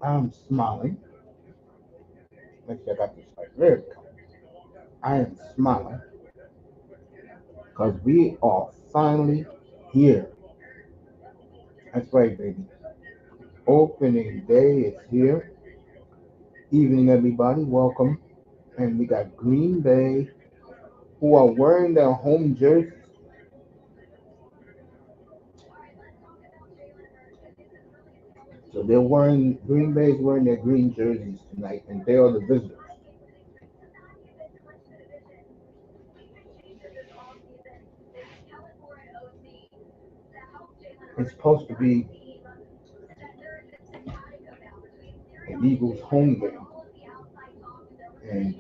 I'm smiling. Make sure I got this right. There we go. I am smiling because we are finally here. That's right, baby. Opening day is here. Evening, everybody. Welcome. And we got Green Bay who are wearing their home jerseys. So they're wearing Green Bay is wearing their green jerseys tonight, and they are the visitors. It's supposed to be an Eagles home game, and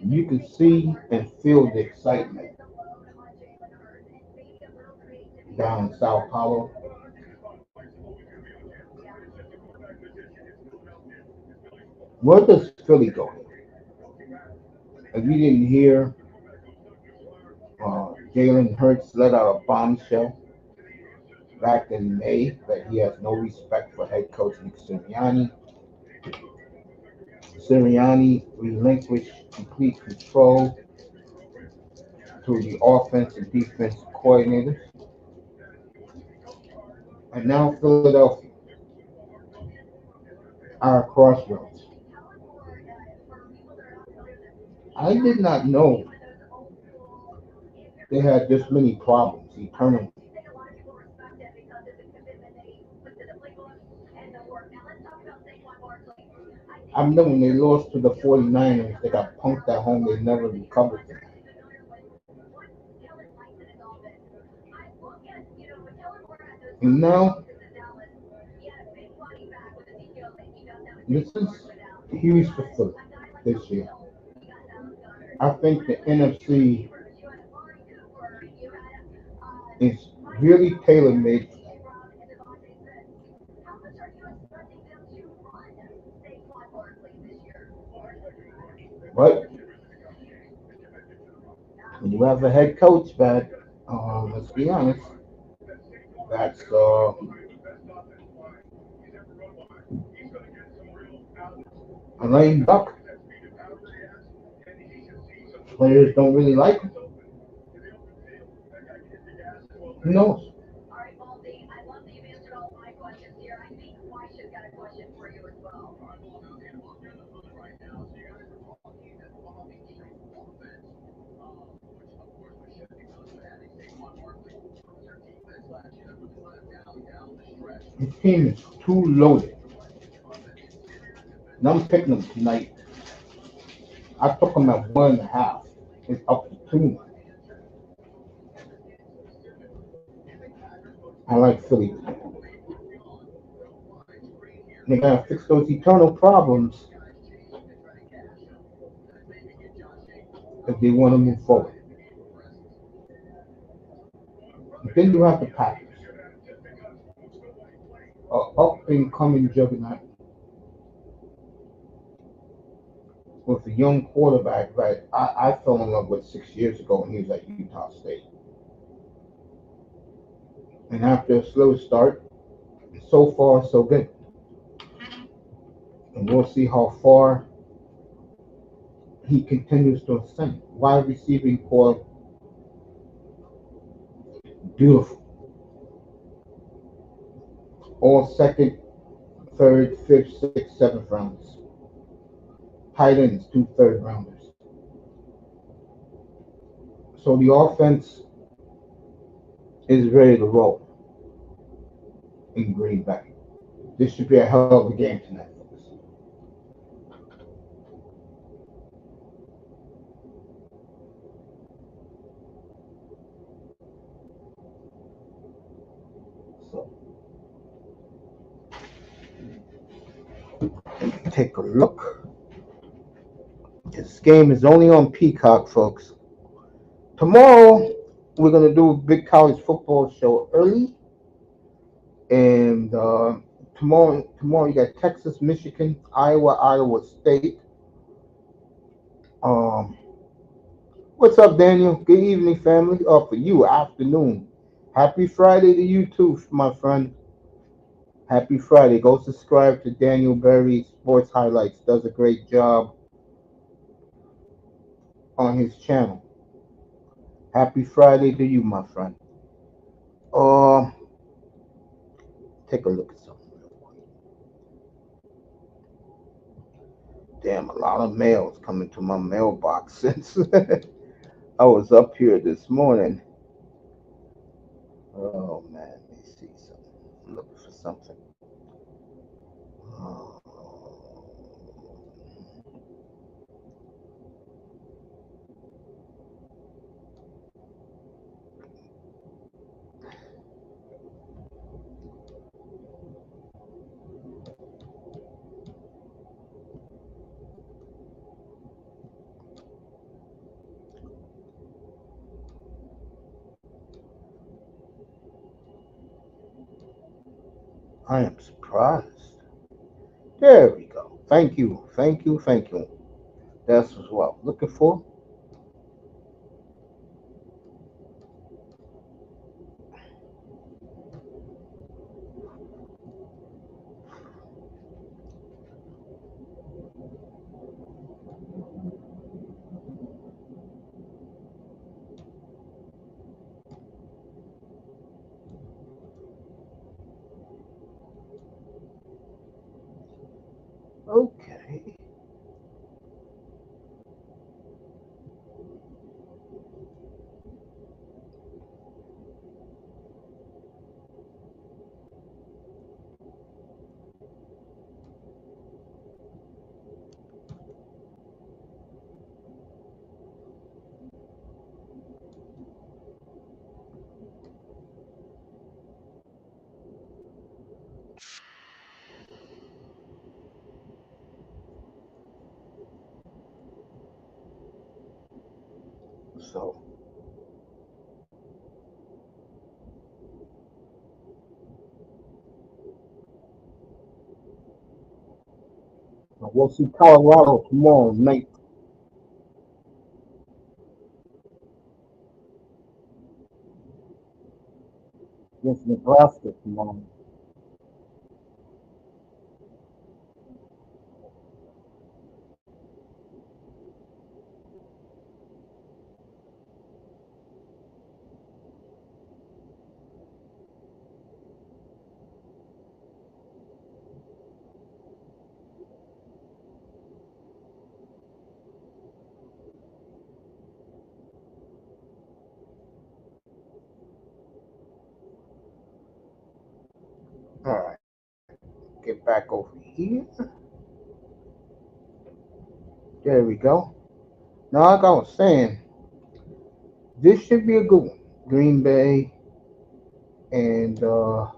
you can see and feel the excitement down in Sao Paulo. Where does Philly go? If you didn't hear, Jalen Hurts let out a bombshell back in May that he has no respect for head coach Nick Sirianni. Sirianni relinquished complete control to the offense and defense coordinators. And now Philadelphia are a crossroads. I did not know they had this many problems eternally. I know when they lost to the 49ers, they got punked at home. They never recovered from that. And now, this is huge for Philly this year. I think the NFC is really tailor made for them. But when you have a head coach that, let's be honest, that's a lame duck. Players don't really like him. Who knows? His team is too loaded. And I'm picking them tonight. I took them at 1.5. It's up to 2. I like Philly. They gotta fix those eternal problems if they want to move forward. But then you have the Packers, a up and coming juggernaut with a young quarterback that I fell in love with 6 years ago when he was at Utah State. And after a slow start, so far so good. And we'll see how far he continues to ascend. Wide receiving core, beautiful. All second, third, fifth, sixth, seventh rounders. Tight ends, 2 third rounders. So the offense is ready to roll in Green Bay. This should be a hell of a game tonight, folks. So take a look. This game is only on Peacock, folks. Tomorrow we're gonna do a big college football show early, and tomorrow you got Texas, Michigan, Iowa, Iowa State. Um, What's up, Daniel? Good evening, family. Or for you, afternoon. Happy Friday to you too, my friend. Happy Friday. Go subscribe to Daniel Berry Sports Highlights. Does a great job on his channel. Happy Friday to you, my friend. Uh, Take a look at something. Damn, a lot of mail's coming to my mailbox since I was up here this morning. Oh man, let me see something. I'm looking for something. Oh, I am surprised. There we go. Thank you, thank you, thank you. That's what I was looking for. Okay. So we'll see Colorado tomorrow night against Nebraska tomorrow. All right, get back over here. There we go. Now, like I was saying, this should be a good one. Green Bay and the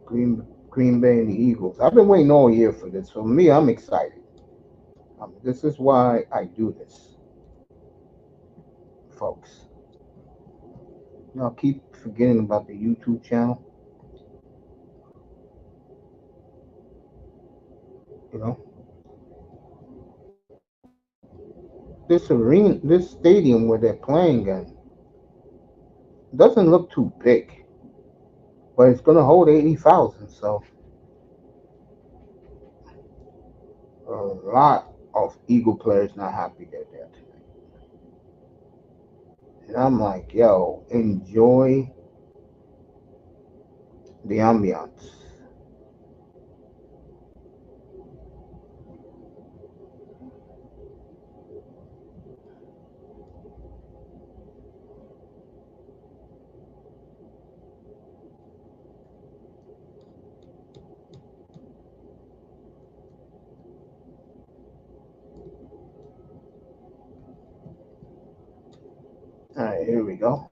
Green Bay and the Eagles. I've been waiting all year for this. For me, I'm excited. This is why I do this, folks. Y'all keep forgetting about the YouTube channel. You know, this arena, this stadium where they're playing in, doesn't look too big, but it's gonna hold 80,000. So a lot of Eagle players not happy they're there tonight. And I'm like, yo, enjoy the ambiance. All right, here we go.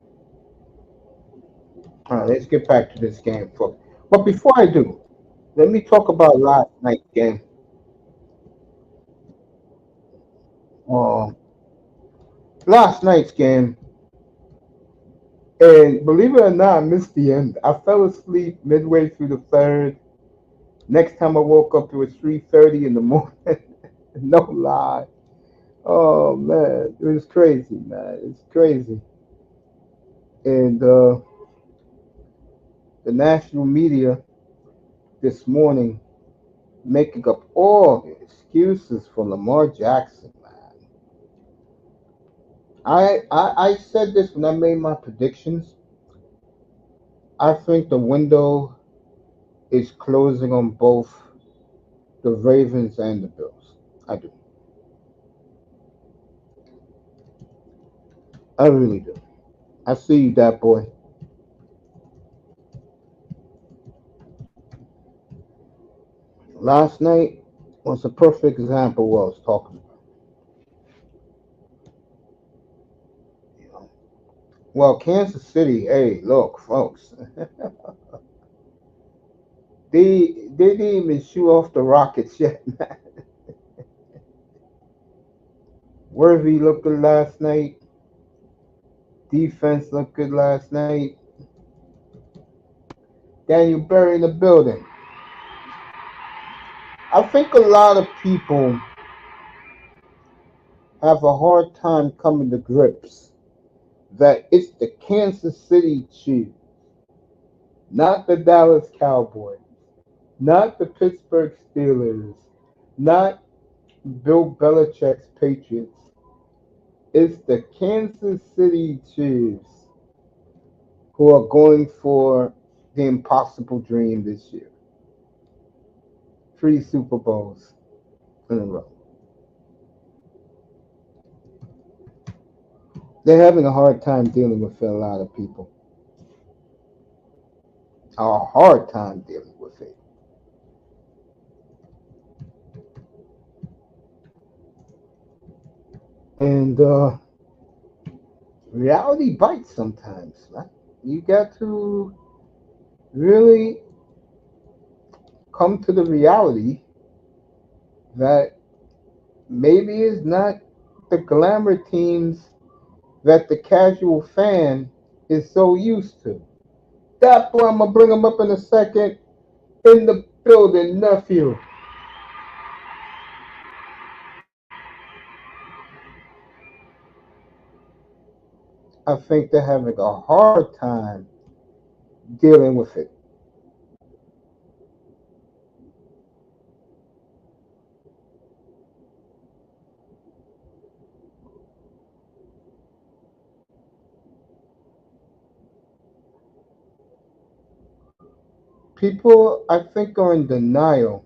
All right, let's get back to this game, folks. But before I do, let me talk about last night's game. Uh, Last night's game, and believe it or not, I missed the end. I fell asleep midway through the third, Next time I woke up, it was 3:30 in the morning. No lie. Oh man, it was crazy, man. It's crazy. And the national media this morning making up all the excuses for Lamar Jackson, man. I said this when I made my predictions. I think the window is closing on both the Ravens and the Bills. I do. I really do. I see you, that boy. Last night was a perfect example of what I was talking about. You know? Well, Kansas City, hey, look, folks, they didn't even shoot off the Rockets yet, man. Worthy looked good last night. Defense looked good last night. Daniel Berry in the building. I think a lot of people have a hard time coming to grips that it's the Kansas City Chiefs, not the Dallas Cowboys, not the Pittsburgh Steelers, not Bill Belichick's Patriots. It's the Kansas City Chiefs who are going for the impossible dream this year. 3 Super Bowls in a row. They're having a hard time dealing with it, a lot of people. A hard time dealing with it. And reality bites sometimes, right? You got to really come to the reality that maybe it's not the glamour teams that the casual fan is so used to. That boy, I'm gonna bring him up in a second. In the building, nephew. I think they're having a hard time dealing with it. People, I think, are in denial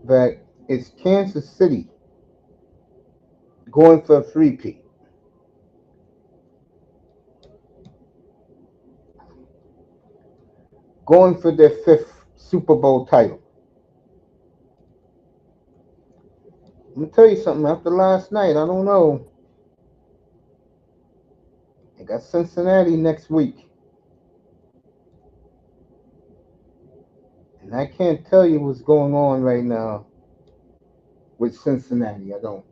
that it's Kansas City going for a three-peat, going for their fifth Super Bowl title. Let me tell you something. After last night, I don't know. They got Cincinnati next week, and I can't tell you what's going on right now with Cincinnati. I don't.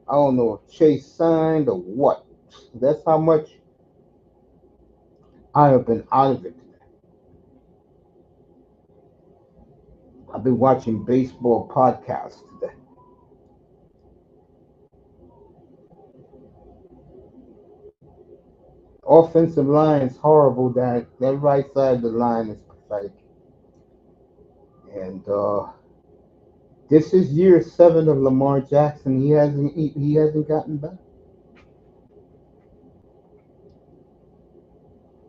I don't know if Chase signed or what. That's how much I have been out of it today. I've been watching baseball podcasts today. Offensive line is horrible. That right side of the line is pathetic. And this is year 7 of Lamar Jackson. He hasn't gotten back.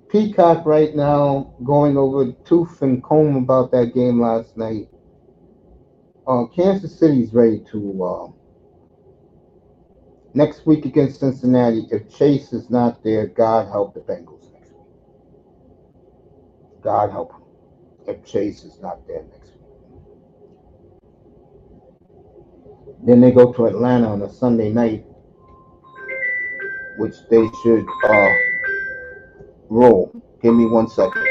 Peacock right now going over tooth and comb about that game last night. Kansas City's ready to next week against Cincinnati. If Chase is not there, God help the Bengals next week. God help them if Chase is not there next week. Then they go to Atlanta on a Sunday night, which they should roll. Give me 1 second.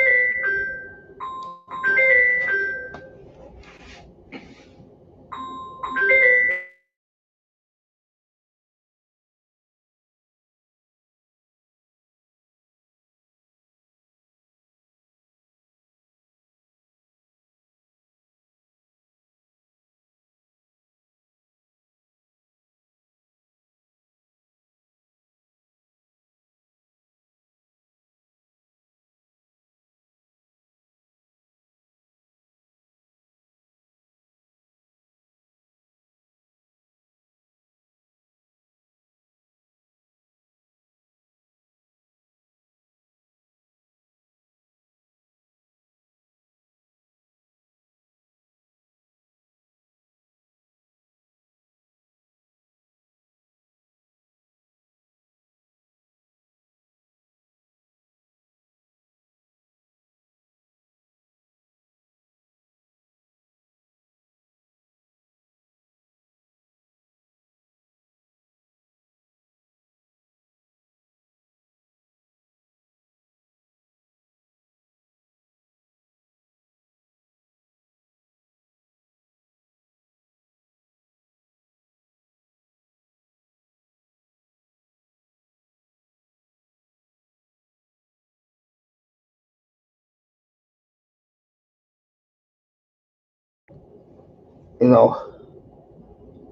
You know,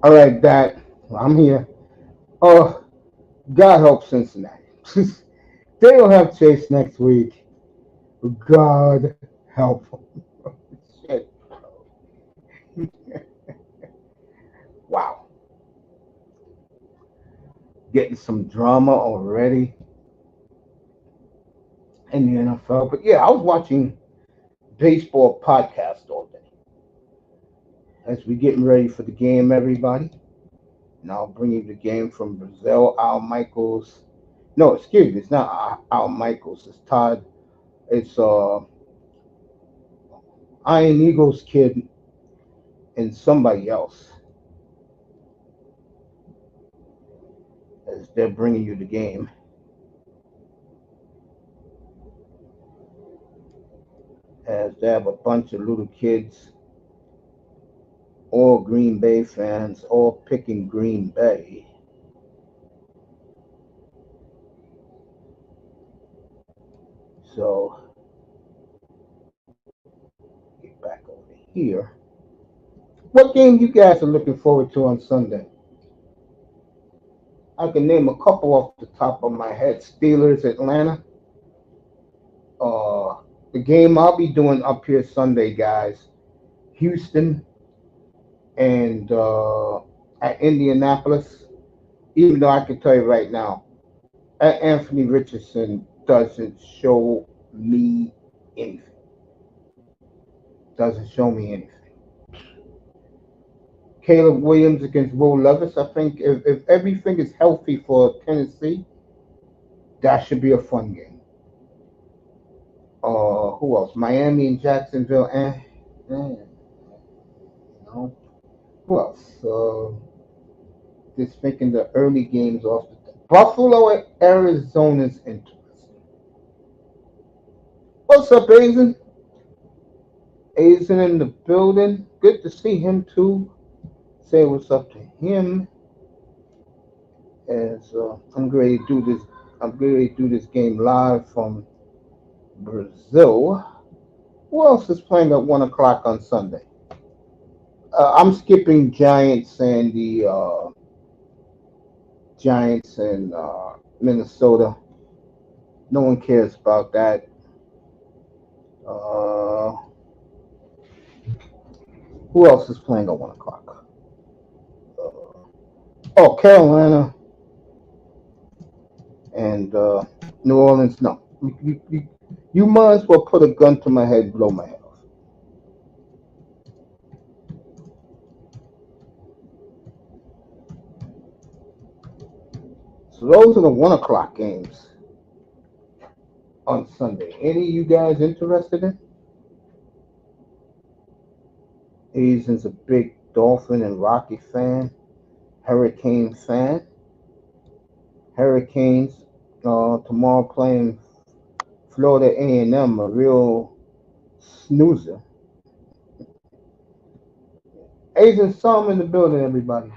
all right, Dad, I'm here. Oh, God help Cincinnati. They don't have Chase next week. God help them. Shit. Wow. Getting some drama already in the NFL. But yeah, I was watching baseball podcast all day as we getting ready for the game, everybody. And I'll bring you the game from Brazil. Al Michaels. No, excuse me. It's not Al Michaels. It's Todd. It's Iron Eagles kid and somebody else as they're bringing you the game. As they have a bunch of little kids, all Green Bay fans, all picking Green Bay. So get back over here. What game you guys are looking forward to on Sunday? I can name a couple off the top of my head. Steelers, Atlanta. Uh, the game I'll be doing up here Sunday, guys. Houston and at Indianapolis. Even though I can tell you right now, Anthony Richardson doesn't show me anything. Doesn't show me anything. Caleb Williams against Will Levis. I think if everything is healthy for Tennessee, that should be a fun game. Who else? Miami and Jacksonville. You know. Who else? Just thinking the early games off the top. Buffalo at Arizona's interesting. What's up, Azen? Azen in the building. Good to see him too. Say what's up to him. As I'm ready to do this. I'm ready to do this game live from Brazil. Who else is playing at 1 o'clock on Sunday? I'm skipping Giants and Minnesota. No one cares about that. Uh, who else is playing at 1 o'clock? Oh, Carolina and New Orleans. No, you might as well put a gun to my head, blow my head off. So those are the 1 o'clock games on Sunday. Any of you guys interested in? Asian's a big Dolphin and Rocky fan, Hurricane fan. Hurricanes tomorrow playing Florida A&M, a real snoozer. Asian Psalm in the building, everybody.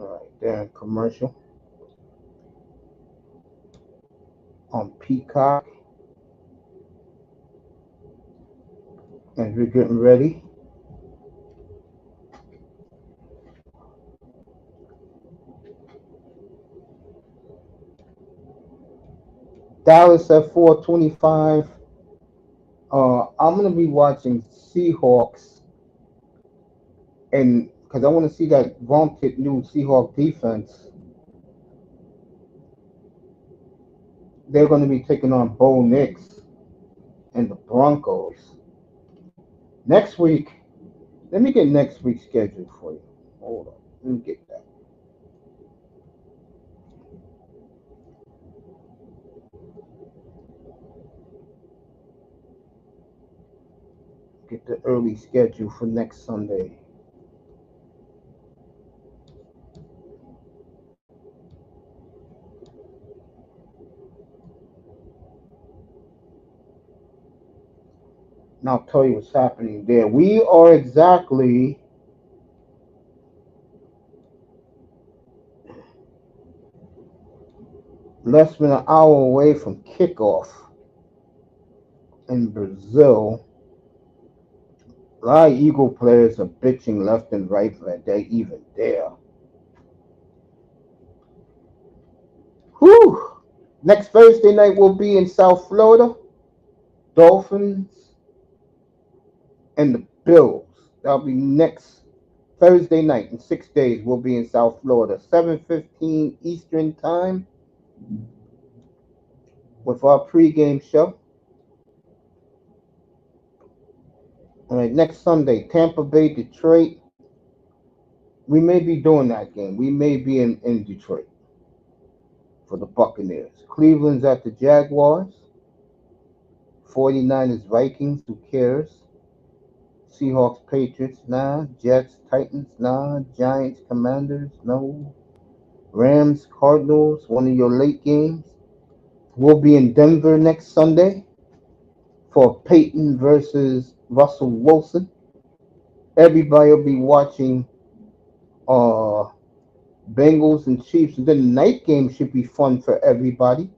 All right, they're in commercial on Peacock, and we're getting ready. Dallas at 4:25. I'm gonna be watching Seahawks, and because I want to see that vaunted new Seahawk defense. They're going to be taking on Bo Nix and the Broncos next week. Let me get next week's schedule for you. Hold on, let me get that. Get the early schedule for next Sunday. And I'll tell you what's happening there. We are exactly less than an hour away from kickoff in Brazil. A lot of Eagle players are bitching left and right that they even there. Whew! Next Thursday night will be in South Florida. Dolphins and the Bills. That'll be next Thursday night in 6 days. We'll be in South Florida, 7:15 Eastern Time, with our pregame show. All right, next Sunday, Tampa Bay, Detroit. We may be doing that game. We may be in Detroit for the Buccaneers. Cleveland's at the Jaguars. 49ers, Vikings. Who cares? Seahawks, Patriots. Nah. Jets, Titans. Nah. Giants, Commanders. No. Rams, Cardinals. One of your late games. We'll be in Denver next Sunday for Peyton versus Russell Wilson. Everybody will be watching uh Bengals and Chiefs. And then the night game should be fun for everybody.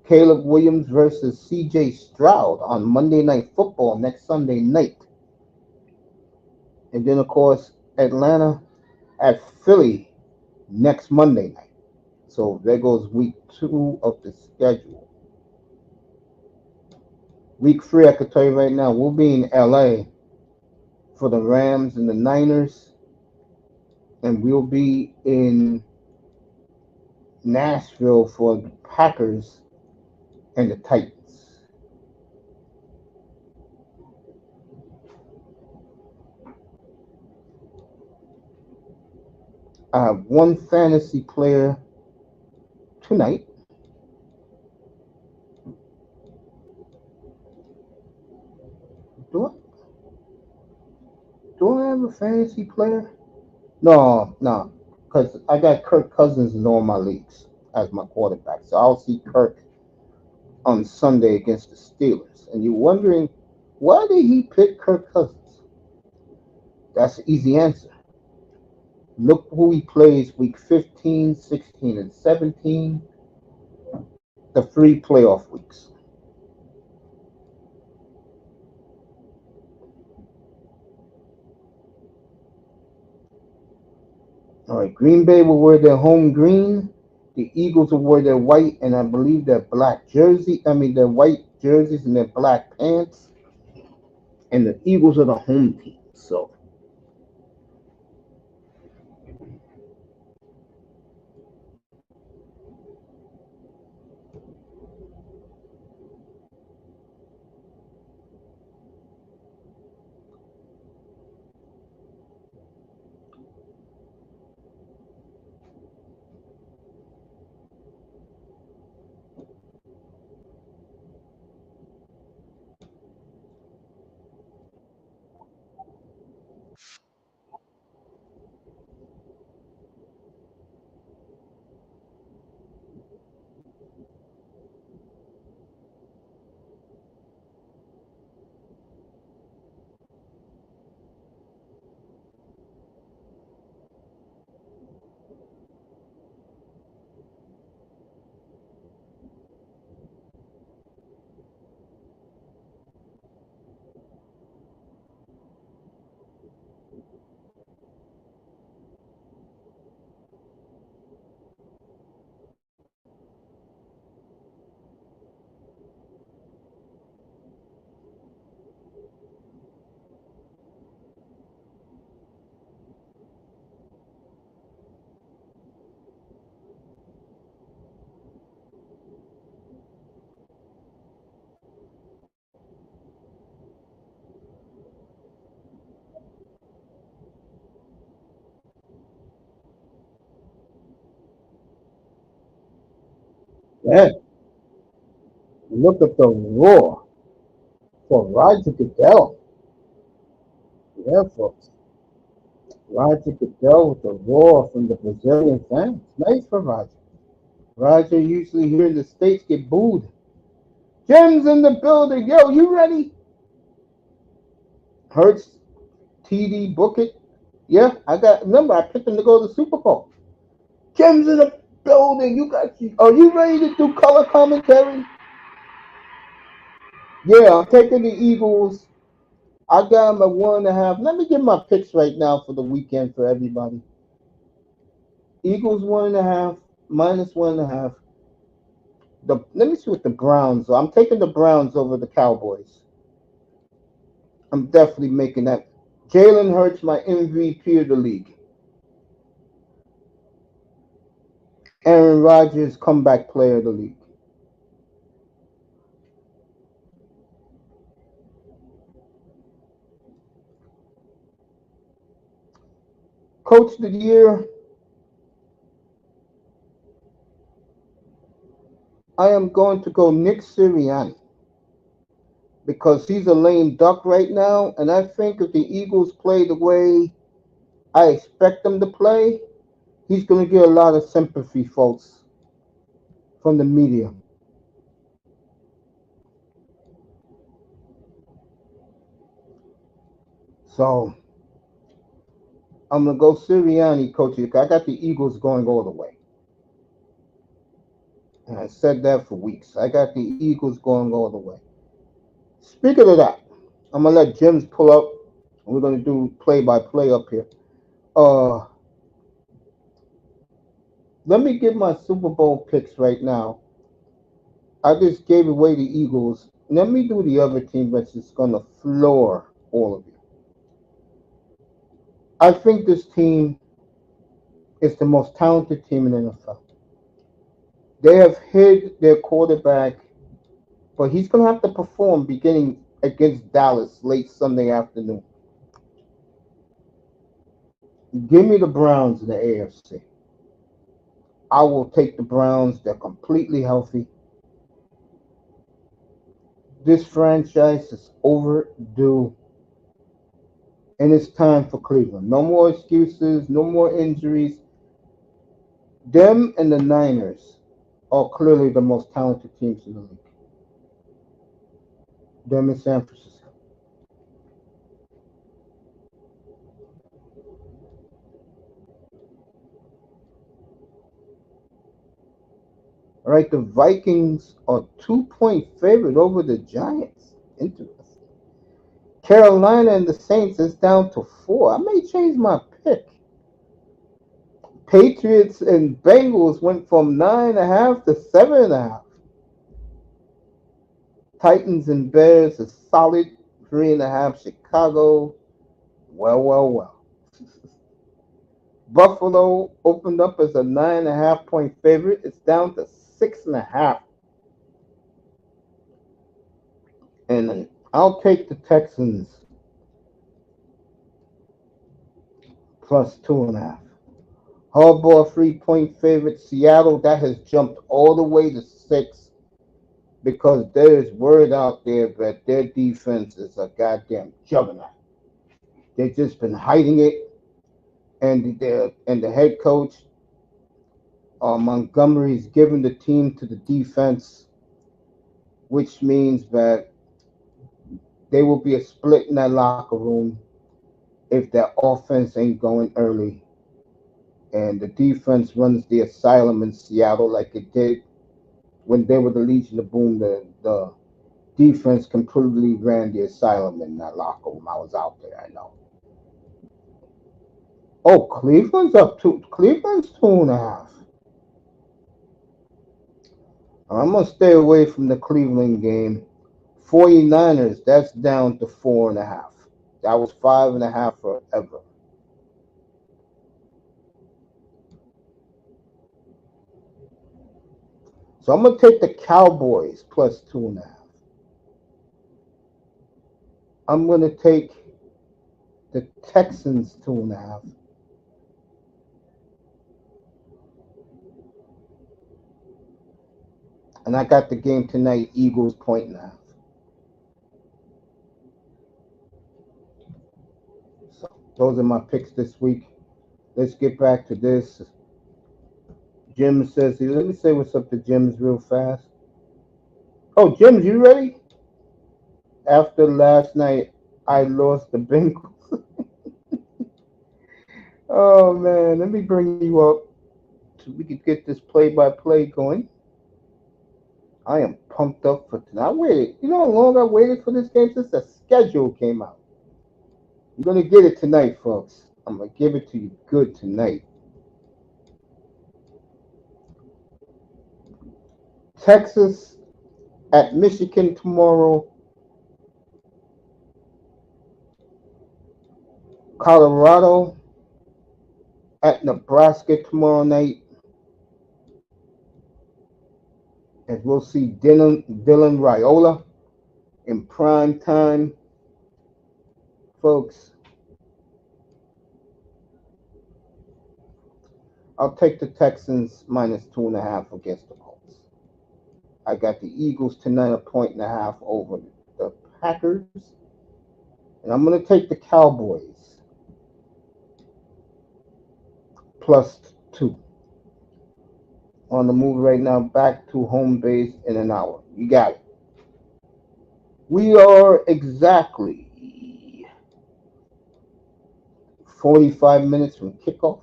Caleb Williams versus CJ Stroud on Monday Night Football next Sunday night. And then, of course, Atlanta at Philly next Monday night. So there goes week 2 of the schedule. Week 3, I could tell you right now, we'll be in LA for the Rams and the Niners. And we'll be in Nashville for the Packers and the Titans. I have one fantasy player tonight. Do I, do I have a fantasy player? No, no, because I got Kirk Cousins in all my leagues as my quarterback. So I'll see Kirk on Sunday against the Steelers. And you're wondering, why did he pick Kirk Cousins? That's the easy answer. Look who he plays week 15, 16, and 17, the 3 playoff weeks. All right, Green Bay will wear their home green. The Eagles will wear their white and I believe their black jersey. I mean, their white jerseys and their black pants. And the Eagles are the home team. So, yeah, look at the roar for Roger Goodell. Yeah, folks. Roger Goodell with the roar from the Brazilian fans. Nice for Roger. Roger usually here in the States get booed. Jim's in the building. Yo, you ready? Hurts, TD, book it. Yeah, I got, remember, I picked him to go to the Super Bowl. Jim's in the, building. Are you ready to do color commentary? Yeah, I'm taking the Eagles. I got them at 1.5. Let me give my picks right now for the weekend for everybody. Eagles 1.5, -1.5. Let me see what the Browns are. I'm taking the Browns over the Cowboys. I'm definitely making that. Jalen Hurts, my MVP of the league. Aaron Rodgers, comeback player of the league. Coach of the year, I am going to go Nick Sirianni because he's a lame duck right now, and I think if the Eagles play the way I expect them to play, he's going to get a lot of sympathy, folks, from the media. So I'm going to go Sirianni, coach. I got the Eagles going all the way. And I said that for weeks. I got the Eagles going all the way. Speaking of that, I'm going to let Jim's pull up. We're going to do play-by-play up here. Let me give my Super Bowl picks right now. I just gave away the Eagles. Let me do the other team that's just going to floor all of you. I think this team is the most talented team in the NFL. They have hid their quarterback, but he's going to have to perform beginning against Dallas late Sunday afternoon. Give me the Browns in the AFC. I will take the Browns. They're completely healthy. This franchise is overdue. And it's time for Cleveland. No more excuses, no more injuries. Them and the Niners are clearly the most talented teams in the league. Them in San Francisco. All right, the Vikings are 2-point favorite over the Giants. Interesting. Carolina and the Saints is down to 4. I may change my pick. Patriots and Bengals went from 9.5 to 7.5. Titans and Bears is solid 3.5. Chicago, well. Buffalo opened up as a 9.5-point favorite. It's down to 6.5. And I'll take the Texans plus 2.5. Harbaugh 3-point favorite. Seattle, that has jumped all the way to 6 because there's word out there that their defense is a goddamn juggernaut. They've just been hiding it, and the head coach Montgomery's given the team to the defense, which means that there will be a split in that locker room if that offense ain't going early. And the defense runs the asylum in Seattle like it did when they were the Legion of Boom. The defense completely ran the asylum in that locker room. I was out there, I know. Oh, Cleveland's 2.5. I'm going to stay away from the Cleveland game. 49ers, that's down to 4.5. That was 5.5 forever. So I'm going to take the Cowboys plus 2.5. I'm going to take the Texans 2.5. And I got the game tonight, Eagles 0.5. So those are my picks this week. Let's get back to this. Jim says, let me say what's up to Jim's real fast. Oh, Jim, you ready? After last night, I lost the Bengals. Oh, man, let me bring you up we could get this play-by-play going. I am pumped up for tonight. I waited. You know how long I waited for this game since the schedule came out. You're gonna get it tonight, folks. I'm gonna give it to you good tonight. Texas at Michigan tomorrow. Colorado at Nebraska tomorrow night. As we'll see Dylan Raiola in prime time. Folks, I'll take the Texans minus 2.5 against the Colts. I got the Eagles tonight, 1.5 over the Packers. And I'm going to take the Cowboys +2. On the move right now, back to home base in an hour. You got it. We are exactly 45 minutes from kickoff.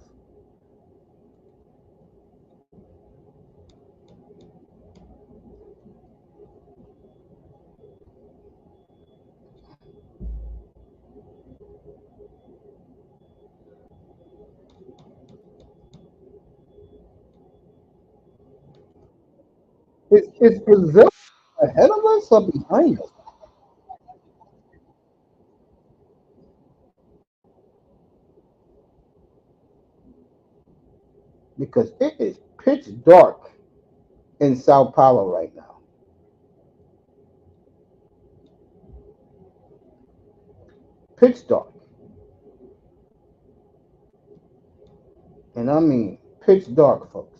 Is Brazil ahead of us or behind us? Because it is pitch dark in Sao Paulo right now. Pitch dark. And I mean pitch dark, folks.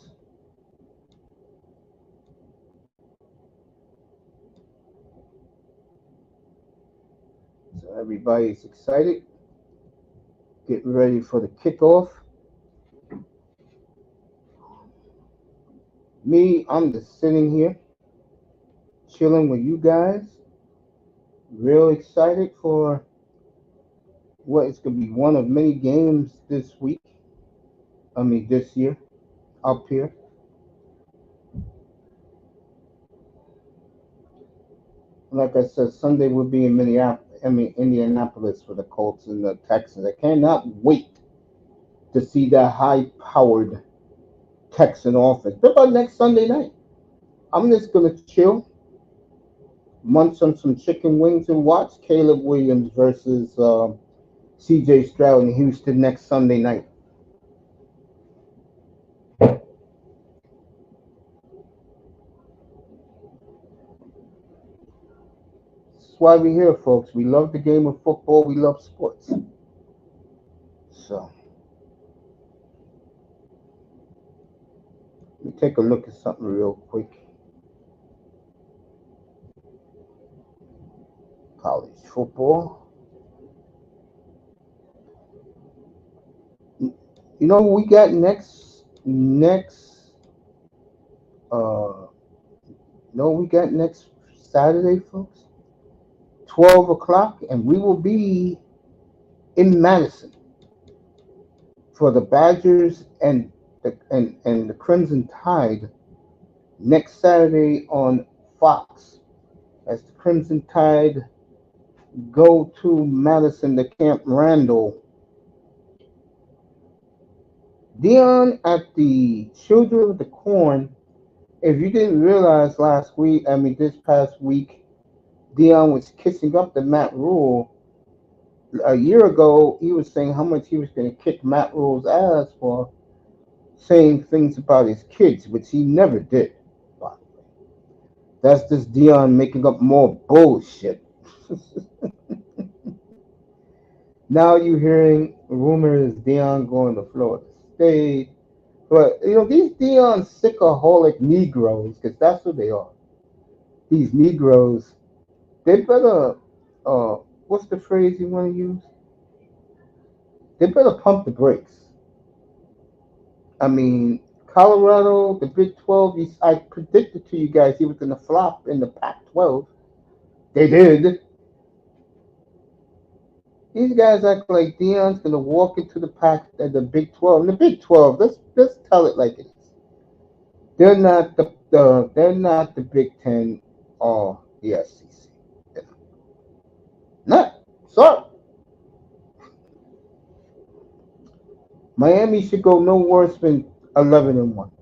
So everybody's excited. Get ready for the kickoff. Me, I'm just sitting here, chilling with you guys. Real excited for what is going to be one of many games this week. This year, up here. Like I said, Sunday will be in Indianapolis for the Colts and the Texans. I cannot wait to see that high-powered Texan offense. What about next Sunday night? I'm just gonna chill, munch on some chicken wings, and watch Caleb Williams versus C.J. Stroud in Houston next Sunday night. That's why we're here, folks. We love the game of football. We love sports. So, let me take a look at something real quick. College football. You know what we got next? We got next Saturday, folks? 12 o'clock, and we will be in Madison for the Badgers and the Crimson Tide next Saturday on Fox as the Crimson Tide go to Madison to Camp Randall. Dion at the Children of the Corn. If you didn't realize this past week, Dion was kissing up to Matt Rule. A year ago, he was saying how much he was going to kick Matt Rule's ass for saying things about his kids, which he never did. That's just Dion making up more bullshit. Now you're hearing rumors Dion going to Florida State. But, these Dion sickaholic Negroes, because that's what they are. These Negroes, they better, what's the phrase you want to use? They better pump the brakes. Colorado, the Big 12, I predicted to you guys he was going to flop in the Pac-12. They did. These guys act like Dion's going to walk into the Big 12. And the Big 12, let's tell it like it is. they're not the Big Ten or the SEC. They're not. Sorry. Miami should go no worse than 11-1.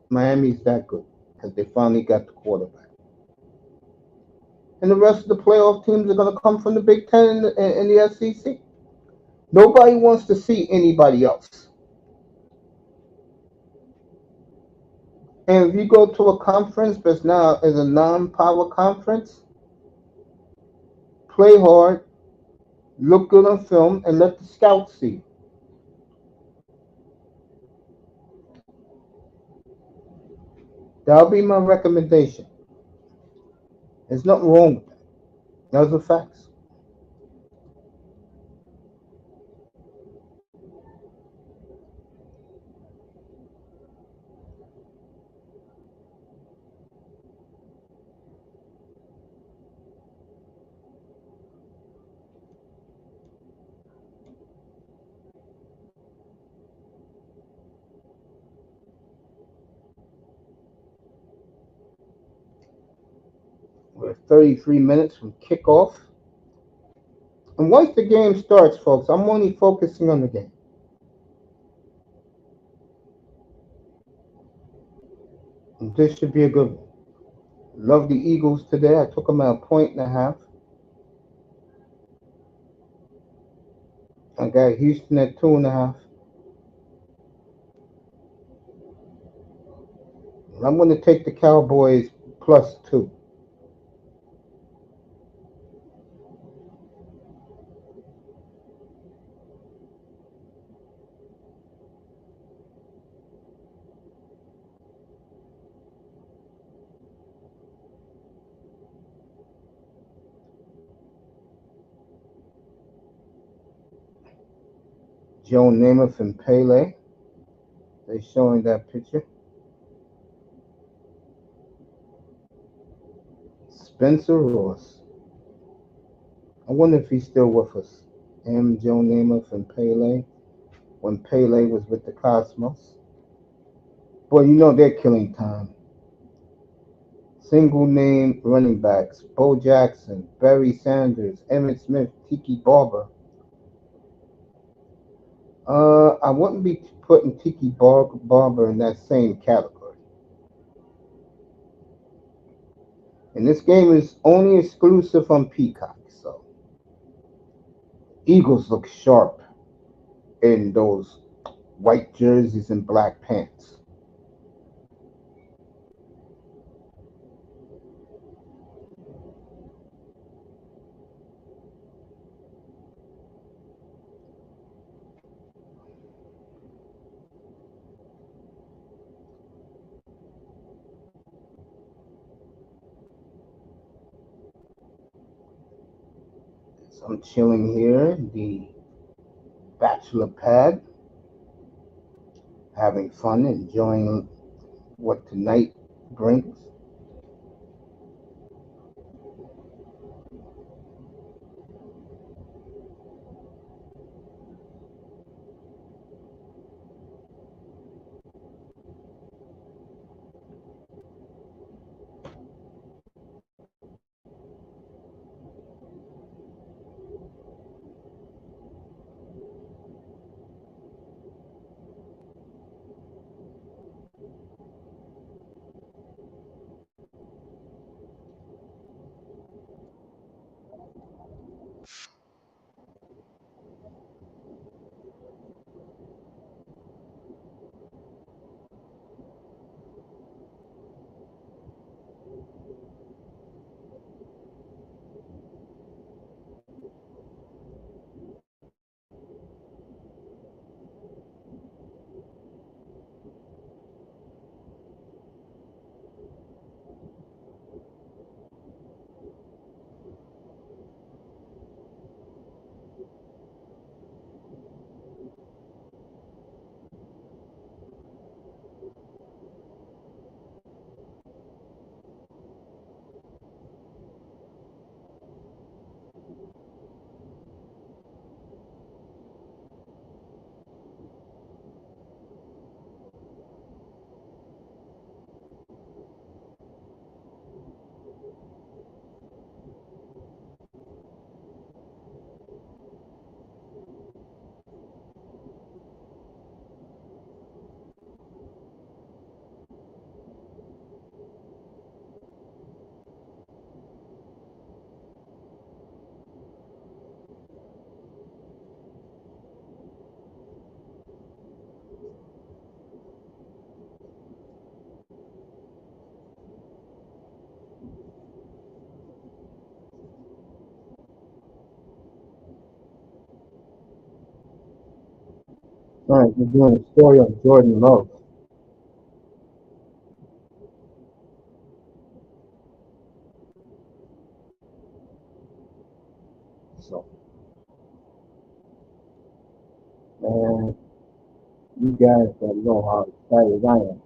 Miami's that good because they finally got the quarterback. And the rest of the playoff teams are going to come from the Big Ten and the SEC. Nobody wants to see anybody else. And if you go to a conference that's now is a non-power conference, play hard, look good on film, and let the scouts see. That'll be my recommendation. There's nothing wrong with that. Those are facts. We're 33 minutes from kickoff. And once the game starts, folks, I'm only focusing on the game. And this should be a good one. Love the Eagles today. I took them at a 1.5. I got Houston at 2.5. And I'm going to take the Cowboys +2. Joe Namath and Pele. They're showing that picture. Spencer Ross. I wonder if he's still with us. Him, Joe Namath, and Pele. When Pele was with the Cosmos. Boy, you know they're killing time. Single name running backs. Bo Jackson, Barry Sanders, Emmett Smith, Tiki Barber. I wouldn't be putting Tiki Barber in that same category. And this game is only exclusive on Peacock, so Eagles look sharp in those white jerseys and black pants. So I'm chilling here, the bachelor pad, having fun, enjoying what tonight brings. All right, we're doing a story of Jordan Love. So, man, you guys don't know how excited I am.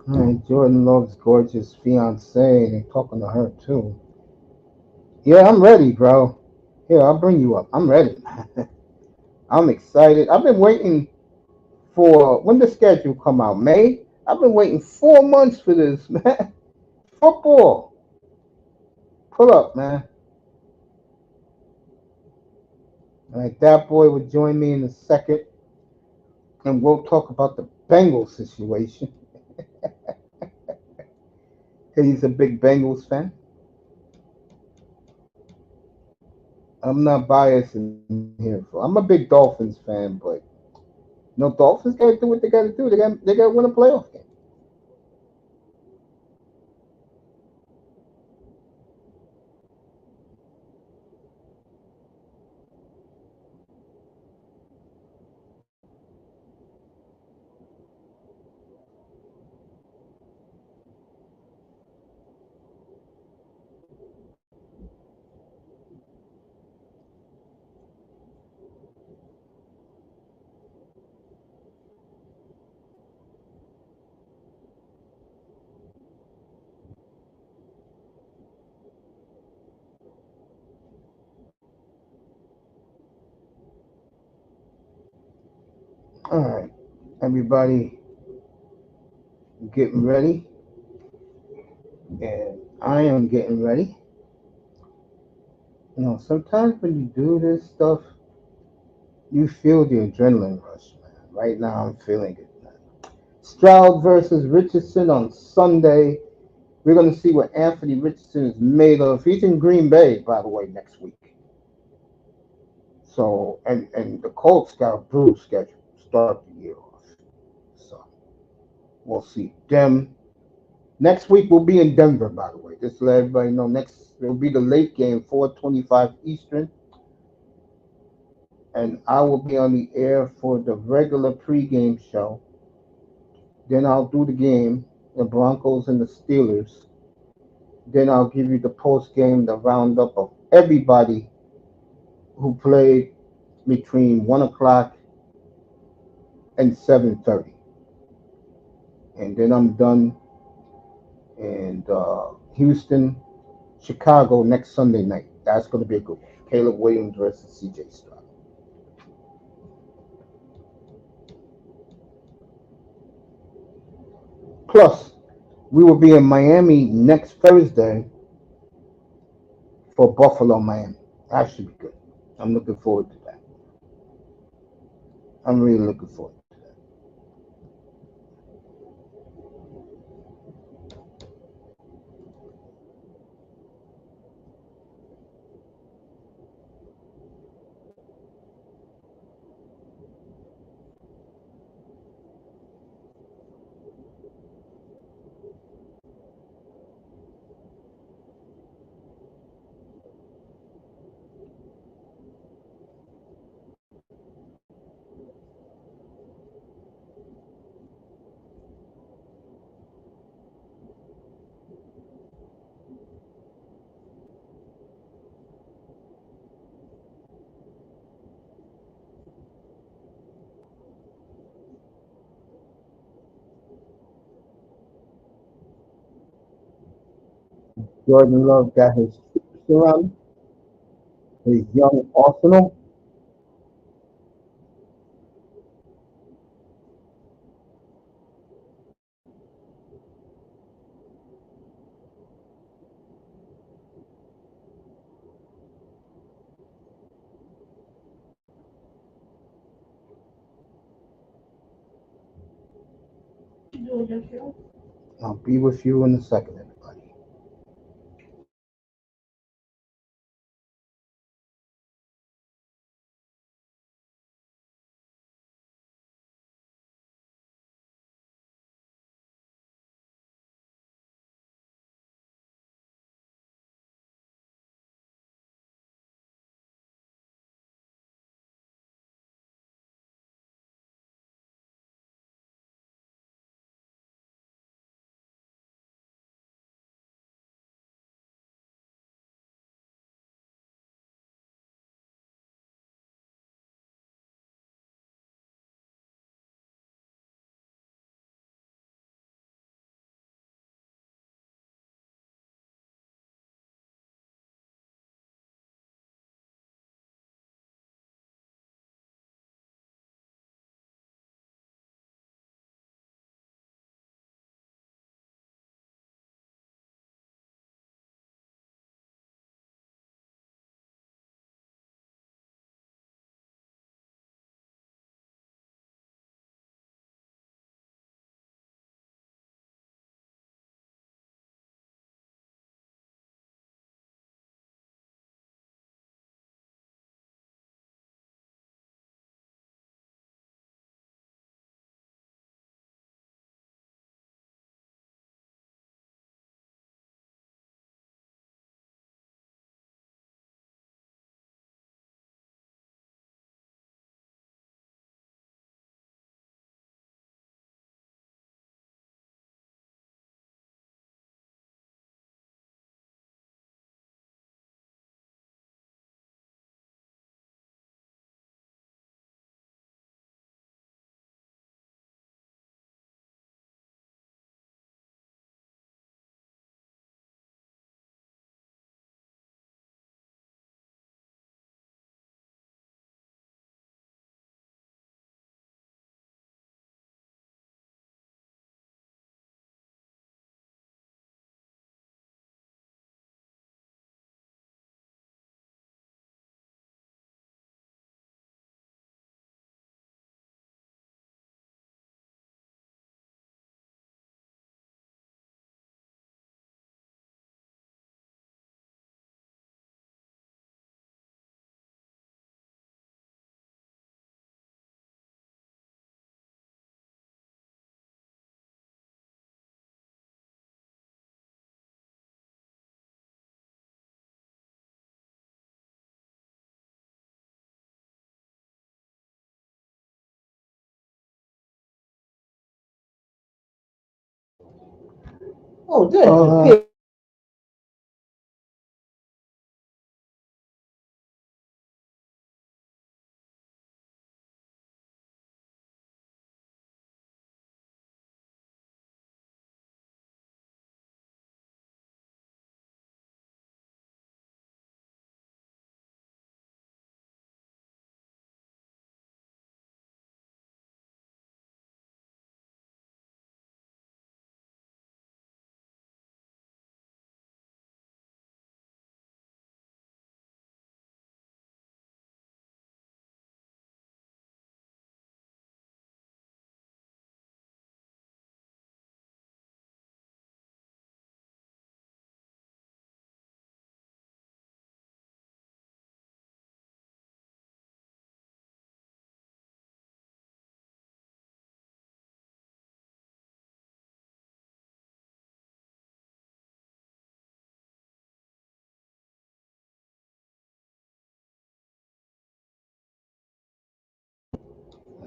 All right, Jordan Love's gorgeous fiance, and talking to her too. Yeah, I'm ready, bro. Here, I'll bring you up. I'm ready. I'm excited. I've been waiting for when the schedule come out. May. I've been waiting 4 months for this, man. Football. Pull up, man. All right, that boy will join me in a second, and we'll talk about the Bengals situation. He's a big Bengals fan. I'm not biased in here. I'm a big Dolphins fan, but no, Dolphins got to do what they got to do. They got to win a playoff game. All right, everybody, getting ready, and I am getting ready. Sometimes when you do this stuff, you feel the adrenaline rush, man. Right now, I'm feeling it, man. Stroud versus Richardson on Sunday. We're going to see what Anthony Richardson is made of. He's in Green Bay, by the way, next week. So, and the Colts got a brutal schedule to start the year off. So, we'll see them. Next week we'll be in Denver, by the way. Just to let everybody know. Next it'll be the late game, 4:25 Eastern, and I will be on the air for the regular pregame show. Then I'll do the game, the Broncos and the Steelers. Then I'll give you the post game, the roundup of everybody who played between 1 o'clock and 7:30, and then I'm done. And Houston, Chicago next Sunday night. That's going to be a good one. Caleb Williams versus C.J. Stroud. Plus, we will be in Miami next Thursday for Buffalo, Miami. That should be good. I'm looking forward to that. I'm really looking forward to that. Jordan Love got his troops around his young arsenal. I'll be with you in a second, everybody. Oh, damn.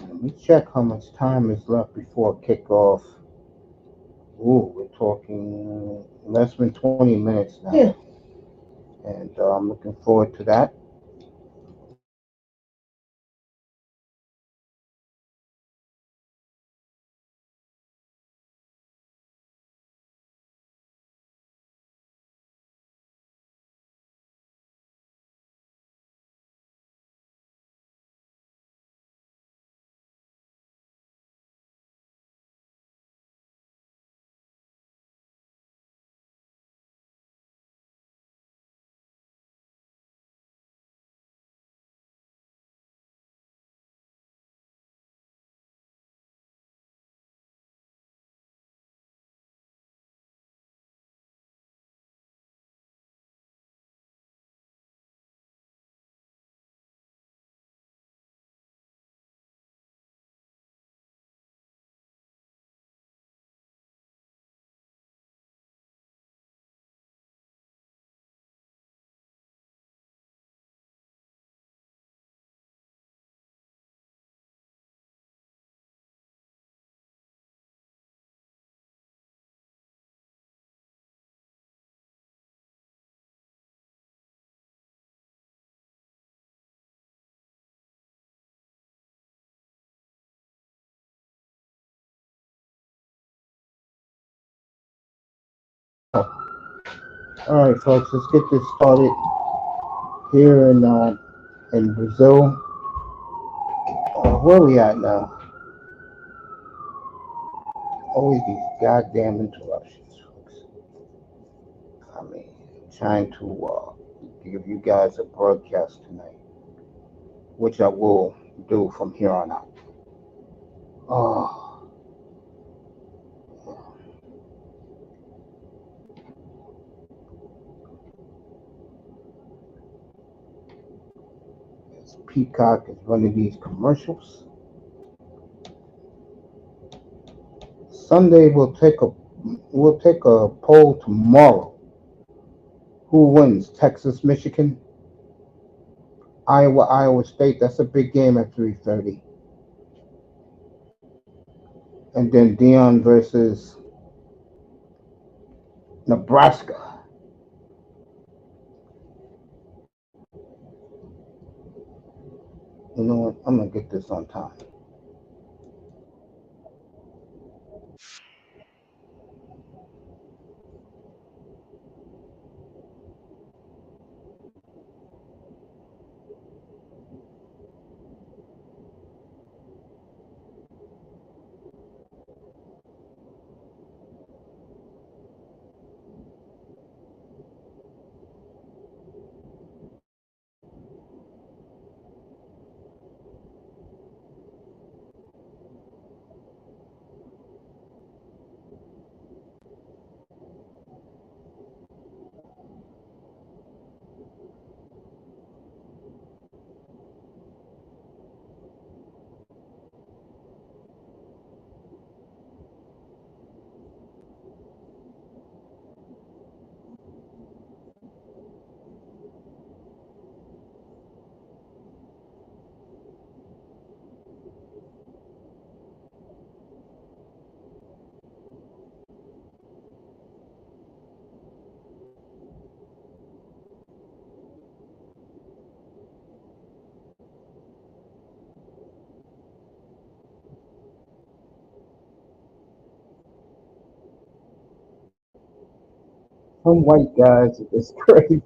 Let me check how much time is left before kickoff. Ooh, we're talking less than 20 minutes now. Yeah. And I'm looking forward to that. All right, folks, let's get this started here in Brazil. Where we at now? Always these goddamn interruptions, folks. I mean, trying to give you guys a broadcast tonight, which I will do from here on out. Oh, this Peacock is running these commercials. Sunday we'll take a poll tomorrow. Who wins? Texas, Michigan, Iowa, Iowa State. That's a big game at 3:30. And then Dion versus Nebraska. You know what? I'm gonna get this on time. Some white guys are just crazy.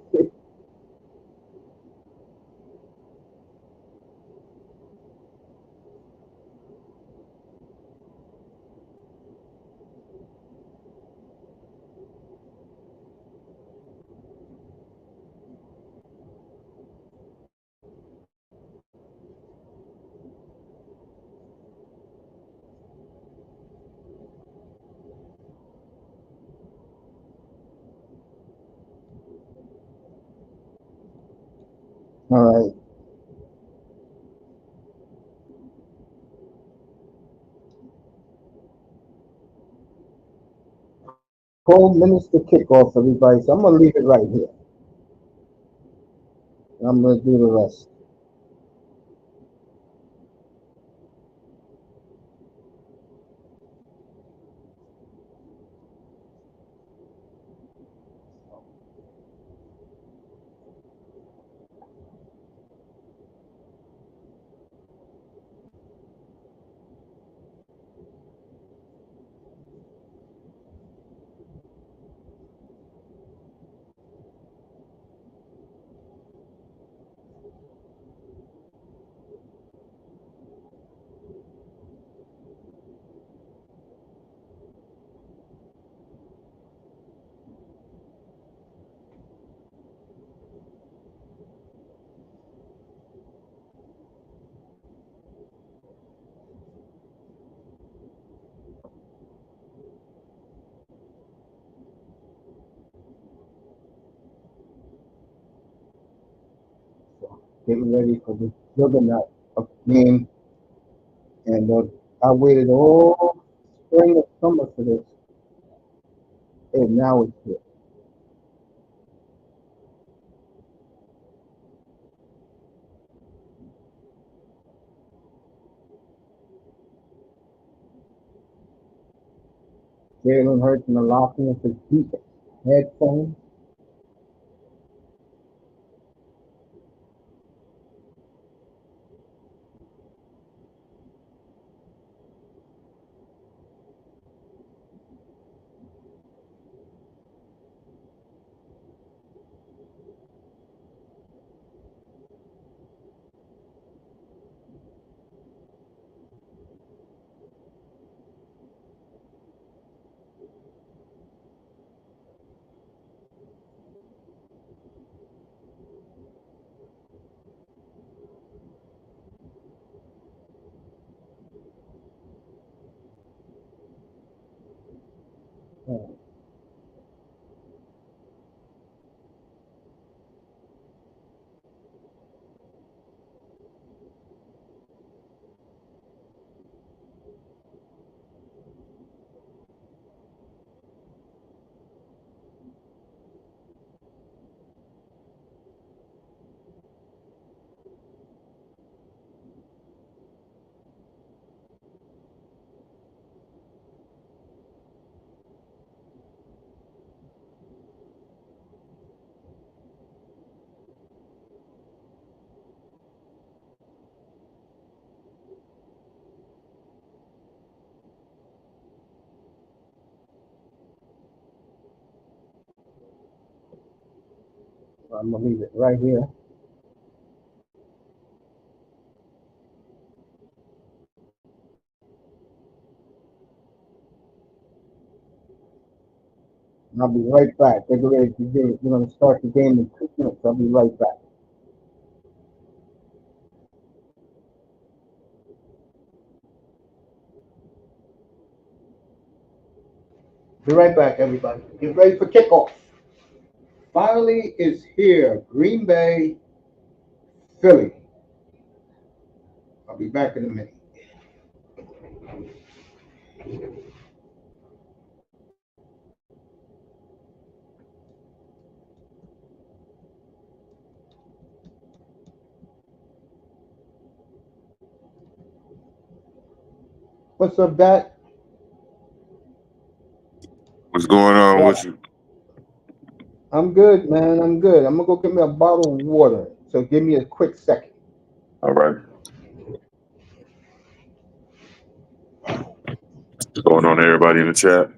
All right. Full minutes to kickoff, everybody. So I'm gonna leave it right here. I'm gonna do the rest. So getting ready for this juggernaut of game, and I waited all spring and summer for this, and now it's here. Jalen Hurts and the locking of his deep headphones. I'm gonna leave it right here. And I'll be right back. They're ready to do. We're gonna start the game in 2 minutes. I'll be right back. Be right back, everybody. Get ready for kickoff. Finally, it's here. Green Bay, Philly. I'll be back in a minute. What's up, Dad? What's going on with you? I'm good, man. I'm good. I'm gonna go get me a bottle of water. So give me a quick second. All right. What's going on, everybody in the chat?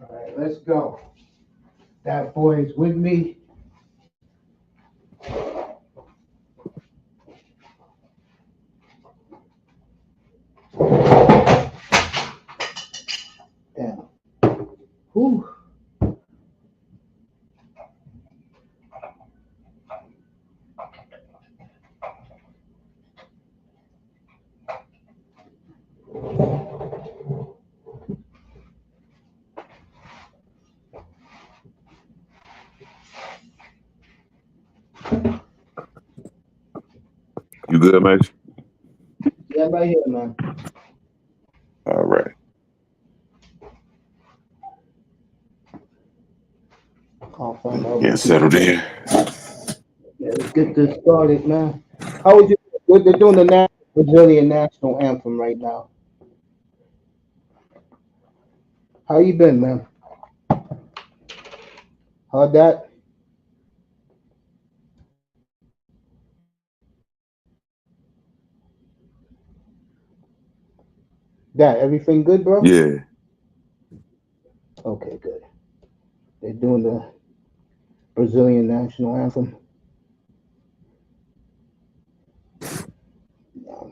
All right, let's go. That boy is with me. Damn. Whew. You good, Max? Yeah, right here, man. All right. I'll find out. Get settled in. Yeah, let's get this started, man. How is it? They're doing the Brazilian national anthem right now. How you been, man? Heard that? That everything good, bro? Yeah. Okay, good. They're doing the Brazilian national anthem. Yeah,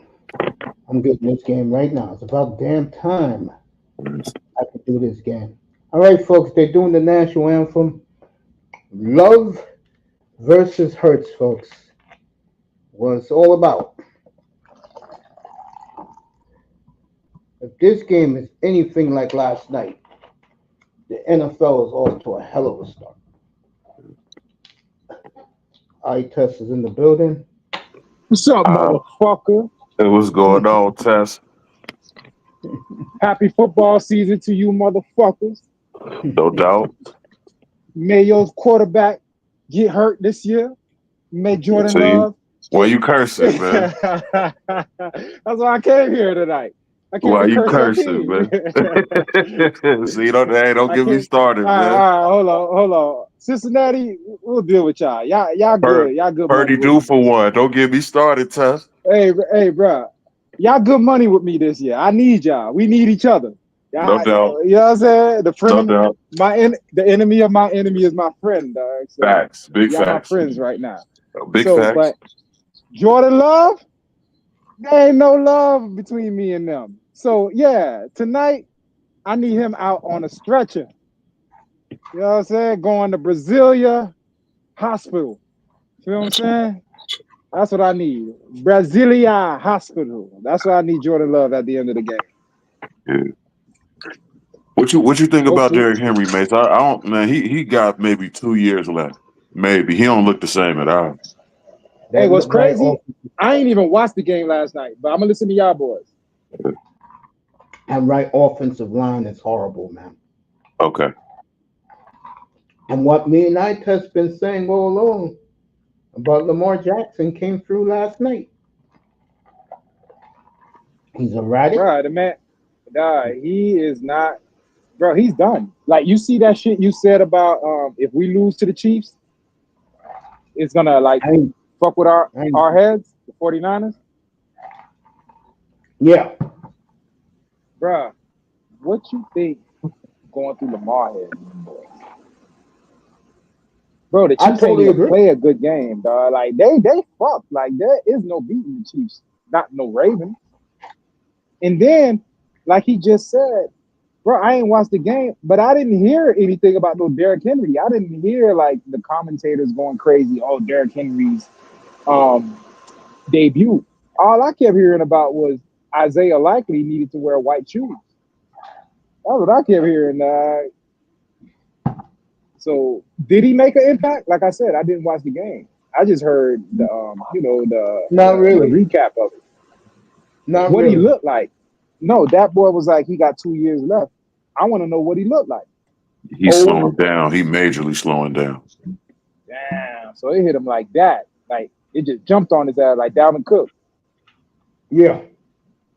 I'm getting this game right now. It's about damn time I can do this game. All right, folks, they're doing the national anthem. Love versus Hurts, folks. What it's all about. If this game is anything like last night, the NFL is off to a hell of a start. Eye test is in the building. What's up, motherfucker? Hey, what's going on, Tess? Happy football season to you, motherfuckers. No doubt. May your quarterback get hurt this year. May Jordan So Love. why you cursing, man? That's why I came here tonight. I came Why to you curse our cursing, team. man? See, don't I get me can't. started, All man. right, hold on. Cincinnati, we'll deal with y'all. Y'all good. Y'all good money Purdy with do me. for one. Don't get me started, Tess. Hey, bro. Y'all good money with me this year. I need y'all. We need each other. No doubt. You know what I'm saying? No doubt. The enemy of my enemy is my friend, dog. So Facts. Big y'all facts. my friends right now. Big facts. But Jordan Love, there ain't no love between me and them. So yeah, tonight I need him out on a stretcher. You know what I'm saying? Going to Brasilia Hospital. You know what I'm saying? That's what I need. Brasilia Hospital. That's what I need Jordan Love at the end of the game. Yeah. What you think about Hopefully. Derrick Henry, Mace? I don't, man. He got maybe 2 years left. Maybe he don't look the same at all. Hey, what's Right crazy? I ain't even watched the game last night, but I'm gonna listen to y'all boys. and right offensive line is horrible, man. Okay. And what me and I has been saying all along about Lamar Jackson came through last night. He's erratic. Bro, the man, he is not, bro, he's done. Like, you see that shit you said about if we lose to the Chiefs, it's gonna like fuck with our heads, the 49ers. Yeah. Bro, what you think going through Lamar head? Bro, the Chiefs ain't even play a good game, dog. Like they fucked. Like there is no beating the Chiefs, not no Ravens. And then, like he just said, bro, I ain't watched the game, but I didn't hear anything about no Derrick Henry. I didn't hear like the commentators going crazy. Oh, Derrick Henry's debut. All I kept hearing about was Isaiah Likely needed to wear white shoes. That's what I kept hearing. So did he make an impact? Like I said, I didn't watch the game. I just heard the the recap of it. What he looked like. No, that boy was like he got 2 years left. I want to know what he looked like. He's slowing down. He majorly slowing down. Damn. So it hit him like that. Like it just jumped on his ass like Dalvin Cook. Yeah.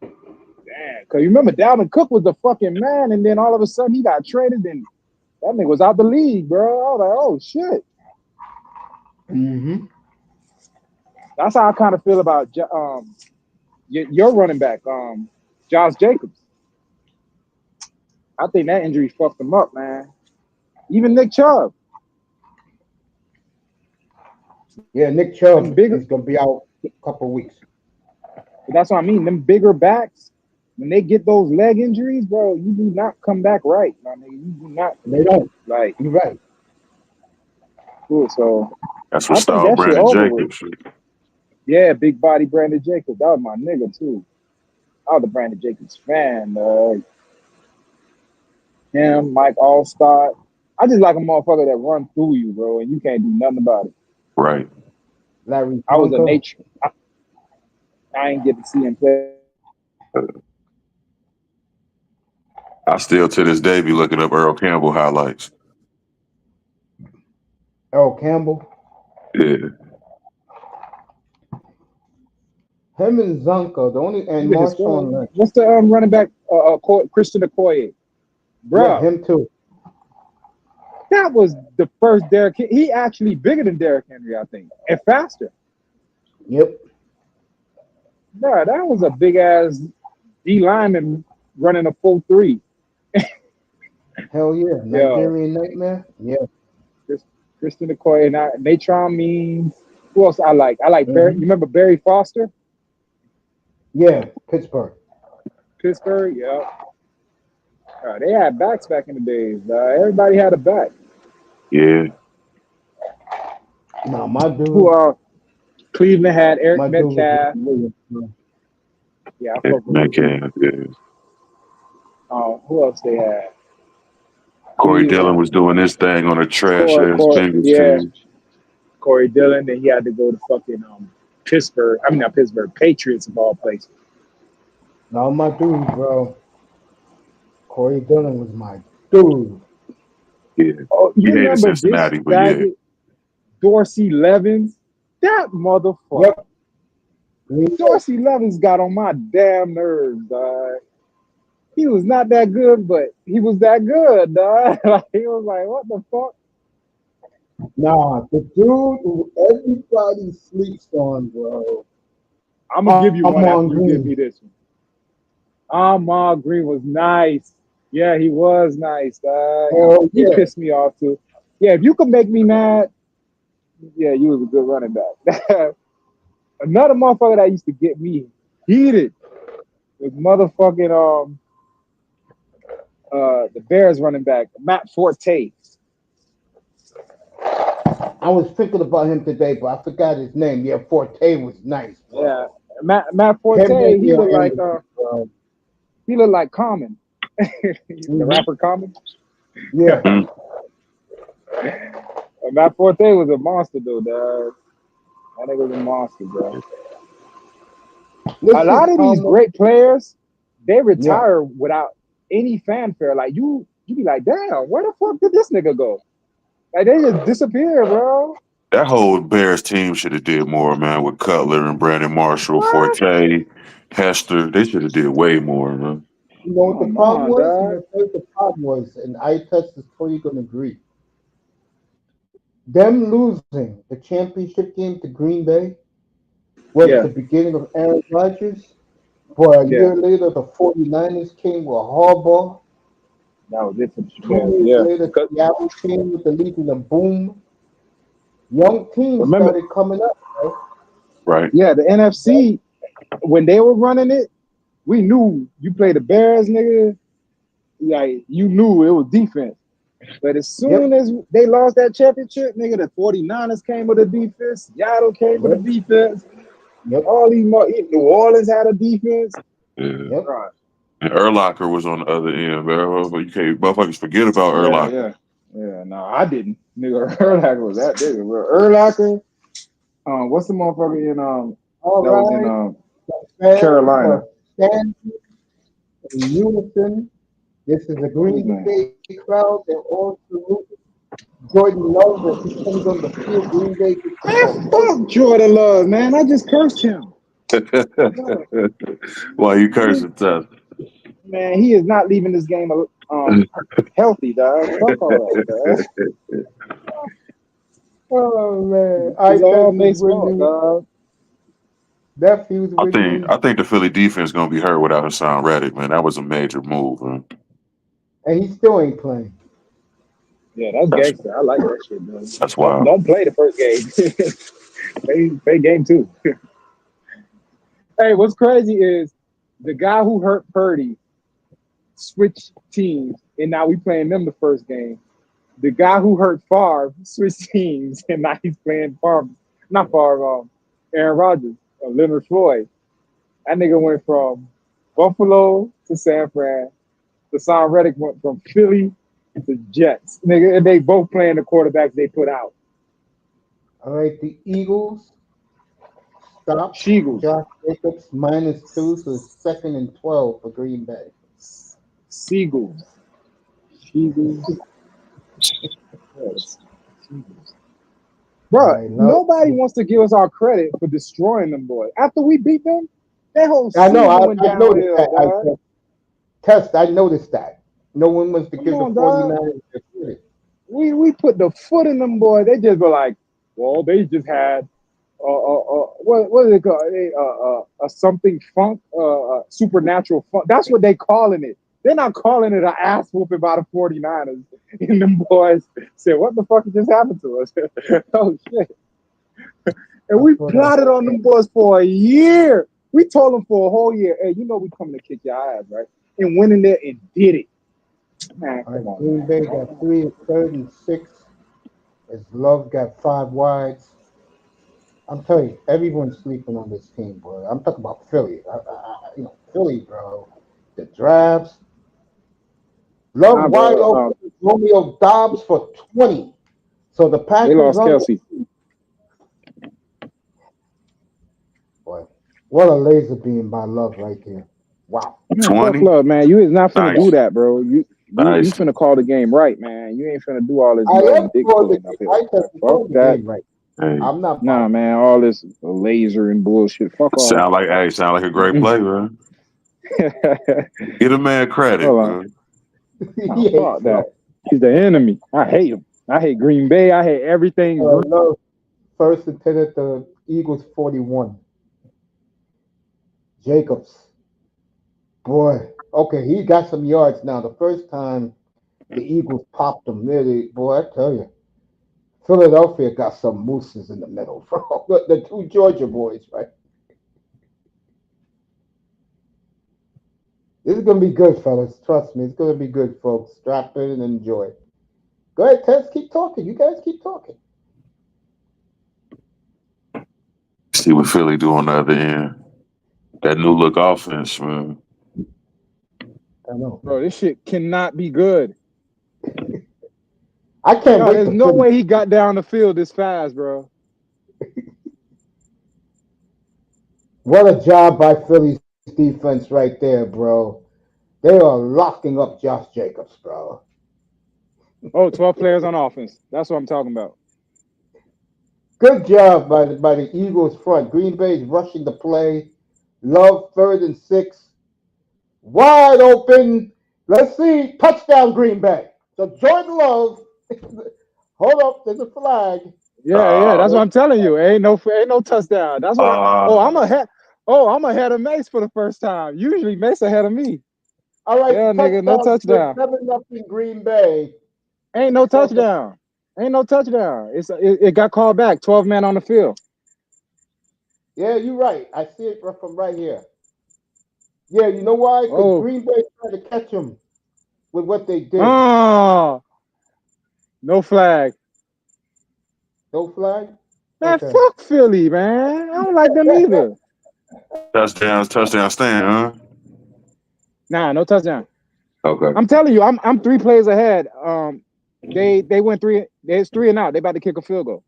Damn. Cause you remember Dalvin Cook was the fucking man, and then all of a sudden he got traded and that nigga was out the league, bro. I was like, oh shit. Mm-hmm. That's how I kind of feel about your running back, Josh Jacobs. I think that injury fucked him up, man. Even Nick Chubb. Yeah, Nick Chubb is gonna be out a couple of weeks. But that's what I mean. Them bigger backs, when they get those leg injuries, bro, you do not come back right, my nigga. You do not. They don't. Like you're right. Cool. So that's what style Brandon Jacobs. Yeah, big body Brandon Jacobs. That was my nigga too. I was a Brandon Jacobs fan. Him, Mike Allstott. I just like a motherfucker that run through you, bro, and you can't do nothing about it. Right. Larry I was a Bronco. nature. I ain't get to see him play. I still to this day be looking up Earl Campbell highlights. Earl Campbell. Yeah. Him and Zonka, the only and Look at his Marshawn Lynch. What's the running back? Christian Okoye. Bro, Yeah, him too. that was the first Derrick. He actually bigger than Derrick Henry, I think, and faster. Yep. Bro, that was a big ass D lineman running a 4.3. Hell yeah. Nigerian Nightmare. Yeah. Christian Okoye and Natron Means. Who else I like? I like Barry. You remember Barry Foster? Yeah, Pittsburgh. Pittsburgh, yeah. They had backs back in the days. Everybody had a back. Yeah. Nah, my dude. Who Cleveland had Eric My dude was Metcalf. Williams, bro. Yeah, I fuck with Metcalf, yeah. who else they had? Corey Dillon was doing his thing on a trash ass Bengals team. Corey Dillon. Then he had to go to fucking Pittsburgh. I mean, not Pittsburgh, Patriots of all places. Now my dude, bro. Corey Dillon was my dude. Yeah. Oh, He you hated remember this Cincinnati, but yeah. Dorsey Levens? That motherfucker. Yep. Dorsey Levens got on my damn nerves, dog. He was not that good, but he was that good, dog. Like, he was like, what the fuck? Nah, the dude who everybody sleeps on, bro. I'm gonna give you one Ahman after you give me this one. Ahman Green was nice. Yeah, he was nice, dog. He pissed me off too. Yeah, if you could make me mad, yeah, you was a good running back. Another motherfucker that used to get me heated was motherfucking the Bears running back, Matt Forte. I was thinking about him today, but I forgot his name. Yeah, Forte was nice, bro. Yeah, Matt Forte. He looked like Common, the rapper Common. Yeah. Matt Forte was a monster, though, dog. That nigga was a monster, bro. A lot of these great players, they retire without any fanfare. Like you be like, damn, where the fuck did this nigga go? Like they just disappear, bro. That whole Bears team should have did more, man, with Cutler and Brandon Marshall, Forte, Hester. They should have did way more, man. You know what the problem was? The problem was, and I touched this before you're gonna agree. Them losing the championship game to Green Bay was the beginning of Aaron Rodgers. But a year later, the 49ers came with Harbaugh. That was it for 2 years later, Seattle came with the Legion of Boom. Young teams started coming up, right? Right. Yeah, the NFC, when they were running it, we knew you play the Bears, nigga. Like, you knew it was defense. But as soon as they lost that championship, nigga, the 49ers came with a defense. Seattle came with a defense. All these New Orleans had a defense. Yeah. Right. And Urlacher was on the other end, bro. But you can't motherfuckers forget about Urlacher. Yeah, no, I didn't. Nigga, Urlacher was that nigga, bro. Urlacher, what's the motherfucker in was in Carolina? In unison. This is a Green Bay crowd. They're all saluting. Jordan Love, as he comes on the field, Green Bay. Man, fuck Jordan Love, man. I just cursed him. Why you cursing, Tess? Man, he is not leaving this game healthy, dog. Fuck all that, dog. Oh man, It's all Mace fault, dog. I think the Philly defense gonna be hurt without Hassan Reddick, man. That was a major move, man. And he still ain't playing. Yeah, that's gangster. I like that shit, man. That's wild. Don't play the first game. play game 2. Hey, what's crazy is the guy who hurt Purdy switched teams, and now we playing them the first game. The guy who hurt Favre switched teams, and now he's playing Aaron Rodgers, Leonard Floyd. That nigga went from Buffalo to San Fran. Hassan Reddick went from Philly to Jets. Nigga, and they both playing the quarterbacks they put out. All right, the Eagles stop. Seagulls. Josh Jacobs -2, so it's 2nd and 12 for Green Bay. Seagulls. Seagulls. Yes. Seagulls. Bro, I love- nobody wants to give us our credit for destroying them boys. After we beat them, that whole I season know. went I noticed downhill, that. I noticed that. No one wants to Come give the on, dog. 49ers their credit. We put the foot in them boys. They just were like, well, they just had what is it called? A something funk, supernatural funk. That's what they calling it. They're not calling it an ass whooping by the 49ers. And them boys said, what the fuck just happened to us? Oh, shit. And we plotted on them boys for a year. We told them for a whole year, hey, you know we coming to kick your ass, right? And went in there and did it. Man, come on. Green Bay got 3rd and 6. As Love got 5 wides. I'm telling you, everyone's sleeping on this team, boy. I'm talking about Philly. Philly, bro. The drafts. Love wide open. Romeo Dobbs for 20. So the Packers. They lost Kelsey. Boy, what a laser beam by Love right there. Wow. 20? Love, man. You is not finna Nice. do that, bro. You finna call the game right, man. You ain't finna do all this love dick pulling up here. Fuck that. Right. Hey, I'm not. Nah, man. All this laser and bullshit. Fuck all sound like a great play, man. that. Get a man credit, Hold on. man. Fuck that. He's the enemy. I hate him. I hate Green Bay. I hate everything. Love 1st and 10 at the Eagles 41. Jacobs. Boy, okay, he got some yards now. The first time the Eagles popped him, really, boy, I tell you, Philadelphia got some mooses in the middle. The 2 Georgia boys, right? This is going to be good, fellas. Trust me, it's going to be good, folks. Strap in and enjoy. Go ahead, Tess, keep talking. You guys keep talking. See what Philly do on the other end. That new look offense, man. I know. Bro, this shit cannot be good. I can't wait. There's no way he got down the field this fast, bro. What a job by Philly's defense right there, bro. They are locking up Josh Jacobs, bro. Oh, 12 players on offense. That's what I'm talking about. Good job by the Eagles front. Green Bay's rushing the play. Love 3rd and 6. Wide open. Let's see. Touchdown, Green Bay. So Jordan Love. Hold up. There's a flag. Yeah. That's what I'm telling you. Ain't no touchdown. That's what. I'm ahead of Mace for the first time. Usually Mace ahead of me. All right. Yeah, nigga, no touchdown. 7-0 Green Bay. Ain't no touchdown. Ain't no touchdown. It got called back. 12 men on the field. Yeah, you're right. I see it from right here. Yeah, you know why? Because Green Bay tried to catch him with what they did. Oh, no flag. No flag? Man, Okay. fuck Philly, man. I don't like them either. Touchdown stand, huh? Nah, no touchdown. Okay. I'm telling you, I'm 3 plays ahead. They went 3. It's 3 and out. They about to kick a field goal.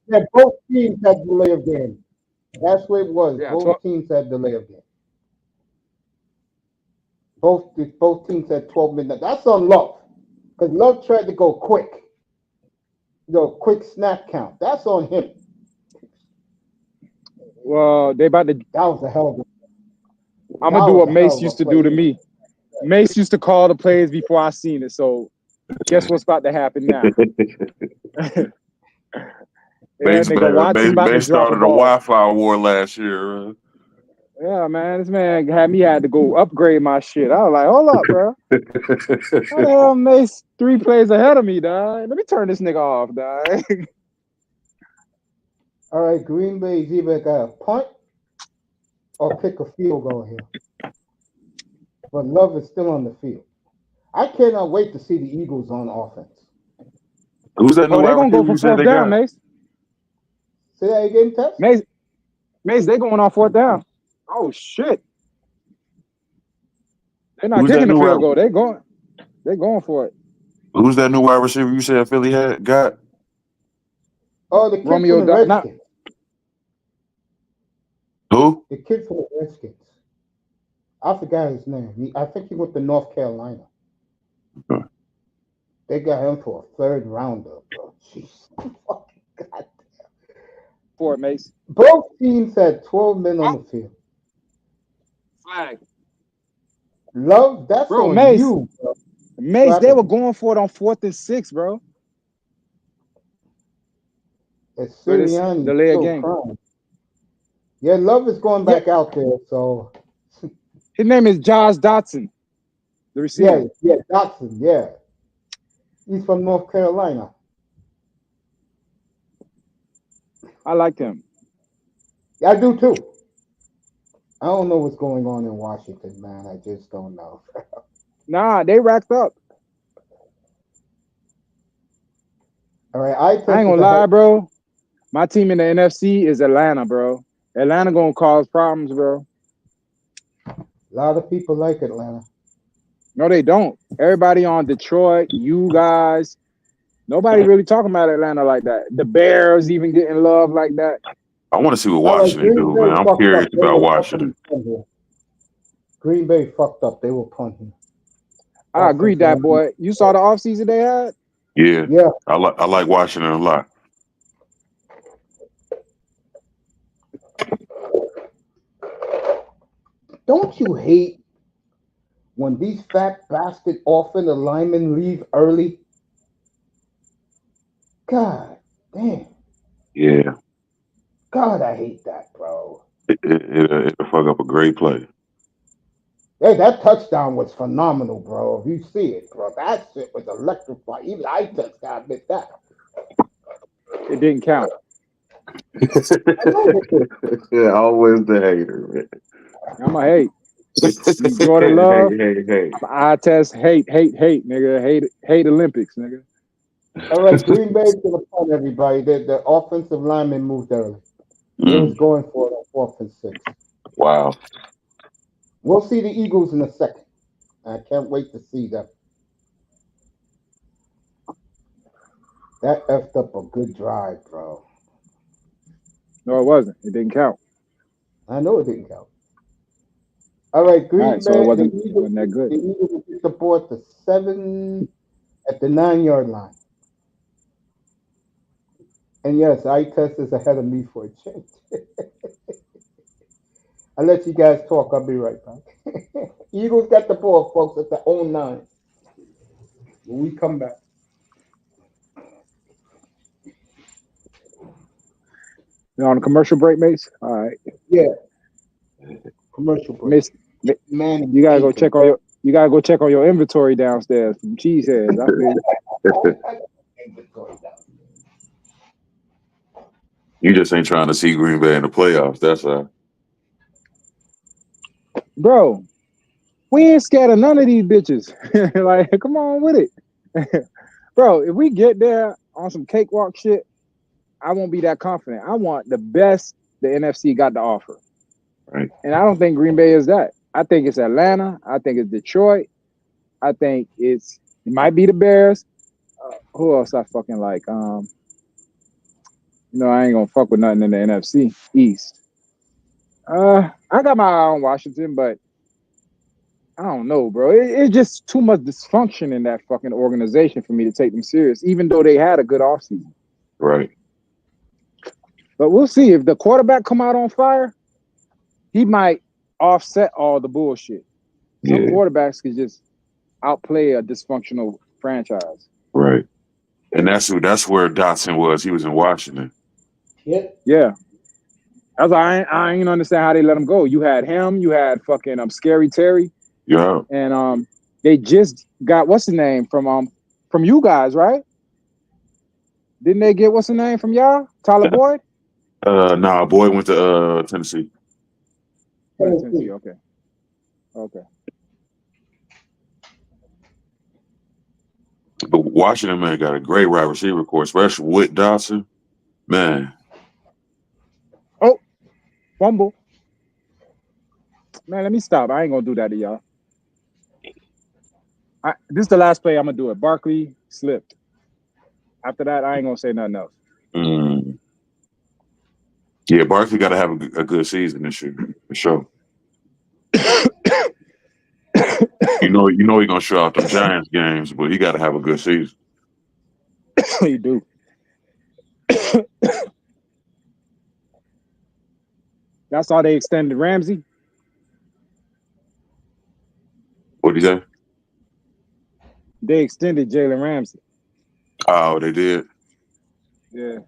Yeah, both teams had delay of game. That's what it was. Yeah, both teams had delay of game. Both teams had 12 minutes. That's on Love. Because Love tried to go quick. Quick snap count. That's on him. Well, they about to. That was a hell of a. I'm gonna do what Mace used to do to me. Mace used to call the plays before I seen it. So, guess what's about to happen now? Mace started a Wi-Fi war last year. Yeah, man, this man had to go upgrade my shit. I was like, hold up, bro. How the hell Mace 3 plays ahead of me, dog? Let me turn this nigga off, dog. All right, Green Bay's either got a punt or kick a field goal here. But Love is still on the field. I cannot wait to see the Eagles on offense. Who's that new they're going to go for 4th down, Mace. Say that again, Tess? Mace, they going on 4th down. Oh, shit. They're not kicking the field goal. They're going for it. Who's that new wide receiver you said Philly got? Oh, the kid Romeo from the Redskins. Who? The kid from the Redskins. I forgot his name. I think he went to North Carolina. Okay. They got him for a third rounder, bro. Jeez. Fucking God. Fort Mace. Both teams had 12 men on the field. Flag. Love, that's Bro, on Mace. you, bro. Mace, they were going for it on 4th and 6, bro. It's But it's Sirianni delay still game. crying. Yeah, Love is going back out there, so His name is Josh Dotson, the receiver. yeah, Dotson, yeah. He's from North Carolina. I like him. I do too. I don't know what's going on in Washington, man. I just don't know. Nah, they racked up. All right, I ain't gonna lie, bro. My team in the NFC is Atlanta, bro. Atlanta gonna cause problems, bro. A lot of people like Atlanta. No, they don't. Everybody on Detroit, you guys, nobody really talking about Atlanta like that. The Bears even getting love like that. I want to see what All right, Washington Green do, Bay man. I'm fucked curious up. They about were Washington. punting. Green Bay fucked up. They were punting. I agree, that boy. You saw the offseason they had? Yeah. I like Washington a lot. Don't you hate when these fat bastard offensive linemen leave early? God damn. Yeah. God, I hate that, bro. It'll fuck up a great play. Hey, that touchdown was phenomenal, bro. If you see it, bro, that shit was electrifying. Even I just gotta admit that. It didn't count. Yeah, always the hater, man. I'm a hate. Jordan Love. Hey. I test hate, nigga. Hate Olympics, nigga. All right, Green Bay's gonna punt everybody. The offensive lineman moved early. They was going for it on 4th and 6. Wow. We'll see the Eagles in a second. I can't wait to see them. That effed up a good drive, bro. No, it wasn't. It didn't count. I know it didn't count. All right, Green All right, so it Bay. wasn't The that good. Eagles will get the ball at the 9-yard line. And yes, I-Test is ahead of me for a change. I'll let you guys talk. I'll be right back. Eagles got the ball, folks, at the 09. When we come back. You're on a commercial break, Mace? All right. Yeah. Commercial break. Mace, Man, you gotta go check on your inventory downstairs from Cheeseheads. I feel You just ain't trying to see Green Bay in the playoffs. That's all. Bro, we ain't scared of none of these bitches. Like, come on with it. Bro, if we get there on some cakewalk shit, I won't be that confident. I want the best the NFC got to offer. Right. And I don't think Green Bay is that. I think it's Atlanta. I think it's Detroit. I think it might be the Bears. Who else I fucking like? I ain't gonna fuck with nothing in the NFC East. I got my eye on Washington, but I don't know, bro. It's just too much dysfunction in that fucking organization for me to take them serious, even though they had a good offseason. Right. But we'll see. If the quarterback come out on fire, he might offset all the bullshit. Some quarterbacks could just outplay a dysfunctional franchise. Right. And that's where Dotson was. He was in Washington. Yeah. That's why I ain't understand how they let him go. You had him, you had fucking Scary Terry. Yeah. And they just got what's his name from you guys, right? Didn't they get what's his name from y'all? Tyler Boyd? Nah, Boyd went to Tennessee. Tennessee, okay. But Washington, man, got a great wide receiver core, especially with Dotson. Man. Oh, fumble. Man, let me stop. I ain't gonna do that to y'all. This is the last play I'm gonna do it. Barkley slipped. After that, I ain't gonna say nothing else. Yeah, Barkley got to have a good season this year for sure. You know he's gonna show out them Giants games, but he got to have a good season. You do. That's all they extended Ramsey. What do you say? They extended Jalen Ramsey. Oh, they did. Yeah.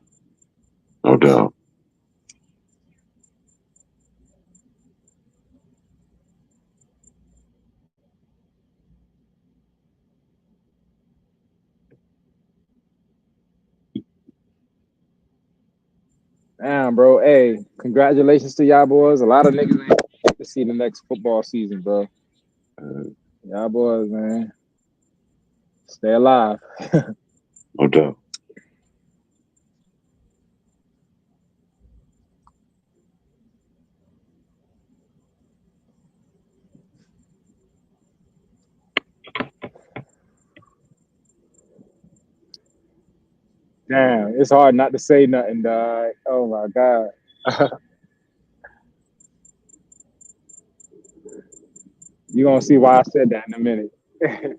No doubt. Damn, bro. Hey, congratulations to y'all boys. A lot of niggas ain't get to see the next football season, bro. Y'all boys, man. Stay alive. No doubt. Damn, it's hard not to say nothing, dog. Oh my God. You're gonna see why I said that in a minute. That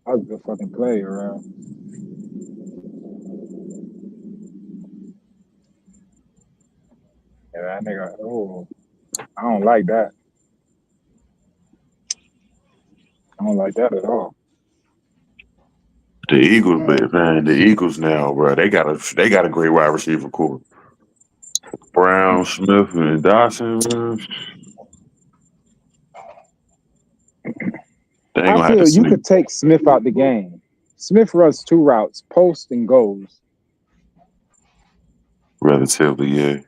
was a good fucking play around. Yeah, that nigga. Oh, I don't like that. I don't like that at all. The Eagles, man, the Eagles now, bro. They got a great wide receiver core. Brown, Smith, and Dawson. Man. They ain't I gonna have to feel you sleep. could take Smith out the game. Smith runs two routes, post and goes. Relatively, yeah.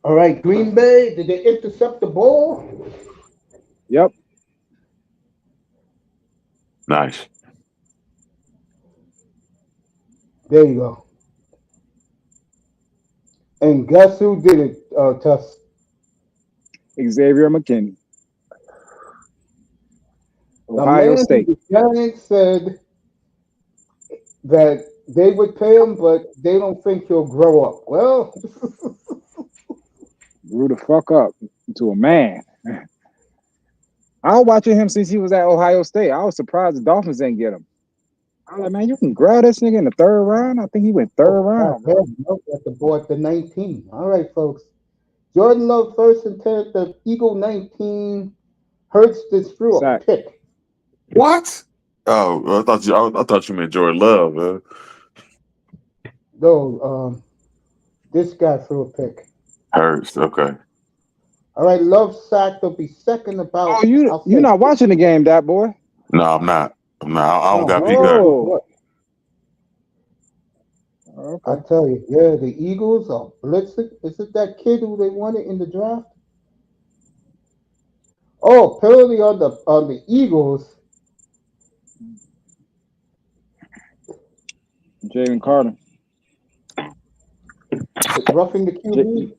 All right, Green Bay, did they intercept the ball? Yep. Nice. There you go. And guess who did it, Tuss? Xavier McKinney. The Ohio man State. who the Giants said that they would pay him, but they don't think he'll grow up. Well, Grew the fuck up into a man. I was watching him since he was at Ohio State. I was surprised the Dolphins didn't get him. I was like, man, you can grab this nigga in the third round. I think he went third round, bro. at the board at the 19. All right, folks. Jordan Love first and 10 at the Eagle 19. Hurts this through a Sack. pick. What? Oh, I thought you meant Jordan Love, man. No, this guy threw a pick. Hurts. Okay. All right, Love sacked will be second about. Oh, you're not watching the game, that boy. No, I'm not. I don't got P. Oh. Okay. I tell you, yeah, the Eagles are blitzing. Is it that kid who they wanted in the draft? Oh, penalty on the Eagles. Jalen Carter. It's roughing the QB.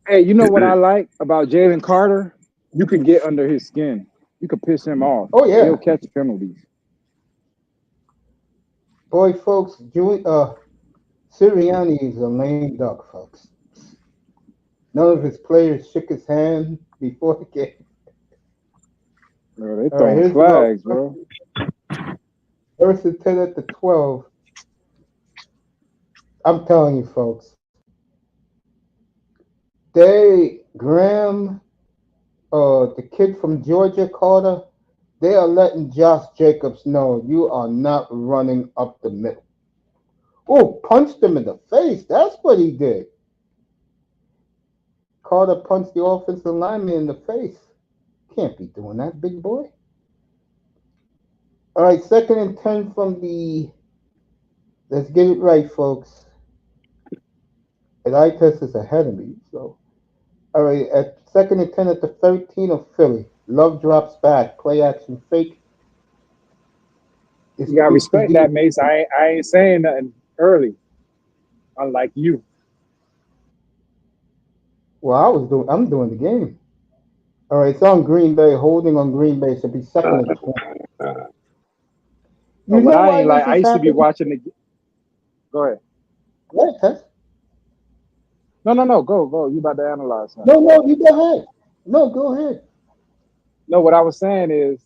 Hey, you know what I like about Jalen Carter? You can get under his skin. You can piss him off. Oh yeah, He'll catch penalties. boy, folks, Sirianni is a lame duck, folks. None of his players shook his hand before the game. Bro, they throwing flags, bro. First and 10 at the 12. I'm telling you, folks. Graham, the kid from Georgia, Carter, they are letting Josh Jacobs know you are not running up the middle. Oh, punched him in the face. That's what he did. Carter punched the offensive lineman in the face. Can't be doing that, big boy. All right, second and 10 from the. Let's get it right, folks. And I test is ahead of me. So, all right, at second and 10 at the 13 of Philly. Love drops back. Play action fake. You gotta respect that, Mace. I ain't saying nothing. early, unlike you. Well, I'm doing the game. All right, it's on Green Bay, holding on Green Bay. Should be second and 20. No, You but know I why ain't this like. I is used to be happening? watching the. Go ahead. What, Tess? No. Go. You about to analyze something? No, you go ahead. No, go ahead. No, what I was saying is,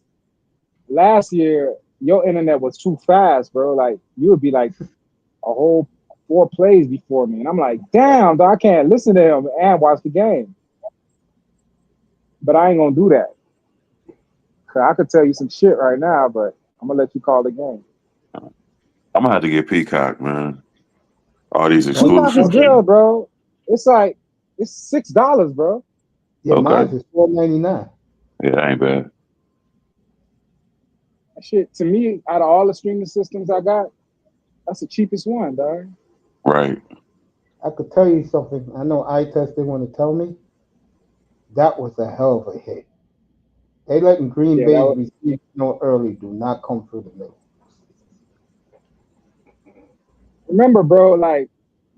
last year your internet was too fast, bro. Like you would be like a whole 4 plays before me, and I'm like, damn, dog, I can't listen to him and watch the game. But I ain't gonna do that. Cause I could tell you some shit right now, but I'm gonna let you call the game. I'm gonna have to get Peacock, man. All these Don't Peacock is exclusives. good, bro. It's like it's $6, bro. Yeah, Okay. mine is $4.99. Yeah, that ain't bad. That shit to me, out of all the streaming systems I got, that's the cheapest one, dog. Right. I could tell you something. I know eye test didn't want to tell me. That was a hell of a hit. They letting Green Yeah, that Bay was. receive early. Do not come through the middle. Remember, bro, like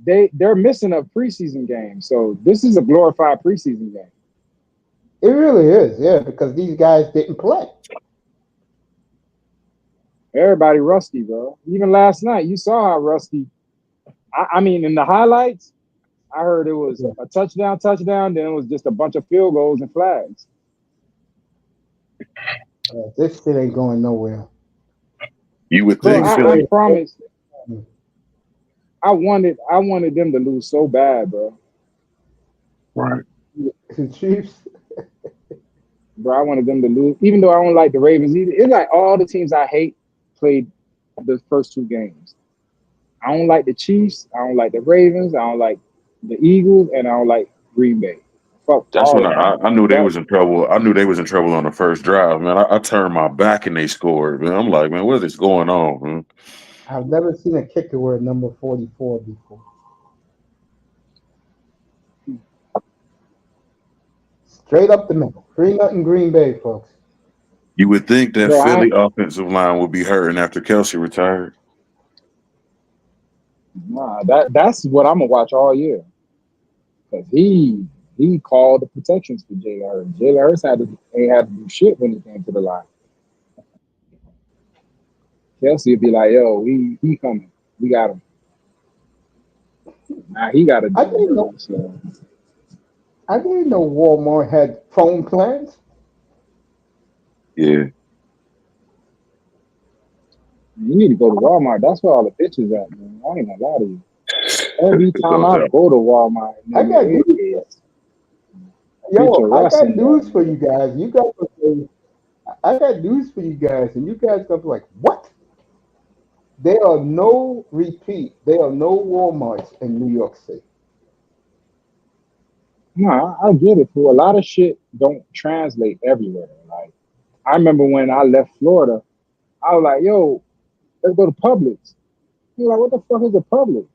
they're missing a preseason game, so this is a glorified preseason game. It really is, yeah, because these guys didn't play. Everybody rusty, bro. Even last night, you saw how rusty. I mean, in the highlights, I heard it was Yeah. a touchdown, then it was just a bunch of field goals and flags. This shit ain't going nowhere. You would Bro, think Green I Philly. Bay, promise, I wanted them to lose so bad, bro. Right. the Chiefs. Bro, I wanted them to lose, even though I don't like the Ravens either. It's like all the teams I hate played the first 2 games. I don't like the Chiefs. I don't like the Ravens. I don't like the Eagles, and I don't like Green Bay. Fuck That's all when of them. I knew they was in trouble. I knew they was in trouble on the first drive, man. I turned my back and they scored, man. I'm like, man, what is going on, man? I've never seen a kicker wear number 44 before. Straight up the middle. 3-0 Green Bay, folks. You would think that Bro, Philly offensive line would be hurting after Kelsey retired. that's what I'm gonna watch all year because he called the protections for Jalen Hurts. Jalen Hurts ain't had to do shit when he came to the line. Kelsey would be like, "Yo, he coming. We got him." Now he got to I do it, didn't know. bro. So I didn't know Walmart had phone plans. Yeah. you need to go to Walmart. That's where all the bitches at, man. I ain't gonna lie to you. Every time I go to Walmart, I nigga, got it news. is Yo, I picturesque got in there, news for you man. guys. I got news for you guys, and you guys gonna be like, what? There are no Walmarts in New York City. No, I get it. For a lot of shit, don't translate everywhere. Like I remember when I left Florida, I was like, "Yo, let's go to Publix." He was like, "What the fuck is a Publix?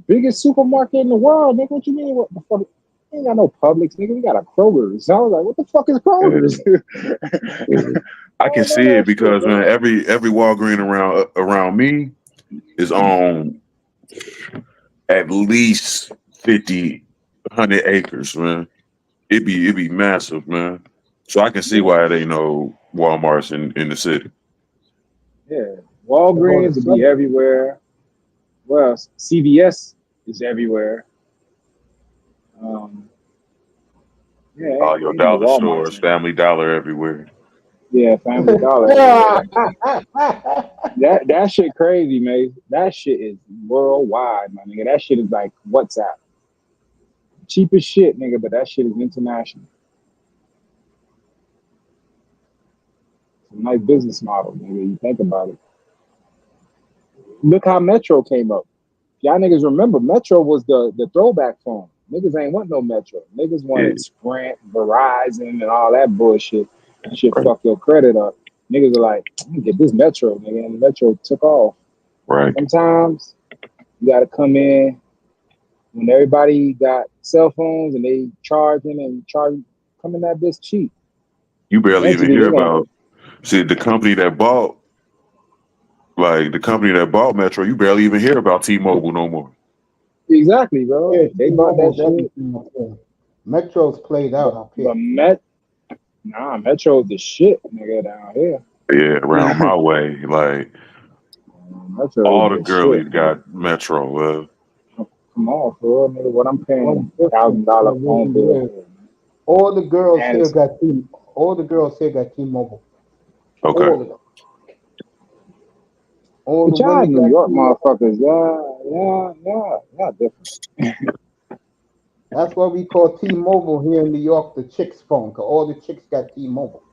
Biggest supermarket in the world, nigga. What you mean? What the fuck? We ain't got no Publix, nigga. We got a Kroger's." So I was like, "What the fuck is Yeah. Kroger's?" Yeah. I I can don't know see it that shit, because man, bro. every Walgreen around me is on at least 50, 100 acres, man. It'd be massive, man. So I can see Yeah, why they know Walmart's in the city. yeah. I bought a Walgreens will be sub. everywhere. Well, CVS is everywhere. Um, yeah, All your ain't no dollar Walmarts stores, in here. Family Dollar everywhere. Yeah, Family Dollar everywhere. That shit crazy, man. That shit is worldwide, my nigga. That shit is like WhatsApp. Cheapest shit, nigga, but that shit is international. It's a nice business model, nigga. You think about it. Look how Metro came up. Y'all niggas remember Metro was the throwback phone. Niggas ain't want no Metro. Niggas Yeah, wanted Sprint, Verizon, and all that bullshit. Shit right, fuck your credit up. Niggas are like, I'm gonna get this Metro, nigga, and the Metro took off. right. Sometimes you gotta come in when everybody got cell phones and they charging, come in that bitch cheap. You barely even Eventually hear they're gonna about. See, the company that bought Like the company that bought Metro, you barely even hear about T-Mobile no more. Exactly, bro. Yeah, They bought that shit. Metro's played out up here. Metro's the shit, nigga, down here. Yeah, around my way, like Metro all is the the girlies shit. got Metro. Come on, bro, nigga. What I'm paying Well, $1,000 phone bill for. all the girls And here it's, got T. All the girls here got T-Mobile. Okay. All of them. All the but y'all women New got York T-Mobile. motherfuckers, y'all different. That's why we call T-Mobile here in New York the chicks phone, because all the chicks got T-Mobile.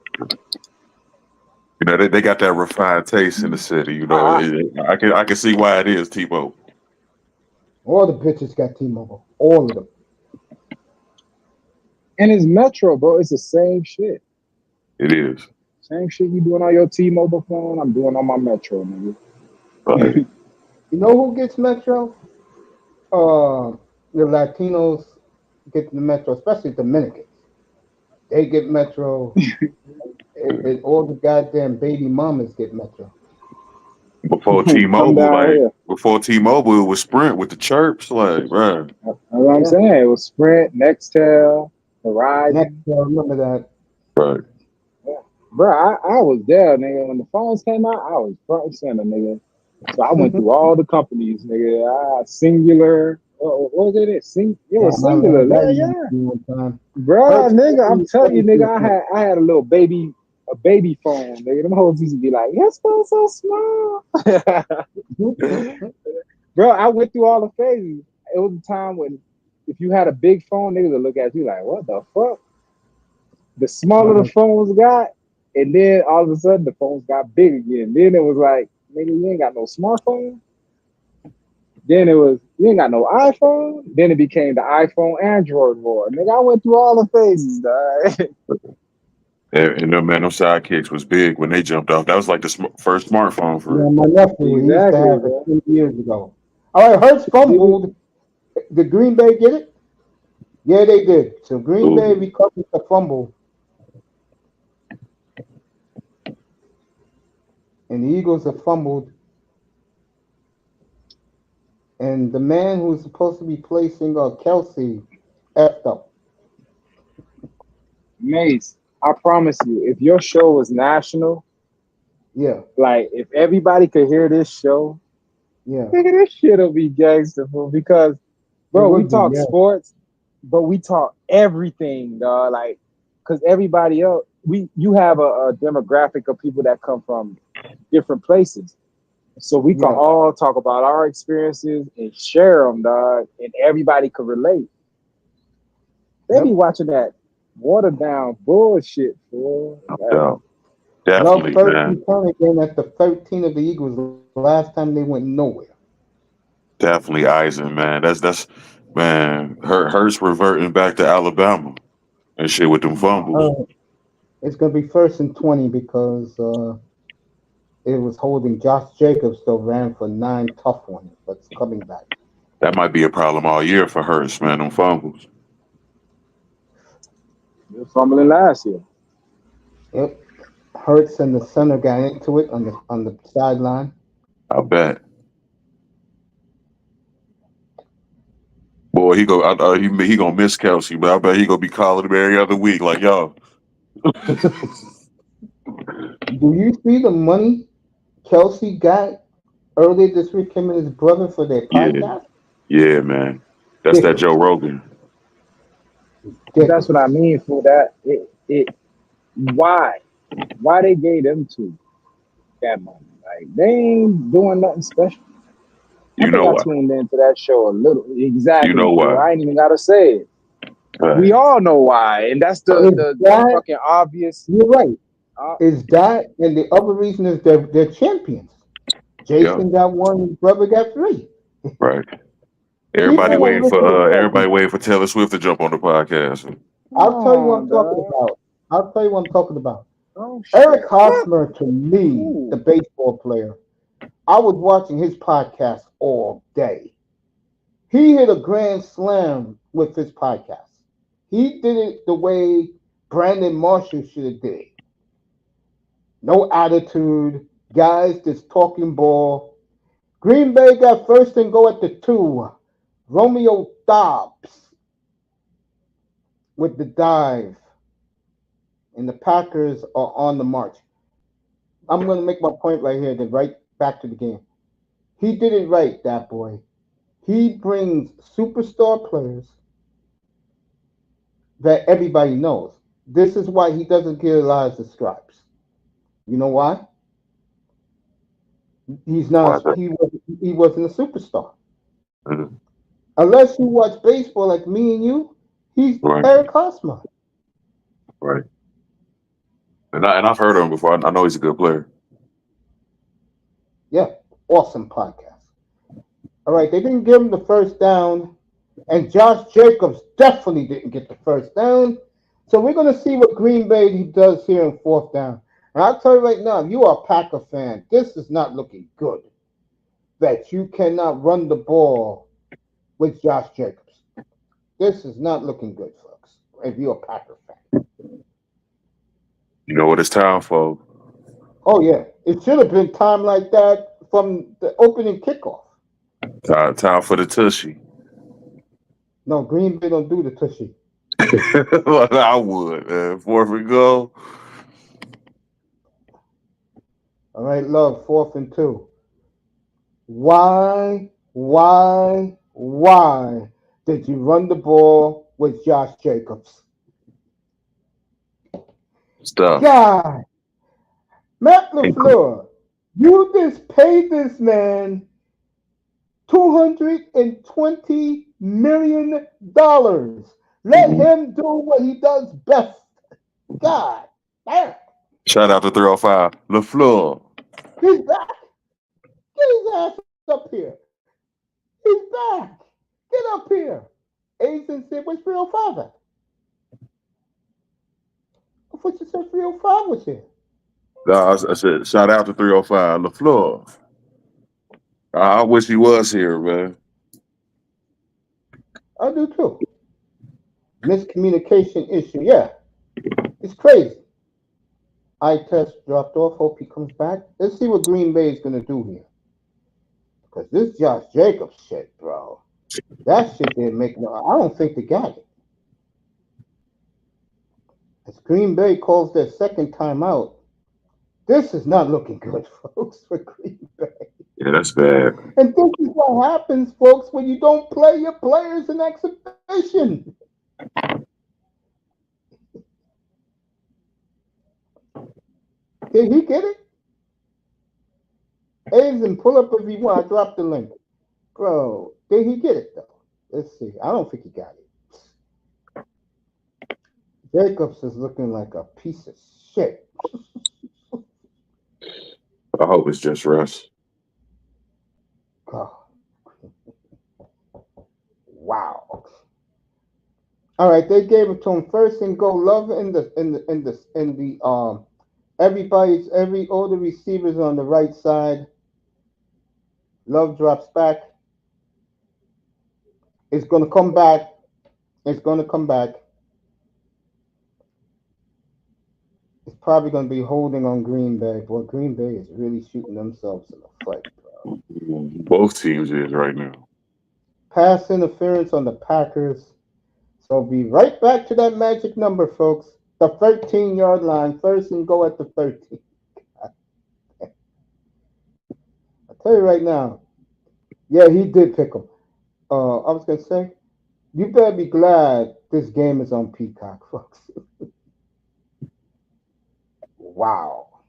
You know, they got that refined taste in the city. You know, I, I can see why it is T-Mobile. All the bitches got T-Mobile. All of them. and it's Metro, bro. It's the same shit. It is. Same shit you doing on your T-Mobile phone, I'm doing on my Metro, nigga. Right. You know who gets Metro? The Latinos get the Metro, especially Dominicans. They get Metro. All the goddamn baby mamas get Metro. Before Come T-Mobile, down here. it was Sprint with the chirps, like, man. That's what I'm Yeah. saying. It was Sprint, Nextel, Verizon. Metro, remember that? Right. Bro, I was there, nigga. When the phones came out, I was front and center, nigga. So I went through all the companies, nigga. Singular. What was it? It was Damn, I Singular. had that Yeah. used to be one time. Bro, Hertz, nigga, I'm telling you, nigga, I had a baby phone, nigga. Them hoes used to be like, your phone's so small. Bro, I went through all the phases. It was a time when if you had a big phone, niggas would look at you like, what the fuck? The smaller the phones got, and then all of a sudden the phones got big again. Then it was like, nigga, you ain't got no smartphone. Then it was, you ain't got no iPhone. Then it became the iPhone Android war. Nigga, I went through all the phases, dog. And them sidekicks was big when they jumped off. That was like the first smartphone for Yeah, it. my nephew, he used to Exactly, have it bro. 10 years ago. All right, Hertz fumbled. Did Green Bay get it? Yeah, they did. So Green Bay Ooh. recovered the fumble. And the Eagles have fumbled. And the man who's supposed to be placing Kelsey effed up. Mace, I promise you, if your show was national, Yeah, like if everybody could hear this show, yeah. nigga, this shit'll be gangster, fool. Because, It bro, we would be, talk yeah. sports, but we talk everything, dog. Like, because everybody else, you have a demographic of people that come from different places. So we can Yeah. all talk about our experiences and share them, dog, and everybody could relate. They be Yep. watching that watered down bullshit, fool. Yeah, Y'all definitely, first man. return again at the 13 of the Eagles last time they went nowhere. Definitely Eisen, man. That's man. Hurts reverting back to Alabama and shit with them fumbles. It's going to be first and 20 because it was holding Josh Jacobs, though, ran for 9 tough ones, but it's coming back. That might be a problem all year for Hurts, man. Them fumbles. They were fumbling last year. Yep. Hurts and the center got into it on the sideline. I bet. Boy, he gonna miss Kelsey, but I bet he gonna be calling him every other week, like yo. Do you see the money Kelsey got earlier this week, him and his brother, for their Yeah, podcast? yeah, man. That's that Joe Ridiculous. Rogan. That's what I Ridiculous. mean for that. Why? Why they gave them to that money? Like they ain't doing nothing special. I You think know I why? tuned into that show a little. You Exactly, know fool. why? I ain't even gotta say it. We Right. all know why, and that's the Is the that, fucking obvious. you're right. Uh, Is that, and the other reason is they're champions. Yeah. Jason got one, his brother got 3. Right. People want to listen to Everybody Kelsey. waiting for Taylor Swift to jump on the podcast. come I'll tell you what I'm on, talking dog. about. I'll tell you what I'm talking about. Oh Eric shit. What? Hosmer, to me, the Ooh. baseball player, I was watching his podcast all day. He hit a grand slam with his podcast. He did it the way Brandon Marshall should have did it. No attitude, Guys, this talking ball. Green Bay got first and go at the 2. Romeo Dobbs with the dive. And the Packers are on the march. I'm going to make my point right here, then right back to the game. He did it right, that boy. He brings superstar players that everybody knows. This is why he doesn't get a lot of the stripes. You know why? He's Why not. that? He wasn't a superstar. Mhm. Unless you watch baseball like me and you, he's Right, Eric Hosmer. right. And I've heard of him before. I know he's a good player. Yeah, awesome podcast. All right, they didn't give him the first down, and Josh Jacobs definitely didn't get the first down. So we're going to see what Green Bay does here in fourth down. And I'll tell you right now, if you are a Packer fan, this is not looking good. That you cannot run the ball with Josh Jacobs. This is not looking good, folks. If you're a Packer fan. You know what it's time for? Oh yeah, it should have been time like that from the opening kickoff. Time for the tushy. No, Green Bay don't do the tushy. Well, I would, man. Fourth and go. All right, love, 4th and 2. Why did you run the ball with Josh Jacobs? Stuff. God, Matt Incre- LaFleur, you just paid this man $220 million. Let Mhm. him do what he does best. God damn. Shout out to 305. LaFleur. He's back. Get his ass up here. He's back. Get up here. Asian said, what's 305 at? I thought you said 305 was here. I said, shout out to 305. LaFleur. I wish he was here, man. I do too. Miscommunication issue. Yeah, it's crazy. Eye test dropped off. Hope he comes back. Let's see what Green Bay is going to do here. Because this Josh Jacobs shit, bro. That shit didn't make no. I don't think they got it. As Green Bay calls their second timeout, this is not looking good, folks, for Green Bay. Yeah, that's bad. And this is what happens, folks, when you don't play your players in exhibition. Did he get it? Aizen, pull up if you want. I dropped the link. Bro, did he get it, though? Let's see. I don't think he got it. Jacobs is looking like a piece of shit. I hope it's just rest. God. Wow. All right, they gave it to him first and go. Love in the all the receivers on the right side. Love drops back. It's gonna come back. It's gonna come back. It's probably gonna be holding on Green Bay. Boy, Green Bay is really shooting themselves in the foot, bro. Both teams is right now. Pass interference on the Packers. So be right back to that magic number, folks. The 13-yard line. First and go at the 13. I tell you right now. Yeah, he did pick him. I was gonna say, you better be glad this game is on Peacock, folks. Wow,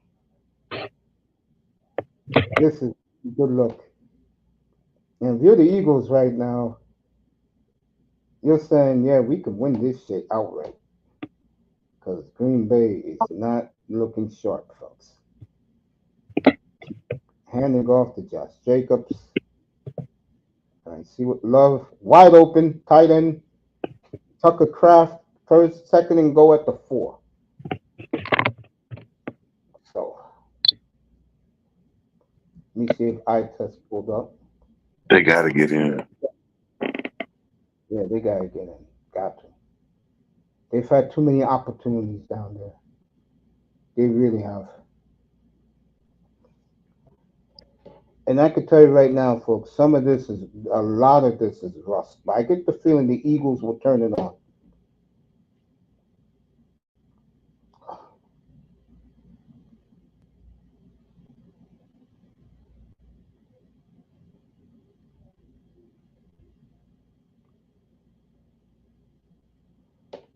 this is a good look. And if you're the Eagles right now, you're saying, yeah, we could win this shit outright because Green Bay is not looking sharp, folks. Handing off to Josh Jacobs. I see what Love wide open, tight end. Tucker Craft first, second and go at the 4. So let me see if eye test pulled up. They got to get in. Yeah, they gotta get in. Got to. They've had too many opportunities down there. They really have. And I can tell you right now, folks, a lot of this is rust. But I get the feeling the Eagles will turn it on.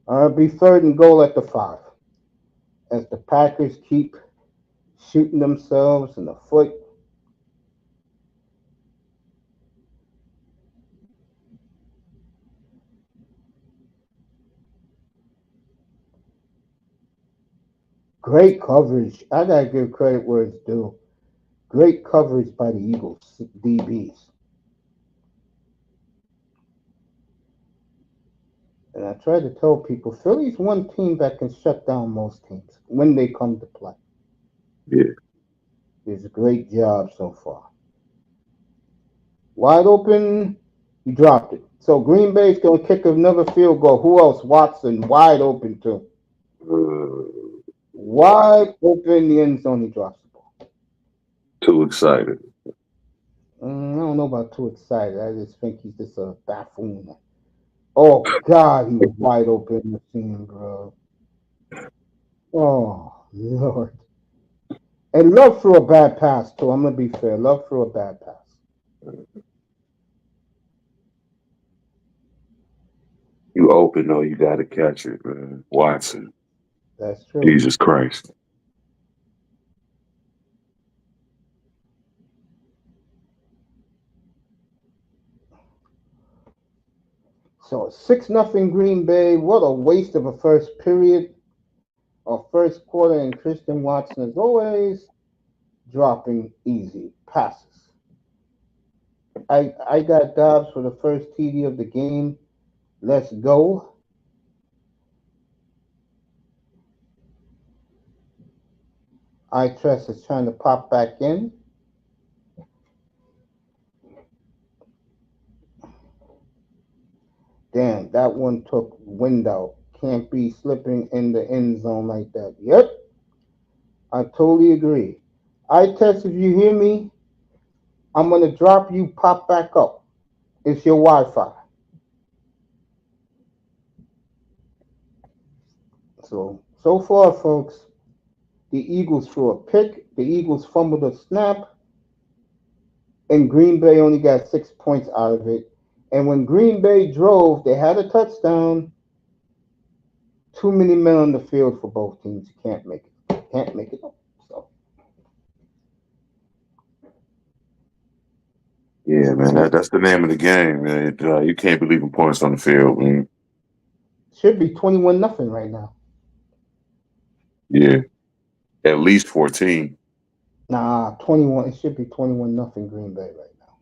It'll be 3rd and goal at the 5. As the Packers keep shooting themselves in the foot. Great coverage. I gotta give credit where it's due. Great coverage by the Eagles DBs. And I try to tell people, Philly's one team that can shut down most teams when they come to play. Yeah. It's a great job so far. Wide open, he dropped it. So Green Bay's gonna kick another field goal. Who else? Watson, wide open too. Wide open, the end zone, he drops the ball. Too excited. I don't know about too excited. I just think he's just a buffoon. Oh God, he was wide open in the scene, bro. Oh Lord. And Love threw a bad pass too. I'm gonna be fair. Love threw a bad pass. You open though, you gotta catch it, man. Watson. That's true. Jesus Christ. So 6-0 Green Bay. What a waste of a first period or first quarter, and Christian Watson is always dropping easy passes. I got Dobbs for the first TD of the game. Let's go. I Trust is trying to pop back in. Damn, that one took wind out. Can't be slipping in the end zone like that. Yep, I totally agree. I Test, if you hear me, I'm gonna drop you. Pop back up. It's your Wi-Fi. So far, folks, the Eagles threw a pick. The Eagles fumbled a snap, and Green Bay only got 6 points out of it. And when Green Bay drove, they had a touchdown. Too many men on the field for both teams. You can't make it. Can't make it up. So Yeah, man. That's the name of the game, man. You can't be leaving points on the field, man. should be 21-0 right now. Yeah. At least 14. Nah, 21. It should be 21-0 Green Bay right now.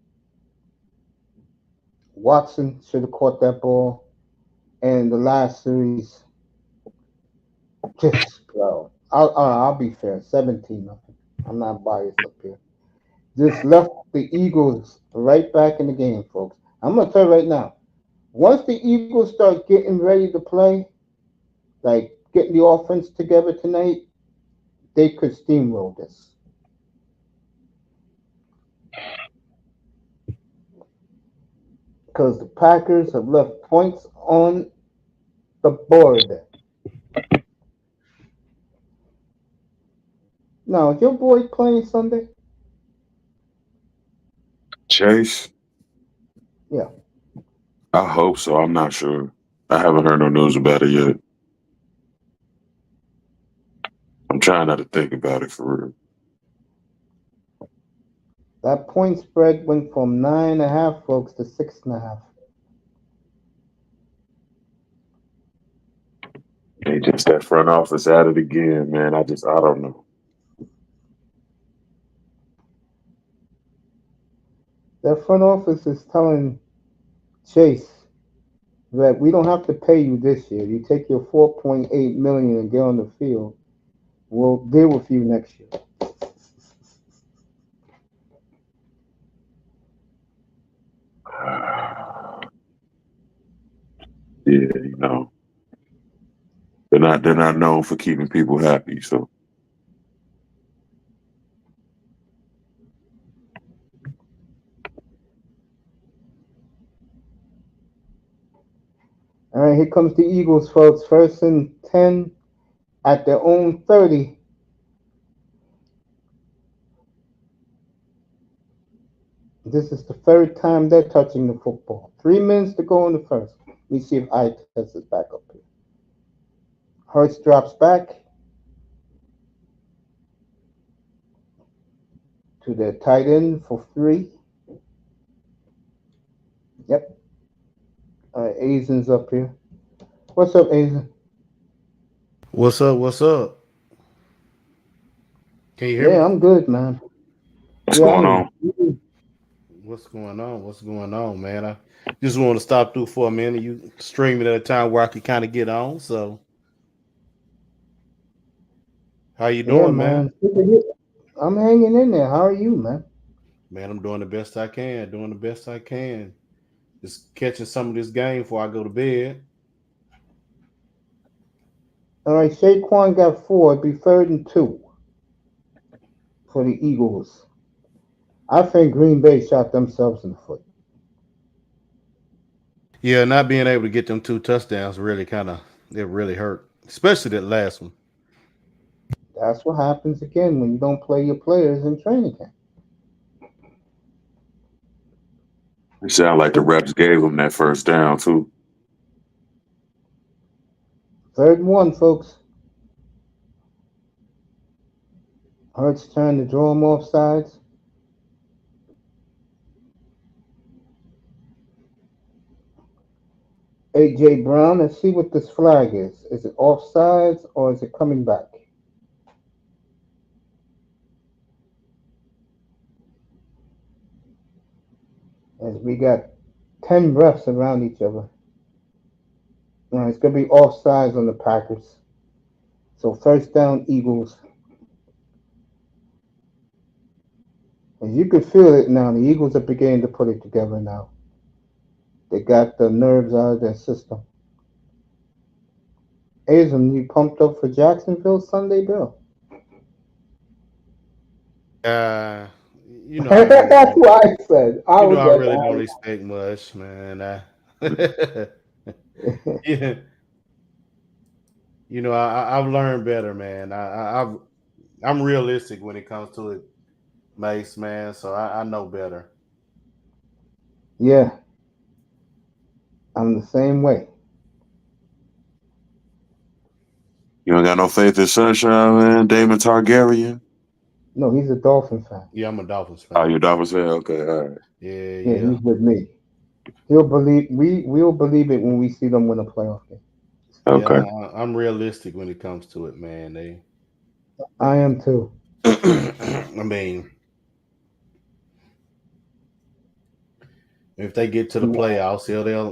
Watson should have caught that ball. And the last series, just bro. I'll be fair. 17-0. I'm not biased up here. Just left the Eagles right back in the game, folks. I'm gonna tell you right now. Once the Eagles start getting ready to play, like getting the offense together tonight, they could steamroll this. Because the Packers have left points on the board. Now, is your boy playing Sunday? Chase? Yeah. I hope so. I'm not sure. I haven't heard no news about it yet. I'm trying not to think about it for real. That point spread went from 9.5, folks, to 6.5. They just that front office at it again, man. I don't know. That front office is telling Chase that we don't have to pay you this year. You take your 4.8 million and get on the field. We'll deal with you next year. Yeah, they're not known for keeping people happy, so right, here comes the Eagles, folks. 1st and 10 at their own 30. This is the third time they're touching the football. 3 minutes to go in the first. Let me see if Test is back up here. Hurts drops back to the tight end for 3. Yep. All right, Azen's up here. What's up, Azen? What's up? What's up? Can you hear Yeah, me? I'm good, man. What's Yeah, I going hear on? you. What's going on? What's going on, man? I just want to stop through for a minute. You streaming at a time where I could kind of get on. So, how you Yeah, doing, man? man. I'm hanging in there. How are you, man? Man, I'm doing the best I can. Doing the best I can. Just catching some of this game before I go to bed. All right, Saquon got 4. It'd be 3rd and 2 for the Eagles. I think Green Bay shot themselves in the foot. Yeah, not being able to get them 2 touchdowns really it really hurt, especially that last one. That's what happens again when you don't play your players in training camp. It sounded like the reps gave him that first down too. 3rd and 1, folks. Hurts trying to draw him off sides. A.J. Brown, let's see what this flag is. Is it offsides or is it coming back? As we got 10 refs around each other. All right, it's going to be offsides on the Packers. So 1st down, Eagles. And you can feel it now. The Eagles are beginning to put it together now. They got the nerves out of their system. Azam, you pumped up for Jacksonville Sunday, Bill? Uh, you know, I really That's don't. what I said. I You know, was I just really don't expect much, man. Yeah, I've learned better, man. I'm realistic when it comes to it, Mace, man. So I know better. Yeah, I'm the same way. You ain't got no faith in Sunshine, man. Damon Targaryen. No, he's a Dolphin fan. Yeah, I'm a Dolphins Oh, fan. you Dolphins fan? Okay, all right. Yeah, Yeah, yeah, he's with me. We'll believe it when we see them win a playoff game. yeah. Okay. I'm realistic when it comes to it, man. I am too. I mean, if they get to the playoffs,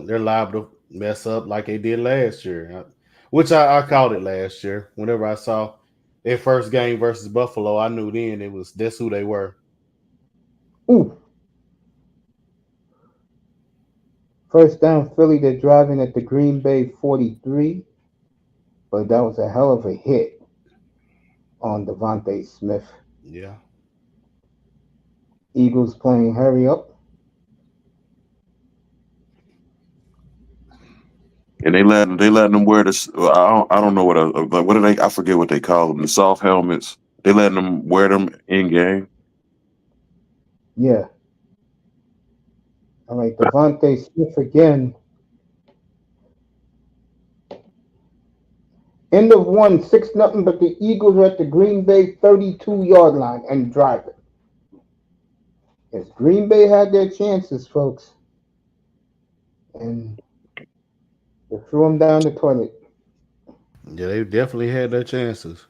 they're liable to mess up like they did last year, which I called it last year. Whenever I saw their first game versus Buffalo, I knew then that's who they were. Ooh. 1st down, Philly. They're driving at the Green Bay 43, but that was a hell of a hit on Devontae Smith. Yeah. Eagles playing hurry up. And they letting them wear this. I don't know what do they? I forget what they call them. The soft helmets. They letting them wear them in game. Yeah. All right, Devontae Smith again. End of 1, 6-0, but the Eagles are at the Green Bay 32-yard line and driving. Yes, Green Bay had their chances, folks. And they threw them down the toilet. Yeah, they definitely had their chances.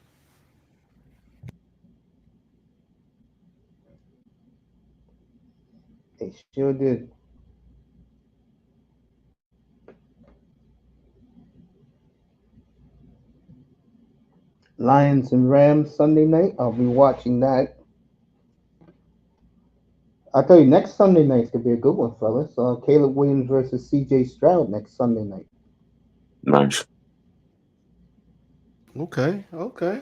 They sure did. Lions and Rams Sunday night. I'll be watching that. I'll tell you, next Sunday night's going to be a good one, fellas. Caleb Williams versus C.J. Stroud next Sunday night. Nice. Okay, okay.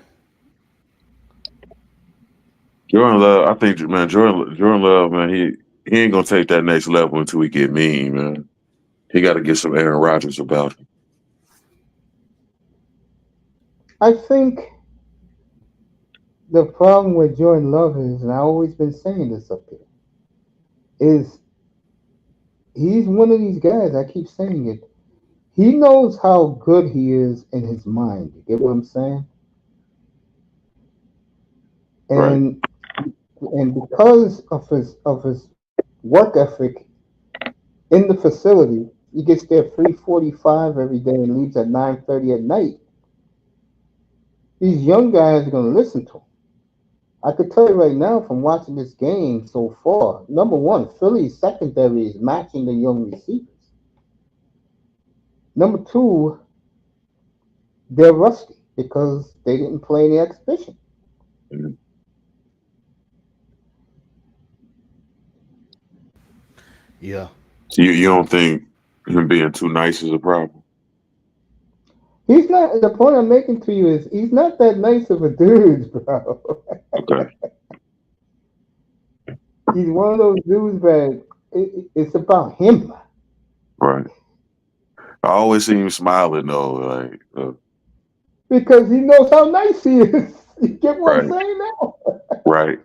Jordan Love. I think, man, Jordan Love, man. He ain't gonna take that next level until we get mean, man. He got to get some Aaron Rodgers about him. I think the problem with Jordan Love is, and I've always been saying this up here, is he's one of these guys. I keep saying it. He knows how good he is in his mind. You get what I'm saying? Right. And because of his work ethic in the facility, he gets there 3:45 every day and leaves at 9:30 at night. These young guys are going to listen to him. I could tell you right now from watching this game so far. Number one, Philly's secondary is matching the young receivers. Number two, they're rusty because they didn't play any exhibition. Mhm. Yeah. So you don't think him being too nice is a problem? He's not. The point I'm making to you is he's not that nice of a dude, bro. Okay. He's one of those dudes that it's about him Right. I always see him smiling though. Like, because he knows how nice he is. You get what I'm right, saying now? right.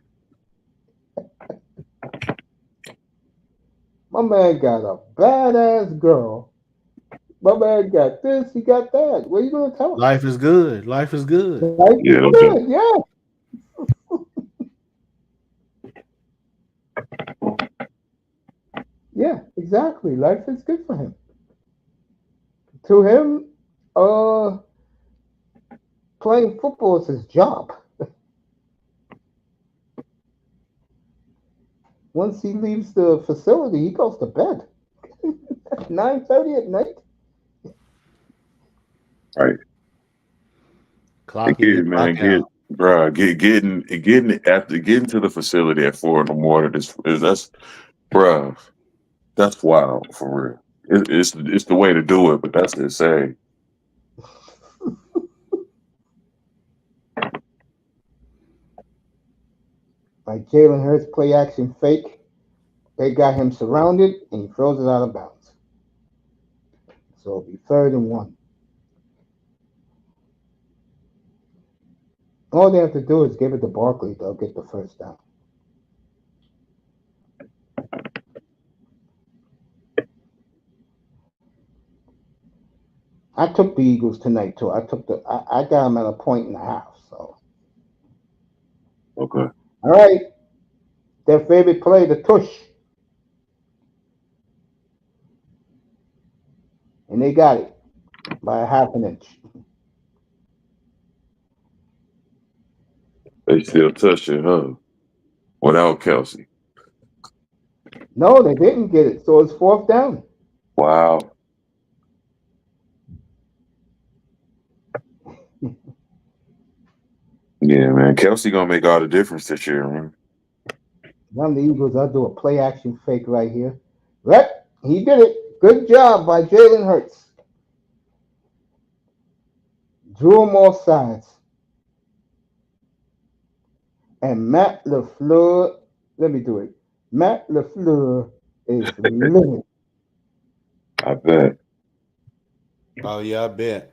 My man got a badass girl. My man got this. He got that. What are you gonna tell him? Life is good. Life is good. Life is Yeah, okay. good. Yeah. Yeah. Exactly. Life is good for him. To him, uh, playing football is his job. Once he leaves the facility, he goes to bed. 9:30 at night. Right. Clock in, Get man, clock out. getting to the facility at 4 in the morning is that's bruh, that's wild for real. It's the way to do it, but that's insane. Like Jalen Hurts play action fake. They got him surrounded and he throws it out of bounds. So it'll be 3rd and 1. All they have to do is give it to Barkley. They'll get the first down. I took the Eagles tonight too. I got them at a point and a half. So Okay. all right, their favorite play, the tush, and they got it by a half an inch. They still touch it, huh? Without Kelsey. No, they didn't get it. So it's 4th down. Wow. Yeah, man. Kelsey gonna make all the difference this year, man. I'm the Eagles. I'll do a play action fake right here. Right, he did it. Good job by Jalen Hurts. Drew him off sides. And Matt LaFleur, let me do it. Matt LaFleur is living. I bet. Oh yeah, I bet.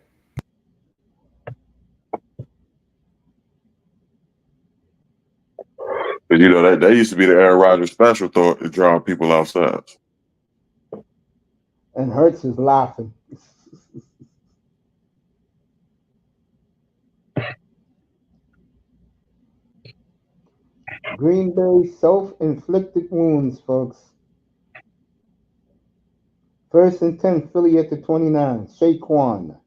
But you know that used to be the Aaron Rodgers special thought to draw people outside. And Hurts is laughing. Green Bay self-inflicted wounds, folks. 1st and 10, Philly at the 29. Saquon.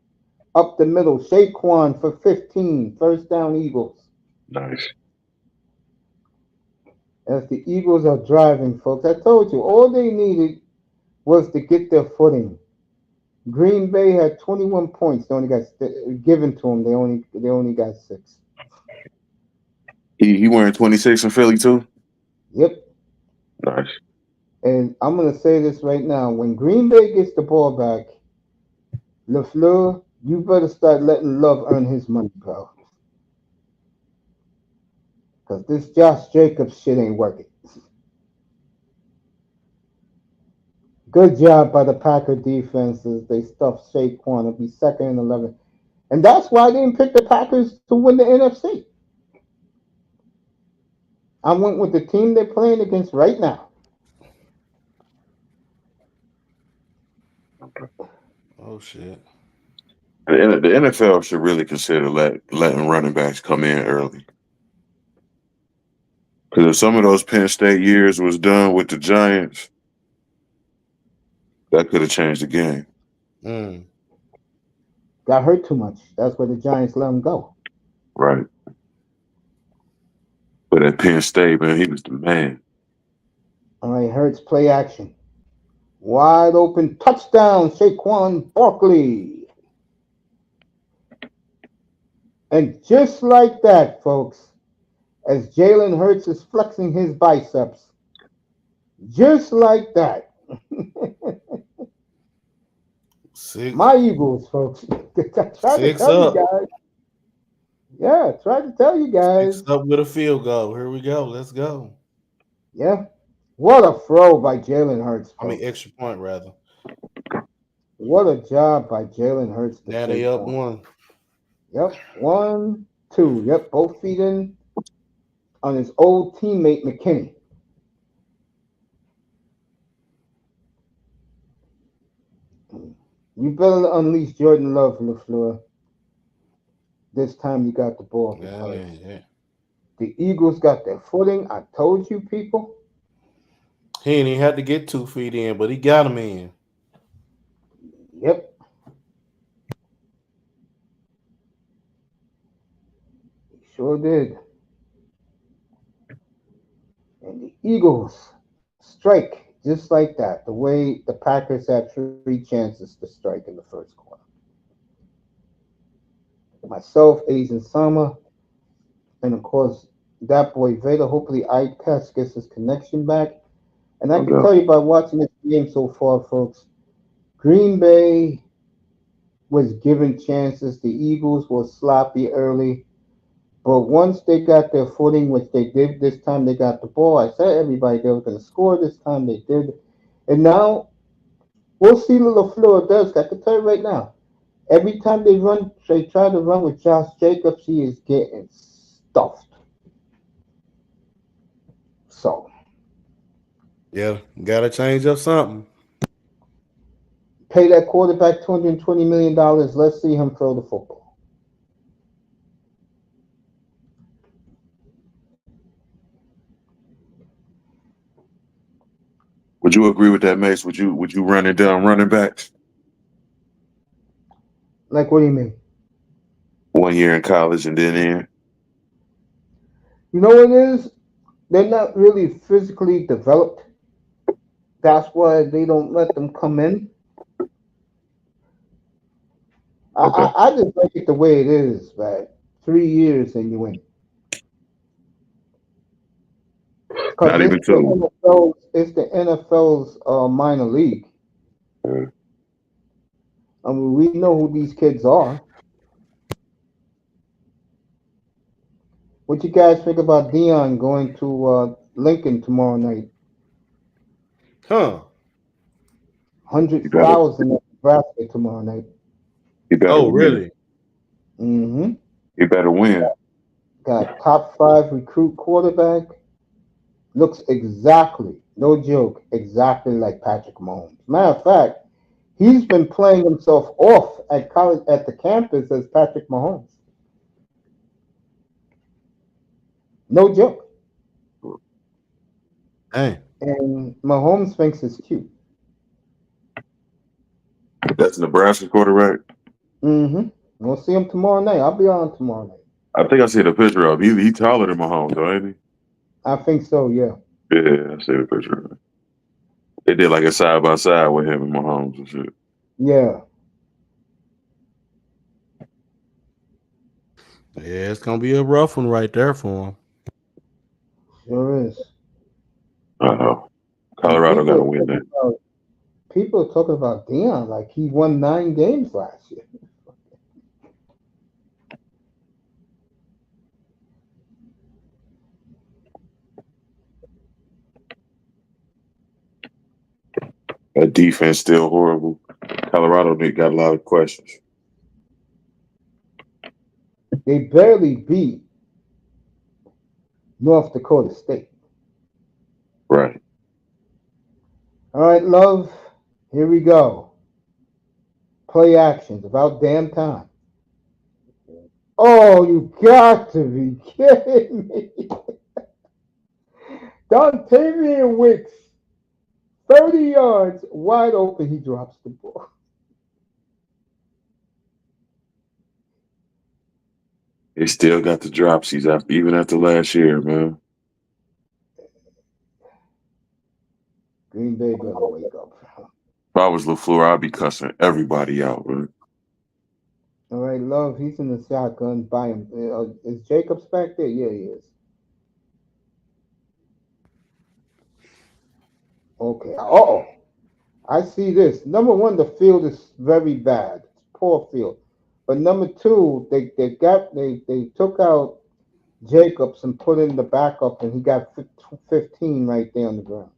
Up the middle. Saquon for 15. First down, Eagles. Nice. As the Eagles are driving, folks, I told you, all they needed was to get their footing. Green Bay had 21 points. They only got given to them. They only got 6. He wearing 26 in Philly too? Yep. Nice. And I'm gonna say this right now: when Green Bay gets the ball back, LaFleur, you better start letting Love earn his money, bro. Because this Josh Jacobs shit ain't working. Good job by the Packer defenses. They stuffed Saquon. It'll be 2nd and 11. And that's why I didn't pick the Packers to win the NFC. I went with the team they're playing against right now. Oh shit. The NFL should really consider letting running backs come in early. Because if some of those Penn State years was done with the Giants, that could have changed the game. Mm. Got hurt too much. That's where the Giants let him go. Right. But at Penn State, man, he was the man. All right, Hurts, play action. Wide open touchdown, Saquon Barkley. And just like that, folks, as Jalen Hurts is flexing his biceps, just like that. Six. My Eagles, folks. Try to Six tell you up. guys. Yeah, try to tell you guys. 6 up with a field goal. Here we go. Let's go. Yeah. What a throw by Jalen Hurts, I mean, folks. extra point rather. What a job by Jalen Hurts to Now they up Saquon. one. Yep. 1, 2. Yep. Both feet in on his old teammate McKinney. You better unleash Jordan Love, LaFleur. This time you got the ball. Yeah. The Eagles got their footing. I told you, people. He ain't even had to get 2 feet in, but he got him in. Yep. He sure did. And the Eagles strike just like that, the way the Packers had 3 chances to strike in the first quarter. Myself, Asian Sama, and of course, that boy Vader. Hopefully, ICAS gets his connection back. And I can Okay. tell you by watching this game so far, folks, Green Bay was given chances. The Eagles were sloppy early. But once they got their footing, which they did this time, they got the ball. I said everybody they were going to score this time. They did. And now we'll see what LaFleur does. I can tell you right now. Every time they try to run with Josh Jacobs, he is getting stuffed. So Yeah, gotta change up something. pay that quarterback $220 million. Let's see him throw the football. Would you agree with that, Mace? Would you run it down running backs? Like, what do you mean? 1 year in college and then in? You know what it is? They're not really physically developed. That's why they don't let them come in. Okay. I just like it the way it is, man. 3 years and you win. Because Not even two. It's the NFL's minor league. Uh, I mean, we know who these kids are. What you guys think about Dion going to Lincoln tomorrow night? Huh. You better 100,000 at Nebraska tomorrow night. you better Oh, win. really? Mm-hmm. You better win. Got top 5 recruit quarterback. Looks exactly, no joke, exactly like Patrick Mahomes. Matter of fact, he's been playing himself off at college at the campus as Patrick Mahomes. No joke. Hey. And Mahomes thinks it's cute. That's Nebraska quarterback. Mm-hmm. We'll see him tomorrow night. I'll be on tomorrow night. I think I see the picture of him. He taller than Mahomes, though, ain't I think so, yeah. he? Yeah, I see the picture of him. They did like a side by side with him and Mahomes and shit. Yeah. Yeah, it's gonna be a rough one right there for him. Sure is. Uh-oh. And Colorado got to win that. People are talking about Dion like he won 9 games last year. That defense still horrible. Colorado got a lot of questions. They barely beat North Dakota State. Right. All right, love. Here we go. Play actions. About damn time. Oh, you got to be kidding me. Dontavian Wicks, 30 yards, wide open. He drops the ball. They still got the dropsies after even after last year, man. Green Bay better wake up. If I was LaFleur, I'd be cussing everybody out, man. All right, love. He's in the shotgun by him. Is Jacobs back there? Yeah, he is. Okay. Oh, I see this. Number one, the field is very bad. It's poor field. But number two, they took out Jacobs and put in the backup, and he got 15 right there on the ground.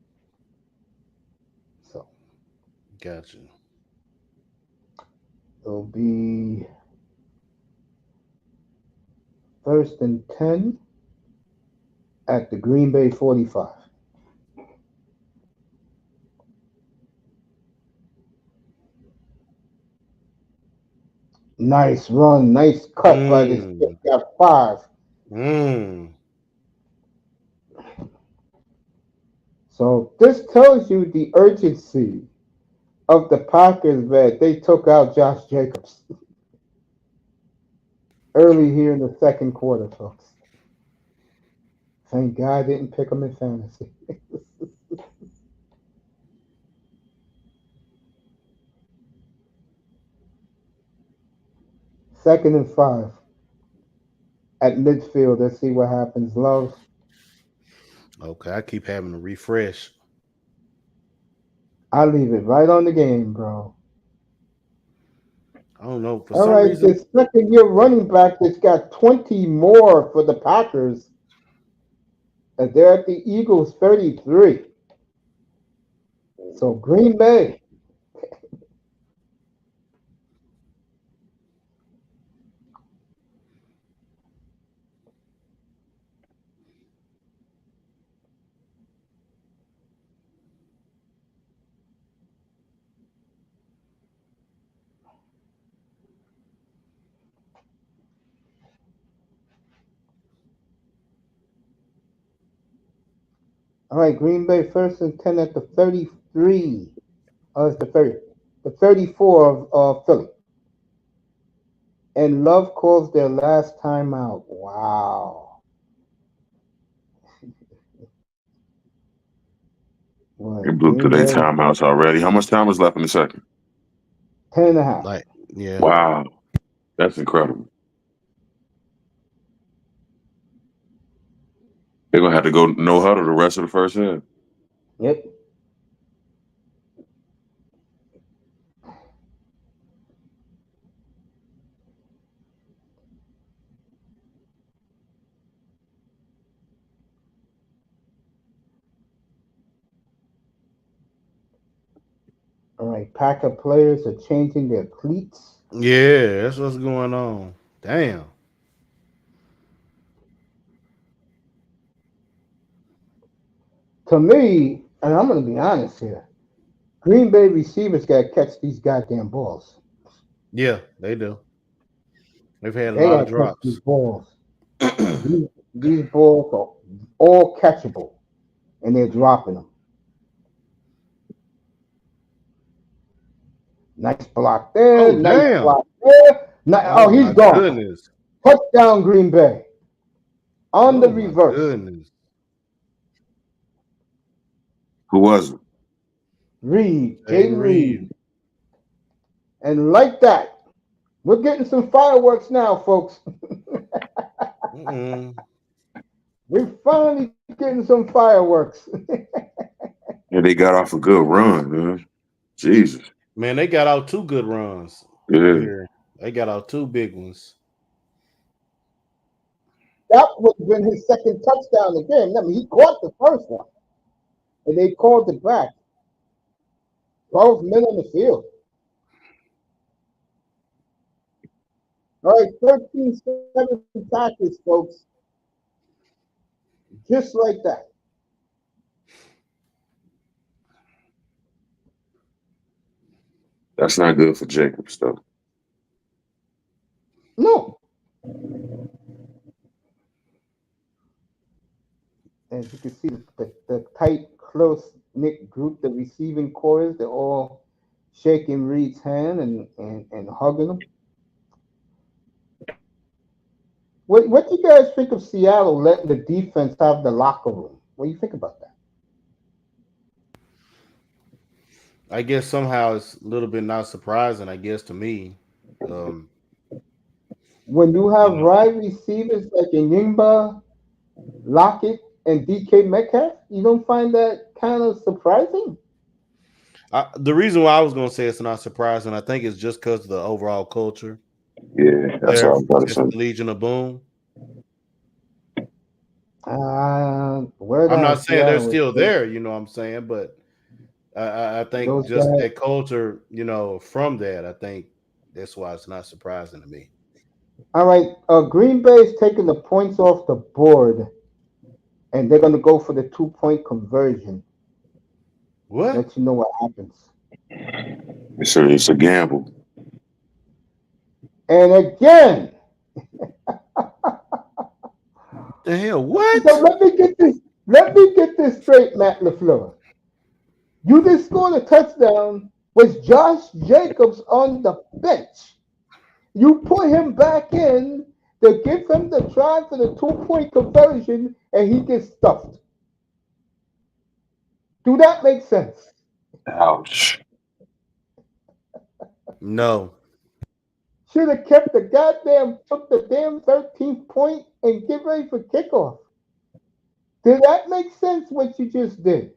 So Gotcha. it'll be 1st and 10 at the Green Bay 45. Nice run, nice cut by this kid. Got 5. So this tells you the urgency of the Packers that they took out Josh Jacobs early here in the second quarter, folks. Thank God I didn't pick him in fantasy. 2nd and 5 at midfield. Let's see what happens. Love. Okay, I keep having to refresh. I leave it right on the game, bro. I don't know. For All some right, reason, this second-year running back that's got 20 more for the Packers. And they're at the Eagles 33. So Green Bay. All right, Green Bay 1st and 10 at the 33. Oh, it's the 30. The 34 of Philly. And Love calls their last timeout. Wow. They What? blew through Green their Bay timeouts already. How much time is left in the second? 10.5. like, yeah. Wow. That's incredible. They're gonna have to go no huddle the rest of the first half. Yep. All right, Packer players are changing their cleats. Yeah, that's what's going on. Damn. To me, and I'm going to be honest here, Green Bay receivers got to catch these goddamn balls. Yeah, they do. They've had a They lot got of to catch these drops. balls. These balls are all catchable, and they're dropping them. Nice block there. Oh, Nice damn. block there. Oh, He's my gone. goodness. Touchdown, Green Bay. On the Oh, my reverse. goodness. Who was it? Reed, Jaden Jaden Reed. Reed. And like that, we're getting some fireworks now, folks. We're finally getting some fireworks. Yeah, they got off a good run, man. Jesus. Man, they got out 2 good runs Yeah. here. They got out 2 big ones. That would have been his second touchdown again. I mean, he caught the first one, and they called it back. 12 men on the field. All right, 13-7 Packers, folks. Just like that. That's not good for Jacobs, though. No. As you can see, the tight, close-knit group, the receiving chorus, they're all shaking Reed's hand and hugging him. What do you guys think of Seattle letting the defense have the locker room? What do you think about that? I guess somehow it's a little bit not surprising. I guess to me, um, When you you have know, wide receivers like Nyingba, Lockett, and DK Metcalf, you don't find that kind of surprising? the reason why I was going to say it's not surprising, I think it's just because of the overall culture Yeah, that's there all I was about to since say. the Legion of Boom. Word I'm not on saying they're Seattle is still there, you know what I'm saying, but I think those just guys. that culture, from that, I think that's why it's not surprising to me. All right, Green Bay is taking the points off the board, and they're going to go for the 2-point conversion. What Let you know what happens. It's a gamble. And again, the hell? so What? let me get this straight, Matt LaFleur. You just scored a touchdown with Josh Jacobs on the bench. You put him back in to give him the try for the 2-point conversion, and he gets stuffed. Do that make sense? Ouch. No. Should have kept took the damn 13th point and get ready for kickoff. Did that make sense what you just did?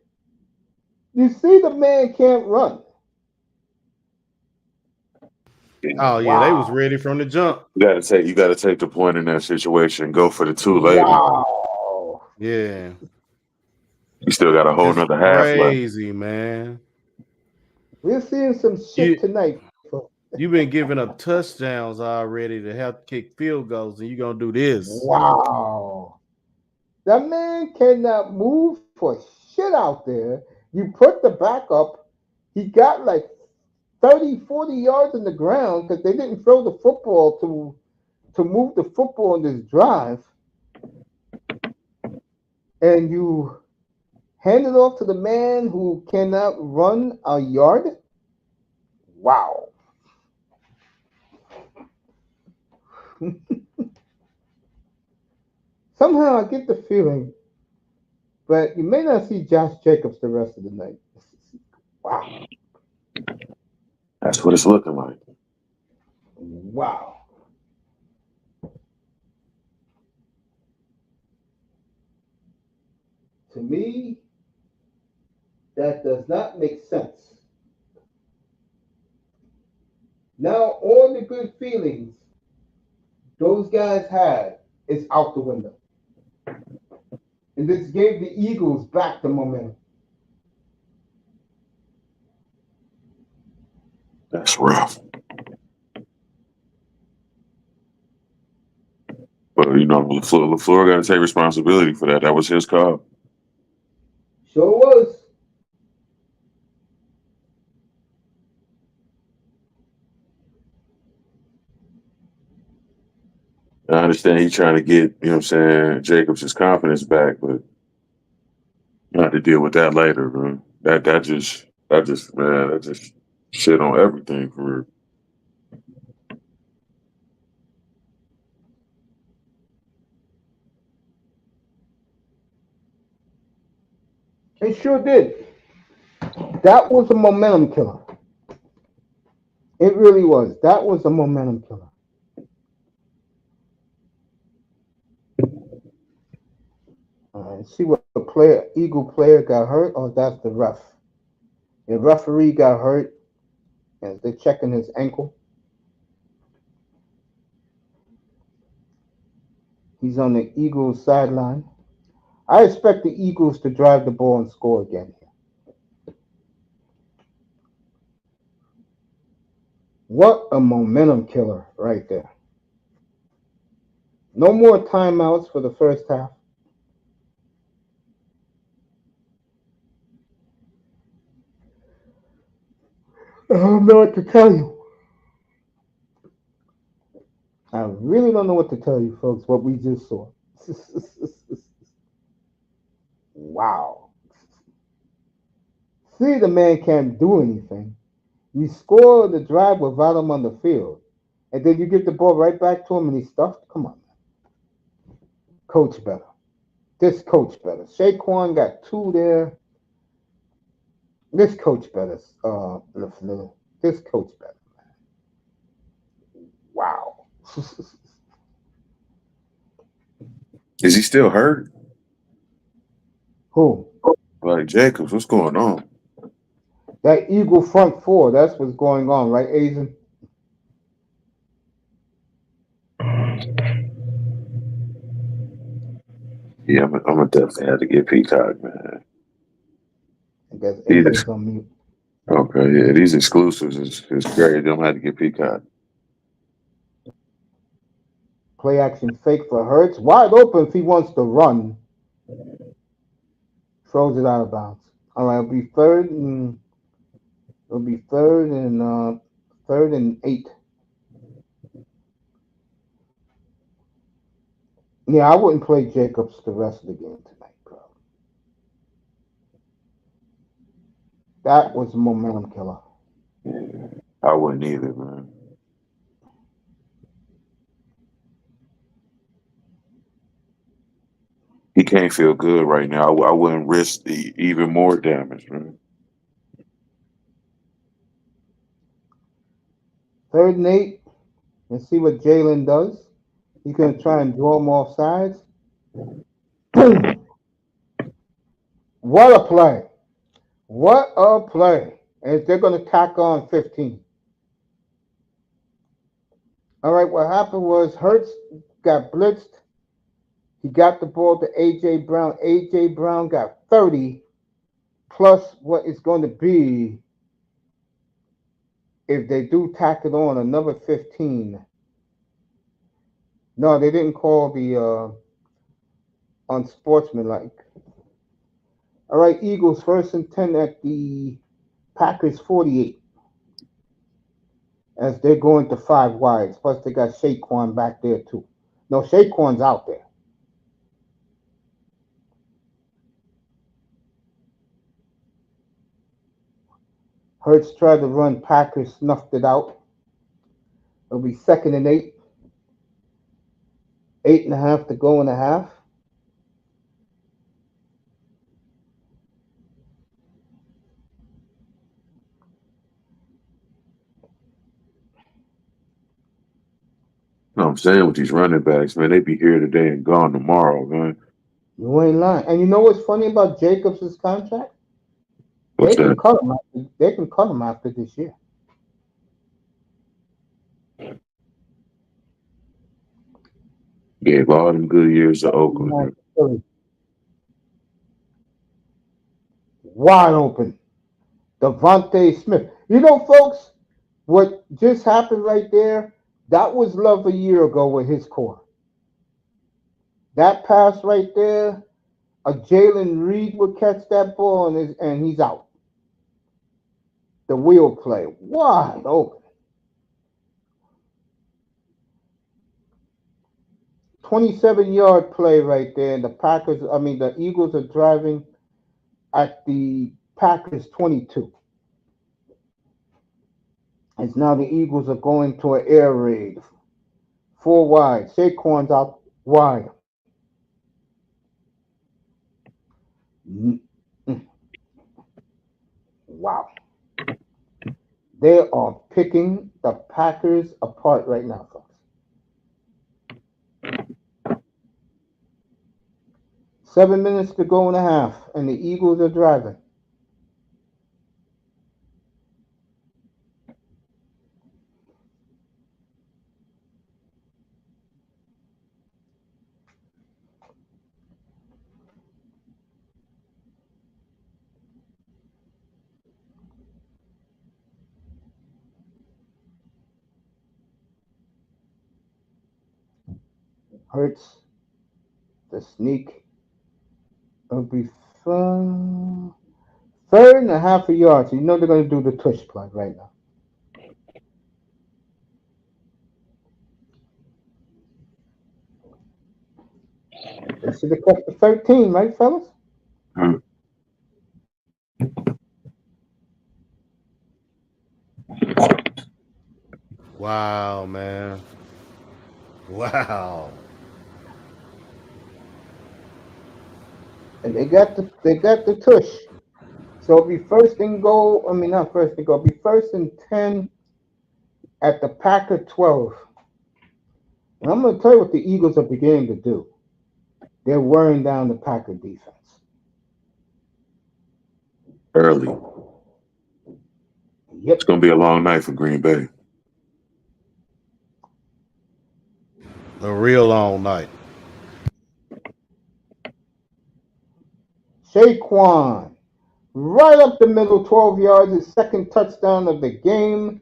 You see the man can't run. Oh yeah, they was Wow. ready from the jump. You gotta take the point in that situation. Go for the two later. Wow. Yeah, You still got a whole that's nother half left. crazy, man. We're seeing some shit You tonight. you've been giving up touchdowns already to have to kick field goals, and you gonna do this? Wow. That man cannot move for shit out there. You put the back up. He got like 30, 40 yards in the ground because they didn't throw the football to move the football in this drive. And you hand it off to the man who cannot run a yard. Wow. Somehow I get the feeling, but you may not see Josh Jacobs the rest of the night. Wow. That's what it's looking like. Wow. To me, that does not make sense. Now all the good feelings those guys had is out the window. And this gave the Eagles back the momentum. That's rough. But LaFleur got to take responsibility for that. That was his call. Sure was. I understand he's trying to get, Jacobs' confidence back, but you have to deal with that later, bro. That just shit on everything for real. It sure did. That was a momentum killer. It really was. That was a momentum killer. See what Eagle player got hurt. Oh, that's the ref. The referee got hurt as they're checking his ankle. He's on the Eagles sideline. I expect the Eagles to drive the ball and score again. What a momentum killer right there. No more timeouts for the first half. I don't know what to tell you. I really don't know what to tell you, folks, what we just saw. Wow. See, the man can't do anything. You score the drive without him on the field. And then you give the ball right back to him and he's stuffed? Come on. Coach better. This coach better. Saquon got two there. This coach better. LaFleur. This coach better. Wow. Is he still hurt? Who? Like Jacobs, what's going on? That Eagle front four. That's what's going on, right, Asian? Yeah, I'm gonna definitely have to get Peacock, man. I guess These Asian's on mute. okay, yeah, these exclusives is great. I'm gonna have to get Peacock. Play action fake for Hurts. Wide open if he wants to run. Throws it out of bounds. All right, it'll be third and 8. Yeah, I wouldn't play Jacobs the rest of the game tonight, bro. That was a momentum killer. I wouldn't either, man. He can't feel good right now. I wouldn't risk even more damage, man. Third and 8. And see what Jalen does. He's gonna try and draw him off sides. Boom! What a play! What a play! And they're gonna tack on 15. All right, what happened was Hurts got blitzed. He got the ball to A.J. Brown. A.J. Brown got 30 plus what it's going to be if they do tack it on another 15. No, they didn't call the unsportsmanlike. All right, Eagles first and 10 at the Packers 48 as they're going to 5 wides. Plus, they got Saquon back there, too. No, Saquon's out there. Hurts tried to run. Packers snuffed it out. It'll be second and 8. 8.5 to go in a half. You know what I'm saying with these running backs, man, they be here today and gone tomorrow, man. You ain't lying. And you know what's funny about Jacobs' contract? What's that? They can cut him after this year. Gave all them good years to Oakland. Wide open. Devontae Smith. You know, folks, what just happened right there, that was Love a year ago with his core. That pass right there, a Jalen Reed would catch that ball and he's out. The wheel play. Wide open. 27-yard play right there. And the Eagles are driving at the Packers 22. As now the Eagles are going to an air raid. 4 wide. Saquon's out wide. Wow. They are picking the Packers apart right now, folks. 7 minutes to go in a half, and the Eagles are driving. Hurts the sneak. It'll be fun. Third and a half a yard. So you know they're going to do the tush plug right now. They should have kept the 13, right, fellas? Hmm. Wow, man. Wow. And they got the tush. So it'll be first and goal. I mean, not first and goal. It'll be first and 10 at the Packer 12. And I'm going to tell you what the Eagles are beginning to do. They're wearing down the Packer defense. Early. Yep. It's gonna be a long night for Green Bay. A real long night. Saquon, right up the middle, 12 yards, his second touchdown of the game.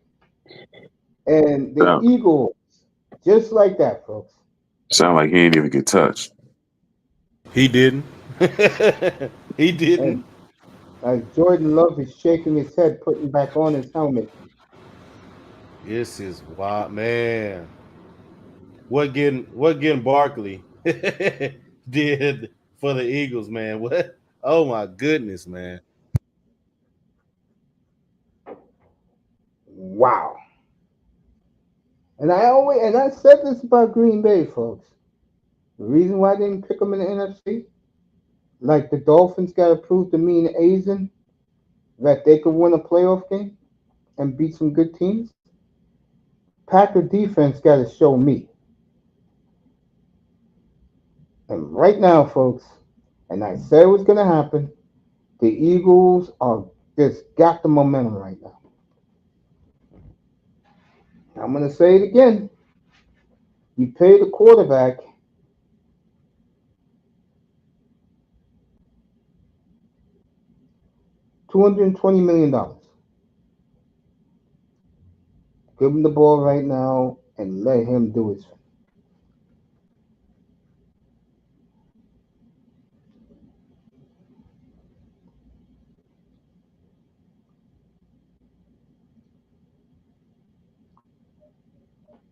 And the Sound, Eagles, just like that, folks. sound like he ain't even get touched. He didn't. He didn't. And as Jordan Love is shaking his head, putting back on his helmet. This is wild, man. What getting Barkley did for the Eagles, man? What? Oh my goodness, man. Wow. And I said this about Green Bay, folks. The reason why I didn't pick them in the NFC, like the Dolphins got to prove to me and Azen that they could win a playoff game and beat some good teams. Packer defense got to show me. And right now, folks, and I said it was going to happen, the Eagles are just got the momentum right now. I'm going to say it again. You pay the quarterback $220 million. Give him the ball right now and let him do his thing.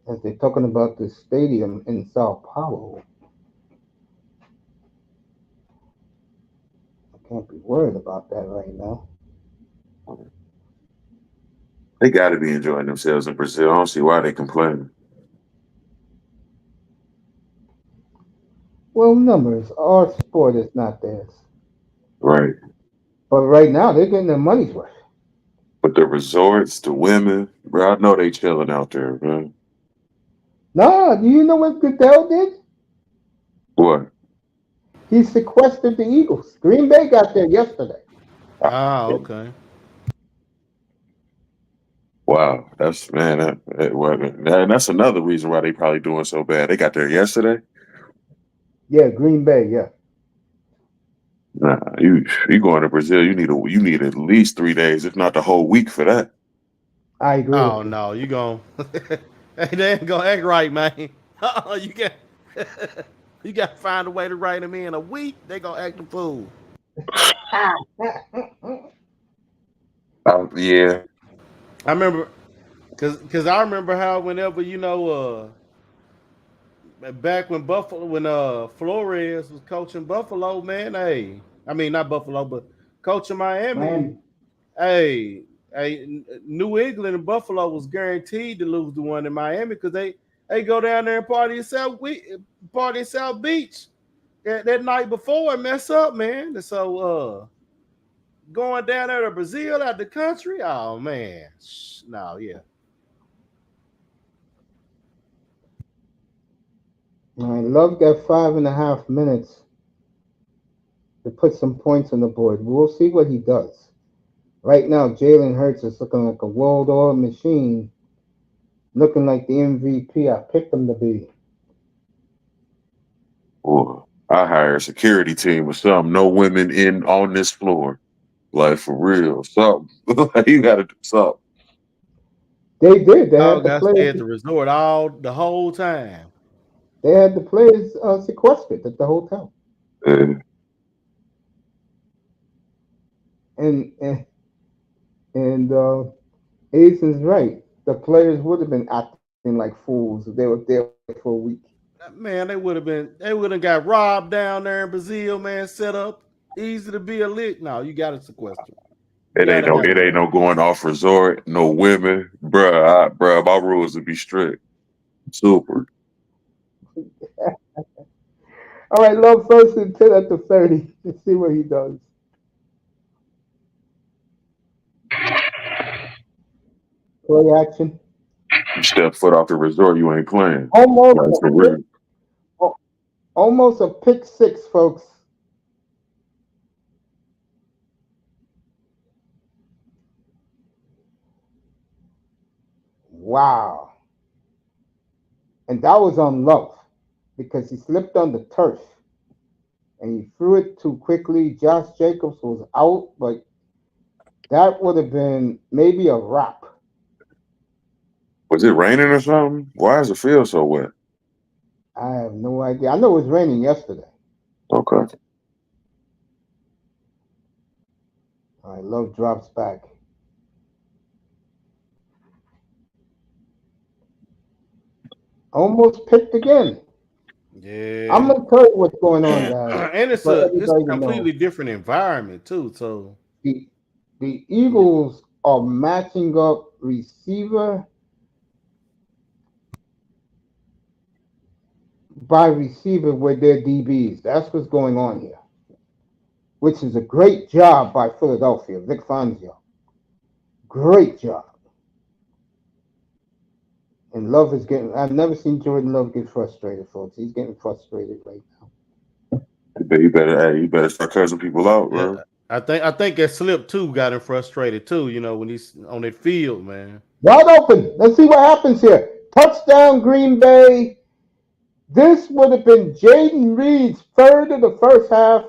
As they're talking about the stadium in Sao Paulo, I can't be worried about that right now. They got to be enjoying themselves in Brazil. I don't see why they complaining. Well, numbers, our sport is not theirs. Right. But right now, they're getting their money's worth. But the resorts, the women, bro, I know they chilling out there, man. Nah, do you know what Goodell did? What? He sequestered the Eagles. Green Bay got there yesterday. Ah, okay. Wow, that's man. And that's another reason why they probably doing so bad. They got there yesterday. Yeah, Green Bay, yeah. Nah, you going to Brazil? You need at least 3 days, if not the whole week, for that. I agree Oh with you. no, you gon' hey, they ain't gonna act right, man. You got you got to find a way to write them in a week. They gonna act the fool. Yeah, I remember, cause I remember how whenever back when Flores was coaching Buffalo, man. Hey, I mean not Buffalo, but coaching Miami. Miami. Hey, New England and Buffalo was guaranteed to lose the one in Miami because they go down there and party in South Beach that night before and mess up, man. And so going down there to Brazil out the country, oh man, no, yeah. I love that 5.5 minutes to put some points on the board. We'll see what he does. Right now, Jalen Hurts is looking like a well-oiled machine, looking like the MVP I picked him to be. boy, I hire a security team or something. No women in on this floor, like for real. Something you got to do something. They did. They Oh, had the got to stay players. at the resort all the whole time. They had the players sequestered at the hotel, Uh, and and Aiden's right. The players would have been acting like fools if they were there for a week. Man, they would have got robbed down there in Brazil, man, set up. Easy to be a lick. No, you got to sequester. it ain't Gotta no have it it. ain't no going off resort, no women, bruh. My rules would be strict, super. All right, Love first and 10 at the 30. Let's see what he does. Play action. You step foot off the resort, you ain't playing. Almost That's a for pick, real. almost a pick six, folks. Wow. And that was on Love because he slipped on the turf and he threw it too quickly. Josh Jacobs was out, but that would have been maybe a wrap. Was it raining or something? Why does it feel so wet? I have no idea. I know it was raining yesterday. Okay. All right, Love drops back. Almost picked again. I'm Yeah. gonna tell you what's going on, guys, And for it's a everybody to know. completely different environment too. So The the Eagles are matching up receiver by receiver with their DBs. That's what's going on here, which is a great job by Philadelphia. Vic Fangio, great job. And Love is getting. I've never seen Jordan Love get frustrated, folks. He's getting frustrated right now. You better start cursing people out, yeah, bro. I think that slip too got him frustrated too. You know when he's on that field, man. Wide open. Let's see what happens here. Touchdown, Green Bay. This would have been Jaden Reed's third of the first half.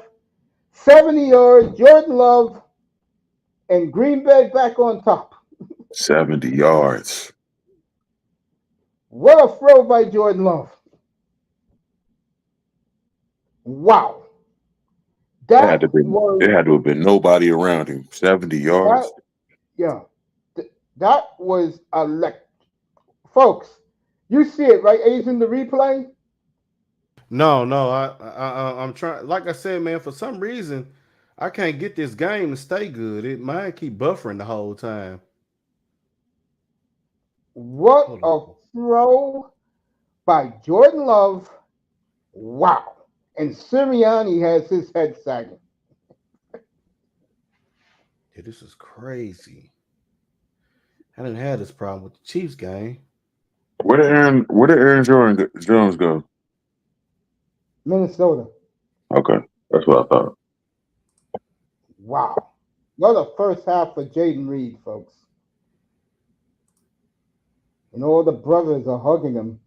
70 yards. Jordan Love and Green Bay back on top. 70 yards. What a throw by Jordan Love. Wow. It had That to be. was It had to have been nobody around him. 70 that yards. yeah. That was folks. You see it, right? Asian the replay? No, I'm trying. Like I said, man, for some reason, I can't get this game to stay good. Mine keep buffering the whole time. What Hold a on. throw by Jordan Love. Wow. And Sirianni has his head sagging. Yeah, this is crazy. I didn't have this problem with the Chiefs game. Where did Aaron Jones go? Minnesota. Okay. That's what I thought. Wow. What a first half for Jaden Reed, folks. And all the brothers are hugging him.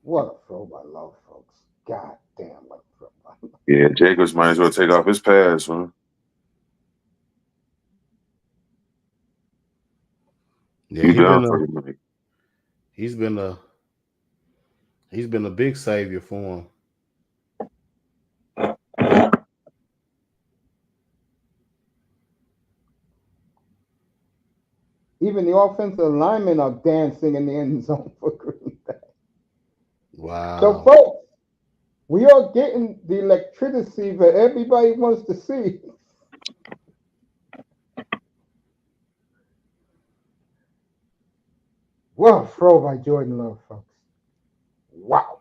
What a throw by Love, folks. God damn, what a throw by Love. Yeah, Jacobs might as well take off his pads, man. Yeah, He done for the night. he's been a he's been a big savior for him. Even the offensive linemen are dancing in the end zone for Green Bay. So, Wow. folks, we are getting the electricity that everybody wants to see. What a throw by Jordan Love, folks. Wow.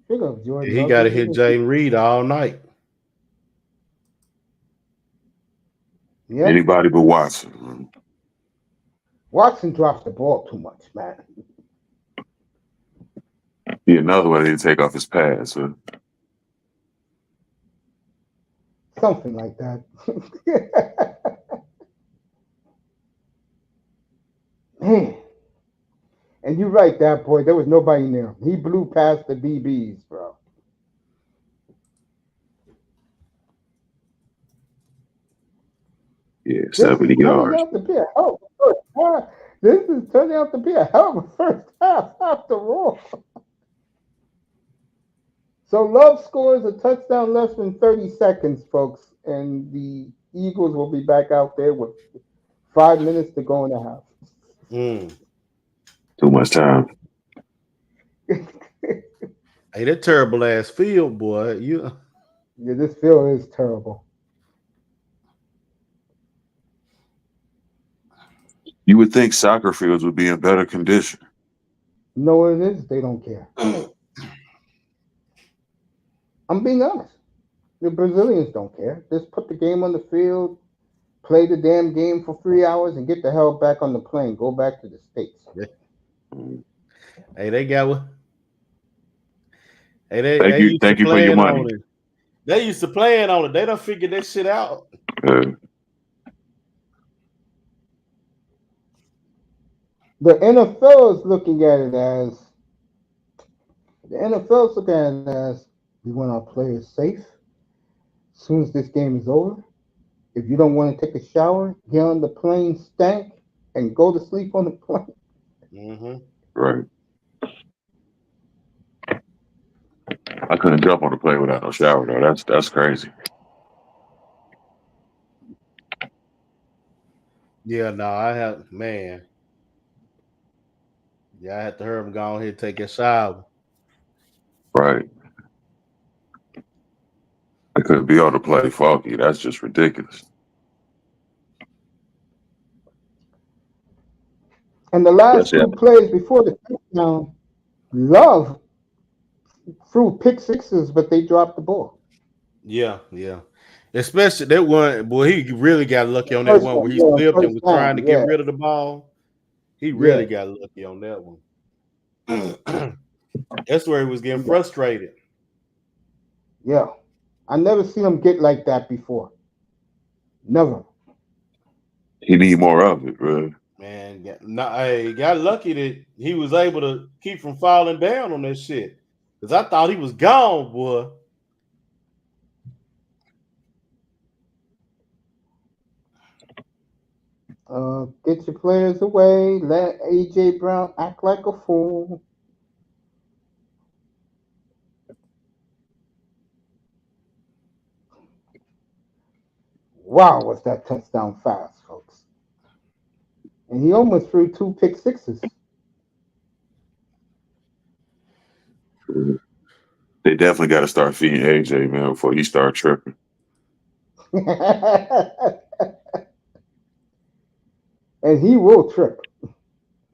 Pick up Yeah, Jordan he Love. got to Didn't hit even see. Jaden Reed all night. Yeah. Anybody but Watson. Man. Watson drops the ball too much, man. Be another way to take off his pads. Man. Something like that. Man. And you're right, that boy. There was nobody near him. He blew past the DBs, bro. Yeah, This is 70 turning yards. out to be a hell of a first half. This is turning out to be a hell of a first half after all. So Love scores a touchdown less than 30 seconds, folks, and the Eagles will be back out there with 5 minutes to go in the half. Too much time. Hey, that terrible ass field, boy. Yeah, this field is terrible. You would think soccer fields would be in better condition. No, it is. They don't care. I'm being honest. The Brazilians don't care. Just put the game on the field, play the damn game for 3 hours, and get the hell back on the plane. Go back to the States. Hey, they got what? Hey, they Thank you, used thank to you for your playing on money. it. They used to playing on it. They done figured that shit out. The NFL is looking at it as we want our players safe. As soon as this game is over, if you don't want to take a shower, get on the plane, stank, and go to sleep on the plane. Mm-hmm. Right. I couldn't jump on the plane without no shower though. That's crazy. Yeah, no, I have man. Yeah, I had to hurry him go ahead and take a shower. Right. I couldn't be on the plane foggy. That's just ridiculous. And the last Yes, two plays before the touchdown, Love threw pick sixes, but they dropped the ball. Yeah. Especially that one, boy, he really got lucky on that First one one, where he yeah, slipped and first was down, trying to get rid of the ball. He really got lucky on that one. That's where he was getting frustrated. Yeah. I never seen him get like that before. Never. He need more of it, bro. Man, he got lucky that he was able to keep from falling down on that shit. Because I thought he was gone, boy. Get your players away. Let AJ Brown act like a fool. Wow, was that touchdown fast, folks. And he almost threw two pick sixes. They definitely got to start feeding AJ, man, before he start tripping. And he will trip.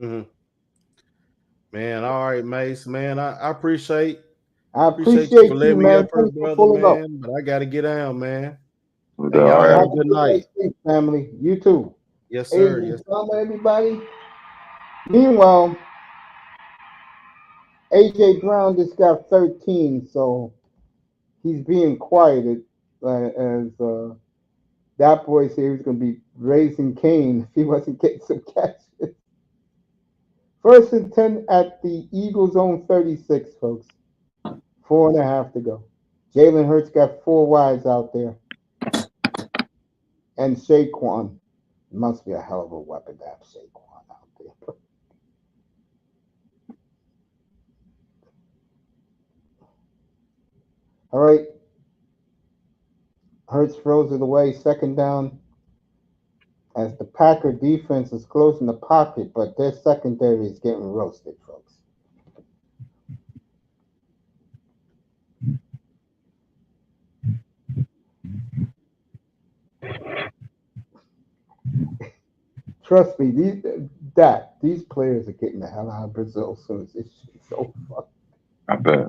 Mm-hmm. Man, all right, Mace. Man, I appreciate appreciate you for you, letting me man. up here, Thanks for brother, pulling up. man. But I got to get down, man. All Hey, y'all have right. a good night. Sleep, family. You too. Yes, sir. Hey, Yes. everybody. Meanwhile, AJ Brown just got 13, so he's being quieted as that boy said he was going to be raising Cain if he wasn't getting some catches. First and 10 at the Eagles' own 36, folks. 4.5 to go. Jalen Hurts got 4 wides out there. And Saquon must be a hell of a weapon to have Saquon out there. All right. Hurts throws it away, second down. As the Packer defense is closing the pocket, but their secondary is getting roasted, folks. Trust me, these players are getting the hell out of Brazil as soon as this shit's over. I bet.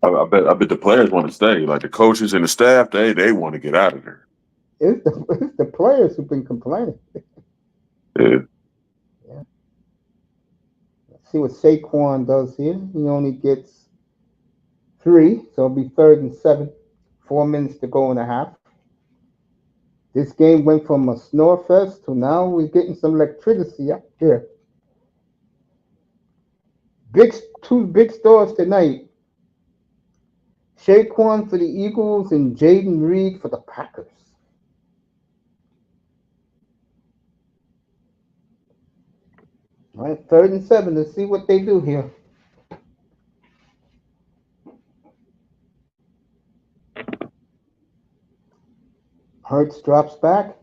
I bet the players want to stay. Like the coaches and the staff, they want to get out of there. It's the players who've been complaining. Yeah. Let's see what Saquon does here. He only gets 3, so it'll be 3rd and 7. 4 minutes to go in a half. This game went from a snore fest to now we're getting some electricity up here. Two big stars tonight. Saquon for the Eagles and Jaden Reed for the Packers. All right, 3rd and 7. Let's see what they do here. Hurts drops back,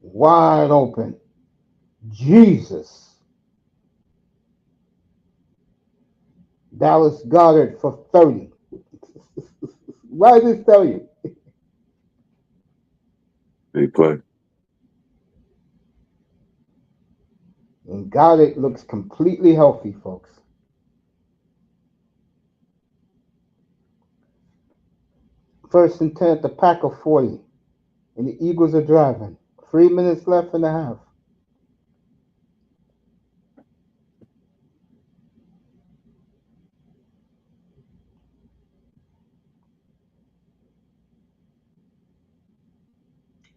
wide open. Jesus. Dallas Goddard for 30. Why does this tell you? Big play. And Goddard looks completely healthy, folks. First and 10 at the pack of 40. And the Eagles are driving. 3 minutes left in the half.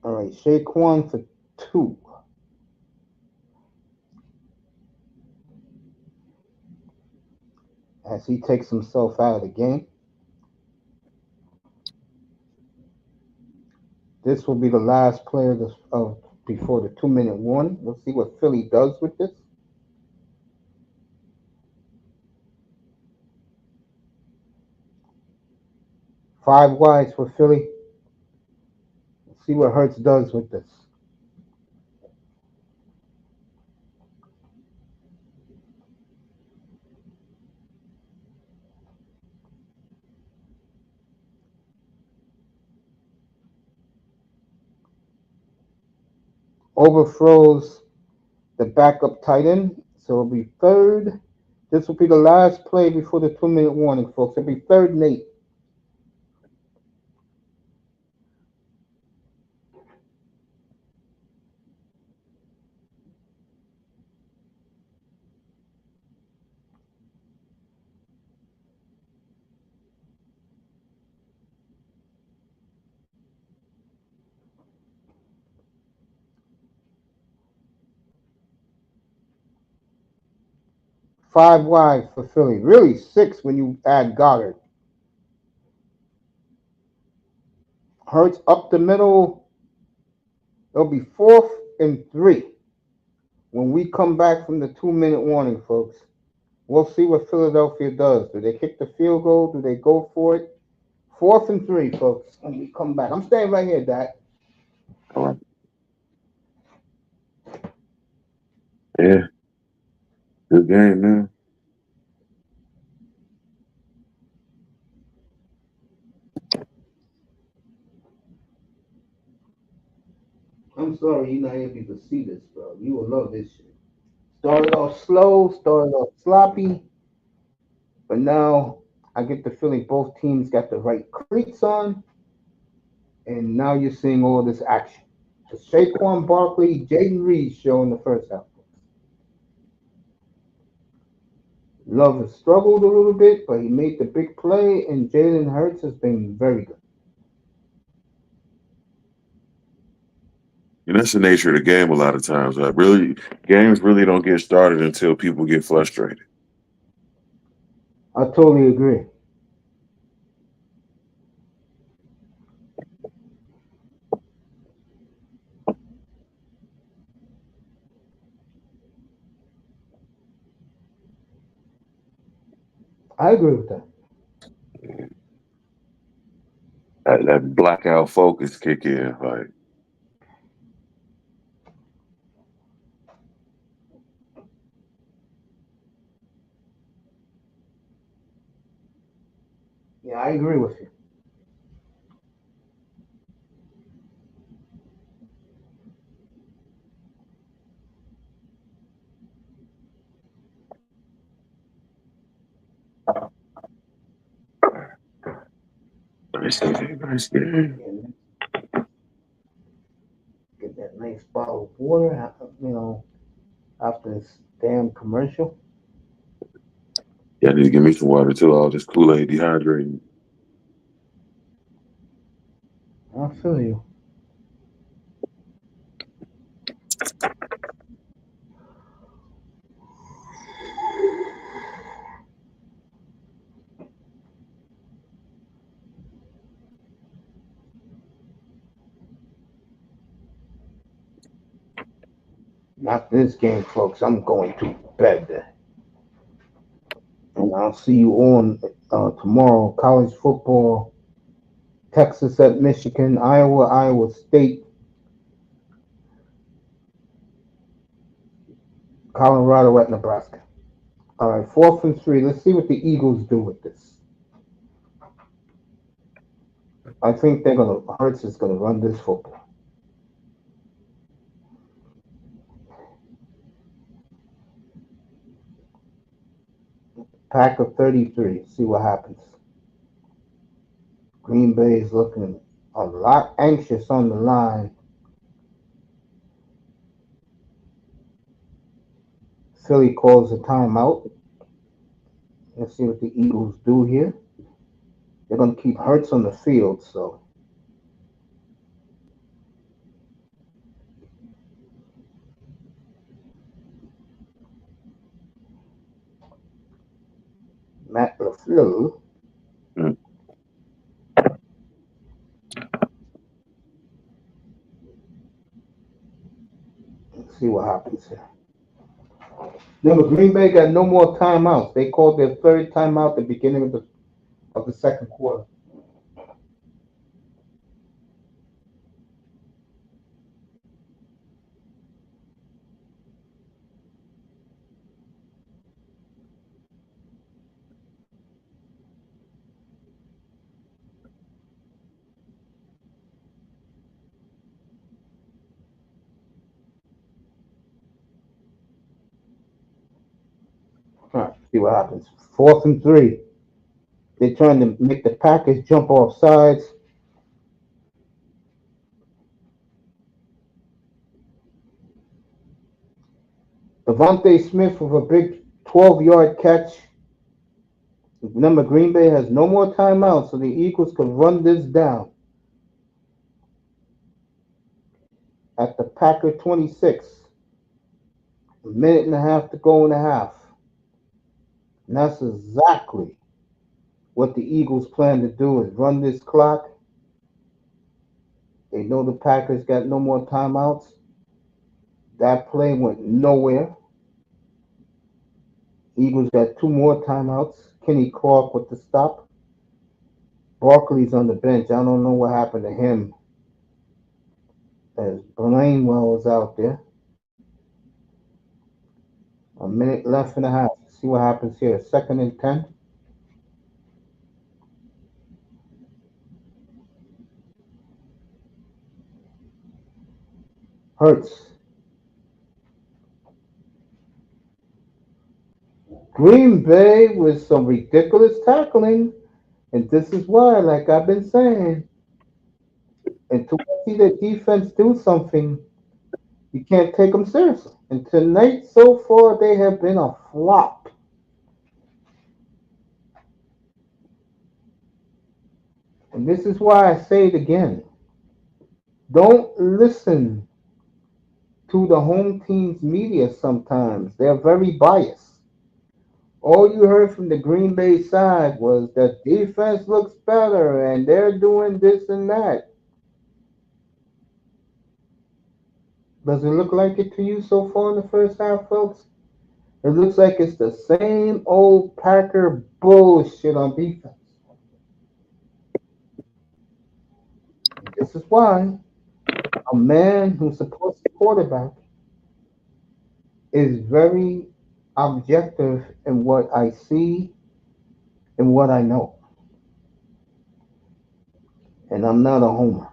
All right, Saquon for 2. As he takes himself out of the game. This will be the last play of before the 2-minute warning. We'll see what Philly does with this. Five wides for Philly. Let's see what Hurts does with this. Overthrows the backup tight end. So it'll be third. This will be the last play before the 2-minute warning, folks. It'll be 3rd and 8. Five wide for Philly. Really 6 when you add Goddard. Hurts up the middle. It'll be 4th and 3 when we come back from the 2-minute warning, folks. We'll see what Philadelphia does. Do they kick the field goal? Do they go for it? 4th and 3, folks, when we come back. I'm staying right here, Dak. All right. Yeah. Good game, man. I'm sorry you're not able to see this, bro. You will love this shit. Started off slow, started off sloppy, but now I get the feeling both teams got the right cleats on, and now you're seeing all this action. The Saquon Barkley, Jaden Reed show in the first half. Love has struggled a little bit, but he made the big play, and Jalen Hurts has been very good. And that's the nature of the game a lot of times. Like games really don't get started until people get frustrated. I totally agree. I agree with that. That blackout focus kick in. Like, Yeah, I agree with you. nice game, nice game. Get that nice bottle of water, after this damn commercial. Yeah, I need to give me some water too. All this Kool-Aid dehydrating. I feel you. After this game, folks, I'm going to bed. And I'll see you on tomorrow. College football, Texas at Michigan, Iowa State, Colorado at Nebraska. All right, 4th and 3. Let's see what the Eagles do with this. I think Hurts is gonna run this football. Pack of 33. See what happens. Green Bay is looking a lot anxious on the line. Philly calls a timeout. Let's see what the Eagles do here. They're going to keep Hurts on the field, so. Matt LaFleur. Mm. Let's see what happens here. Remember, Green Bay got no more timeouts. They called their third timeout at the beginning of the second quarter. All right, see what happens. 4th and 3. They're trying to make the Packers jump off sides. Devontae Smith with a big 12-yard catch. Remember, Green Bay has no more timeouts, so the Eagles can run this down at the Packer 26. A minute and a half to go in the half. And that's exactly what the Eagles plan to do is run this clock. They know the Packers got no more timeouts. That play went nowhere. Eagles got 2 more timeouts. Kenny Clark with the stop. Barkley's on the bench. I don't know what happened to him as Blainwell was out there. A minute left in the half. See what happens here. 2nd and 10. Hurts. Green Bay with some ridiculous tackling. And this is why, like I've been saying, until I see the defense do something, you can't take them seriously. And tonight, so far, they have been a flop. And this is why I say it again. Don't listen to the home team's media sometimes. They're very biased. All you heard from the Green Bay side was that defense looks better and they're doing this and that. Does it look like it to you so far in the first half, folks? It looks like it's the same old Packer bullshit on defense. This is why a man who's supposed to be quarterback is very objective in what I see and what I know. And I'm not a homer.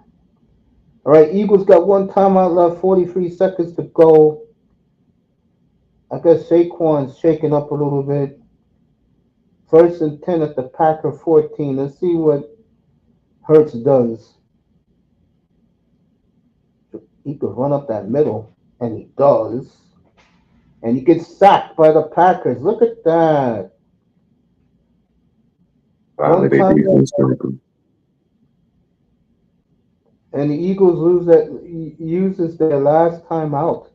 All right, Eagles got 1 timeout left, 43 seconds to go. I guess Saquon's shaking up a little bit. 1st and 10 at the Packer 14. Let's see what Hurts does. He could run up that middle, and he does. And he gets sacked by the Packers. Look at that. Finally, One they time defense come through. and the Eagles uses their last time out.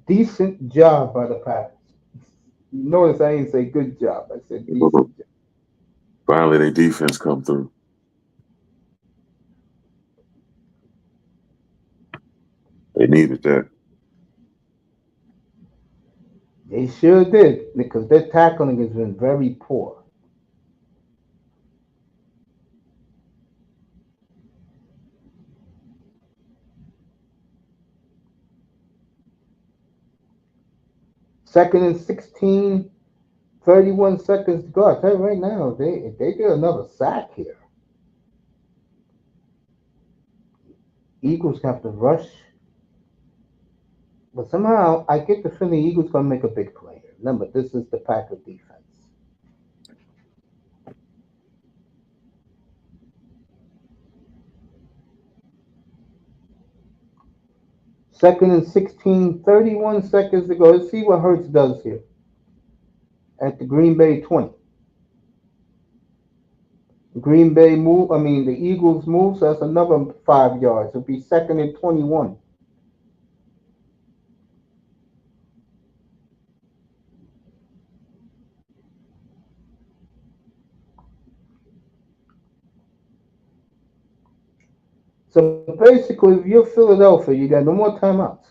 Decent job by the Packers. Notice I ain't say good job. I said decent job. Finally, they defense come through. They needed that. They sure did because their tackling has been very poor. Second and 16, 31 seconds to go. I tell you right now, if they get another sack here, Eagles have to rush. But somehow I get the feeling the Eagles gonna make a big play here. Remember, this is the Packer defense. Second and 16, 31 seconds to go. Let's see what Hurts does here at the Green Bay 20. Green Bay move, I mean, the Eagles move, so that's another 5 yards. It'll be second and 21. So basically, if you're Philadelphia, you got no more timeouts.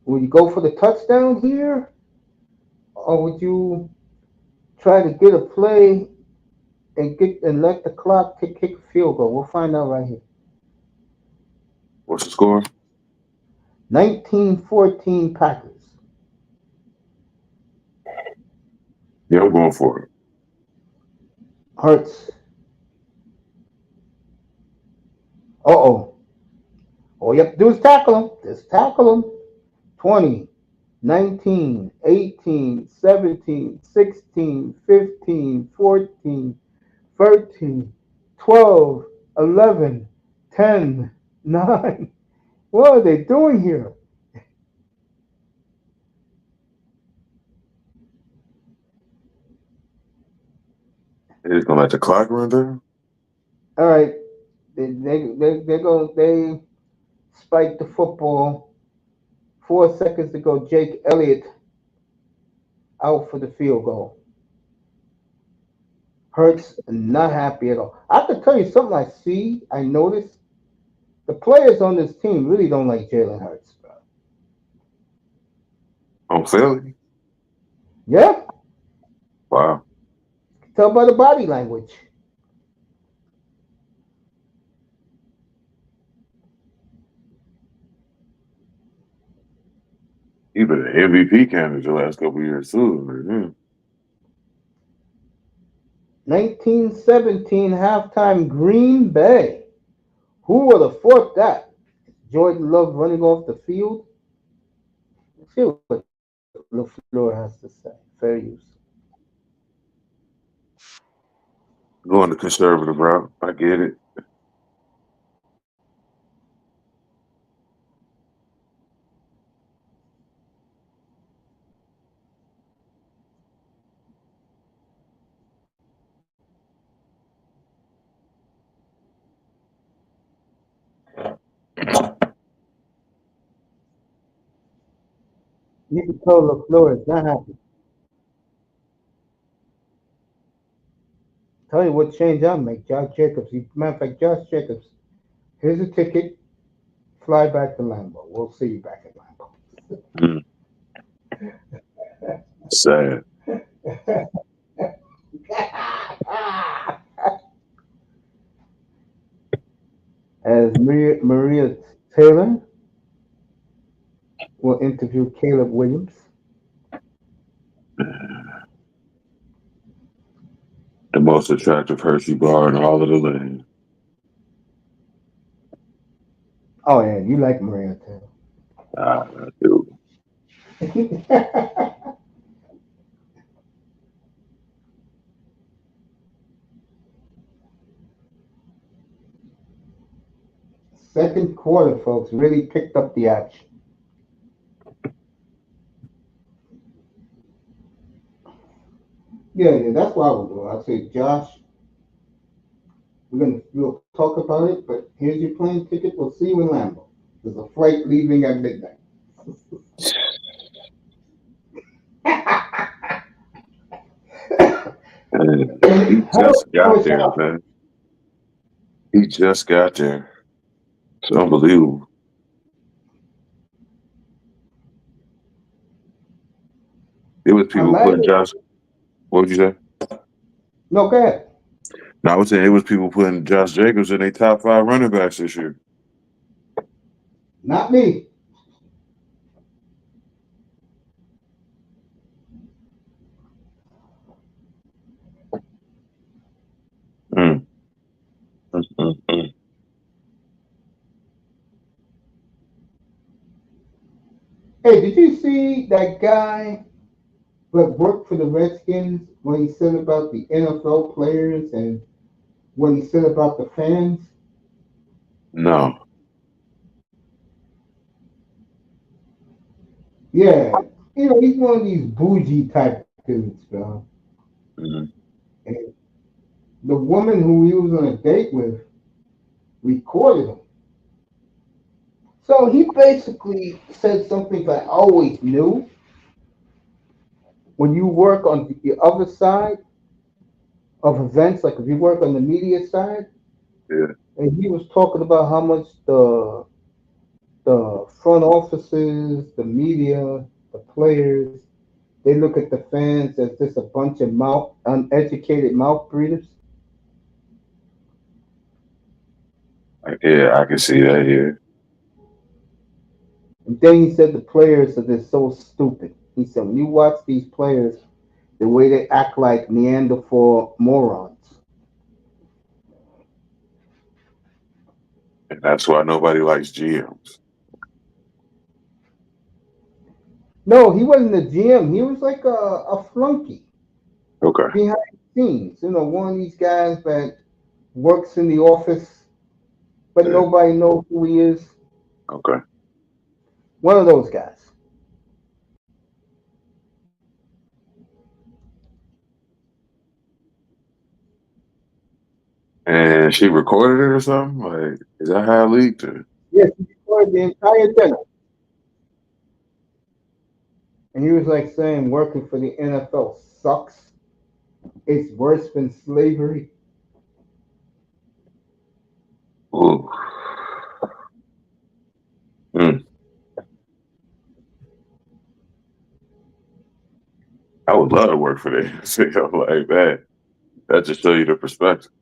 Would you go for the touchdown here? Or would you try to get a play and let the clock kick a field goal? We'll find out right here. What's the score? 19-14 Packers. Yeah, I'm going for it. Hurts. Uh-oh. All you have to do is tackle him. Just tackle him. 20, 19, 18, 17, 16, 15, 14, 13, 12, 11, 10, 9. What are they doing here? They're just gonna let the clock run down. All right. They spike the football. 4 seconds to go. Jake Elliott out for the field goal. Hurts not happy at all. I can tell you something I noticed. The players on this team really don't like Jalen Hurts, bro. I'm Philly. Yeah? Wow. Tell by the body language. He's been an MVP candidate the last couple of years too. 1917 halftime Green Bay. Who would have thought that? Jordan Love running off the field. Let's see what LaFleur has to say. Fair use. Going the conservative route. I get it. You can tell LaFleur is not happy. Tell you what change I'll make. Josh Jacobs. Matter of fact, Josh Jacobs. Here's a ticket. Fly back to Lambeau. We'll see you back at Mm. Sad. Lambeau. As Maria Taylor will interview Caleb Williams. The most attractive Hershey bar in all of the land. Oh yeah, you like Maria I do. Taylor. Second quarter, folks, really picked up the action. Yeah, that's what I would do. I'd say, Josh, we'll talk about it, but here's your plane ticket. We'll see you in Lambeau. There's a flight leaving at midnight. And he just got there, man. He just got there. It's unbelievable. It was I'm people mad putting at Josh. What would you say? No, go ahead. No, I was saying it was people putting Josh Jacobs in their top 5 running backs this year. Not me. Mm. Mm. Hey, did you see that guy that worked for the Redskins when he said about the NFL players and what he said about the fans? No. Yeah, he's one of these bougie type dudes, bro. Mm. And the woman who he was on a date with recorded him. So he basically said something that I always knew. When you work on the other side of events, like if you work on the media side, Yeah. and he was talking about how much the front offices, the media, the players, they look at the fans as just a bunch of uneducated mouth breathers. Yeah, I can see that here. And then he said the players are just so stupid. He said when you watch these players, the way they act like Neanderthal morons. And that's why nobody likes GMs. No, he wasn't a GM. He was like a flunky Okay. behind the scenes. One of these guys that works in the office, but Yeah. nobody knows who he is. Okay. One of those guys. And she recorded it or something? Like, is that how it leaked? Or? Yes, he recorded the entire dinner. And he was like saying working for the NFL sucks. It's worse than slavery. Ooh. Mm. I would love to work for the NFL like that. That just show you the perspective.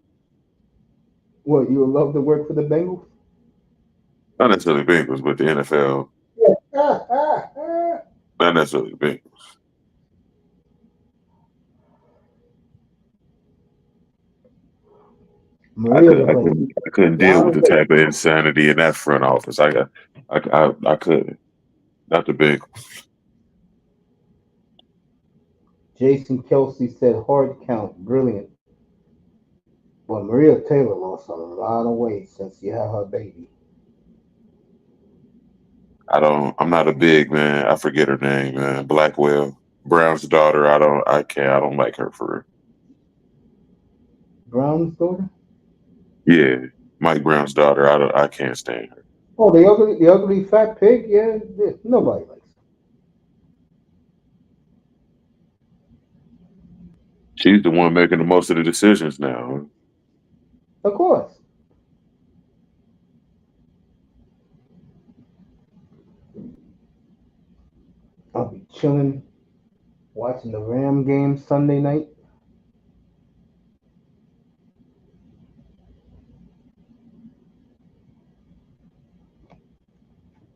What, you would love to work for the Bengals? Not necessarily Bengals, but the NFL. Yeah. Not necessarily Bengals. Maria was like, I couldn't deal with the Ronald, type of insanity in that front office. I couldn't. Not the Bengals. Jason Kelsey said hard count, brilliant. But Maria Taylor lost a lot of weight since she had her baby. I'm not a big man. I forget her name, man. Blackwell. Brown's daughter. I don't like her for Brown's daughter? real. Yeah. Mike Brown's daughter. I can't stand her. Oh, the ugly fat pig? Yeah, nobody likes her. She's the one making the most of the decisions now. Of course. I'll be chilling, watching the Ram game Sunday night.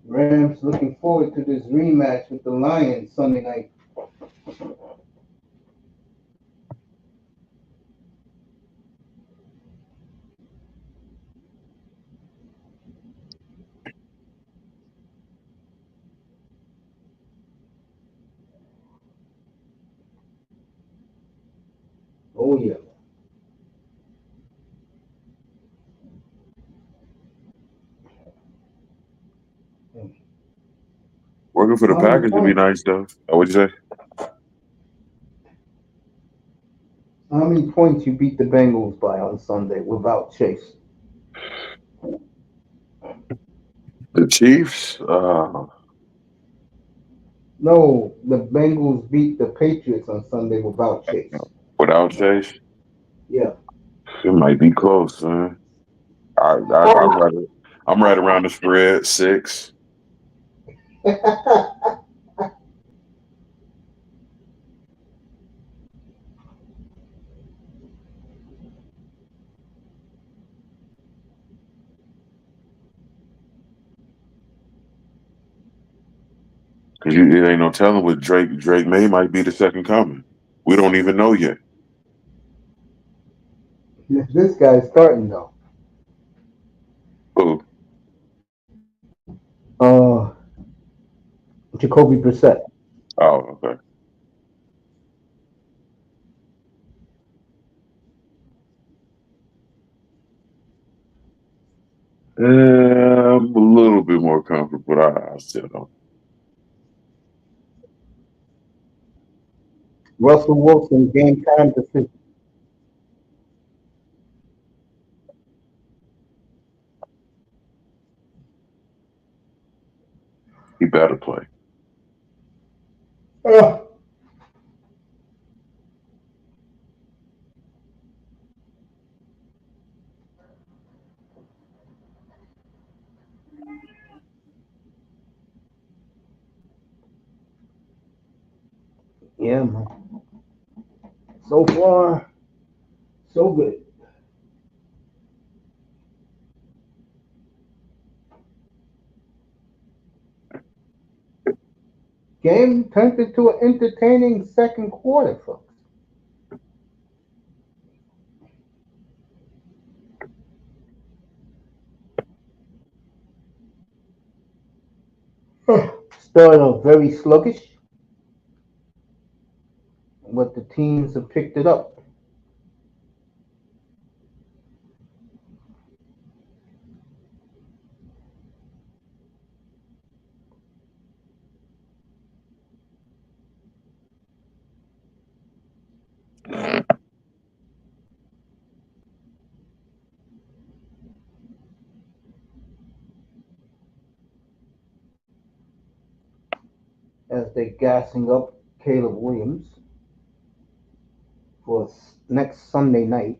Rams looking forward to this rematch with the Lions Sunday night. Oh yeah. Working for the How many Packers would be points? nice though. What'd you say? How many points you beat the Bengals by on Sunday without Chase? The Chiefs? No, the Bengals beat the Patriots on Sunday without Chase. Without Chase? Yeah. It might be close, man. I'm right around the spread, 6. Cause it ain't no telling what Drake May might be the second coming. We don't even know yet. This guy's starting though. Who? Uh, Jacoby Brissett. Oh, okay. I'm a little bit more comfortable, but I still don't. Russell Wilson game time decision. He better play. Uh, yeah, man. So far, so good. Game turned into an entertaining second quarter, folks. Started off very sluggish, but the teams have picked it up. As they're gassing up Caleb Williams for next Sunday night.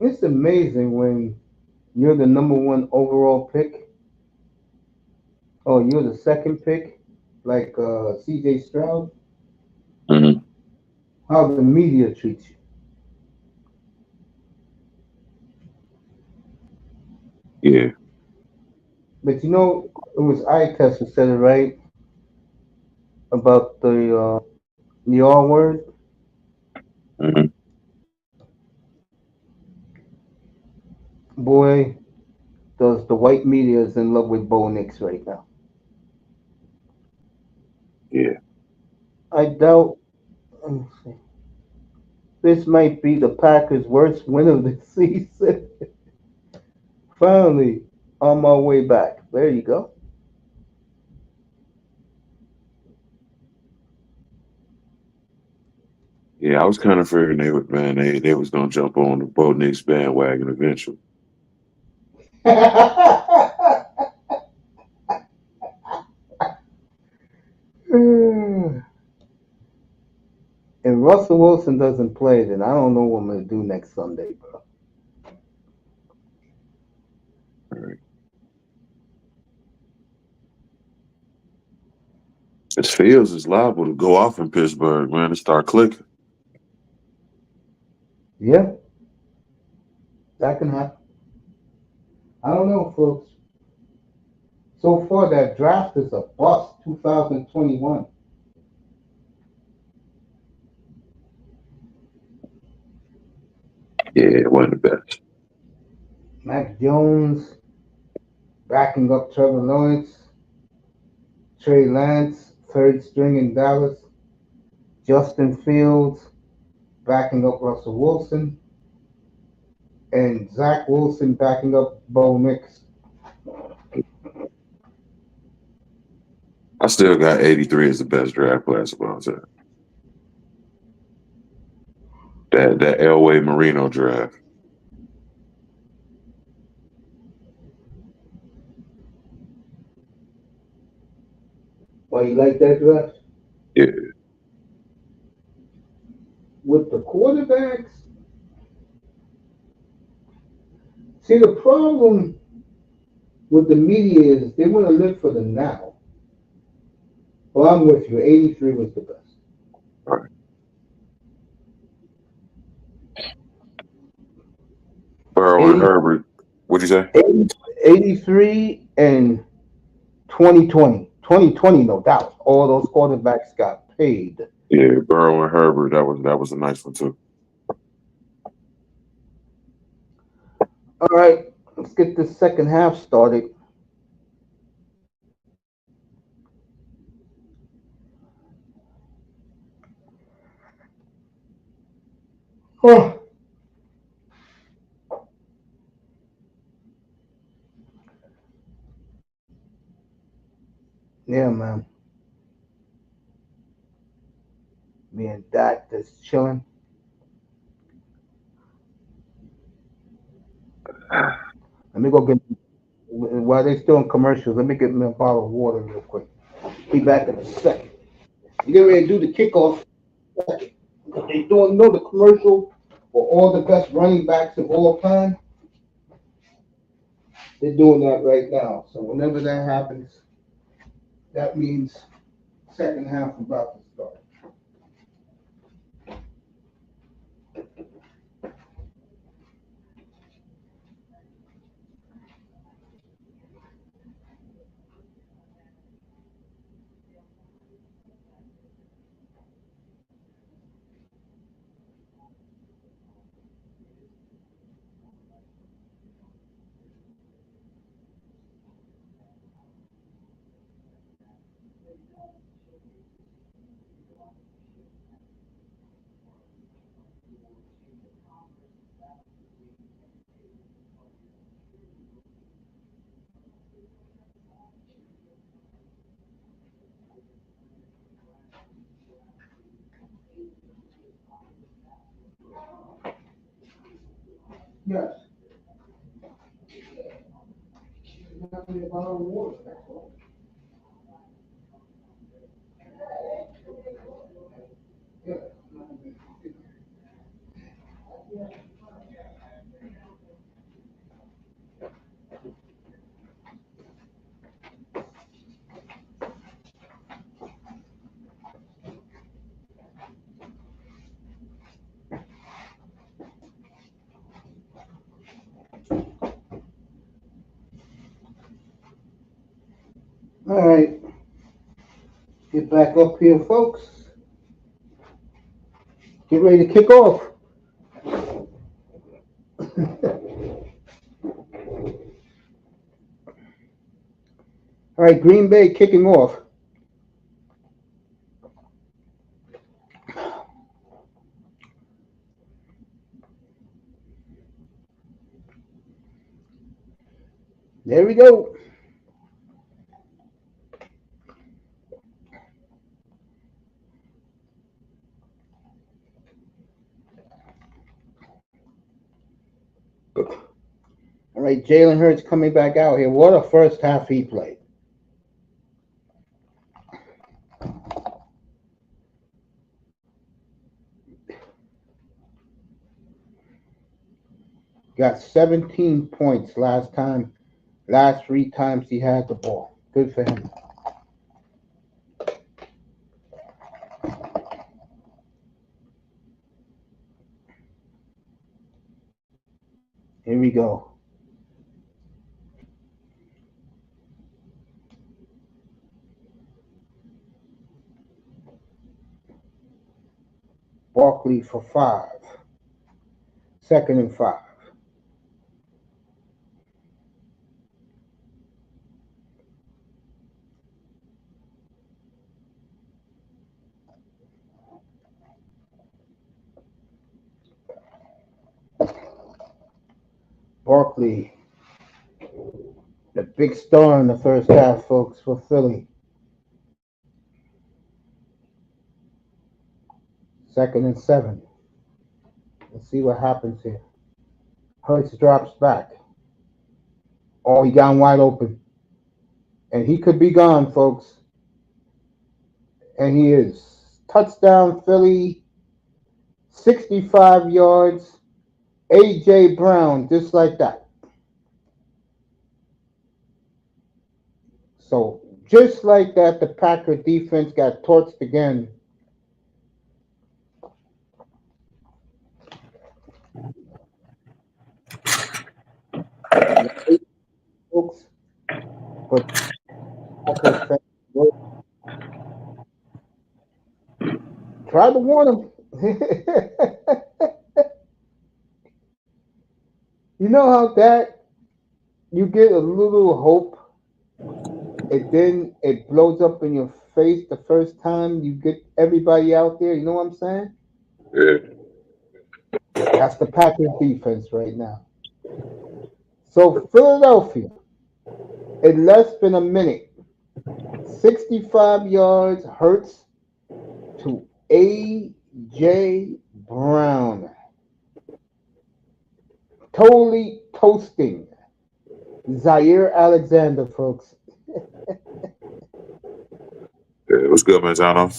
It's amazing when you're the number one overall pick, or you're the second pick, like CJ Stroud, Mm-hmm. how the media treats you. Yeah. But you know, it was iTest who said it right about the R word. Mm-hmm. Boy, does the white media is in love with Bo Nix right now. Yeah. I doubt. Let me see. This might be the Packers' worst win of the season. Finally, on my way back. There you go. Yeah. I was kind of figuring they was gonna jump on the Bo Nix bandwagon eventually. If Russell Wilson doesn't play, then I don't know what I'm gonna do next Sunday, bro. All right. It feels is liable to go off in Pittsburgh, man, and start clicking. Yeah, that can happen. I don't know, folks. So far, that draft is a bust. 2021. Yeah, it wasn't the best. Mac Jones backing up Trevor Lawrence, Trey Lance, third string in Dallas, Justin Fields backing up Russell Wilson, and Zach Wilson backing up Bo Nix. I still got 83 as the best draft class of all time. That Elway Marino draft. Why you like that draft? Yeah. With the quarterbacks, see the problem with the media is they want to live for the now. Well, I'm with you. 83 was the best. All right. Burrow and 80, Herbert. What'd you say? 83 and 2020. 2020, no doubt. All those quarterbacks got paid. Yeah, Burrow and Herbert. That was a nice one too. All right, let's get the second half started. Oh. Yeah, man. Me and Dak just chilling. Let me go get, while they still in commercials, let me get me a bottle of water real quick. Be back in a second. You get ready to do the kickoff. They doing, you know, the commercial for all the best running backs of all time. They're doing that right now. So whenever that happens, that means second half about to start. Yes. Have me a bottle of water. That's all. Yeah. All right. Get back up here, folks. Get ready to kick off. All right, Green Bay kicking off. There we go. All right, Jalen Hurts coming back out here. What a first half he played. Got 17 points last three times he had the ball. Good for him. Here we go. Barkley for 5. 2nd and 5. Barkley, the big star in the first half, folks, for Philly. 2nd and 7. Let's see what happens here. Hurts drops back. Oh, he got wide open. And he could be gone, folks. And he is. Touchdown, Philly. 65 yards. A.J. Brown, just like that. So, just like that, the Packer defense got torched again. right, folks. But Packers fans, well, try to warn them. You know how that you get a little hope, and then it blows up in your face the first time you get everybody out there. You know what I'm saying? Yeah. That's the Packers defense right now. So Philadelphia, in less than a minute, 65 yards Hurts to A.J. Brown. Totally toasting Zaire Alexander, folks. Yeah, what's good, Manzano?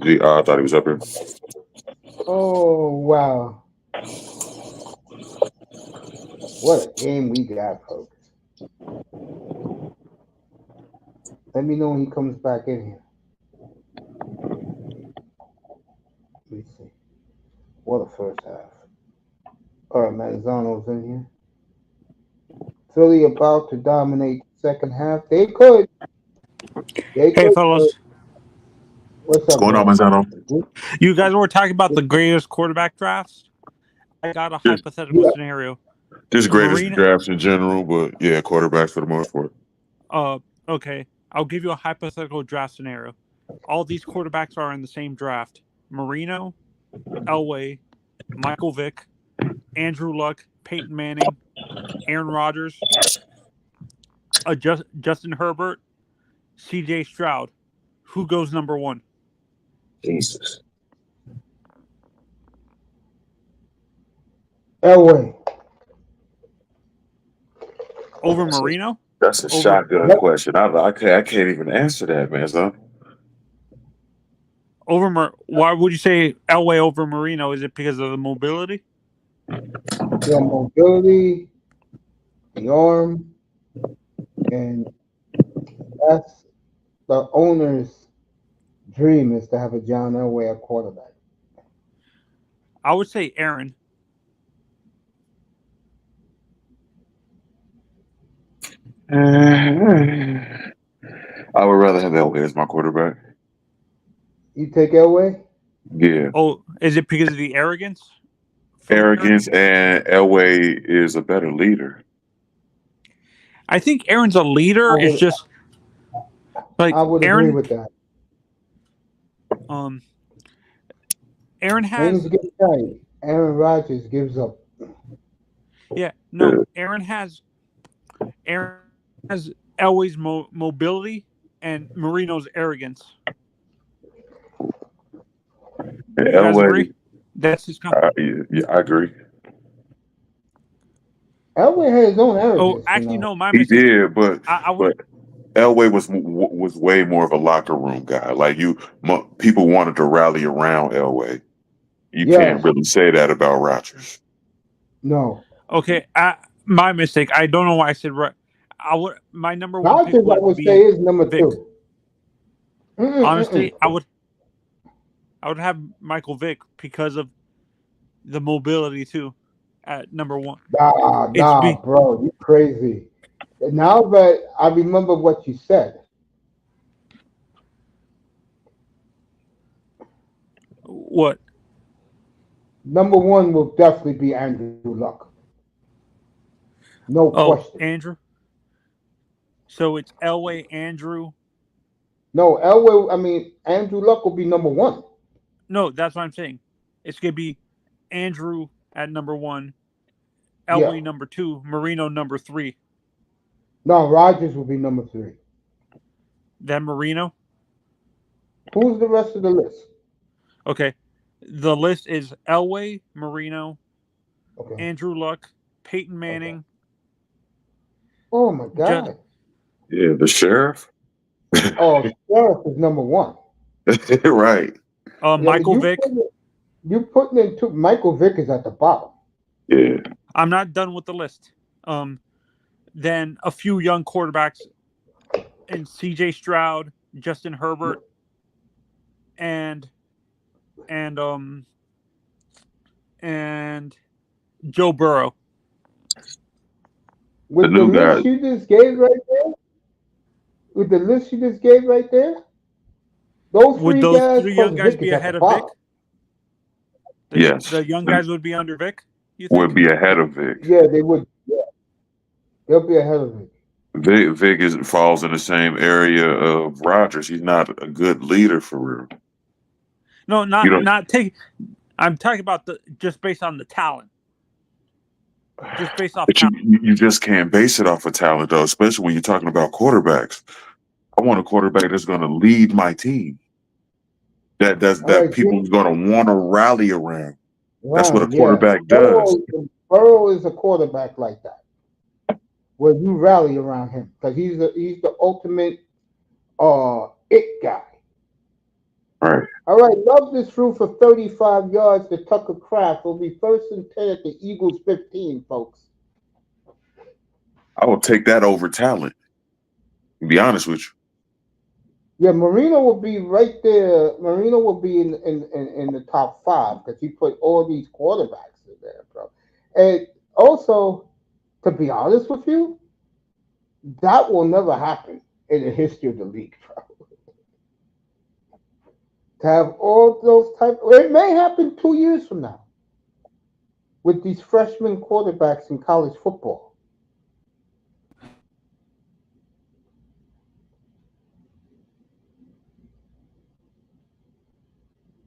I thought he was up here. Oh, wow. What a game we got, folks. Let me know when he comes back in here. Let me see. What a first half. All right, Manzano's in here. Philly about to dominate the second half. They could. They Hey, could. fellas. What's What's up, going on, bro? Manzano? You guys were talking about the greatest quarterback drafts. I got a Just, hypothetical Yeah. scenario. just greatest Marina. drafts in general, but yeah, quarterbacks for the most part. Okay. I'll give you a hypothetical draft scenario. All these quarterbacks are in the same draft. Marino, Elway, Michael Vick, Andrew Luck, Peyton Manning, Aaron Rodgers, Justin Herbert, C.J. Stroud. Who goes number one? Jesus. Elway. Over Marino? That's a Over shotgun Yep. question. I can't even answer that, Manzano. Why would you say Elway over Marino? Is it because of the mobility? The mobility, the arm, and that's the owner's dream is to have a John Elway at quarterback. I would say Aaron. I would rather have Elway as my quarterback. You take Elway? Yeah. Oh, is it because of the arrogance? From Aaron? Arrogance, and Elway is a better leader. I think Aaron's a leader. I It's would, just like I would agree Aaron. with that. Aaron Things has. get tight. Aaron Rodgers gives up. Yeah, no. Aaron has Elway's mobility and Marino's arrogance. And You guys Elway, agree? That's his. yeah, I agree. Elway had his own Oh, arrogance, actually, no. My He mistake. did, I would. but Elway was way more of a locker room guy. Like people wanted to rally around Elway. You can't Yes. really say that about Rodgers. No. Okay, my mistake. I don't know why I said right. My number one pick Rodgers, I would would say, be is number Vic. 2. Honestly, I would have Michael Vick because of the mobility too at number one. Nah, bro, you crazy. Now that I remember what you said, What? number 1 will definitely be Andrew Luck. No Oh, question. Andrew. So it's Elway, Andrew. No, Andrew Luck will be number 1. No, that's what I'm saying. It's gonna be Andrew at number 1, Yeah. Elway number 2, Marino number 3, No, Rodgers will be number 3. then Marino. Who's the rest of the list? Okay, the list is Elway, Marino, Okay. Andrew Luck, Peyton Okay. Manning. Oh my God. Yeah, the sheriff. Oh, Sheriff is number 1. Right. Michael Vick. You putting in Michael Vick is at the bottom. Yeah. I'm not done with the list. Then a few young quarterbacks and C.J. Stroud, Justin Herbert, and Joe Burrow. The With the new guy. list you just gave right there, with the list you just gave right there, those Would three those guys three plus young guys Vic be is at the ahead of Vic? bottom. Yes, The young guys would be under Vic, you would think? be ahead of Vic. Yeah, they would. Yeah, they'll be ahead of Vic. Vic falls in the same area of Rodgers. He's not a good leader for real. No, You don't. not take. I'm talking about just based on the talent. Just based off But talent. you just can't base it off of talent though, especially when you're talking about quarterbacks. I want a quarterback that's going to lead my team. All That right, people are going to want to rally around. That's what a Ron, yeah. quarterback does. Burrow is a quarterback like that, where you rally around him because he's the ultimate it guy. Right. All right, Love this through for 35 yards to Tucker Craft. Will be 1st and 10 at the Eagles 15, folks. I will take that over talent. To be honest with you. Yeah, Marino will be right there. Marino will be in the top 5 because he put all these quarterbacks in there, bro. And also, to be honest with you, that will never happen in the history of the league, bro. To have all those it may happen 2 years from now with these freshman quarterbacks in college football.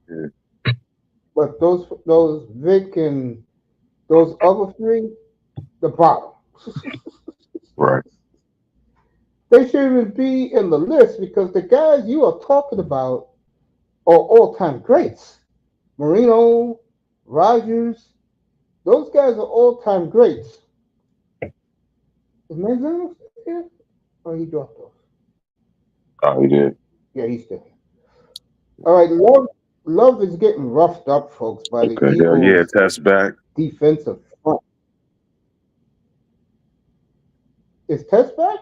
Yeah. But those Vic and those other 3, the bottom. Right. They shouldn't even be in the list because the guys you are talking about are all-time greats. Marino, Rogers, those guys are all-time greats. Is Manzano still here? Oh, he dropped off. Oh, he did. Yeah, he's still here. All right, Love is getting roughed up, folks, by the Okay. Yeah. Eagles' Test back. defensive front. Is Test back?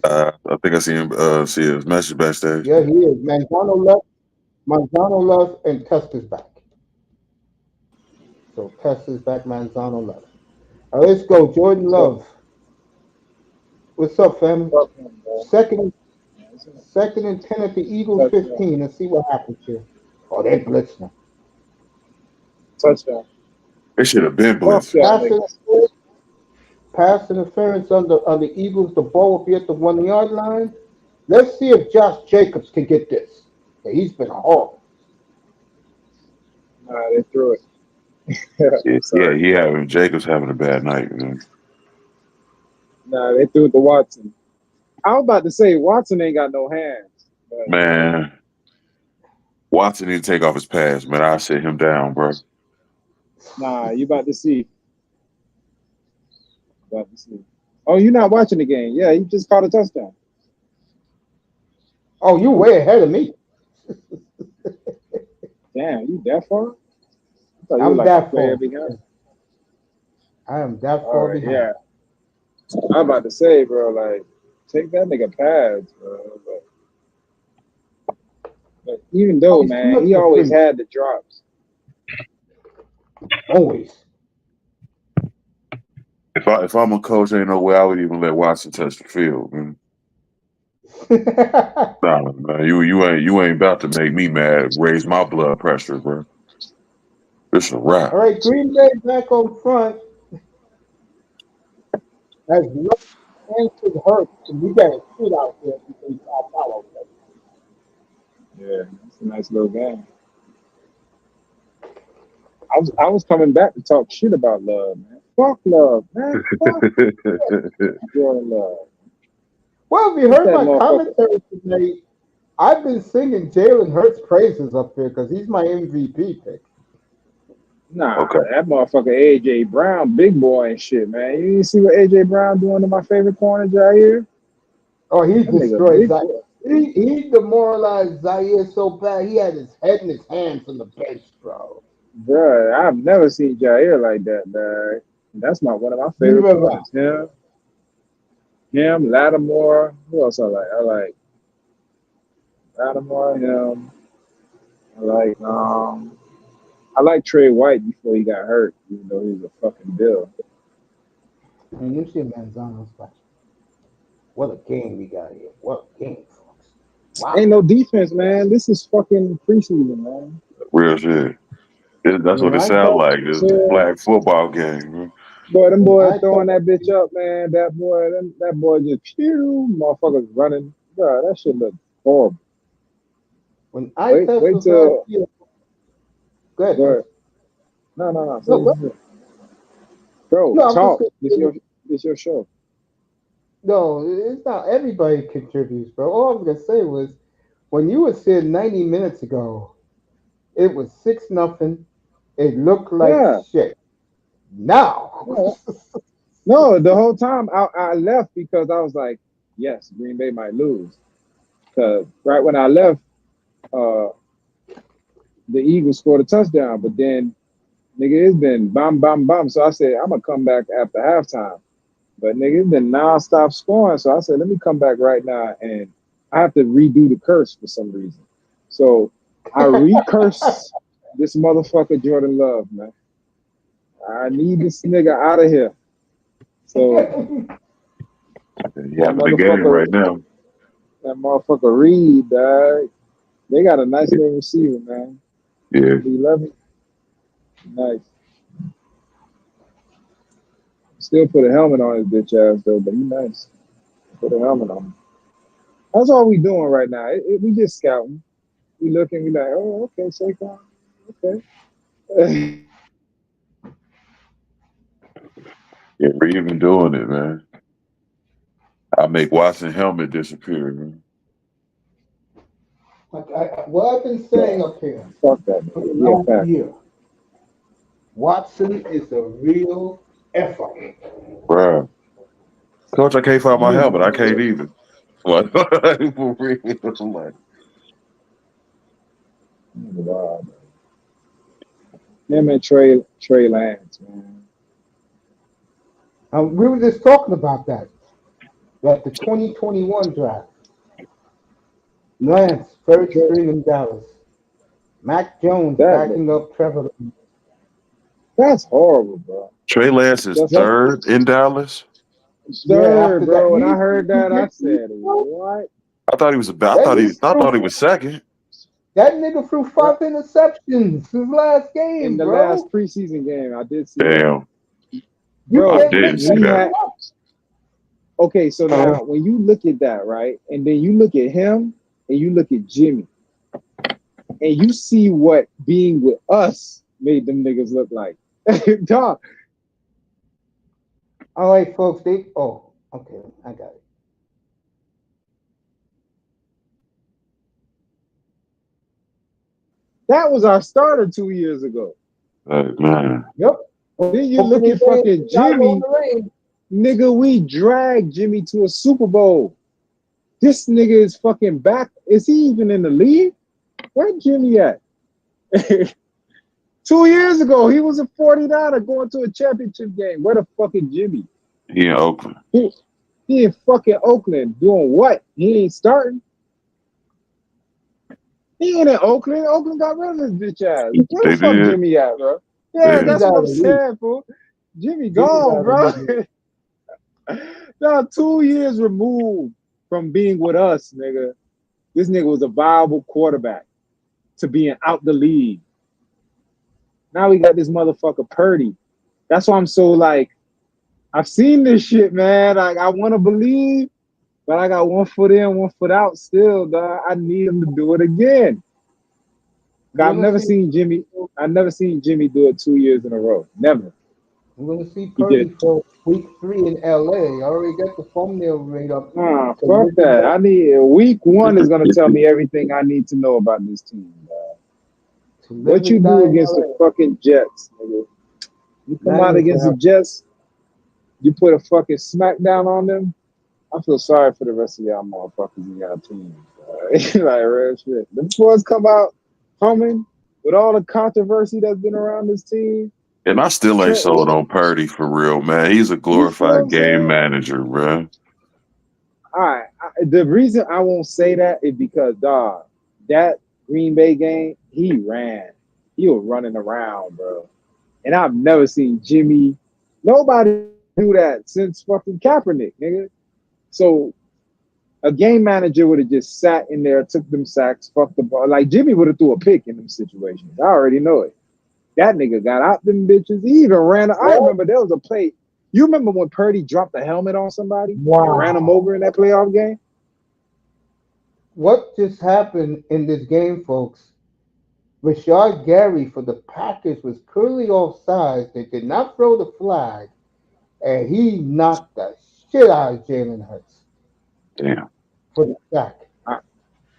I think I see him. See his message backstage. Yeah, he is. Manzano left, and Test is back. So Test is back, Manzano left. All right, let's go. Jordan Love. What's up, fam? Second and 10 at the Eagles 15. Let's see what happens here. Oh, they blitzing. Touchdown. It should have been blitz. Pass interference on the Eagles. The ball will be at the 1-yard line. Let's see if Josh Jacobs can get this. He's been horrible. They threw it. Yeah, Jacobs having a bad night, man. They threw it to Watson. I was about to say Watson ain't got no hands. But, Man, Watson need to take off his pads, man. I'll sit him down, bro. You about to see. Oh, you're not watching the game. Yeah, he just caught a touchdown. Oh, you way ahead of me. Damn, you that far? I'm that far behind. I am that far behind. Yeah. I'm about to say, bro, like, take that nigga pads, bro. But even though, man, he always had the drops. Always. If I'm a coach, ain't no way I would even let Watson touch the field, man. Nah, man, you ain't about to make me mad. Raise my blood pressure, bro. It's a wrap. All right, Green Bay back on front. As Love answered Hurts, and we got a shootout here between Paulo. Yeah, it's a nice little game. I was coming back to talk shit about Love, man. Fuck Love, man. Fuck Love. Well, if you heard my commentary today, I've been singing Jalen Hurts praises up here because he's my MVP pick. Nah, that motherfucker AJ Brown, big boy and shit, man. You didn't see what AJ Brown doing to my favorite corner, Jair? Oh, he destroyed Zaire. He demoralized Zaire so bad he had his head in his hands on the bench, bro. Bruh, I've never seen Jair like that, man. That's one of my favorite corners. Him, Lattimore. Who else I like? I like Lattimore, him. I like Trey White before he got hurt, even though he was a fucking bill. And you see Manzano's like, what a game we got here. What a game, folks. Ain't Wow. no defense, man. This is fucking preseason, man. Real shit. That's When what it I sounds tell like. It's a Yeah. flag football game. Man. Boy, them when boys I throwing tell that bitch up, man. That boy just pew, motherfuckers running. Bro, that shit look horrible. when I Wait, tell wait folks last till. year, go ahead, Go folks. ahead. No. No, Say it. Bro, no, I'm just talk. gonna This your show. no, it's not everybody contributes, bro. All I was gonna say was when you were saying 90 minutes ago, it was 6-0. It looked like Yeah. shit. Now, Yeah. No, the whole time I left because I was like, yes, Green Bay might lose. Because right when I left, uh, the Eagles scored a touchdown, but then nigga, it's been bam, bam, bam. So I said I'm gonna come back after halftime. But nigga, it's been non-stop scoring. So I said, let me come back right now, and I have to redo the curse for some reason. So I recurse this motherfucker Jordan Love, man. I need this nigga out of here. So You that having the game right motherfucker, now. that motherfucker Reed, dog. They got a nice little receiver, man. Yeah. Number 11. Nice. Still put a helmet on his bitch ass though, but he nice. Put a helmet on him. That's all we doing right now. We just scouting. We looking. We like, oh, okay, Saquon. Okay. Yeah, we're even doing it, man. I make Watson helmet disappear, man. what I've been saying up here Fuck that for the nigga. Yeah, last fact. year, Watson is a real effort. Bruh. Coach, I can't find my You helmet. I know can't it. either. What? For real. I'm like, Wow. Him and Trey Lance, man. We were just talking about that. That the 2021 draft, Lance third Trey, string in Dallas, Mac Jones that backing up Trevor. that's horrible, bro. Trey Lance is That's third in Dallas. Yeah, third, after that, bro. When I heard you that, I get said, what? I thought he was about. that nigga I threw thought he was second. that nigga threw Right. 5 interceptions his last In game, the last bro. preseason game, I did see that. Damn, You I Bro, can't didn't make see that we that. shit had up. okay, so now when you look at that, right, and then you look at him and you look at Jimmy, and you see what being with us made them niggas look like. Dog, All right, folks. Okay, I got it. that was our starter 2 years ago. Man, Yep. Then you look Opening at day, fucking y'all go in Jimmy, the rain. nigga. We dragged Jimmy to a Super Bowl. This nigga is fucking back. Is he even in the league? Where Jimmy at? 2 years ago, he was a 49er going to a championship game. Where the fuck is Jimmy? he in Oakland. He in fucking Oakland doing what? He ain't starting. He ain't in Oakland. Oakland got rid of his bitch ass. Where They the fuck did. Jimmy at, bro? Yeah, Yeah. Jimmy's that's what out I'm of the league. saying, fool. Jimmy Jimmy's gone, out of bro. the league. Now 2 years removed from being with us, nigga. This nigga was a viable quarterback to being out the league. Now we got this motherfucker Purdy. That's why I'm so like, I've seen this shit, man. I want to believe, but I got 1 foot in, 1 foot out still, dog. I need him to do it again. You're I've gonna never see. seen Jimmy. I've never seen Jimmy do it 2 years in a row. Never. We're gonna see He Purdy did. for week 3 in LA. I already got the thumbnail made up Nah, to fuck look at that. that. I need week 1 is gonna tell me everything I need to know about this team, dog. To live What you and do die in against the LA. fucking Jets, nigga? You come out Niners against the have Jets, you put a fucking smackdown on them. I feel sorry for the rest of y'all motherfuckers in y'all teams. Like real shit. The boys come out humming with all the controversy that's been around this team. And I still ain't Trent sold Williams, on Purdy for real, man. He's a you feel what glorified I'm game saying? manager, bro. All right. The reason I won't say that is because, dog, that Green Bay game, he ran. He was running around, bro. And I've never seen Jimmy, nobody do that since fucking Kaepernick, nigga. So a game manager would have just sat in there, took them sacks, fucked the ball. Like Jimmy would have threw a pick in them situations. I already know it. That nigga got out them bitches. He even ran. I remember there was a play. You remember when Purdy dropped the helmet on somebody and ran him over in that playoff game? What just happened in this game, folks? Rashard Gary for the Packers was clearly offside. They did not throw the flag, and he knocked the shit out of Jalen Hurts Damn. for the sack. All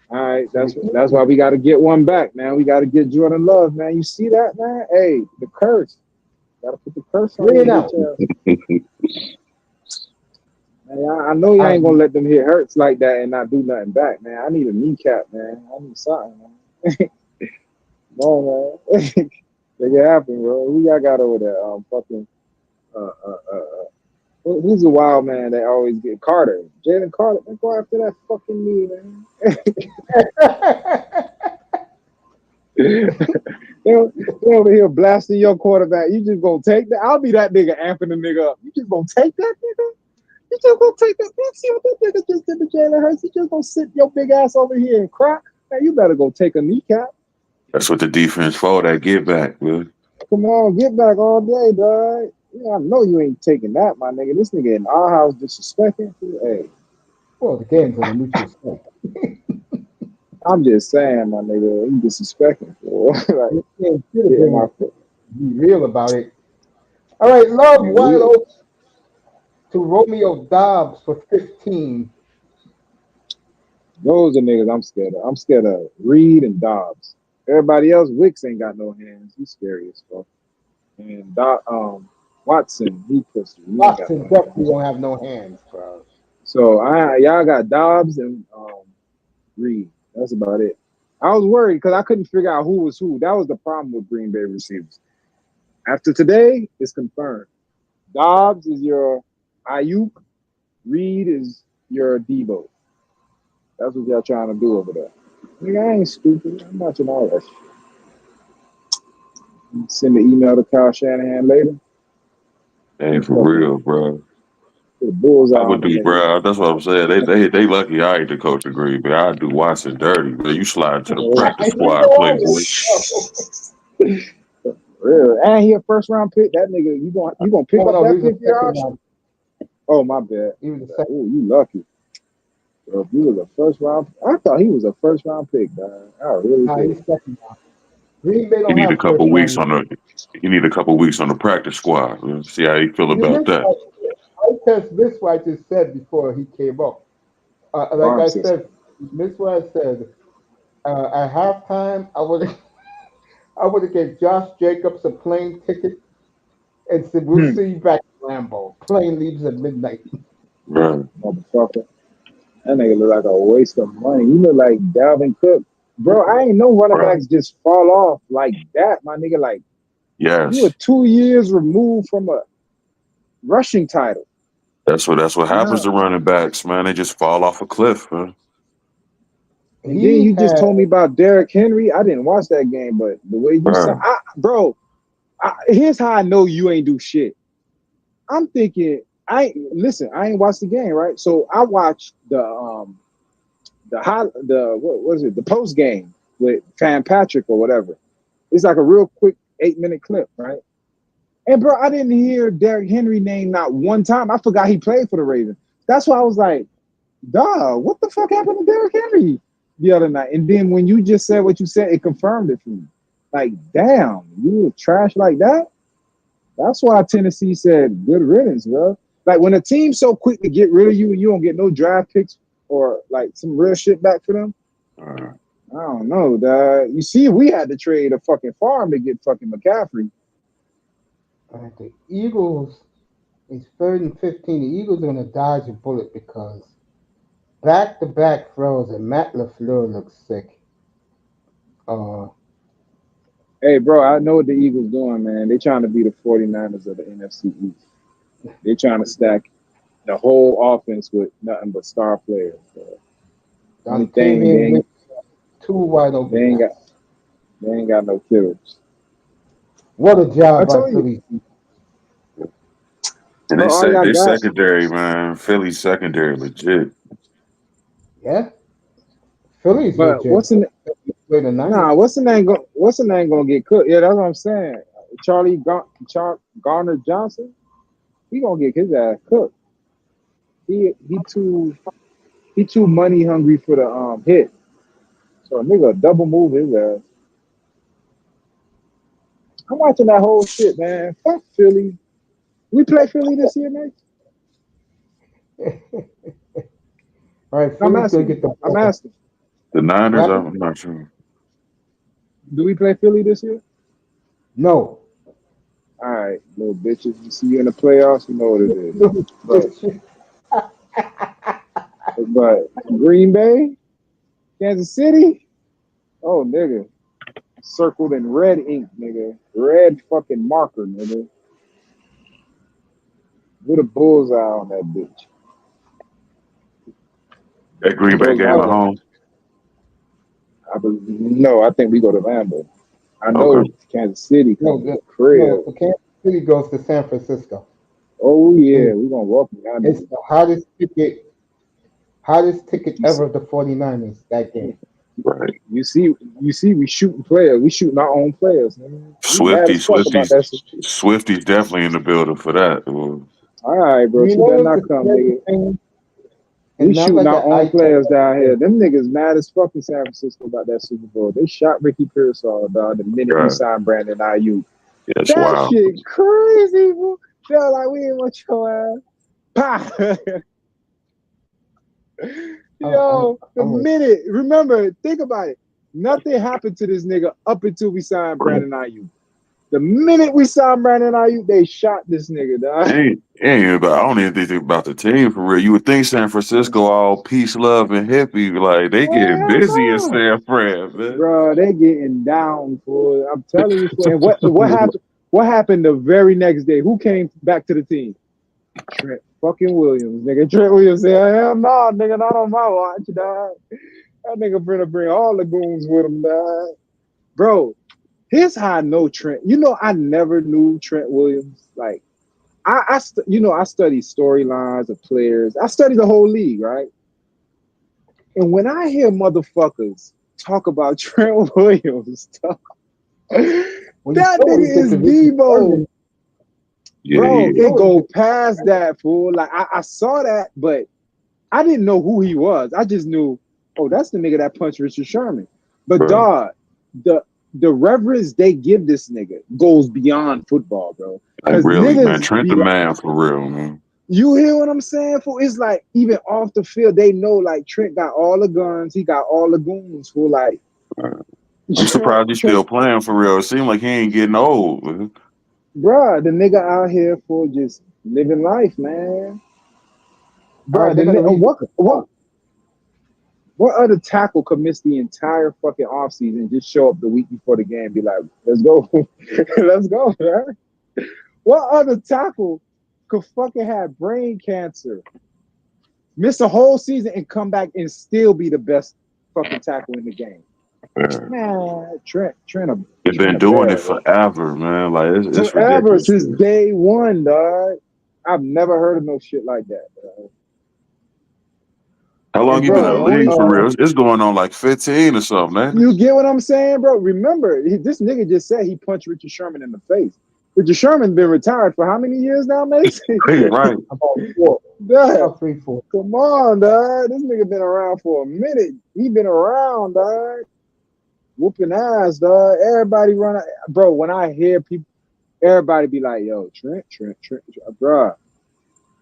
right, that's why we got to get one back, man. We got to get Jordan Love, man. You see that, man? Hey, the curse. Got to put the curse on Bring it you, out. Man, I know you ain't gonna let them hit Hurts like that and not do nothing back, man. I need a kneecap, man. I need something, man. No, man. Make it happen, bro. Who y'all got over there? Fucking who's a wild man that always get Carter? Jalen Carter. Man, go after that fucking knee, man. They over here blasting your quarterback. You just gonna take that? I'll be that nigga amping the nigga up. You just gonna take that nigga? You just gonna take that? You see what that nigga just did to Jalen Hurts? You just gonna sit your big ass over here and cry? Man, you better go take a kneecap. That's what the defense for. That get back, man. Come on, get back all day, dog. Yeah, I know you ain't taking that, my nigga. This nigga in our house disrespecting. Hey, Well, the game's on a neutral site. I'm just saying, my nigga, you disrespecting. Like, Be yeah, real about it. All right, Love man, wide open to Romeo Dobbs for 15. those are niggas I'm scared of. I'm scared of Reed and Dobbs. Everybody else, Wicks ain't got no hands. He's scary as fuck. And Watson, he pussy. He ain't got Watson no hands. definitely won't have no hands, bro. So y'all got Dobbs and Reed. That's about it. I was worried because I couldn't figure out who was who. That was the problem with Green Bay receivers. After today, it's confirmed. Dobbs is your Ayuk. Reed is your Debo. That's what y'all trying to do over there. Nigga, I ain't stupid. I'm watching all that shit. Send an email to Kyle Shanahan later. Hey, for real, bro. Put a bullseye I would on the do, nigga. bro. That's what I'm saying. They lucky I ain't the coach of Green Bay. I'd do Watson dirty, bro. You slide to the practice squad, playboy. Real. And he a first round pick. That nigga, you gonna pick up that pick for your option? Oh, my bad. He was a second. Oh, you lucky. Bro, if he was a first round, I thought he was a first round pick, dog. I really did. He's second round. Green Bay He don't need a have couple first weeks round. on the. He need a couple weeks on the practice squad. Man. See how he feel about that. This what I just said before he came up. Like I said, this is what I said. At halftime, I would give Josh Jacobs a plane ticket and said, "We'll see you back in Lambeau. Plane leaves at midnight." Right. Motherfucker. That nigga look like a waste of money. You look like Dalvin Cook. Bro, I ain't know running backs just fall off like that, my nigga. Like, yes, you were 2 years removed from a rushing title. That's what happens to running backs, man. They just fall off a cliff, man. And then you just told me about Derrick Henry. I didn't watch that game, but the way you said, here's how I know you ain't do shit. I'm thinking, I ain't watched the game, right? So I watched the post game with Fan Patrick or whatever. It's like a real quick 8-minute clip, right? And bro, I didn't hear Derrick Henry name not one time. I forgot he played for the Ravens. That's why I was like, dog, what the fuck happened to Derrick Henry the other night? And then when you just said what you said, it confirmed it for me. Like, damn, you were trash like that? That's why Tennessee said good riddance, bro. Like, when a team's so quick to get rid of you and you don't get no draft picks or like some real shit back for them, I don't know, dog. You see, we had to trade a fucking farm to get fucking McCaffrey. The Eagles, it's 3rd and 15. The Eagles are going to dodge a bullet because back-to-back throws and Matt LaFleur looks sick. Hey, bro, I know what the Eagles doing, man. They trying to be the 49ers of the NFC East. They trying to stack the whole offense with nothing but star players. So. Two wide open. They ain't got no killers. What a job by Philly. And But they all say y'all they got, secondary, man. Philly secondary legit. Yeah, Philly's but legit. Play the Niners. what's the name gonna get cooked? Yeah, that's what I'm saying. Garner Johnson, he gonna get his ass cooked. He too money hungry for the hit. So a nigga double move his ass. I'm watching that whole shit, man. Fuck Philly. We play Philly this year, man. All right, I'm Philly's gonna asking. get the I'm ball. asking. The Niners, What? I'm not sure. Do we play Philly this year? No. All right, little bitches. You see you in the playoffs, you know what it is. But Green Bay, Kansas City, oh nigga, circled in red ink, nigga, red fucking marker, nigga. With a bullseye on that bitch. That Green Bay Those game at are, home. no, I think we go to Lambeau. I know Okay. Kansas City No, comes to the crib. the Kansas City goes to San Francisco. Oh yeah, we're gonna welcome that It's nigga. the hottest ticket ever of the 49ers, that game. Right. You see, we shooting players. We shooting our own players, man. We mad as fuck about that shit. Swifty's definitely in the building for that. All right, bro. You She know better what's not the come, scary nigga. thing? We And not shooting like our an own eye players test. down here. Them niggas mad as fuck in San Francisco about that Super Bowl. They shot Ricky Pearsall, dog, the minute we Right. signed Brandon Ayuk. Yeah, it's That wild. shit crazy, bro. They're like, we ain't want your ass. Pa! Yo, the minute, remember, think about it. Nothing happened to this nigga up until we signed Brandon Ayuk. The minute we signed Brandon Ayuk, they shot this nigga, dog. I don't even think about the team for real. You would think San Francisco all peace, love, and hippie. Like, they getting busy in San Fran, man. Bro, they getting down, fool. I'm telling you, fool. And what happened? What happened the very next day? Who came back to the team? Trent fucking Williams, nigga. Trent Williams said, hell no, nigga, not on my watch, dog. That nigga finna bring all the goons with him, dog. Bro, here's how I know Trent. You know, I never knew Trent Williams. Like, I study storylines of players. I study the whole league, right? And when I hear motherfuckers talk about Trent Williams, that nigga is Debo. Yeah, Bro, it go past that, fool. Like, I saw that, but I didn't know who he was. I just knew, oh, that's the nigga that punched Richard Sherman. But, dog, the reverence they give this nigga goes beyond football, bro. Like, really, man. Trent the man for real, man. You hear what I'm saying? Fool? It's like, even off the field, they know, like, Trent got all the guns. He got all the goons, fool. Like, I'm surprised he's still playing for real. It seems like he ain't getting old, man. Bruh, the nigga out here for just living life, man. Bruh, what other tackle could miss the entire fucking offseason and just show up the week before the game and be like, let's go. Let's go, man. What other tackle could fucking have brain cancer, miss a whole season and come back and still be the best fucking tackle in the game? Man, Trent. They've been doing it forever, man. Like, it's forever, ridiculous. since day one, dog. I've never heard of no shit like that, dog. How long you been in the league for real? It's going on like 15 or something, man. You get what I'm saying, bro? Remember, this nigga just said he punched Richard Sherman in the face. Richard Sherman's been retired for how many years now, Mason? Right. About 4. Dog, 3, 4. come on, dog. This nigga been around for a minute. He been around, dog. Whooping ass, dog. Everybody run. Bro, when I hear people, everybody be like, yo, Trent. Bro,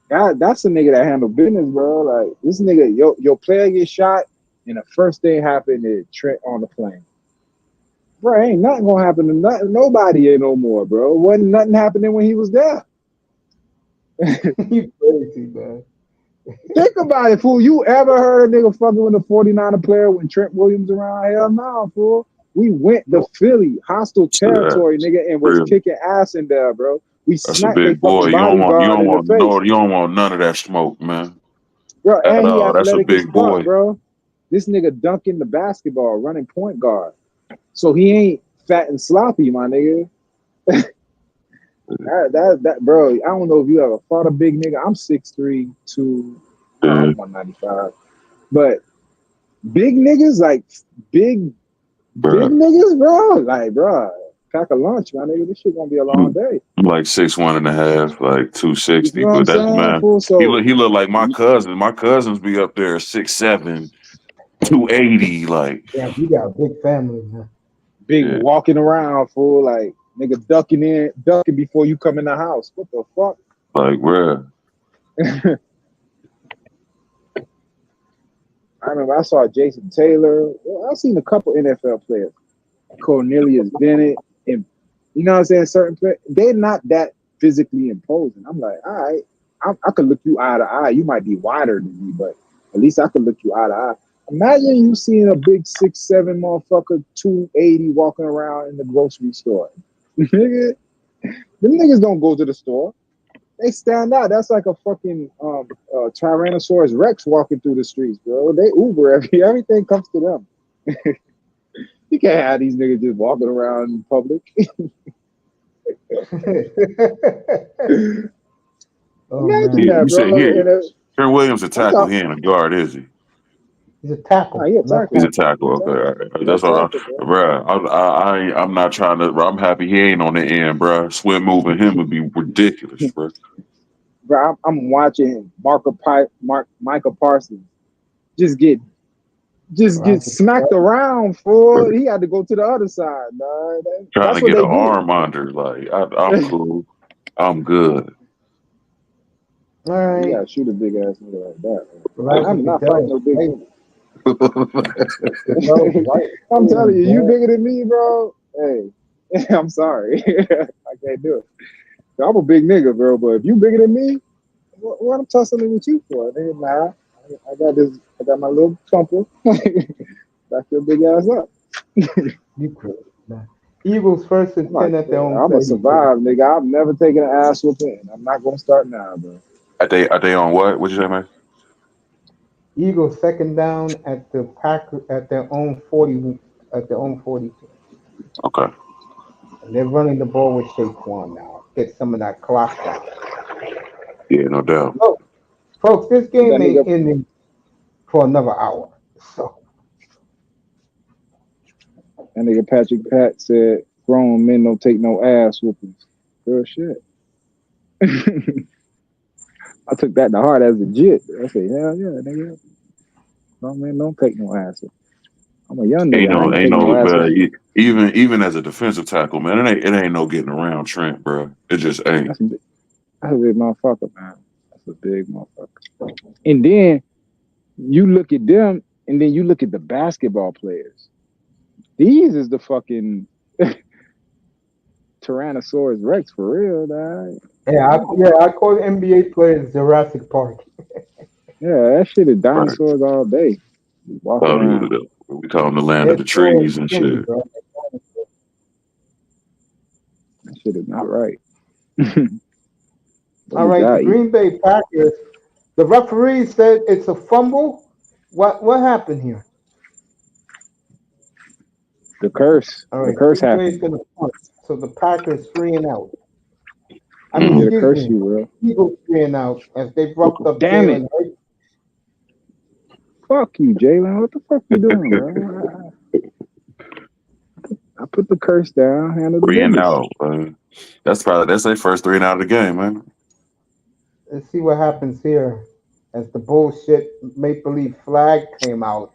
God, that's a nigga that handle business, bro. Like, this nigga, your player get shot, and the first thing happened is Trent on the plane. Bro, ain't nothing gonna happen to nobody here no more, bro. Wasn't nothing happening when he was there. You crazy, man. Think about it, fool. You ever heard a nigga fucking with a 49er player when Trent Williams around? Hell no, fool. We went to Philly, hostile territory, nigga, and was kicking ass in there, bro. We smacked their fucking bodyguard in the face. You don't want none of that smoke, man. Bro, and he That's a athletic as big fuck, boy, bro. This nigga dunking the basketball, running point guard. So he ain't fat and sloppy, my nigga. That bro. I don't know if you ever fought a big nigga. I'm 6'3", 2. Yeah. I'm 195. But big niggas, like big Bro. niggas, bro. Like, bro, pack a lunch, my nigga. This shit gonna be a long day. I'm like 6'1.5", like You 260. feel what I'm But that's saying, man. fool? So He look like my cousin. My cousins be up there 6'7", 280. Like, Yeah, you got a big family, man. big yeah, walking around, fool. Like nigga ducking before you come in the house. What the fuck? like, bro. I remember I saw Jason Taylor. Well, I've seen a couple NFL players, Cornelius Bennett, and you know what I'm saying. Certain players, they're not that physically imposing. I'm like, all right, I could look you eye to eye. You might be wider than me, but at least I could look you eye to eye. Imagine you seeing a big 6'7" motherfucker, 280 walking around in the grocery store. Nigga, them niggas don't go to the store. They stand out. That's like a fucking Tyrannosaurus Rex walking through the streets, bro. They Uber everything comes to them. You can't have these niggas just walking around in public. Oh Imagine man, that, You bro. say here, And Trent Williams a I'm tackle. talking. He ain't a guard, is he? he's a tackle, He a left He's a tackle. tackle. He tackle. a Okay, all tackle. right. That's Left what tackle, bro. I'm not trying to. I'm happy he ain't on the end, bro. Swim moving him would be ridiculous, bro. Bro, I'm watching Michael Parsons just get Right. smacked around, fool. He had to go to the other side, dog. Trying That's to what get an they do. arm under. Like, I'm cool. I'm good. All You right. gotta shoot a big ass nigga like that. Life I'm with the not fighting devil. no big Right. nigga. The devil's right. I'm telling you, you Man. bigger than me, bro. Hey, I'm sorry. I can't do it. I'm a big nigga, bro. But if you bigger than me, what I'm tussling with you for? Nigga, nah. I got this. I got my little thumper. Back your big ass up. You crazy, man. Eagles first and 10 at their own I'm gonna 30. survive, nigga. I've never taken an ass whooping, and I'm not gonna start now, bro. Are they on what? What'd you say, man? Eagles second down at the Packer at their own 40 at their own 42. Okay. And they're running the ball with Shaquan now. Get some of that clock down. Yeah, no doubt. Oh, folks, this But that game ain't nigga, ending for another hour. So Patrick Pat said, "Grown men don't take no ass whoopings." Real shit. I took that to heart as legit. I said, hell yeah, nigga. Grown men don't take no ass whoopings. I'm a young nigga. I ain't Ain't taking no no, ass bro. whoopings. Even as a defensive tackle, man, it ain't no getting around Trent, bro. It just ain't. That's a big motherfucker, man. That's a big motherfucker. And then you look at them, and then you look at the basketball players. These is the fucking Tyrannosaurus Rex for real, dog. I call NBA players Jurassic Park. Yeah, that shit is Right. dinosaurs all day. Walking around. We call them the land of They're the tall and trees and skinny, shit. bro. That shit is not right. What All is right, the that? Green Bay Packers. The referee said it's a fumble. What happened here? The curse. All The right, curse Green Bay's happened. gonna punt. So the Packers 3-0. I mean, Yeah, Mhm. the excuse curse me, you, bro. Eagles 3-0 as they roughed up Damn it. Jalen Hurts. Fuck you, Jalen. What the fuck you doing, bro? I put the curse down, handle the 3 and business. out. Man. That's their first 3 and out of the game, man. Let's see what happens here as the bullshit Maple Leaf flag came out.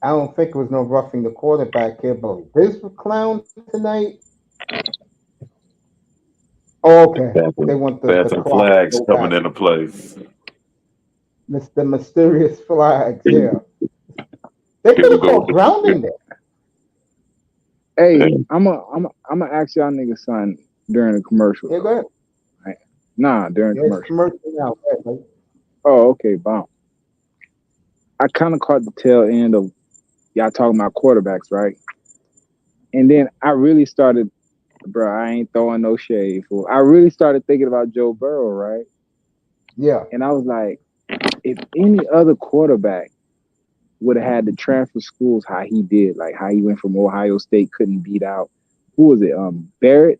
I don't think it was no roughing the quarterback here, but this clown tonight. Oh, okay, they want the Phantom clock to flags go coming back. into play. The mysterious flags. Here Yeah, they could we have go called with the grounding there. Hey, I'm gonna ask y'all niggas something during the commercial. Yeah, go ahead. Right? Nah, during Yeah, it's commercial. commercial now. Right? Oh, okay, bomb. I kind of caught the tail end of y'all talking about quarterbacks, right? And then I really started, bro. I ain't throwing no shade, fool. I really started thinking about Joe Burrow, right? Yeah, And I was like, if any other quarterback would have had to transfer schools how he did, like how he went from Ohio State, couldn't beat out, who was it? Barrett.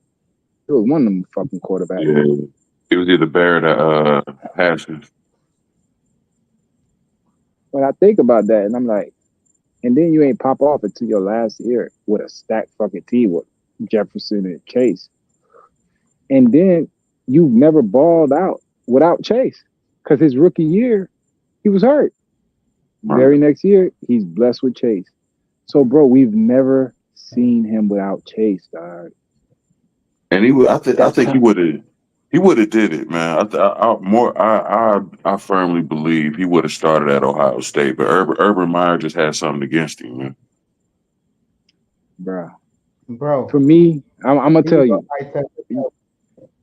It was one of them fucking quarterbacks. Yeah, it was either Barrett or Haskins. When I think about that, and I'm like, and then you ain't pop off until your last year with a stacked fucking team with Jefferson and Chase. And then you've never balled out without Chase. Because his rookie year, he was hurt. Right. Very next year, he's blessed with Chase. So, bro, we've never seen him without Chase, dog. And I think he would have did it, man. I firmly believe he would have started at Ohio State, but Urban Meyer just had something against him, man. Bro. For me, I'm gonna tell you.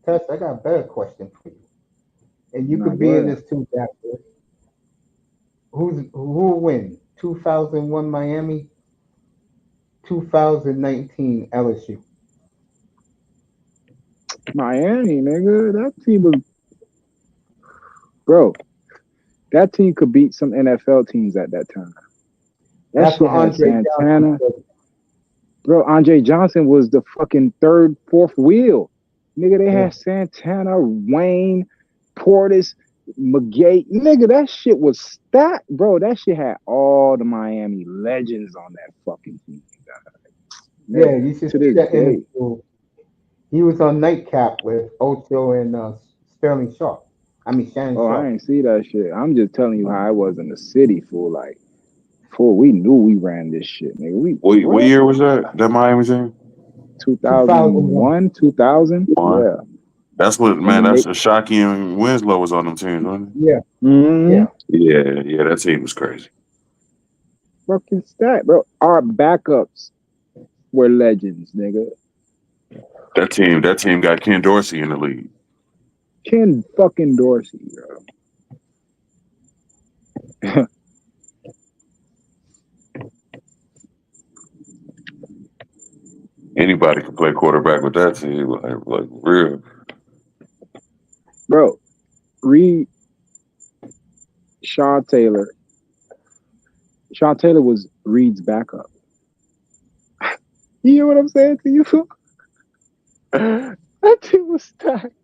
Tess, I got a better question for you. And you could go be in ahead. this too, Jasper. Who will win? 2001 Miami, 2019 LSU. Miami, nigga, that team was, bro. That team could beat some NFL teams at that time. That That's shit what had Andre Santana. Johnson said. Bro, Andre Johnson was the fucking third, fourth wheel. Nigga, they had Santana, Wayne, Portis, McGay. Nigga, that shit was stacked, bro. That shit had all the Miami legends on that fucking team. Yeah, you should to see this that day. interview. He was on Nightcap with Ocho and Sterling Sharp. Shannon Oh, Sharp. I ain't see that shit. I'm just telling you how I was in the city for we knew we ran this shit, nigga. What year was that Miami team? 2001, 2000. Yeah. That's what, And man. then That's Shockey and Winslow was on them teams, wasn't Yeah. Mhm. Yeah. That team was crazy. Fucking stat, bro. Our backups were legends, nigga. That team got Ken Dorsey in the league. Ken fucking Dorsey, bro. Anybody could play quarterback with that team, like real. Bro, Reed, Sean Taylor. Sean Taylor was Reed's backup. You hear what I'm saying to you? That team was stacked.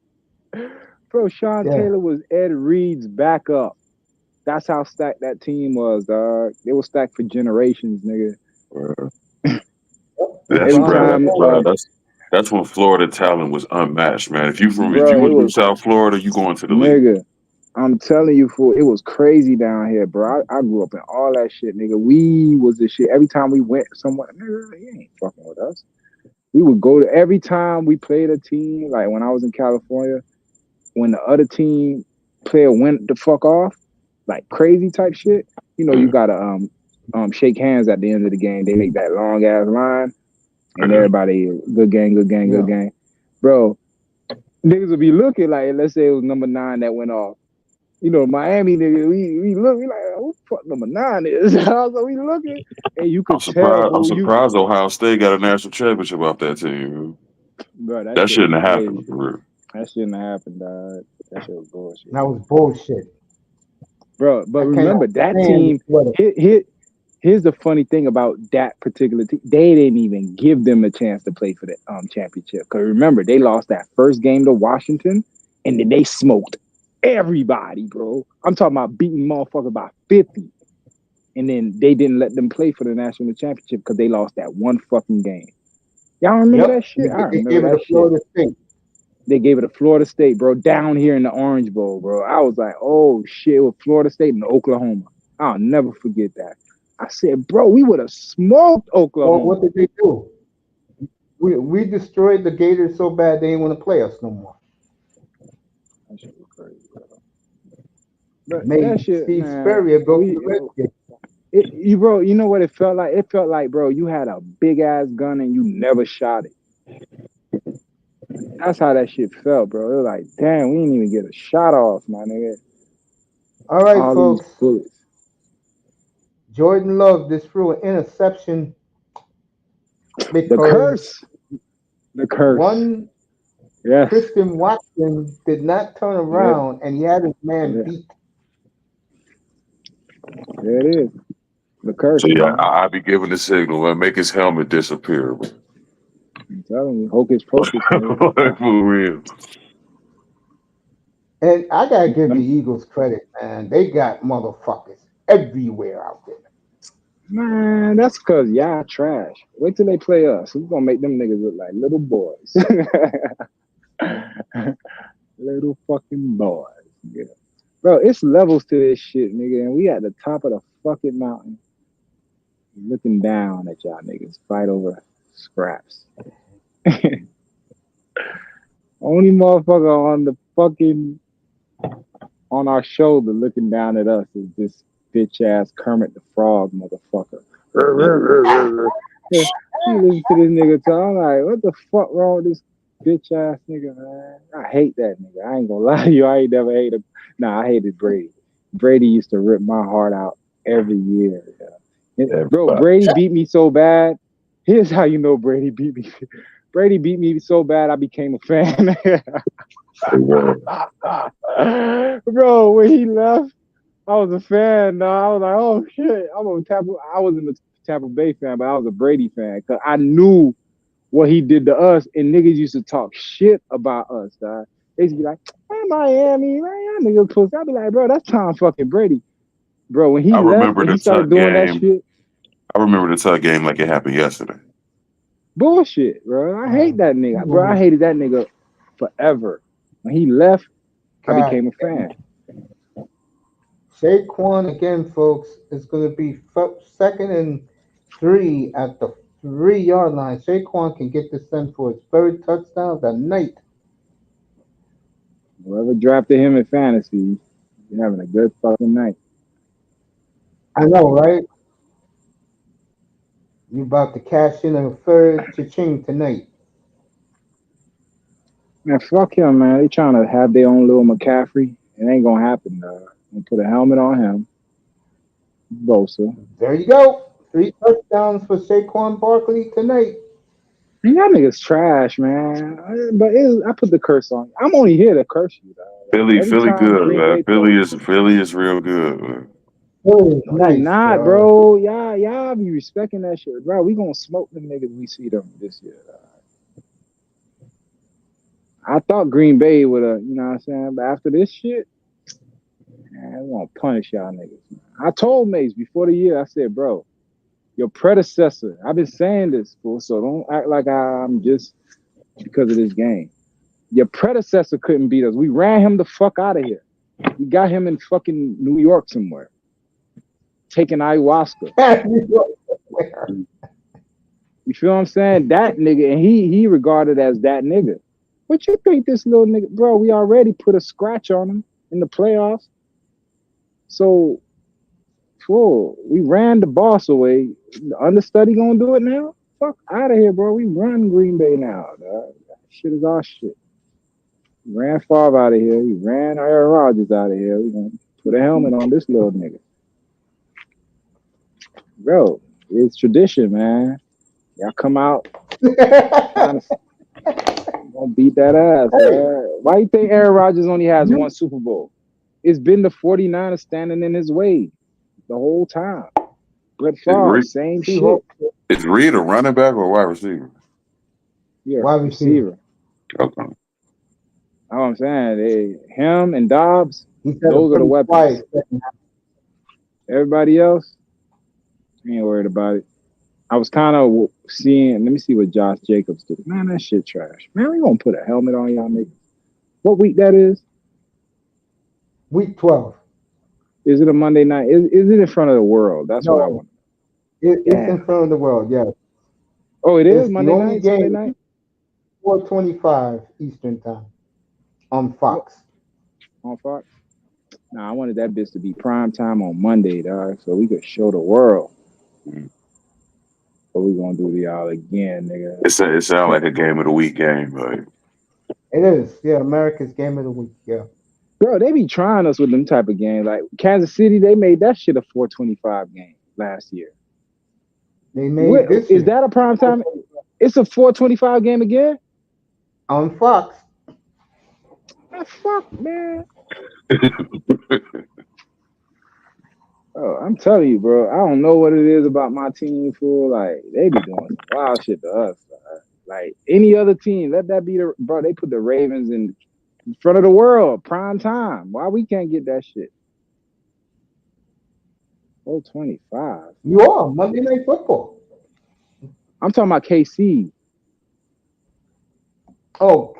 Bro, Sean Taylor was Ed Reed's backup. That's how stacked that team was, dog. They were stacked for generations, nigga. That's when Florida talent was unmatched, man. If you Bro, were from South Florida, you going to the nigga, league. I'm telling you, fool, it was crazy down here, bro. I grew up in all that shit, nigga. We was the shit. Every time we went somewhere, nigga, you ain't fucking with us. We would go to every time we played a team, like when I was in California, when the other team player went the fuck off, like crazy type shit. You know, you gotta shake hands at the end of the game. They make that long ass line, and everybody good game. Bro, niggas would be looking like, let's say it was number 9 that went off. You know, Miami nigga, we look, we like, who the fuck number 9 is? So we looking, and you could tell. I'm surprised Ohio State got a national championship off that team. Bro, that shouldn't have happened. For real. That shouldn't have happened, dog. That shit was bullshit. That was bullshit. Bro, but remember that team, here's the funny thing about that particular team. They didn't even give them a chance to play for the championship. Because remember, they lost that first game to Washington, and then they smoked everybody, bro. I'm talking about beating motherfucker by 50. And then they didn't let them play for the national championship because they lost that one fucking game. Y'all remember that shit? I remember that shit. They gave it to Florida State, bro, down here in the Orange Bowl, bro. I was like, oh, shit, with Florida State and Oklahoma. I'll never forget that. I said, bro, we would have smoked Oklahoma. Well, what did they do? We destroyed the Gators so bad they didn't want to play us no more. That shit was crazy, bro. But made that shit, Steve man, Spurrier go to the Redskins. Bro, you know what it felt like? It felt like, bro, you had a big ass gun and you never shot it. That's how that shit felt, bro. It was like, damn, we didn't even get a shot off, my nigga. All right, folks. Jordan Love just threw an interception because the curse. One, Christian Watson did not turn around and he had his man beat. There it is. The curse. So yeah, I'll be giving the signal and make his helmet disappear. I'm telling you, hocus pocus. nigga. For real. And I gotta give the Them- Eagles credit, man. They got motherfuckers everywhere out there. Man, that's because y'all trash. Wait till they play us. We're gonna make them niggas look like little boys. Little fucking boys. Yeah. Bro, it's levels to this shit, nigga, and we at the top of the fucking mountain looking down at y'all niggas fight over scraps. Only motherfucker on the fucking on our shoulder looking down at us is this bitch ass Kermit the Frog motherfucker. Yeah, he listen to this nigga talk. I'm like, what the fuck wrong with this bitch ass nigga, man? I hate that nigga. I ain't gonna lie to you. I ain't never hated him. Nah, I hated Brady. Brady used to rip my heart out every year. Yeah. Bro, Brady beat me so bad. Here's how you know Brady beat me. Brady beat me so bad I became a fan. Bro, when he left, I was a fan. I was like, oh shit. I wasn't a Tampa Bay fan, but I was a Brady fan because I knew what he did to us, and niggas used to talk shit about us, dog. They used to be like, hey, Miami, man, y'all niggas pussy. I'd be like, bro, that's Tom fucking Brady. Bro, when he I left remember and the he started Tug doing that game. shit, I remember the Tug game like it happened yesterday. bullshit, bro. I hate that nigga. Bro, I hated that nigga forever. When he left, I God, became a fan. Saquon again, folks, is going to be second and 3 at the 3-yard line. Saquon can get this in for his third touchdown of the night. Whoever drafted him in fantasy, you're having a good fucking night. I know, right? You about to cash in a third cha-ching tonight. Man, fuck him, man. They trying to have their own little McCaffrey. It ain't gonna happen, dog. I'm gonna put a helmet on him. Bosa. There you go. 3 touchdowns for Saquon Barkley tonight. Man, y'all niggas trash, man. But I put the curse on. I'm only here to curse you, dog. Philly Every time good, Green man. Bay plays, Philly is real good, man. Oh, no, they nice, not, bro. Y'all be respecting that shit, bro. We gonna smoke them niggas. We see them this year. Dog. I thought Green Bay would have, you know what I'm saying. But after this shit, man, we gonna punish y'all niggas. Man. I told Mace before the year. I said, bro, your predecessor. I've been saying this, fool. So don't act like I'm just because of this game. Your predecessor couldn't beat us. We ran him the fuck out of here. We got him in fucking New York somewhere, taking ayahuasca. You feel what I'm saying? That nigga, and he regarded as that nigga. What you think this little nigga, bro? We already put a scratch on him in the playoffs. So, fool, we ran the boss away. The understudy gonna do it now? Fuck out of here, bro. We run Green Bay now. Dog. That shit is our shit. We ran Favre out of here. We ran Aaron Rodgers out of here. We gonna put a helmet on this little nigga. Bro, it's tradition, man. Y'all come out trying to gonna beat that ass, man. Why you think Aaron Rodgers only has one Super Bowl? It's been the 49ers standing in his way the whole time. Brett Favre, same shit. Is Reed a running back or wide receiver? Yeah, Wide receiver. Okay. Know what I'm saying? Him and Dobbs, He said those are the weapons. quiet. Everybody else, I ain't worried about it. I was kind of seeing, let me see what Josh Jacobs did. Man, that shit trash. Man, we gonna put a helmet on y'all niggas. What week that is? Week 12. Is it a Monday night? Is it in front of the world? That's what I want. It's in front of the world, yes. Oh, it is It's Monday the only night, game, Sunday night? 4:25 Eastern time on Fox. On Fox? Nah, I wanted that bitch to be prime time on Monday, dog, so we could show the world. What we gonna do to y'all again, nigga? It sounds like a game of the week game, but It is, yeah, America's game of the week, yeah. Bro, they be trying us with them type of games. Like Kansas City, they made that shit a 425 game last year. They made this is that a prime time? It's a 425 game again? On Fox. Man, fuck, man. Oh, I'm telling you, bro. I don't know what it is about my team, fool. Like, they be doing some wild shit to us. Like any other team, let that be the bro. They put the Ravens in front of the world, prime time. Why we can't get that shit? 425. You are Monday Night Football. I'm talking about KC. Oh,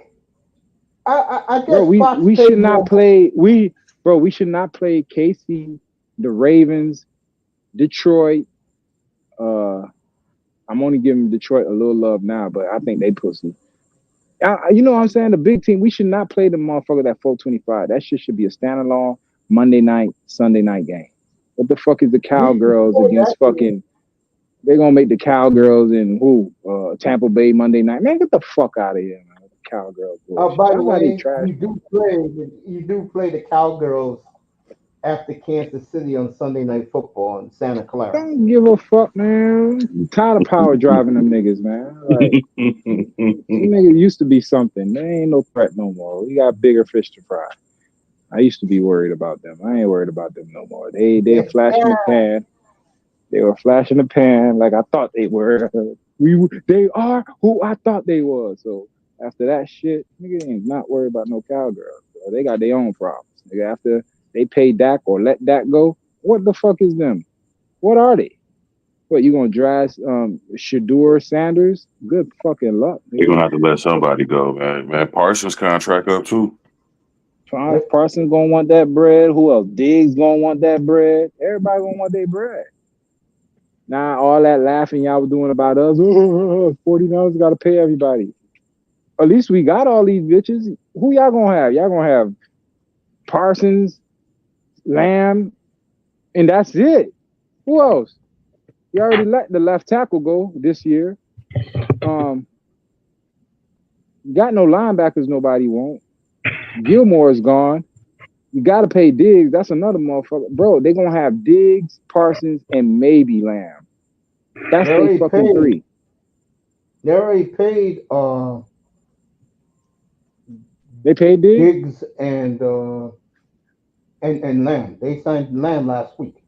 I Bro, guess Fox we paid should not more. play we should not play KC, the Ravens, Detroit. I'm only giving Detroit a little love now, but I think they pussy. You know what I'm saying? The big team, we should not play the motherfucker at 425. That shit should be a standalone Monday night, Sunday night game. What the fuck is the Cowgirls against fucking? They're gonna make the Cowgirls in Tampa Bay Monday night. Man, get the fuck out of here, man. The Cowgirls. By the way, trash. you do play the Cowgirls after Kansas City on Sunday Night Football in Santa Clara. Don't give a fuck, man. I'm tired of power driving them niggas, man. Like, them niggas used to be something. They ain't no threat no more. We got bigger fish to fry. I used to be worried about them. I ain't worried about them no more. They flash in the pan. They were flash in the pan like I thought they were. They are who I thought they was. So after that shit, nigga ain't not worried about no Cowgirls. Bro. They got their own problems. Nigga, after they pay Dak or let Dak go, what the fuck is them? What are they? What, you gonna drive Shador Sanders? Good fucking luck. You're gonna have to let somebody go, man. Man, Parsons contract up too. Parsons gonna want that bread. Who else? Diggs gonna want that bread. Everybody gonna want their bread. Now all that laughing y'all was doing about us, $40 gotta pay everybody. At least we got all these bitches. Who y'all gonna have? Y'all gonna have Parsons, Lamb, and that's it. Who else? You already let the left tackle go this year. Got no linebackers nobody want. Gilmore is gone. You got to pay Diggs. That's another motherfucker. Bro, they're going to have Diggs, Parsons, and maybe Lamb. That's they fucking paid, three. They already paid They paid Diggs and Lamb. They signed Lamb last week.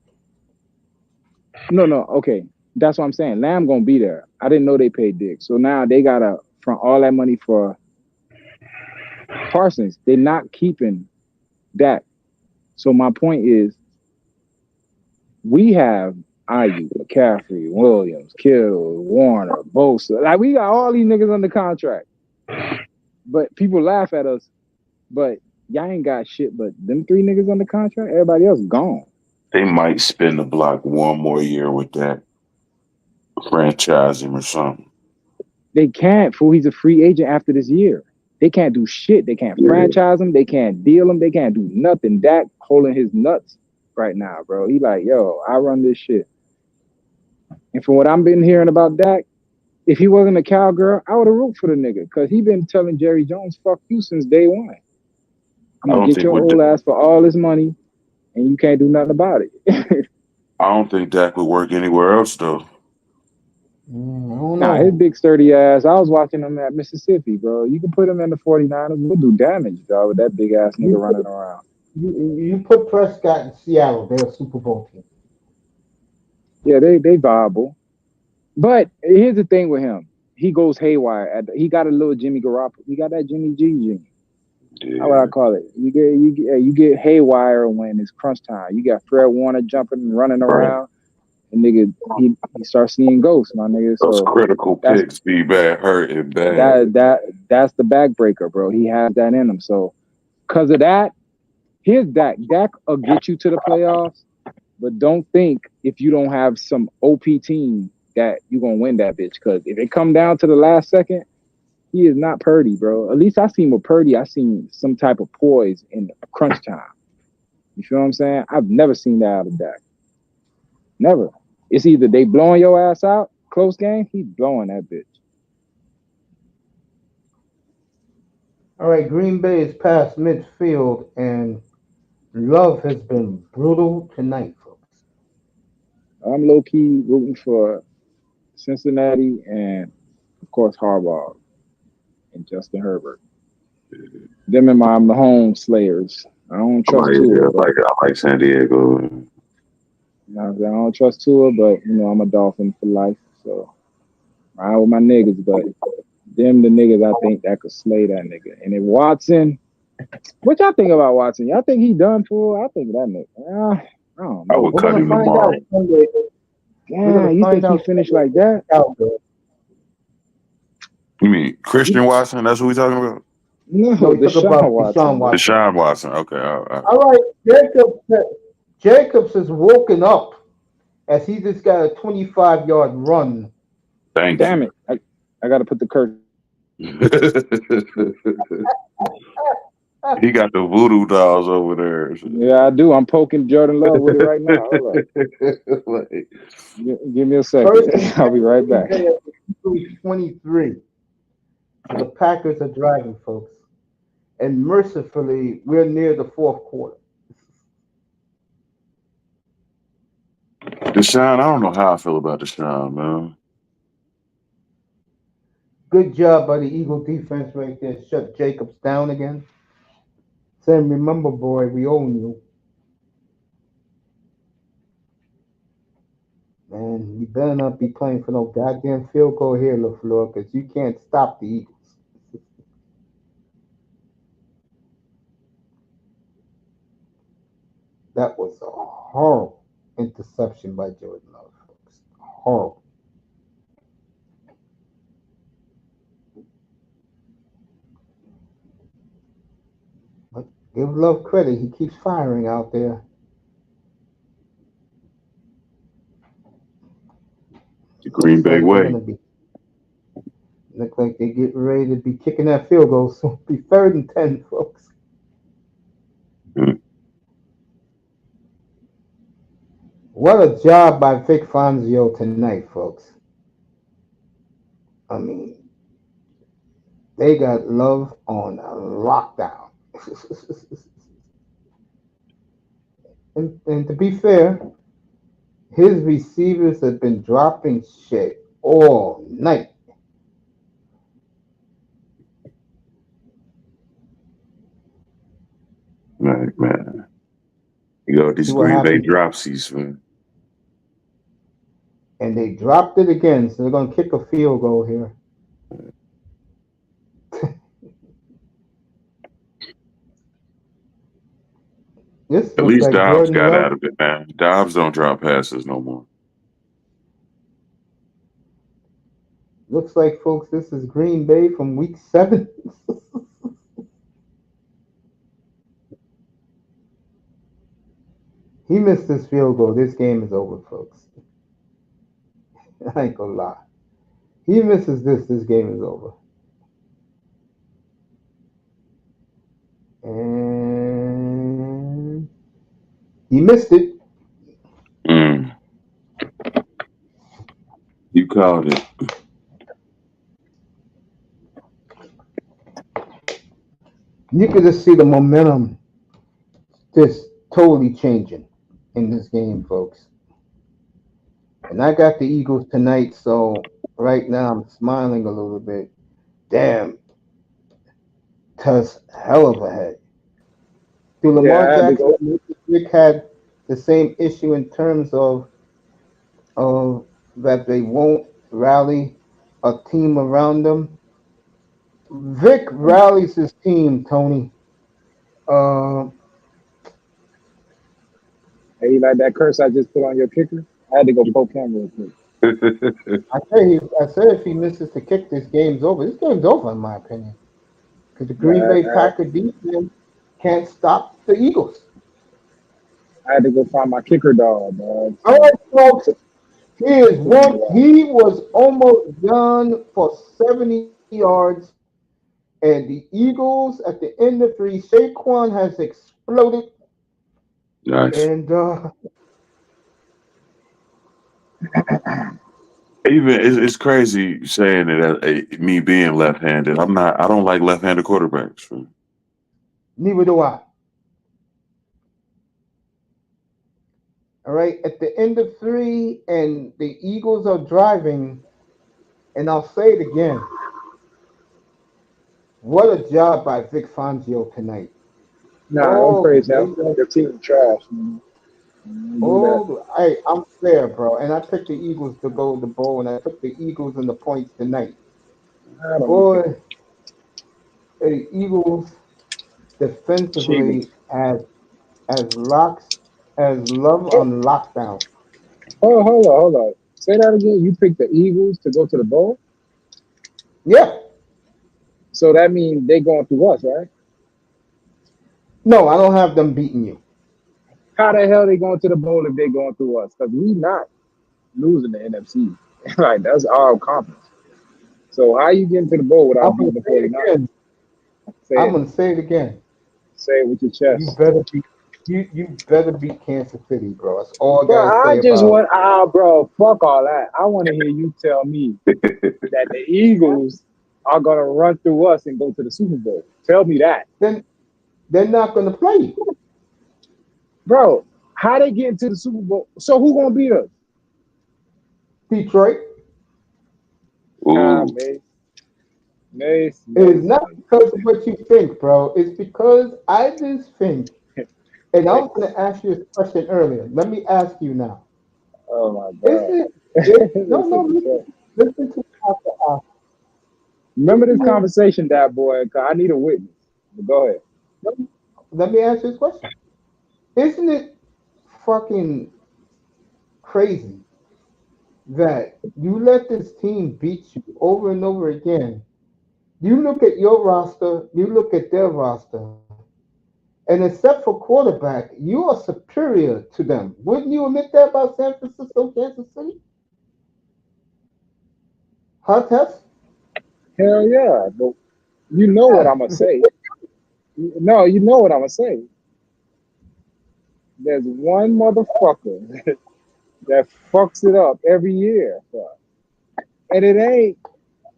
No, okay. That's what I'm saying. Lamb going to be there. I didn't know they paid Diggs. So now they got to front all that money for Parsons. They're not keeping that. So my point is, we have Ayuk, McCaffrey, Williams, Kittle, Warner, Bosa. Like, we got all these niggas under contract. But people laugh at us. But y'all ain't got shit but them three niggas under contract. Everybody else gone. They might spin the block one more year with that, franchise him or something. They can't, fool. He's a free agent after this year. They can't do shit. They can't franchise him. They can't deal him. They can't do nothing. Dak holding his nuts right now, bro. He like, yo, I run this shit. And from what I've been hearing about Dak, if he wasn't a cowgirl, I would have root for the nigga because he been telling Jerry Jones, fuck you since day one. I'm going to get your old ass for all this money and you can't do nothing about it. I don't think Dak would work anywhere else, though. Nah, his big sturdy ass. I was watching him at Mississippi, bro. You can put him in the 49ers. We'll do damage, dog, with that big ass nigga running around. You put Prescott in Seattle, they're a Super Bowl team. Yeah, they viable. But here's the thing with him. He goes haywire. He got a little Jimmy Garoppolo. He got that Jimmy G. Yeah. How would I call it? You get haywire when it's crunch time. You got Fred Warner jumping and running around. And nigga, he starts seeing ghosts, my nigga. Those critical picks be bad, hurt and bad. That's the backbreaker, bro. He has that in him. So, cause of that, here's Dak. Dak will get you to the playoffs, but don't think if you don't have some OP team that you're gonna win that bitch. Cause if it come down to the last second, he is not Purdy, bro. At least I seen with Purdy, I seen some type of poise in crunch time. You feel what I'm saying? I've never seen that out of Dak. Never. It's either they blowing your ass out, close game, he's blowing that bitch. All right, Green Bay is past midfield, and Love has been brutal tonight, folks. I'm low-key rooting for Cincinnati and, of course, Harbaugh and Justin Herbert. Them and my Mahomes slayers. I don't trust Tua. I like San Diego. I don't trust Tua, but, I'm a Dolphin for life. So, I ride with my niggas, but Them the niggas I think that could slay that nigga. And if Watson, what y'all think about Watson? Y'all think he done for? I think that nigga. I don't I know. would We're cut gonna him find tomorrow. out Sunday. We're Yeah, gonna you find think he out finished Sunday. like that? You mean Christian Watson? That's what we talking about? No, No, we talk Deshaun about Deshaun Watson, bro. Watson. Deshaun Watson. Okay. All right. All right, Jacobs has woken up as he just got a 25-yard run. Thank Damn you. it. I got to put the curtain. He got the voodoo dolls over there. Yeah, I do. I'm poking Jordan Love with it right now. Hold up. Like, Give me a second. First and I'll be right 10 back. at 23. So the Packers are driving, folks. And mercifully, we're near the fourth quarter. Deshaun, I don't know how I feel about Deshaun, man. Good job by the Eagle defense right there. Shut Jacobs down again. Saying, remember, boy, we own you. Man, you better not be playing for no goddamn field goal here, LaFleur, because you can't stop the Eagles. That was a horrible interception by Jordan Love, folks. Horrible. But give Love credit. He keeps firing out there. The Green Looks Bay like they're way. gonna be. Look like they're getting ready to be kicking that field goal. So it'll be 3rd and 10, folks. Mm. What a job by Vic Fangio tonight, folks. I mean, they got Love on a lockdown. and to be fair, his receivers have been dropping shit all night. Man. You got these See what Green Bay happened? dropsies, man. And they dropped it again, so they're gonna kick a field goal here. This At looks least like Dobbs Jordan got Love. out of it, man. Dobbs don't drop passes no more. Looks like, folks, this is Green Bay from week 7. He missed this field goal. This game is over, folks. I ain't gonna lie. He misses this game is over. And he missed it. Mm. You called it. You could just see the momentum just totally changing in this game, folks. And I got the Eagles tonight, so right now I'm smiling a little bit. Damn, Tuss, hell of a head. Do Yeah, Lamar I had to Jackson go. and Vic had the same issue in terms of that they won't rally a team around them? Vic rallies his team, Tony. Uh, Hey, you like that curse I just put on your kicker? I had to go poke him real quick. I said if he misses the kick, this game's over. This game's over, in my opinion, because the But Green Bay Packer defense can't stop the Eagles. I had to go find my kicker dog, dog. All right, folks. Took He is took me a one. while. He was almost done for 70 yards, and the Eagles at the end of 3. Saquon has exploded, Nice. and Even it's crazy saying it as me being left-handed. I don't like left-handed quarterbacks. Man. neither do I. All right, at the end of 3, and the Eagles are driving, and I'll say it again. What a job by Vic Fangio tonight. Nah, don't Oh, praise they him. got, Your team trash, man. Do that. I'm fair, bro. And I picked the Eagles to go to the bowl, and I took the Eagles in the points tonight. I don't know. Boy, the Eagles Chiefs. defensively as locks as love Oh, on lockdown. hold on. Say that again. You picked the Eagles to go to the bowl, Yeah. so that means they going through us, right? No, I don't have them beating you. How the hell they going to the bowl if they going through us? Because we not losing the NFC. Like that's our conference. So how you getting to the bowl I'm without gonna beating the say it 49ers? again. Say I'm it. gonna say it again. Say it with your You chest. better be you better beat Kansas City, bro. That's all I Bro, gotta I say just about want bro, fuck all that. I want to hear you tell me that the Eagles are gonna run through us and go to the Super Bowl. Tell me that. then they're not gonna play you. Bro, how they get into the Super Bowl? So who gonna beat us? Detroit. Ah, Ooh. Mace. It is not because of what you think, bro. It's because I just think, and I was gonna ask you this question earlier. Let me ask you now. Oh my Is God. it no This no is listen, so- listen to what I have to Remember this ask. conversation, that boy, 'cause I need a witness. But go ahead. Let me ask you this question. Isn't it fucking crazy that you let this team beat you over and over again? You look at your roster, you look at their roster, and except for quarterback, you are superior to them. Wouldn't you admit that about San Francisco, Kansas City? Hot test? Hell yeah. But you know what Yeah. I'm gonna say. No, you know what I'm gonna say. There's one motherfucker that fucks it up every year, bro. And it ain't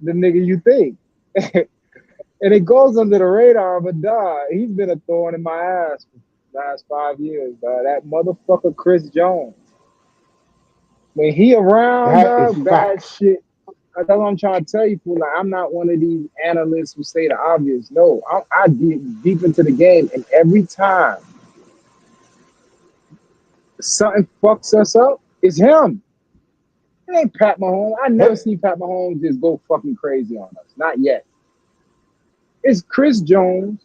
the nigga you think. And it goes under the radar, but he's been a thorn in my ass for the last 5 years, dog. That motherfucker Chris Jones. When he around, That is bad facts. shit. That's what I'm trying to tell you, fool. Like, I'm not one of these analysts who say the obvious. No, I deep into the game, and every time something fucks us up, it's him. It ain't Pat Mahomes. I never Yep. seen Pat Mahomes just go fucking crazy on us. Not yet. It's Chris Jones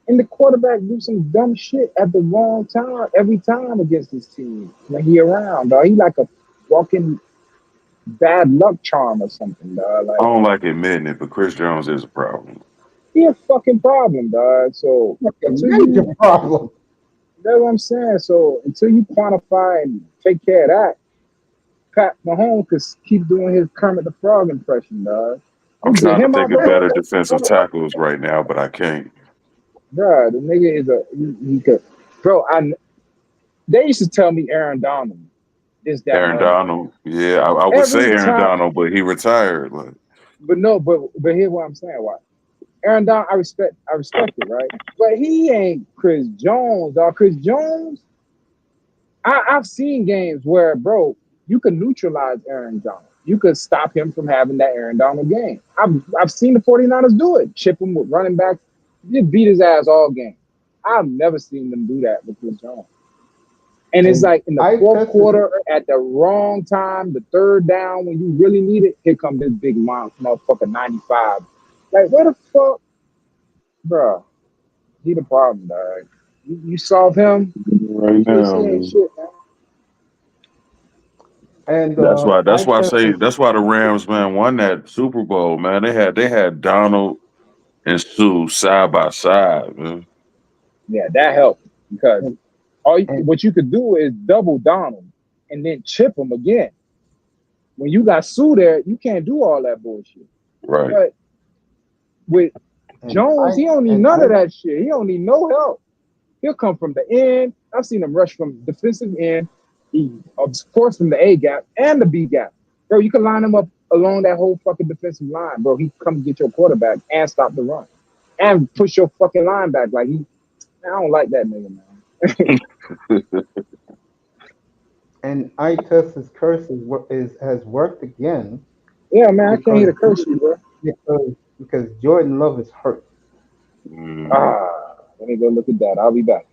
and the quarterback do some dumb shit at the wrong time every time against his team when he around, dog. He like a fucking bad luck charm or something, dog. I Like don't like admitting it, but Chris Jones is a problem. he a fucking problem, dog. So That's a until major you, problem. that's what I'm saying. So until you quantify and take care of that, Pat Mahomes could keep doing his Kermit the Frog impression, dog. I'm You get trying to him think out of there, better defensive tackles right now, but I can't. bro. The nigga is he could, bro. They used to tell me Aaron Donald this, that, and the Aaron other. Donald, yeah, I would say Every Aaron time, Donald, but he retired. Like, but no, but here's what I'm saying. Why Aaron Donald, I respect it, right? But he ain't Chris Jones, dog. Chris Jones, I've seen games where, bro, you can neutralize Aaron Donald. You could stop him from having that Aaron Donald game. I've seen the 49ers do it. Chip him with running backs. Just beat his ass all game. I've never seen them do that with Chris Jones. And it's And like in the I fourth tested quarter at the wrong time, the third down when you really need it, here comes this big motherfucker 95. Like, what the fuck? Bro, he the problem, dog. You solve him, right JC now, ain't man. shit, man. and That's why. I That's why I say. tested That's why the Rams, man, won that Super Bowl, man. They had Donald and Sue side by side, man. Yeah, that helped because and, and what you could do is double Donald and then chip him again. When you got Sue there, you can't do all that bullshit. Right. But with and Jones, I he don't need and none I of that shit. He don't need no help. He'll come from the end. I've seen him rush from defensive end. He, of course, from the A gap and the B gap. Bro, you can line him up along that whole fucking defensive line, bro. He come get your quarterback and stop the run and push your fucking line back. Like I don't like that nigga, man. and I test his curse has worked again Yeah, man, I can't hear because the curse you, bro. because Jordan Love is hurt. Mhm. Let me go look at that. I'll be back.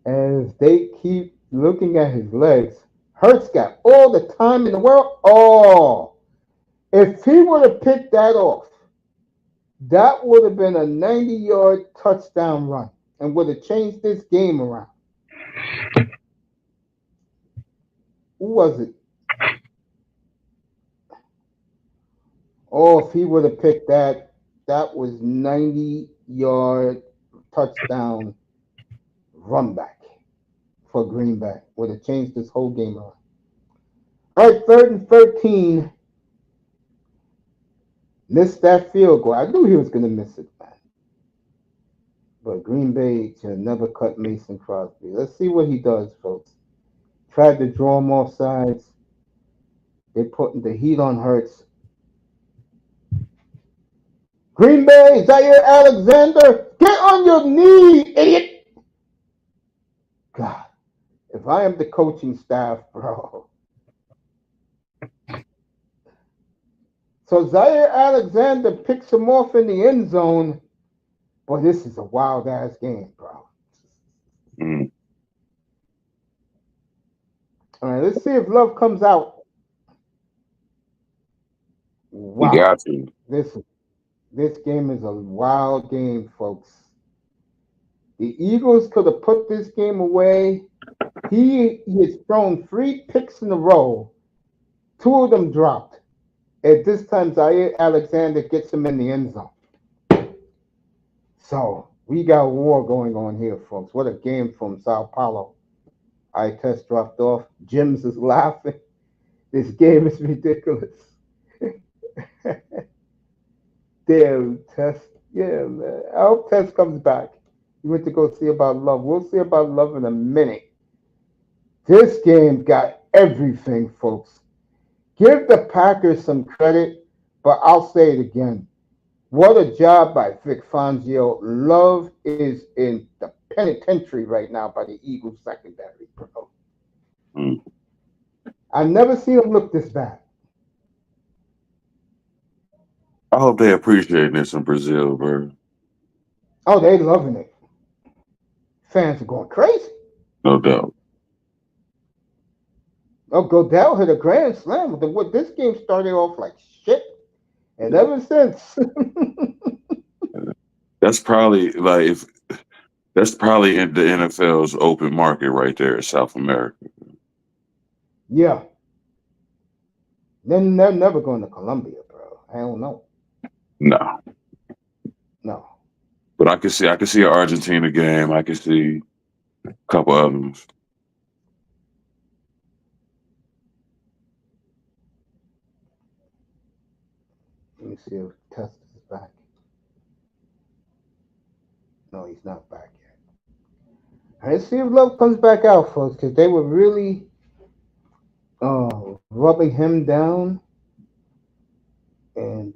And They keep looking at his legs. Hurts got all the time in the world. Oh, if he would have picked that off, that would have been a 90-yard touchdown run and would have changed this game around. Who was it? Oh, if he would have picked that, that was 90-yard touchdown run back for Green Bay. Would have changed this whole game around. All right, 3rd and 13. Missed that field goal. I knew he was going to miss it, man. But Green Bay should never cut Mason Crosby. Let's see what he does, folks. Tried to draw him off sides. They're putting the heat on Hurts. Green Bay, Zaire Alexander, get on your knee, idiot. God, if I am the coaching staff, bro. So Zaire Alexander picks him off in the end zone. Boy, this is a wild ass game, bro. Mm. All right, let's see if Love comes out. He Wow, got to. this game is a wild game, folks. The Eagles could have put this game away. He has thrown 3 picks in a row. 2 of them dropped. At this time, Zaire Alexander gets him in the end zone. So we got war going on here, folks. What a game from Sao Paulo. I test dropped off. Jims is laughing. This game is ridiculous. Damn, Test. Yeah, man. I hope Test comes back. He went to go see about Love. We'll see about Love in a minute. This game got everything, folks. Give the Packers some credit, but I'll say it again. What a job by Vic Fangio. Love is in the penitentiary right now by the Eagles secondary, bro. Mm. I've never seen him look this bad. I hope they appreciate this in Brazil, bro. Oh, they loving it. Fans are going crazy. No doubt. Oh, Goodell hit a grand slam. This game started off like shit. And ever since. That's probably that's probably in the NFL's open market right there in South America. Yeah. Then they're never going to Colombia, bro. I don't know. No. No. But I can see an Argentina game. I can see a couple of them. Let me see if Test is back. No, he's not back yet. All right, let's see if Love comes back out, folks, because they were really rubbing him down. And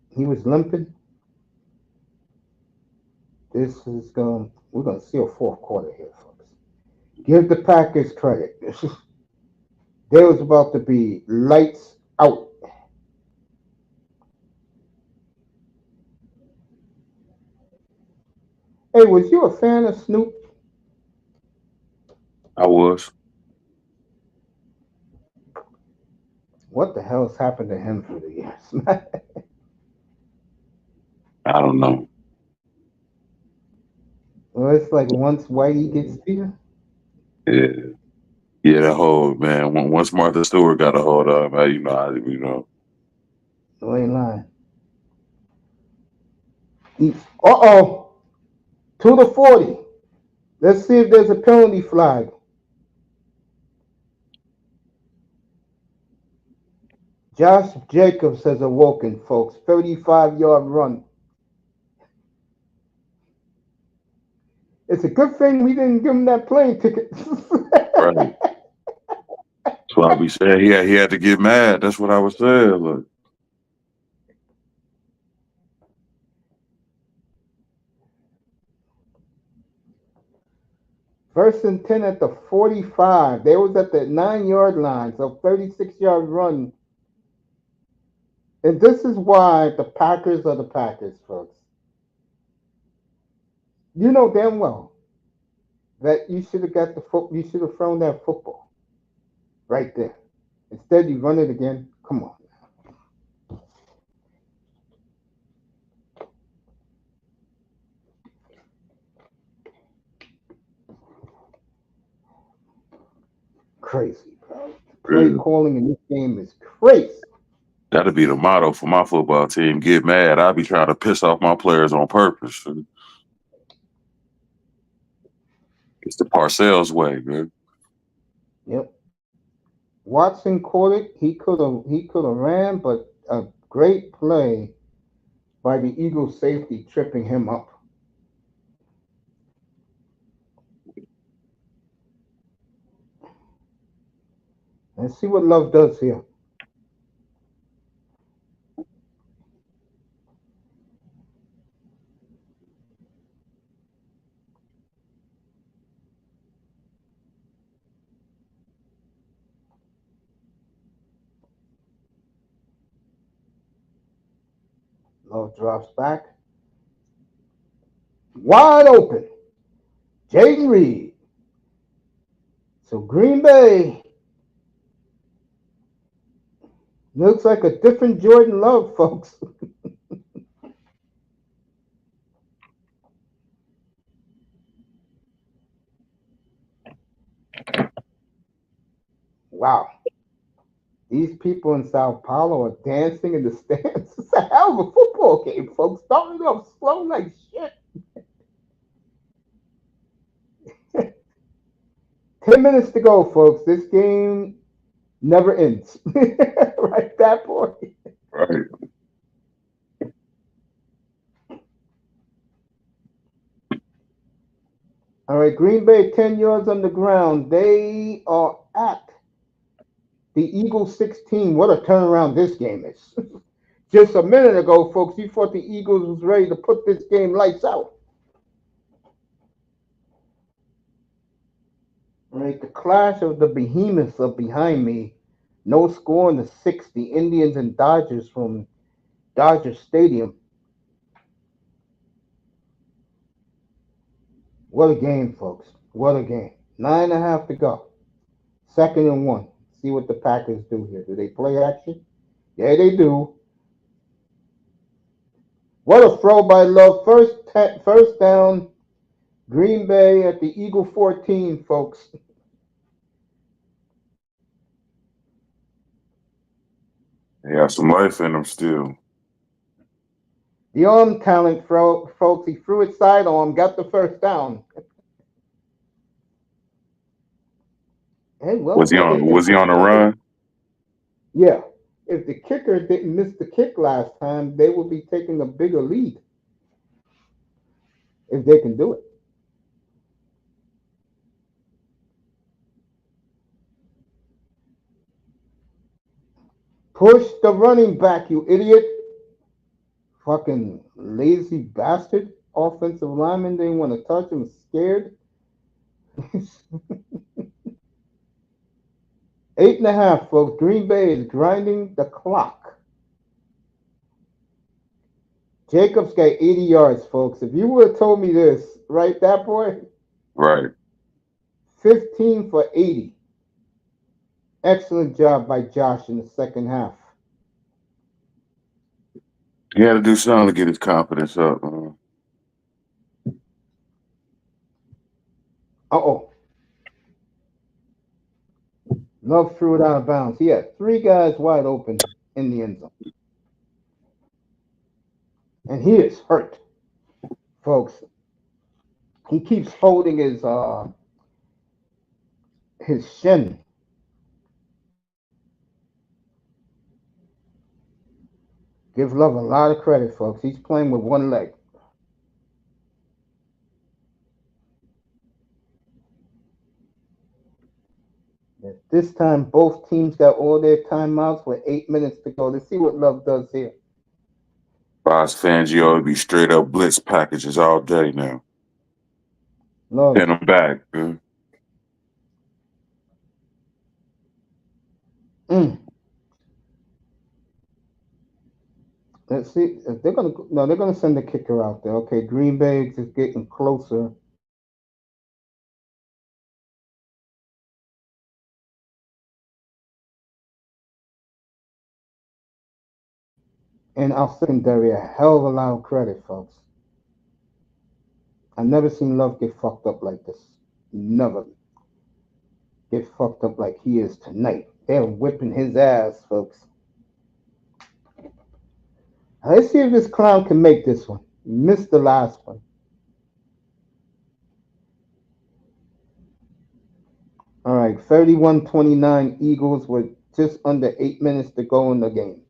he was limping. We're going to see a 4th quarter here, folks. Give the Packers credit. They was about to be lights out. Hey, was you a fan of Snoop? I was. What the hell's happened to him for the years? I don't know. Well, it's like once Whitey gets here. Yeah. Yeah, that whole man. Once Martha Stewart got a hold of him, No, ain't lying. Uh-oh. To the 40. Let's see if there's a penalty flag. Josh Jacobs has awoken, folks. 35-yard run. It's a good thing we didn't give him that plane ticket. right. That's why we said he had to get mad. That's what I was saying. Look. 1st and 10 at the 45. They was at the 9-yard line, so 36-yard run. And this is why the Packers are the Packers, folks. You know damn well. that you should have got the foot. You should have thrown that football right there. Instead, you run it again. Come on. Crazy, bro. Play Yeah. calling in this game is crazy. That'll be the motto for my football team. Get mad. I'll be trying to piss off my players on purpose. It's the Parcells way, man. Yep. Watson caught it. He could have ran, but a great play by the Eagles safety tripping him up. Let's see what Love does here. Love drops back. Wide open. Jaden Reed. So Green Bay looks like a different Jordan Love, folks. Wow. These people in Sao Paulo are dancing in the stands. It's a hell of a football game, folks. Starting off slow like shit. 10 minutes to go, folks. This game never ends. Right, that boy. Right. All right, Green Bay 10 yards on the ground. They are at the Eagles 16. What a turnaround this game is. Just a minute ago, folks, you thought the Eagles was ready to put this game lights out. All right, the clash of the behemoths are behind me. No score in the sixth. The Indians and Dodgers from Dodger Stadium. What a game, folks. What a game. 9.5 to go. 2nd and 1. See what the Packers do here. Do they play action? Yeah, they do. What a throw by Love. First down. Green Bay at the Eagle 14, folks. They got some life in them still. The arm talent, folks. He threw it sidearm, got the first down. Hey, well, Was he look, on? if Was he the on a kicker, run? yeah, if the kicker didn't miss the kick last time, they would be taking a bigger lead if they can do it. Push the running back, you idiot. Fucking lazy bastard. Offensive lineman didn't want to touch him, scared. 8.5, folks. Green Bay is grinding the clock. Jacobs got 80 yards, folks. If you would have told me this, right, that boy, Right. 15 for 80. Excellent job by Josh in the second half. He had to do something to get his confidence up. Uh-oh. Love threw it out of bounds. He had 3 guys wide open in the end zone. And he is hurt, folks. He keeps holding his shin. Give Love a lot of credit, folks. He's playing with one leg. At this time, both teams got all their timeouts with 8 minutes to go. Let's see what Love does here. Boss Fangio would be straight up blitz packages all day now. Love. Pin them back. Man. Mm. Let's see if they're gonna. No, they're gonna send the kicker out there. Okay, Green Bay is getting closer and our secondary a hell of a lot of credit, folks. I never seen Love get fucked up like this. Never get fucked up like he is tonight. They're whipping his ass, folks. Let's see if this clown can make this one. He missed the last one. All right, 31-29 Eagles with just under 8 minutes to go in the game.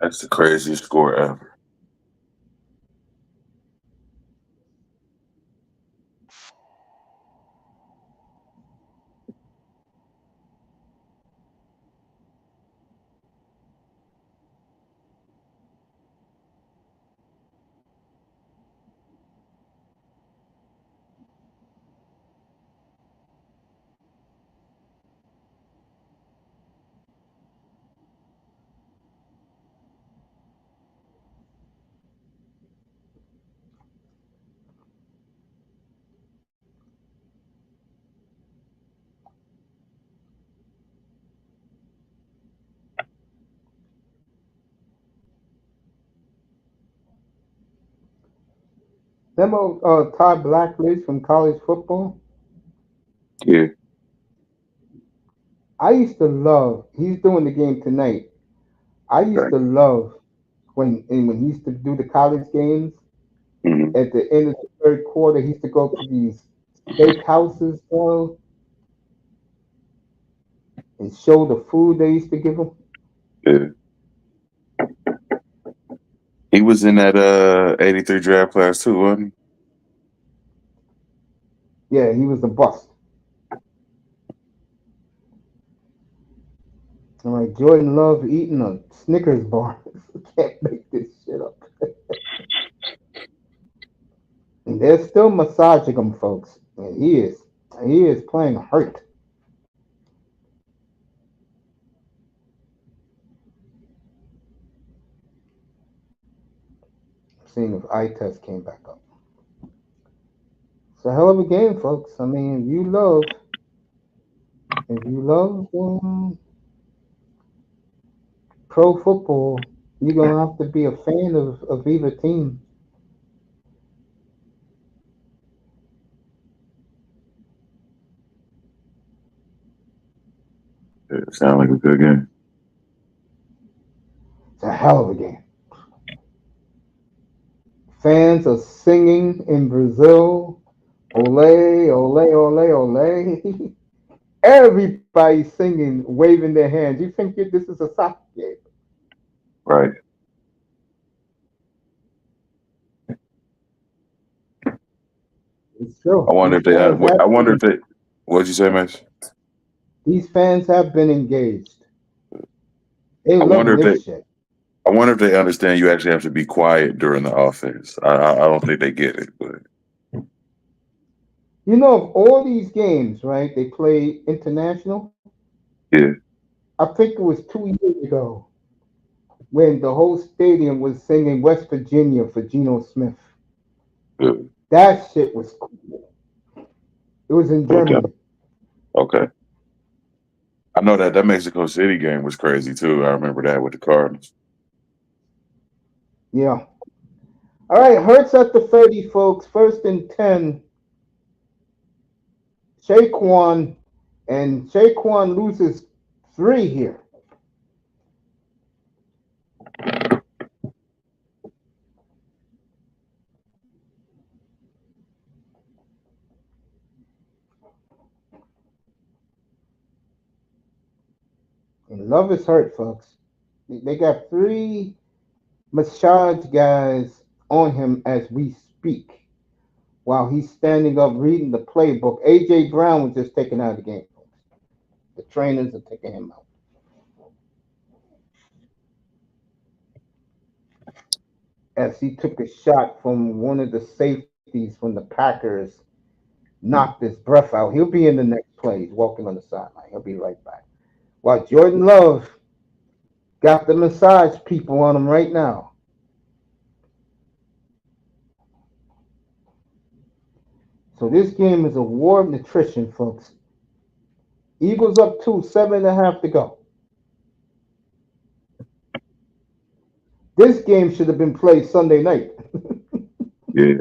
That's the craziest score ever. Remember Todd Blackledge from college football? Yeah. I used to love. He's doing the game tonight. I used Okay. to love when he used to do the college games. Hmm. At the end of the third quarter, he used to go to these steakhouses, and show the food they used to give him. Yeah. He was in that 83 draft class too, wasn't Yeah, he was a bust. All right, Jordan Love eating a Snickers bar. Can't make this shit up. And they're still massaging him, folks. And he is playing hurt. Seeing if eye test came back up. It's a hell of a game, folks. I mean, if you love pro football, you're gonna have to be a fan of either team. he? It sounded like a good game. It's a hell of a game. Fans are singing in Brazil. Ole, ole, ole, ole. Everybody's singing, waving their hands. You think this is a soccer game? Right. It's true. I wonder if they had. I wonder if they. What'd you say, Max? These fans have been engaged. They I wonder loving if they. this shit. I wonder if they understand you actually have to be quiet during the offense. I don't think they get it, but You know, of all these games, right? They play international. yeah, I think it was 2 years ago when the whole stadium was singing West Virginia for Geno Smith. good. That shit was cool. It was in Okay, Germany. okay. I know that Mexico City game was crazy too. I remember that with the Cardinals. Yeah. All right, Hurts at the 30, folks. First and 10. Saquon, and Saquon loses 3 here. And Love is hurt, folks. They got 3 massage guys on him as we speak while he's standing up reading the playbook. A.J. Brown was just taken out of the game, folks. The trainers are taking him out. As he took a shot from one of the safeties from the Packers, knocked his breath out. He'll be in the next play. He's walking on the sideline. He'll be right back. While Jordan Love got the massage people on him right now. So this game is a war of nutrition, folks. Eagles up 2, 7.5 to go. This game should have been played Sunday night. Yeah,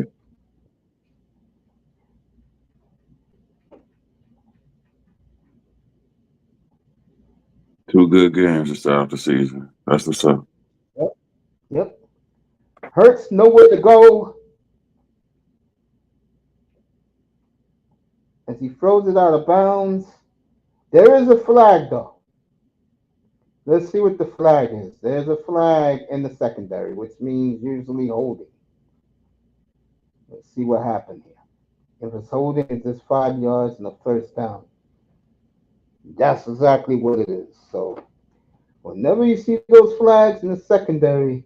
two good games to start off the season. That's what's up. Yep. Yep. Hurts nowhere to go as he throws it out of bounds. There is a flag though. Let's see what the flag is. There's a flag in the secondary, which means usually holding. Let's see what happened here. If it's holding, it's just 5 yards and a first down. That's exactly what it is. So whenever you see those flags in the secondary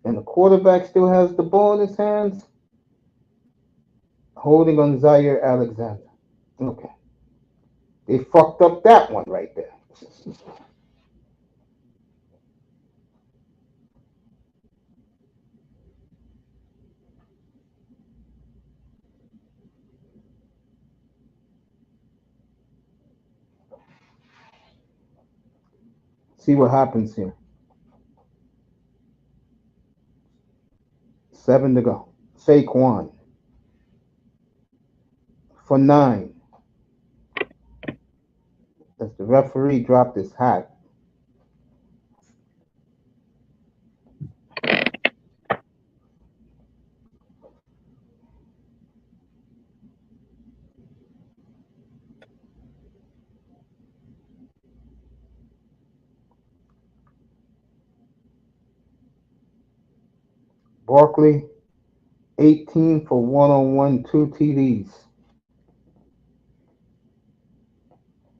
and the quarterback still has the ball in his hands, holding on Zaire Alexander. Okay. They fucked up that one right there. See what happens here. 7 to go. Saquon for 9. As the referee dropped his hat. Barkley, 18 for 101, 2 TDs.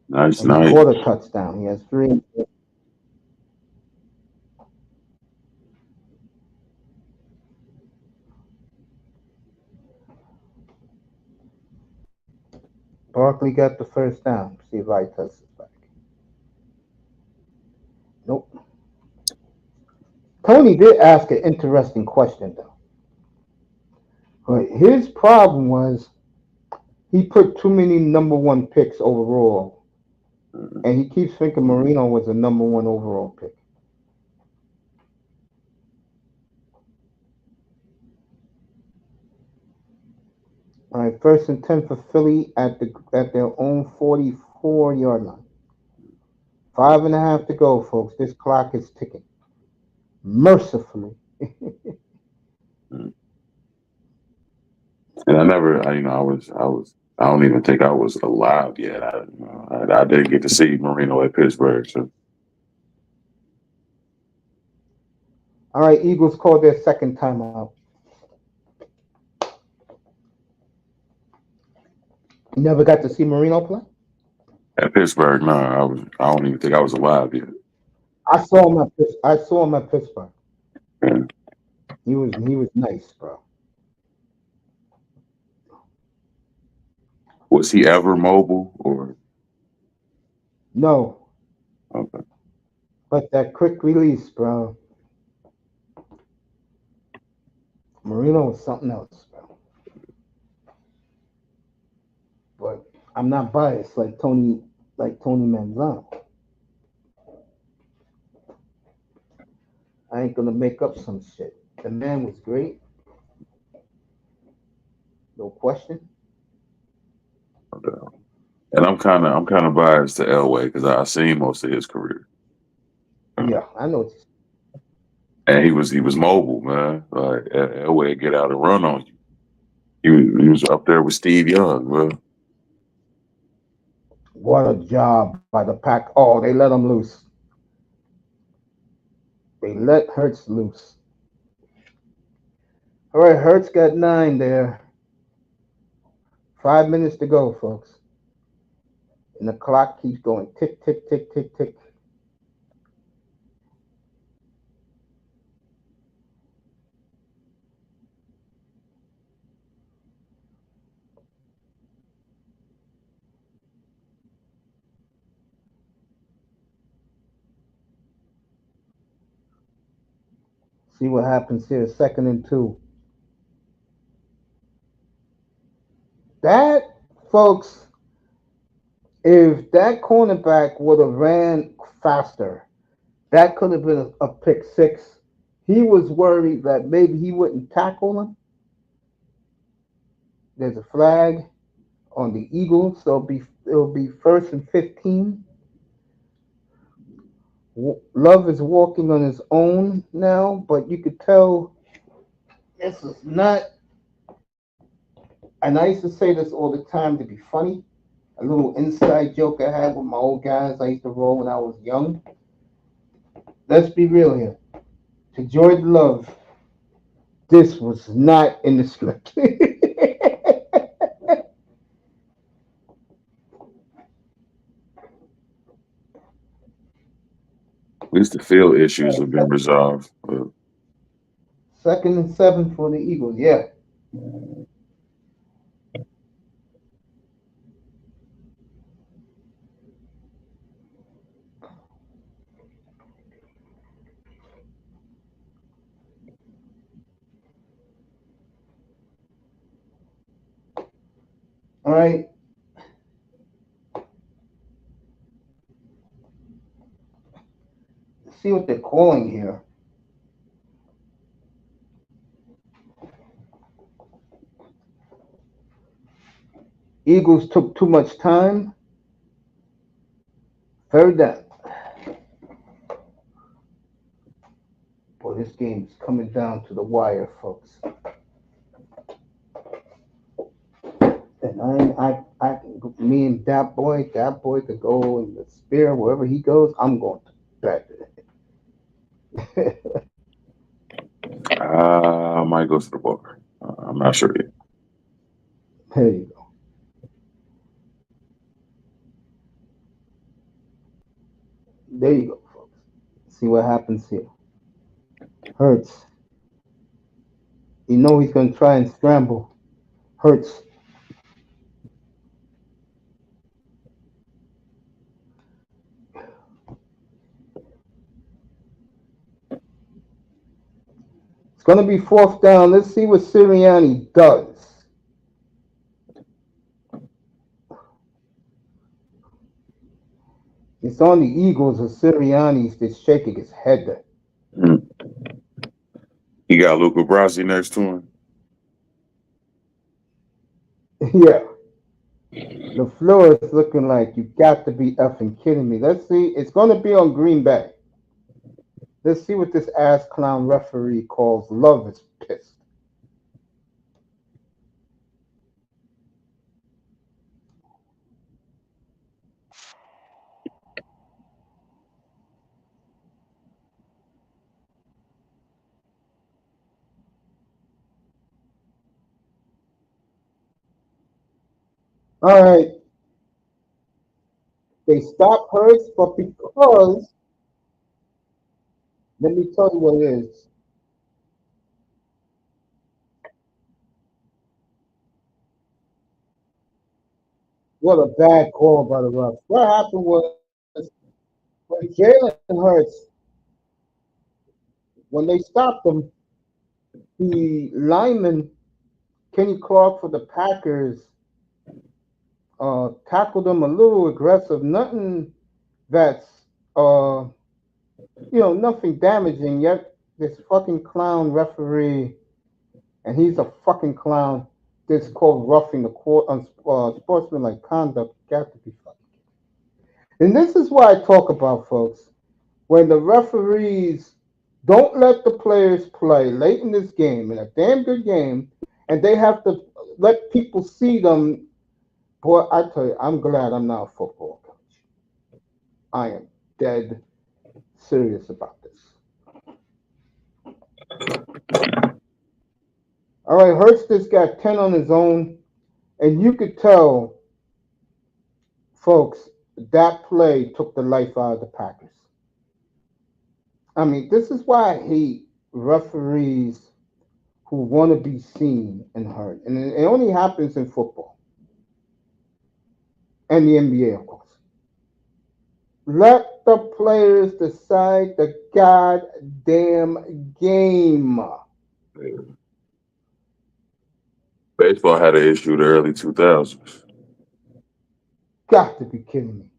Nice And he night. scored a touchdown. He has 3. Barkley got the first down. See if I touch it back. Nope. Tony did ask an interesting question though. But his problem was he put too many number 1 picks overall. And he keeps thinking Marino was a number 1 overall pick. All right, 1st and 10 for Philly at their own 44-yard line. 5.5 to go, folks. This clock is ticking. Mercifully. And I never, I don't even think I was alive yet. I didn't get to see Marino at Pittsburgh. So All right, Eagles called their second timeout. You never got to see Marino play? at Pittsburgh, no, I don't even think I was alive yet. I saw him at Pittsburgh. Yeah. He was nice, bro. Was he ever mobile or No, okay? but that quick release, bro. Marino was something else, bro. But I'm not biased like Tony Manzano. I ain't gonna make up some shit. The man was great, no question. And I'm kind of biased to Elway because I've seen most of his career. Yeah, I know. And he was mobile, man. Like Elway get out and run on you. He was up there with Steve Young, bro. What a job by the Pack. Oh, they let him loose. They let Hurts loose. All right, Hurts got 9 there. 5 minutes to go, folks. And the clock keeps going tick, tick, tick, tick, tick. See what happens here. 2nd and 2. That, folks, if that cornerback would have ran faster, That could have been a pick six. He was worried that maybe he wouldn't tackle him. There's a flag on the Eagles, so it'll be first and 15. Love is walking on his own now, but you could tell this is not. And I used to say this all the time to be funny. A little inside joke I had with my old guys I used to roll when I was young. Let's be real here. To Jordan Love, this was not in the script. At least the field issues have been resolved. But Second and 7 for the Eagles. Yeah. All right. Let's see what they're calling here. Eagles took too much time. Third down. Boy, this game is coming down to the wire, folks. And me and that boy could go in the spear wherever he goes. I'm going to bet. I might go to the bar. I'm not sure yet. There you go. There you go, folks. See what happens here. Hurts. You know he's going to try and scramble. Hurts. It's going to be fourth down. Let's see what Sirianni does. It's on the Eagles or Sirianni's that's shaking his head. Mm. He got Luca Brasi next to him. Yeah. The floor is looking like you got to be effing kidding me. Let's see. It's going to be on Green Bay. Let's see what this ass clown referee calls. Love is pissed. All right. They stopped Hurts, but because, let me tell you what it is. What a bad call by the ref. What happened was when Jalen Hurts, when they stopped him, the lineman, Kenny Clark for the Packers, tackled him a little aggressive. Nothing that's, nothing damaging. Yet this fucking clown referee, and he's a fucking clown. This called roughing the court on sportsmanlike conduct. Got to be fucking. And this is why I talk about, folks, when the referees don't let the players play late in this game, in a damn good game, and they have to let people see them. Boy, I tell you, I'm glad I'm not a football coach. I am dead serious about this. All right, Hurts just got 10 on his own, and you could tell, folks, that play took the life out of the Packers. I mean, this is why I hate referees who want to be seen and heard. And it only happens in football and the NBA, of course. Let the players decide the goddamn game. Baseball had an issue in the early 2000s. Got to be kidding me.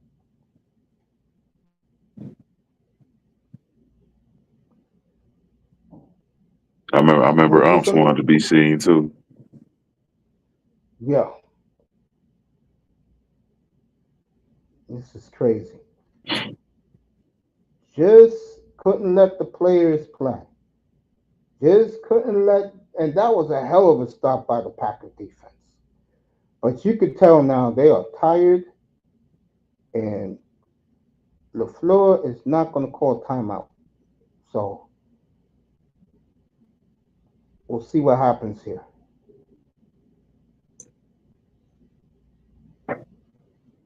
I remember Which is Umps gonna wanted to be seen too. yeah, this is crazy. Just couldn't let the players play. Just couldn't let, and that was a hell of a stop by the Packer defense. But you could tell now they are tired, and LaFleur is not going to call timeout. So we'll see what happens here.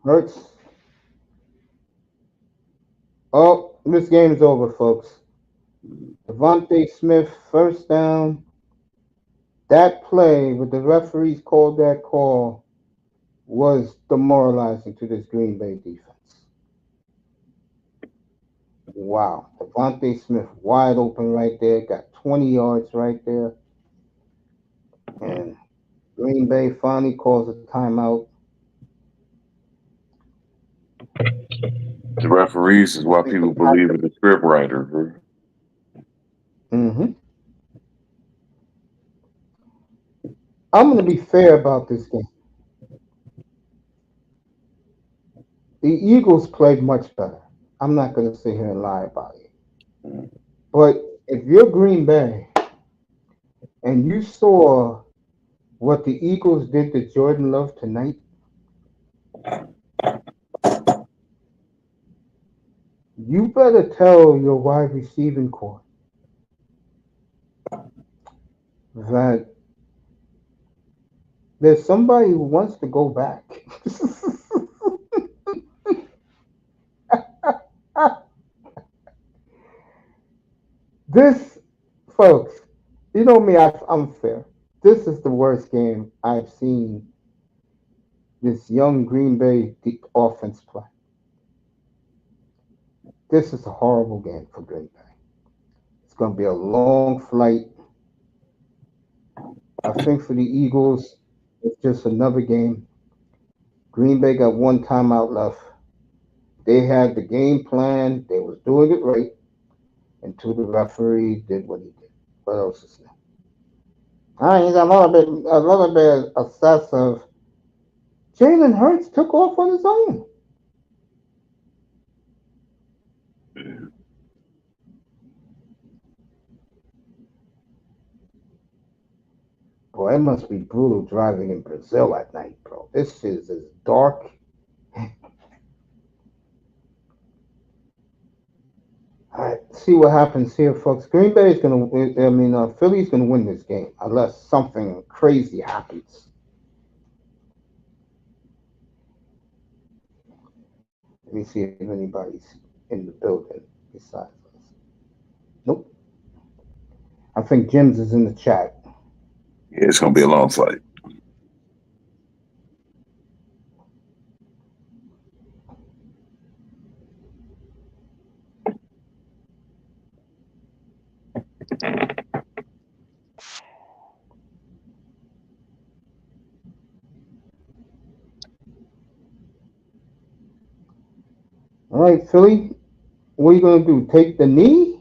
Hurts. Oh, this game's over, folks. Devontae Smith, first down. That play, with the referees called that call, was demoralizing to this Green Bay defense. Wow. Devontae Smith wide open right there, got 20 yards right there. And Green Bay finally calls a timeout. The referees is why people believe in the script writer, bro. Mm-hmm. I'm going to be fair about this game. The Eagles played much better. I'm not going to sit here and lie about it. But if you're Green Bay and you saw what the Eagles did to Jordan Love tonight, you better tell your wide receiving core that there's somebody who wants to go back. This, folks, you know me, I'm fair. This is the worst game I've seen this young Green Bay offense play. This is a horrible game for Green Bay. It's going to be a long flight. I think for the Eagles, it's just another game. Green Bay got one timeout left. They had the game plan. They was doing it right until the referee did what he did. What else is there? He's a little bit excessive. Jalen Hurts took off on his own. Boy, it must be brutal driving in Brazil at night, bro. This is as dark. All right, see what happens here, folks. Green Bay is going to, Philly's going to win this game unless something crazy happens. Let me see if anybody's in the building besides us. Nope. I think Jim's is in the chat. Yeah, it's gonna be a long fight. All right, Philly, what are you going to do? Take the knee?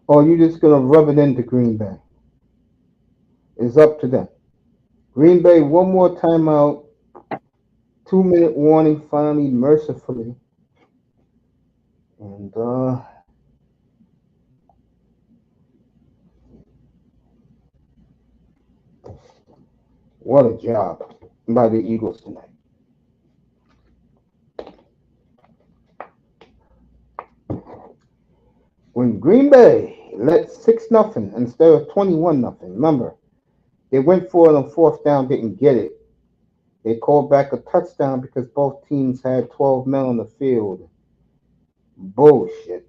Or are you just going to rub it into Green Bay? It's up to them. Green Bay, one more timeout. 2-minute warning, finally, mercifully. And, what a job by the Eagles tonight. When Green Bay led 6-0 instead of 21-0, remember, they went for it on fourth down, didn't get it. They called back a touchdown because both teams had 12 men on the field. Bullshit.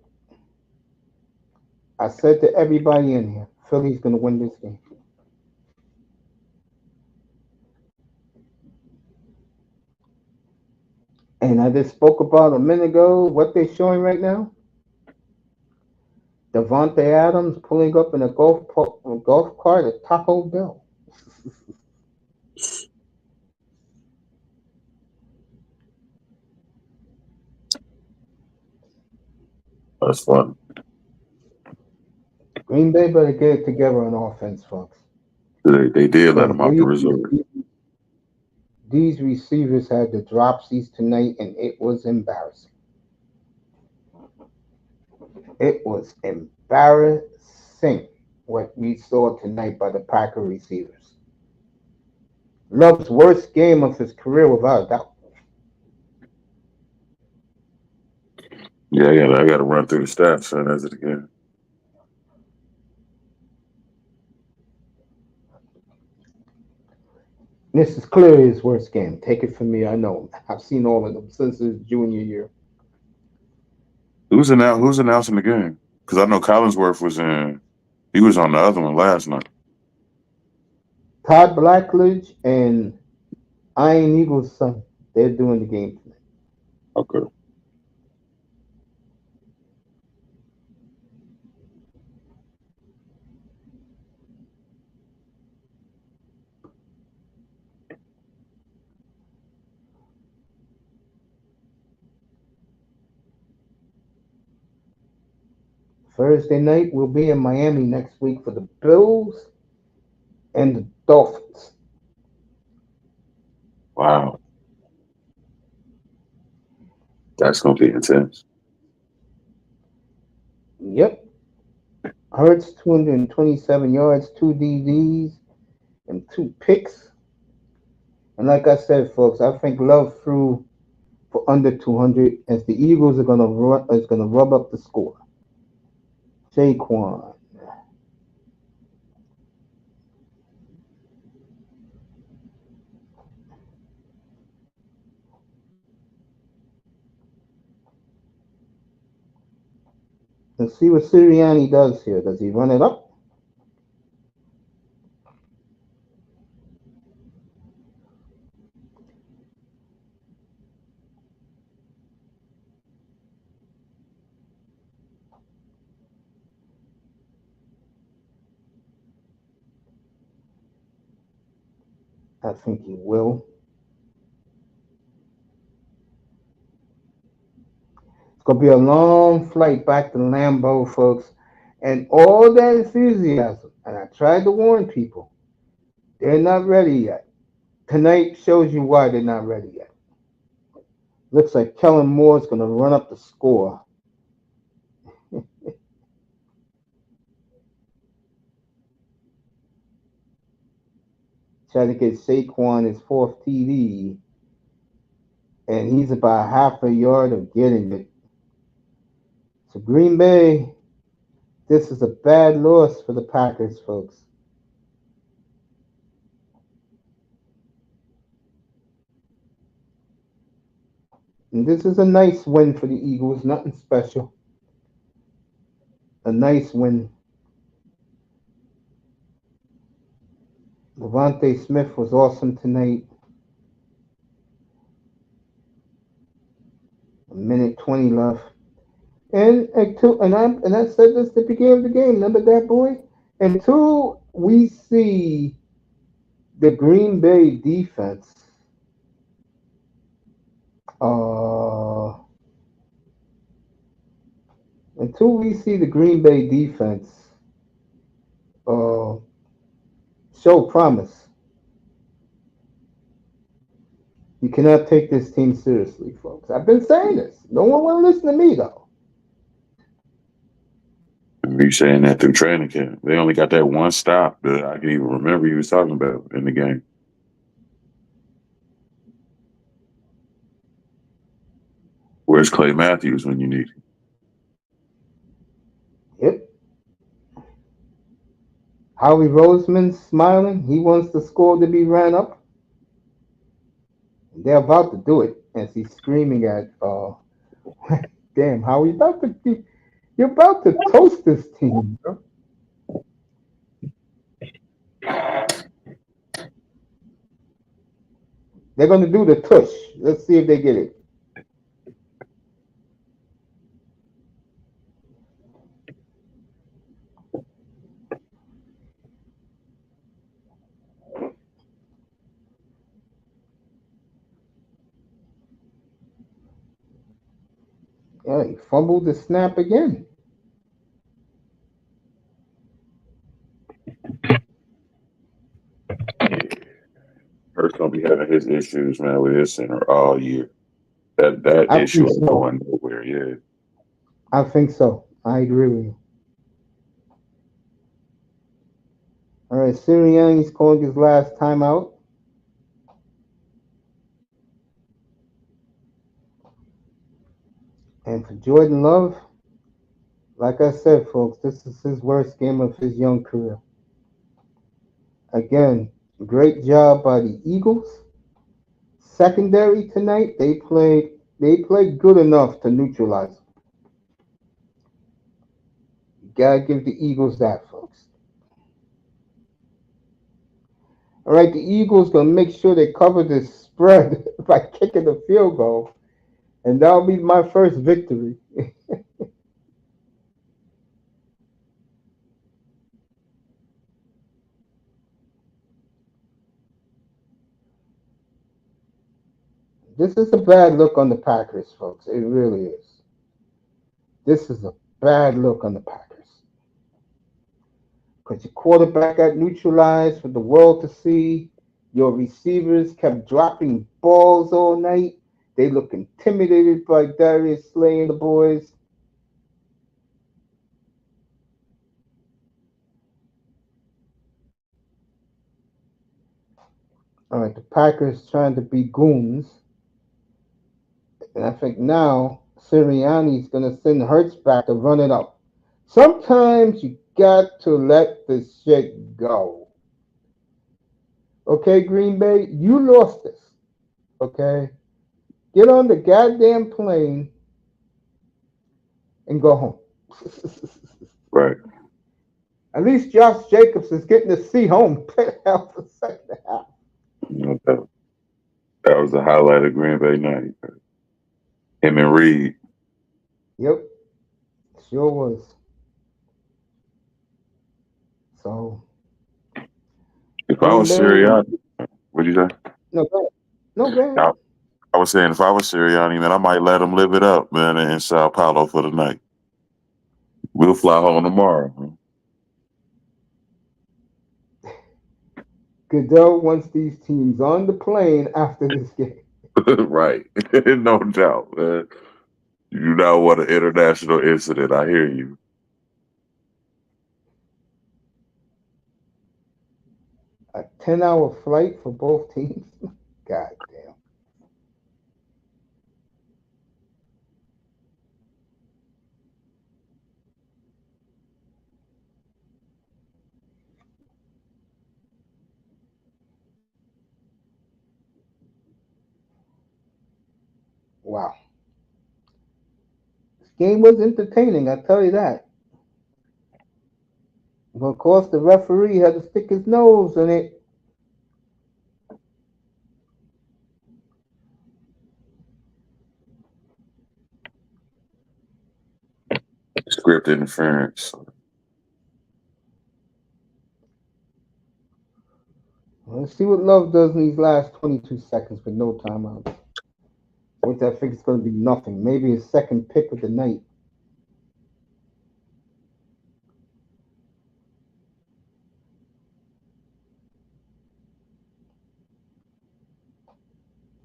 I said to everybody in here, Philly's going to win this game. And I just spoke about a minute ago what they're showing right now. Devontae Adams pulling up in a golf cart at Taco Bell. That's fun. Green Bay better get it together on offense, folks. They did let Because him off the resort. these receivers had the dropsies tonight, and it was embarrassing. It was embarrassing what we saw tonight by the Packer receivers. Love's worst game of his career, without a doubt. Yeah, I got to run through the stats son, as it again. This is clearly his worst game. Take it from me, I know. I've seen all of them since his junior year. Who's announcing the game? Because I know Collinsworth was in. He was on the other one last night. Todd Blackledge and Iron Eagle's son, they're doing the game tonight. Okay. Thursday night, we'll be in Miami next week for the Bills and the Dolphins. Wow, that's gonna be intense. Yep. Hurts 227 yards, 2 DDs, and 2 picks. And like I said, folks, I think Love threw for under 200 as the Eagles are gonna rub up the score. Saquon. Let's see what Sirianni does here. Does he run it up? I think he will. It's gonna be a long flight back to Lambeau, folks, and all that enthusiasm. And I tried to warn people, they're not ready yet. Tonight shows you why they're not ready yet. Looks like Kellen Moore's gonna run up the score. Try to get Saquon his fourth TD, and he's about half a yard of getting it. So Green Bay, this is a bad loss for the Packers, folks. And this is a nice win for the Eagles, nothing special. A nice win. Levante Smith was awesome tonight. A minute 20 left. And I said this at the beginning of the game. Remember that, boy? Until we see the Green Bay defense uh, until we see the Green Bay defense uh, show promise, you cannot take this team seriously, folks. I've been saying this. No one will listen to me, though. You saying that through training camp? They only got that one stop that I can even remember you was talking about in the game. Where's Clay Matthews when you need him? Yep. Howie Roseman's smiling. He wants the score to be ran up. They're about to do it as he's screaming at damn, Howie, you're about to toast this team, bro. They're gonna do the tush. Let's see if they get it. Yeah, he fumbled the snap again. Hurts gonna be having his issues, man, with his center all year. That I issue think ain't so. going nowhere. Yeah, I think so. I agree with you. All right, Sirianni's calling his last timeout. And for Jordan Love, like I said, folks, this is his worst game of his young career. Again, great job by the Eagles. Secondary tonight, they played good enough to neutralize him. You gotta give the Eagles that, folks. All right, the Eagles gonna make sure they cover this spread by kicking the field goal, and that'll be my first victory. This is a bad look on the Packers, folks. It really is. This is a bad look on the Packers. Because your quarterback got neutralized for the world to see. Your receivers kept dropping balls all night. They look intimidated by Darius Slay and the boys. All right, the Packers trying to be goons. And I think now Sirianni's going to send Hurts back to run it up. Sometimes you got to let the shit go. Okay, Green Bay, you lost this. Okay? Get on the goddamn plane and go home. right. At least Josh Jacobs is getting to see home play out the second half. That was the highlight of Green Bay night. Him and Reed. Yep, sure was. So, If I Green was Bay, Sirianni, what'd you say? no, go ahead. No, go ahead. I was saying if I was Sirianni, man, I might let him live it up, man, in Sao Paulo for the night. We'll fly home tomorrow. Goodell wants these teams on the plane after this game. right. No doubt, man. You do not want an international incident. I hear you. A 10-hour flight for both teams? God damn. Wow. This game was entertaining, I tell you that. But of course, the referee had to stick his nose in it. Script interference. Let's see what Love does in these last 22 seconds with no timeouts. Which I think is going to be nothing. Maybe his second pick of the night.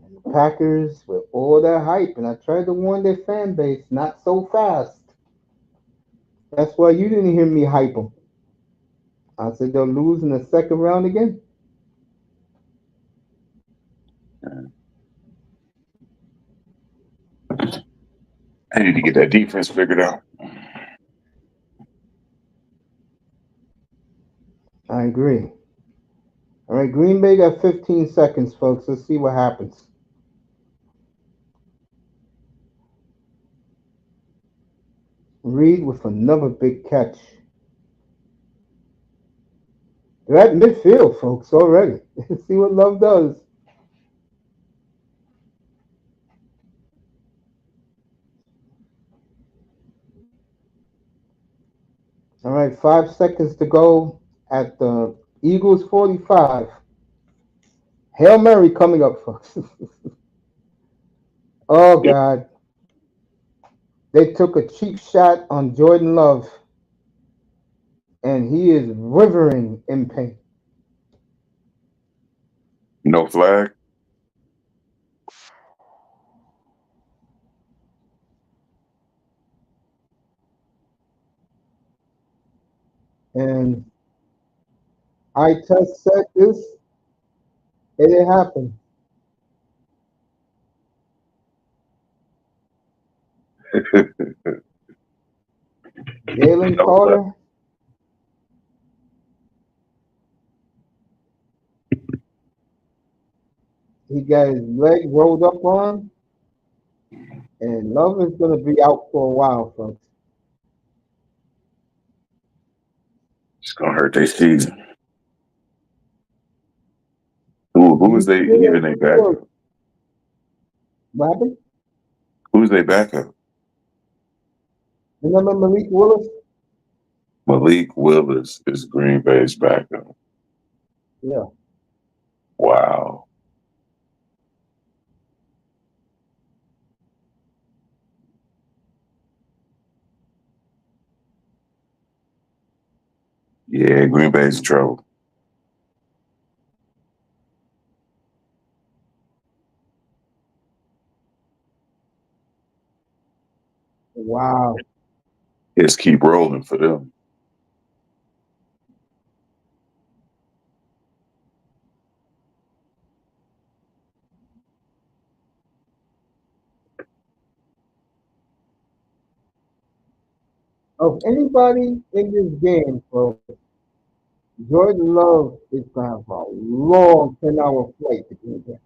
And the Packers, with all that hype, and I tried to warn their fan base, not so fast. That's why you didn't hear me hype them. I said they'll lose in the second round again. I need to get that defense figured out. I agree. All right, Green Bay got 15 seconds, folks. Let's see what happens. Reed with another big catch. They're at midfield, folks, already. See what Love does. All right, 5 seconds to go at the Eagles 45. Hail Mary coming up, folks. Oh, God. They took a cheap shot on Jordan Love, and he is withering in pain. No flag. And I test set this, and it happened. Jalen No flag. Carter, he got his leg rolled up on, and Love is going to be out for a while, folks. It's gonna hurt their season. Who is He's they still even they backup? what happened? Who's they backup? Remember Malik Willis? Malik Willis is Green Bay's backup. Yeah. Wow. Yeah, Green Bay's in trouble. Wow. Just keep rolling for them. Of anybody in this game, folks, Jordan Love is going to have a long 10-hour flight to get there.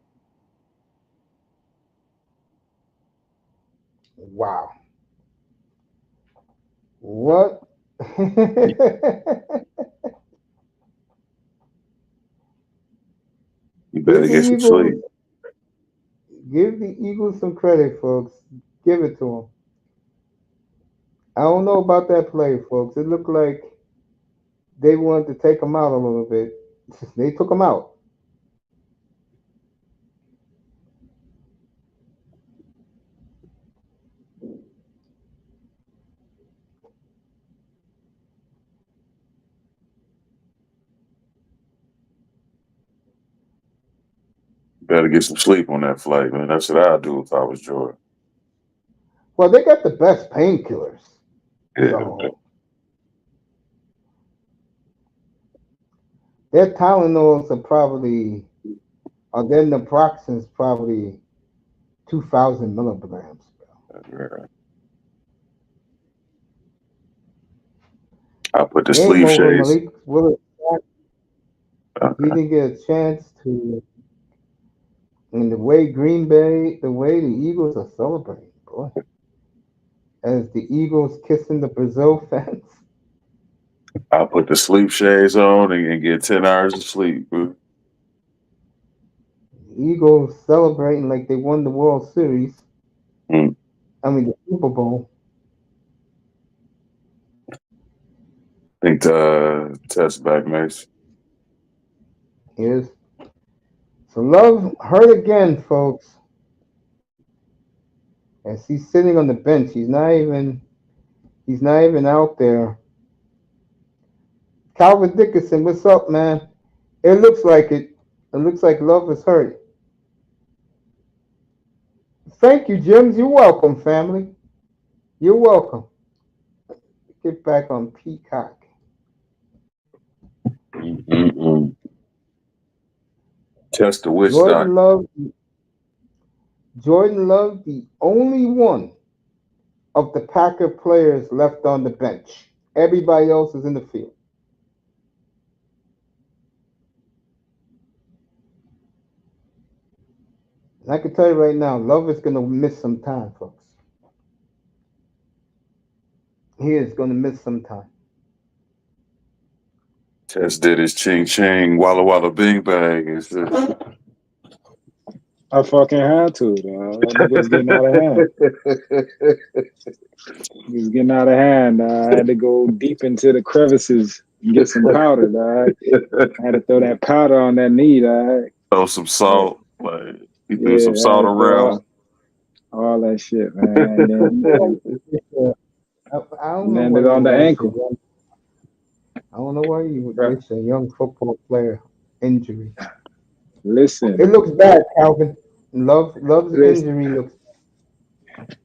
Wow. What? You better get some sleep. Give the Eagles some credit, folks. Give it to them. I don't know about that play, folks. It looked like they wanted to take him out a little bit. They took him out. Better get some sleep on that flight, man. That's what I'd do if I was Jordan. Well, they got the best painkillers. Yeah. So their Tylenols are probably, or their naproxen's probably 2,000 milligrams. Yeah. I'll put the Game sleeve over. shades. Malik Willis, he Okay. didn't get a chance to. And the way Green Bay, the way the Eagles are celebrating, boy, as the Eagles kissing the Brazil fans. I'll put the sleep shades on and get 10 hours of sleep. Bro. Eagles celebrating like they won the World Series. Mm. I mean, the Super Bowl. I think the test back, Mace. Is so Love hurt again, folks. As he's sitting on the bench, he's not even out there. Calvin Dickinson, what's up, man? It looks like it. It looks like Love is hurt. Thank you, Jims. You're welcome, family. You're welcome. Get back on Peacock. Mm-mm-mm. Test the witch Jordan doctor. Love, the only one of the Packer players left on the bench. Everybody else is in the field. And I can tell you right now, Love is going to miss some time, folks. He is going to miss some time. Test did his ching ching walla walla bing bang. I fucking had to. That nigga was getting out of hand. He was getting out of hand. I had to go deep into the crevices and get some powder. I had to throw that powder on that knee. Throw some salt. Like he threw Yeah, some I salt had to throw around. all that shit, man. And then I don't know why landed you on the wish ankle. I don't know why you would Right. wish a young football player injury. Listen, It looks bad, Calvin. Love's listen. injury looks.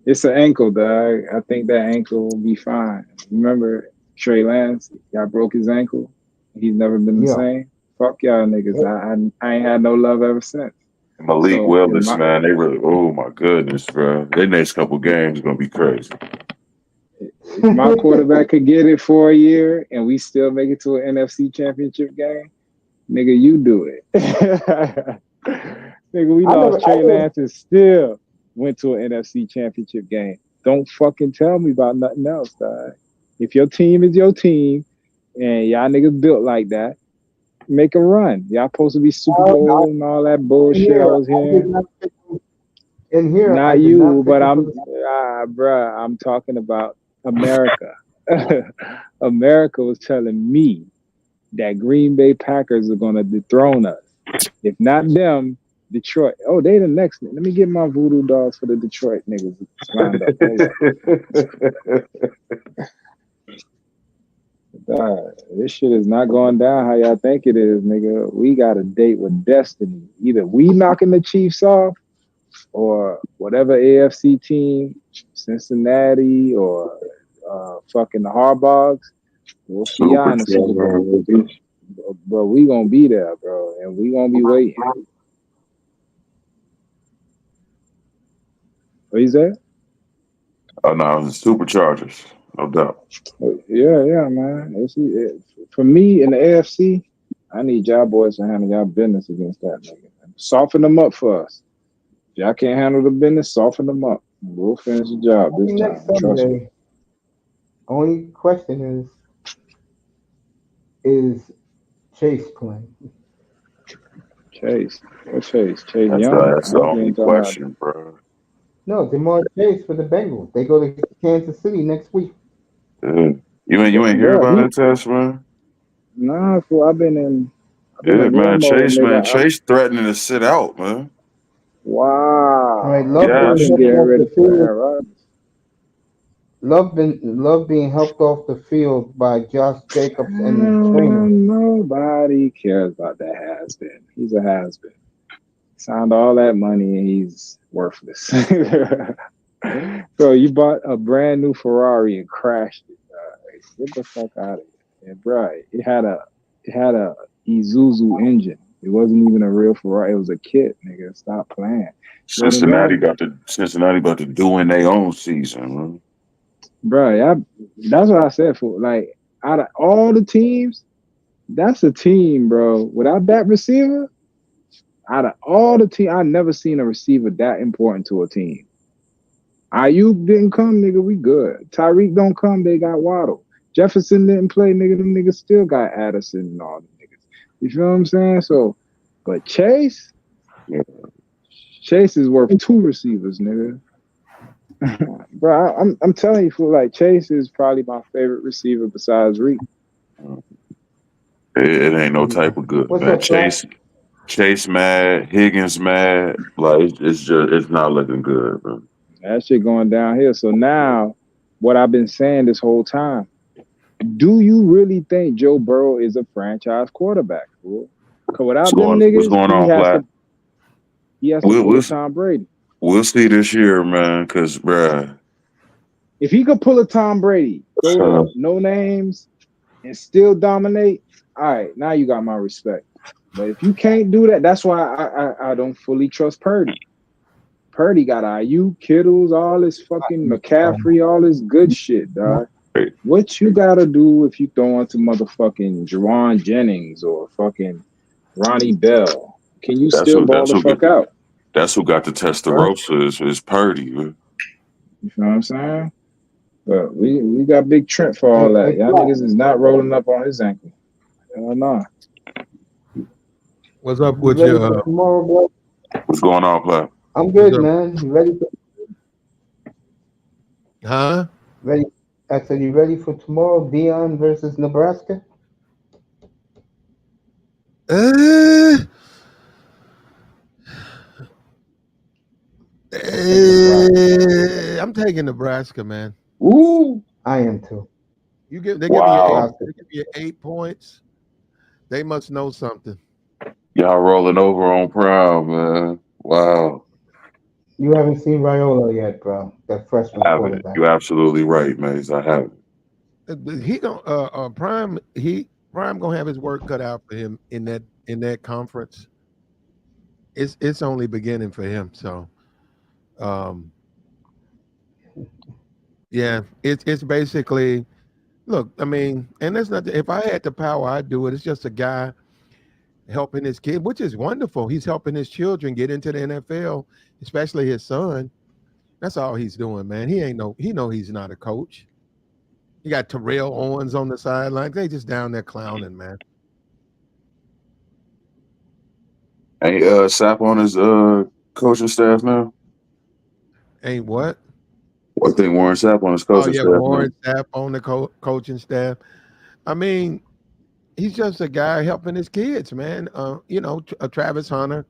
It's an ankle, dog. I think that ankle will be fine. Remember Trey Lance? Y'all broke his ankle. He's never been the Yeah. same. Fuck y'all niggas. I ain't had no love ever since. Malik So Willis, man, they really. Oh my goodness, bro. Their next couple games gonna be crazy. if my quarterback could get it for a year and we still make it to an NFC championship game, nigga, you do it. Nigga, we lost Trey Lance and still went to an NFC championship game. Don't fucking tell me about nothing else, dog. If your team is your team and y'all niggas built like that, make a run. Y'all supposed to be Super Bowl and all that bullshit I was hearing. In here, Not you, but bruh, I'm talking about America. America was telling me that Green Bay Packers are gonna dethrone us. If not them, Detroit. Oh, they the next. Let me get my voodoo dolls for the Detroit niggas lined up. This shit is not going down how y'all think it is, nigga. We got a date with destiny. Either we knocking the Chiefs off, or whatever AFC team, Cincinnati or fucking the Harbaughs. We'll see y'all in the Super Bowl. But we gonna be there, bro, and we gonna be waiting. What you say? Oh no, the Superchargers, no doubt. Yeah, man. For me in the AFC, I need y'all boys to handle y'all business against that nigga. Soften them up for us. If y'all can't handle the business, soften them up. We'll finish the job this time. Trust me. Only question is Chase playing? Chase. What Chase? Chase That's Young? the only question, bro. No, Jamar Chase for the Bengals. They go to Kansas City next week. You ain't hear about that test, man? Nah, fool. I've been in man. Chase, nigga. man. Chase threatening to sit out, man. Wow. All right, Love being helped off the field by Josh Jacobs and the trainer. Nobody cares about that has-been. He's a has-been. Signed all that money and he's worthless. Bro, you bought a brand new Ferrari and crashed it. Get the fuck out of here, bro. It had a Isuzu engine. It wasn't even a real Ferrari. It was a kit, nigga. Stop playing. Cincinnati about to do in their own season, man. Bro, that's what I said. For like, out of all the teams, that's a team, bro. Without that receiver, out of all the team, I've never seen a receiver that important to a team. Ayuk didn't come, nigga. We good. Tyreek don't come. They got Waddle. Jefferson didn't play, nigga. Them niggas still got Addison and all them niggas. You feel what I'm saying? So, but Chase is worth 2 receivers, nigga. Bro, I'm telling you, for like Chase is probably my favorite receiver besides Reed. It ain't no type of good, man. Chase mad, Higgins mad. Like it's not looking good, man. That shit going downhill. So now, what I've been saying this whole time, do you really think Joe Burrow is a franchise quarterback? Because without them niggas, what's going on, Black? He has to pull Tom Brady. We'll see this year, man, because, bruh. If he could pull a Tom Brady, go no names, and still dominate, all right, now you got my respect. But if you can't do that, that's why I don't fully trust Purdy. Purdy got IU, Kittles, all this fucking McCaffrey, all this good shit, dog. What you gotta do if you throw into motherfucking Jawan Jennings or fucking Ronnie Bell? Can you still ball the fuck out? That's who got the Testarossa is Purdy, man. You know what I'm saying? But we got Big Trent for all that. Y'all niggas is not rolling up on his ankle. Hell no. What's up with you? Tomorrow, bro? What's going on, Play? I'm good, man. You ready? Huh? Ready? I said, you ready for tomorrow? Deion versus Nebraska? I'm taking Nebraska, man. Ooh, I am too. They give me 8 points. They must know something. Y'all rolling over on Prime, man. Wow. You haven't seen Raiola yet, bro. That freshman I haven't. quarterback. You're absolutely right, Maze. I haven't. He gonna Prime gonna have his work cut out for him in that conference. It's only beginning for him. So um yeah, it's basically look, I mean, and there's nothing if I had the power, I'd do it. It's just a guy helping his kid, which is wonderful. He's helping his children get into the NFL, especially his son. That's all he's doing, man. He know he's not a coach. You got Terrell Owens on the sideline. They just down there clowning, man. Ain't Sap on his coaching staff now? Ain't what? I think Warren Sapp on his Oh coaching yeah, staff now. Warren Sapp on the coaching staff. I mean, he's just a guy helping his kids, man. Travis Hunter,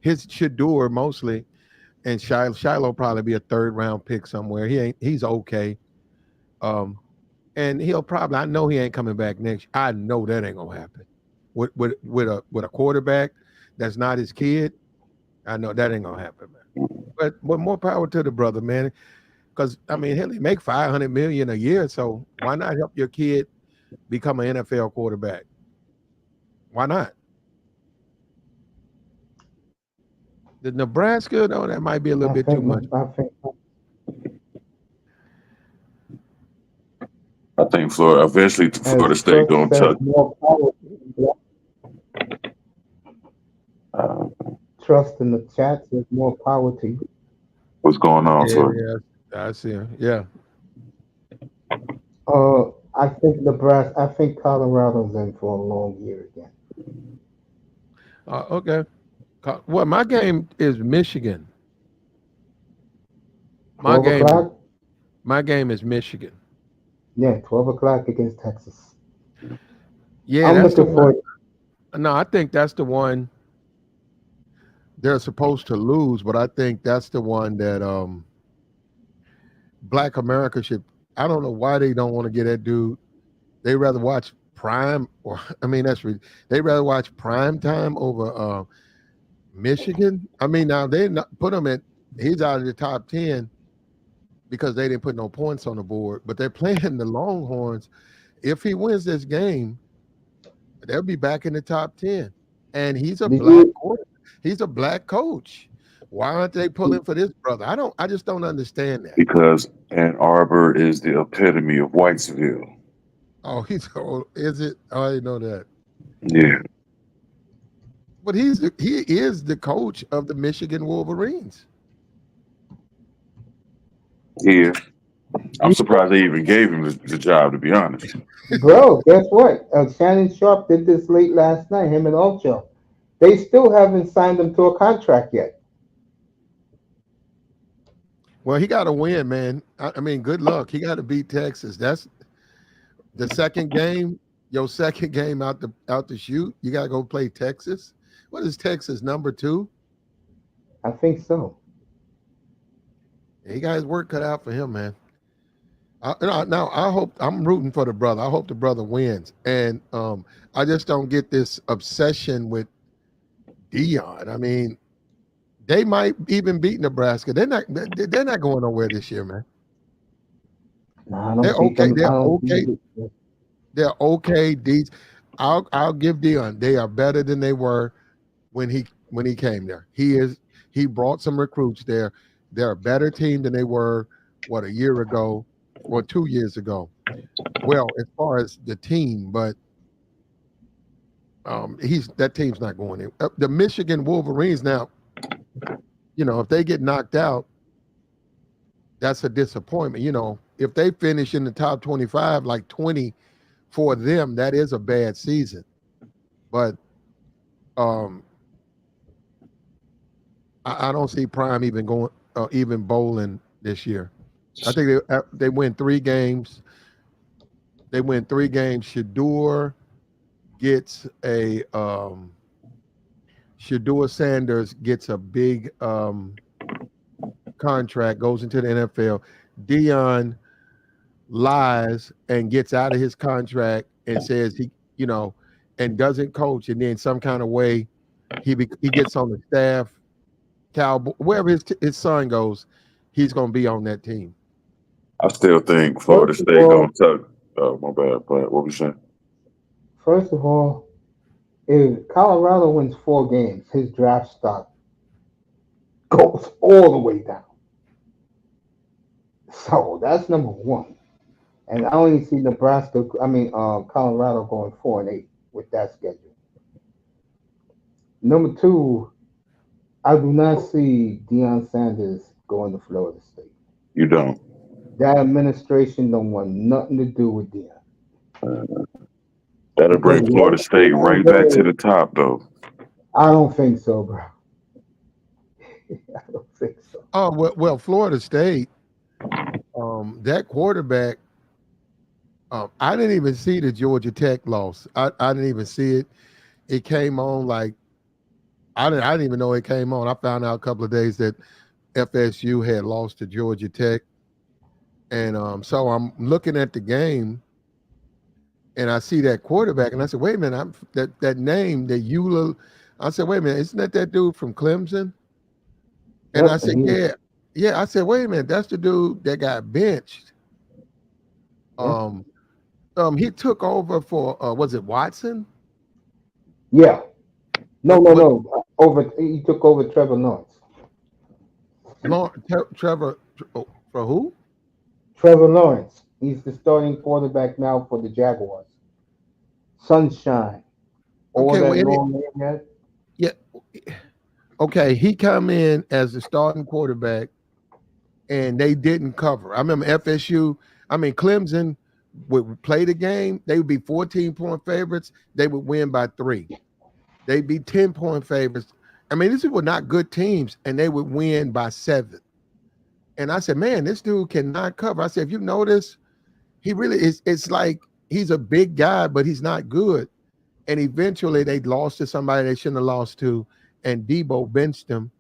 his Shador mostly, and Shiloh probably be a third round pick somewhere. He's okay. And he'll probably I know he ain't coming back next. I know that ain't gonna happen. With a quarterback that's not his kid, I know that ain't gonna happen, man. But more power to the brother, man. Because I mean, hell, he make $500 million a year. So why not help your kid become an NFL quarterback? Why not? The Nebraska, though, that might be a little bit too much. I think Florida eventually Florida State gonna tuck. Trust in the chats. There's more power to you. What's going on, Florida? Yeah, I see him. Yeah. I think Nebraska. I think Colorado's in for a long year again. Okay. Well, my game is Michigan. My 12 game. o'clock. My game is Michigan. Yeah, 12 o'clock against Texas. Yeah, I'm that's the looking for one. it. No, I think that's the one they're supposed to lose, but I think that's the one that Black America should. I don't know why they don't want to get that dude. They rather watch Prime, or I mean, they rather watch Prime Time over Michigan. I mean, now they not put him at. He's out of the top 10 because they didn't put no points on the board. But they're playing the Longhorns. If he wins this game, they'll be back in the top 10. And he's a he's a black coach. Why aren't they pulling for this brother? I just don't understand that. Because Ann Arbor is the epitome of Whitesville. Oh, is it? I didn't know that. Yeah. But he is the coach of the Michigan Wolverines. Yeah. I'm surprised they even gave him the job, to be honest. Bro, guess what? Shannon Sharp did this late last night, him and Ocho. They still haven't signed him to a contract yet. Well, he got to win, man. I mean, good luck. He got to beat Texas. That's the second game. Your second game out the shoot. You got to go play Texas. What is Texas, number 2? I think so. He got his work cut out for him, man. Now I hope I'm rooting for the brother. I hope the brother wins, and I just don't get this obsession with Dion. I mean, they might even beat Nebraska. They're not going nowhere this year, man. No, They're okay. They're okay. They're okay. I'll give Dion. They are better than they were when he came there. He brought some recruits there. They're a better team than they were a year ago or 2 years ago. Well, as far as the team, but that team's not going in. The Michigan Wolverines now, if they get knocked out, that's a disappointment. If they finish in the top 25, like 20 for them, that is a bad season. But I don't see Prime even going, even bowling this year. I think they win 3 games. They win 3 games. Shador Sanders gets a big contract, goes into the NFL. Dion lies and gets out of his contract and says he, and doesn't coach, and then some kind of way he gets on the staff, Cowboy, wherever his son goes, he's gonna be on that team. I still think Florida First of State all, gonna tuck. Oh, my bad. But what we saying? first of all, if Colorado wins 4 games, his draft stock goes all the way down. So that's number one. And I only see Colorado going 4-8 with that schedule. Number two, I do not see Deion Sanders going to Florida State. You don't. That administration don't want nothing to do with Deion. That'll Because bring Florida State right back to the top, though. I don't think so, bro. I don't think so. Oh well, Florida State, that quarterback. I didn't even see the Georgia Tech loss. I didn't even see it. It came on like I didn't even know it came on. I found out a couple of days that FSU had lost to Georgia Tech, and so I'm looking at the game, and I see that quarterback, and I said, "Wait a minute, that name that Eula." I said, "Wait a minute, isn't that dude from Clemson?" And I said, "Yeah." I said, "Wait a minute, that's the dude that got benched." He took over for was it Watson? Yeah. No. He took over Trevor Lawrence. Trevor for who? Trevor Lawrence. He's the starting quarterback now for the Jaguars. Sunshine. All Okay, that long name had. Yeah. Okay, he come in as the starting quarterback, and they didn't cover. I remember Clemson would play the game. They would be 14-point favorites. They would win by 3. They'd be 10-point favorites. These were not good teams, and they would win by 7. And I said, man, this dude cannot cover. I said, if you notice, he really is. It's like he's a big guy, but he's not good. And eventually they lost to somebody they shouldn't have lost to, and Debo benched him.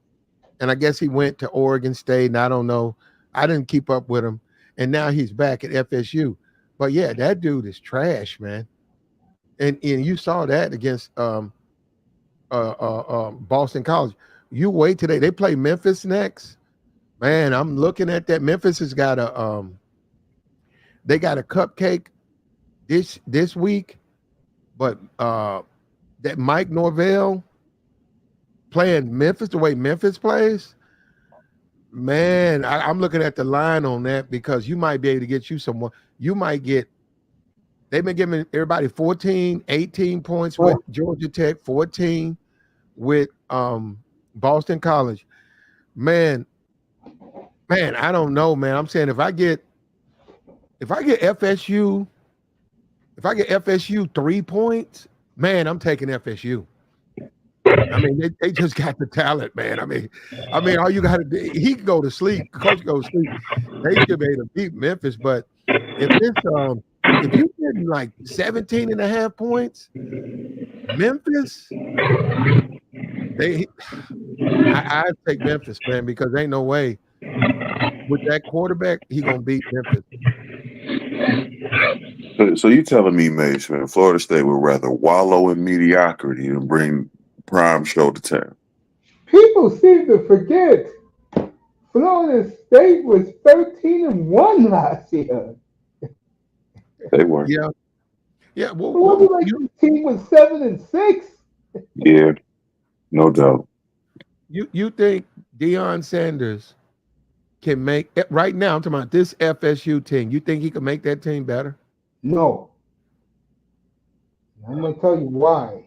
And I guess he went to Oregon State, and I don't know. I didn't keep up with him. And now he's back at FSU. But yeah, that dude is trash, man. And you saw that against Boston College. You wait today. They play Memphis next. Man, I'm looking at that. Memphis has got they got a cupcake this week, but that Mike Norvell playing Memphis the way Memphis plays, man, I'm looking at the line on that because you might be able to get you someone. You might get. They've been giving everybody 14, 18 points with Georgia Tech, 14 with Boston College. Man, I don't know, man. I'm saying if I get FSU 3 points, man, I'm taking FSU. They just got the talent, man. All you got to do, he can go to sleep. Coach go to sleep. They should be able to beat Memphis, but if you're getting like 17 and a half points, Memphis, I take Memphis, man, because ain't no way with that quarterback he gonna beat Memphis. So you telling me, Mace, man, Florida State would rather wallow in mediocrity than bring prime show to town? People seem to forget Florida State was 13-1 last year. They were. Yeah. Well, the team was 7-6. Yeah, no doubt. You think Deion Sanders can make it right now? I'm talking about this FSU team. You think he can make that team better? No. I'm gonna tell you why.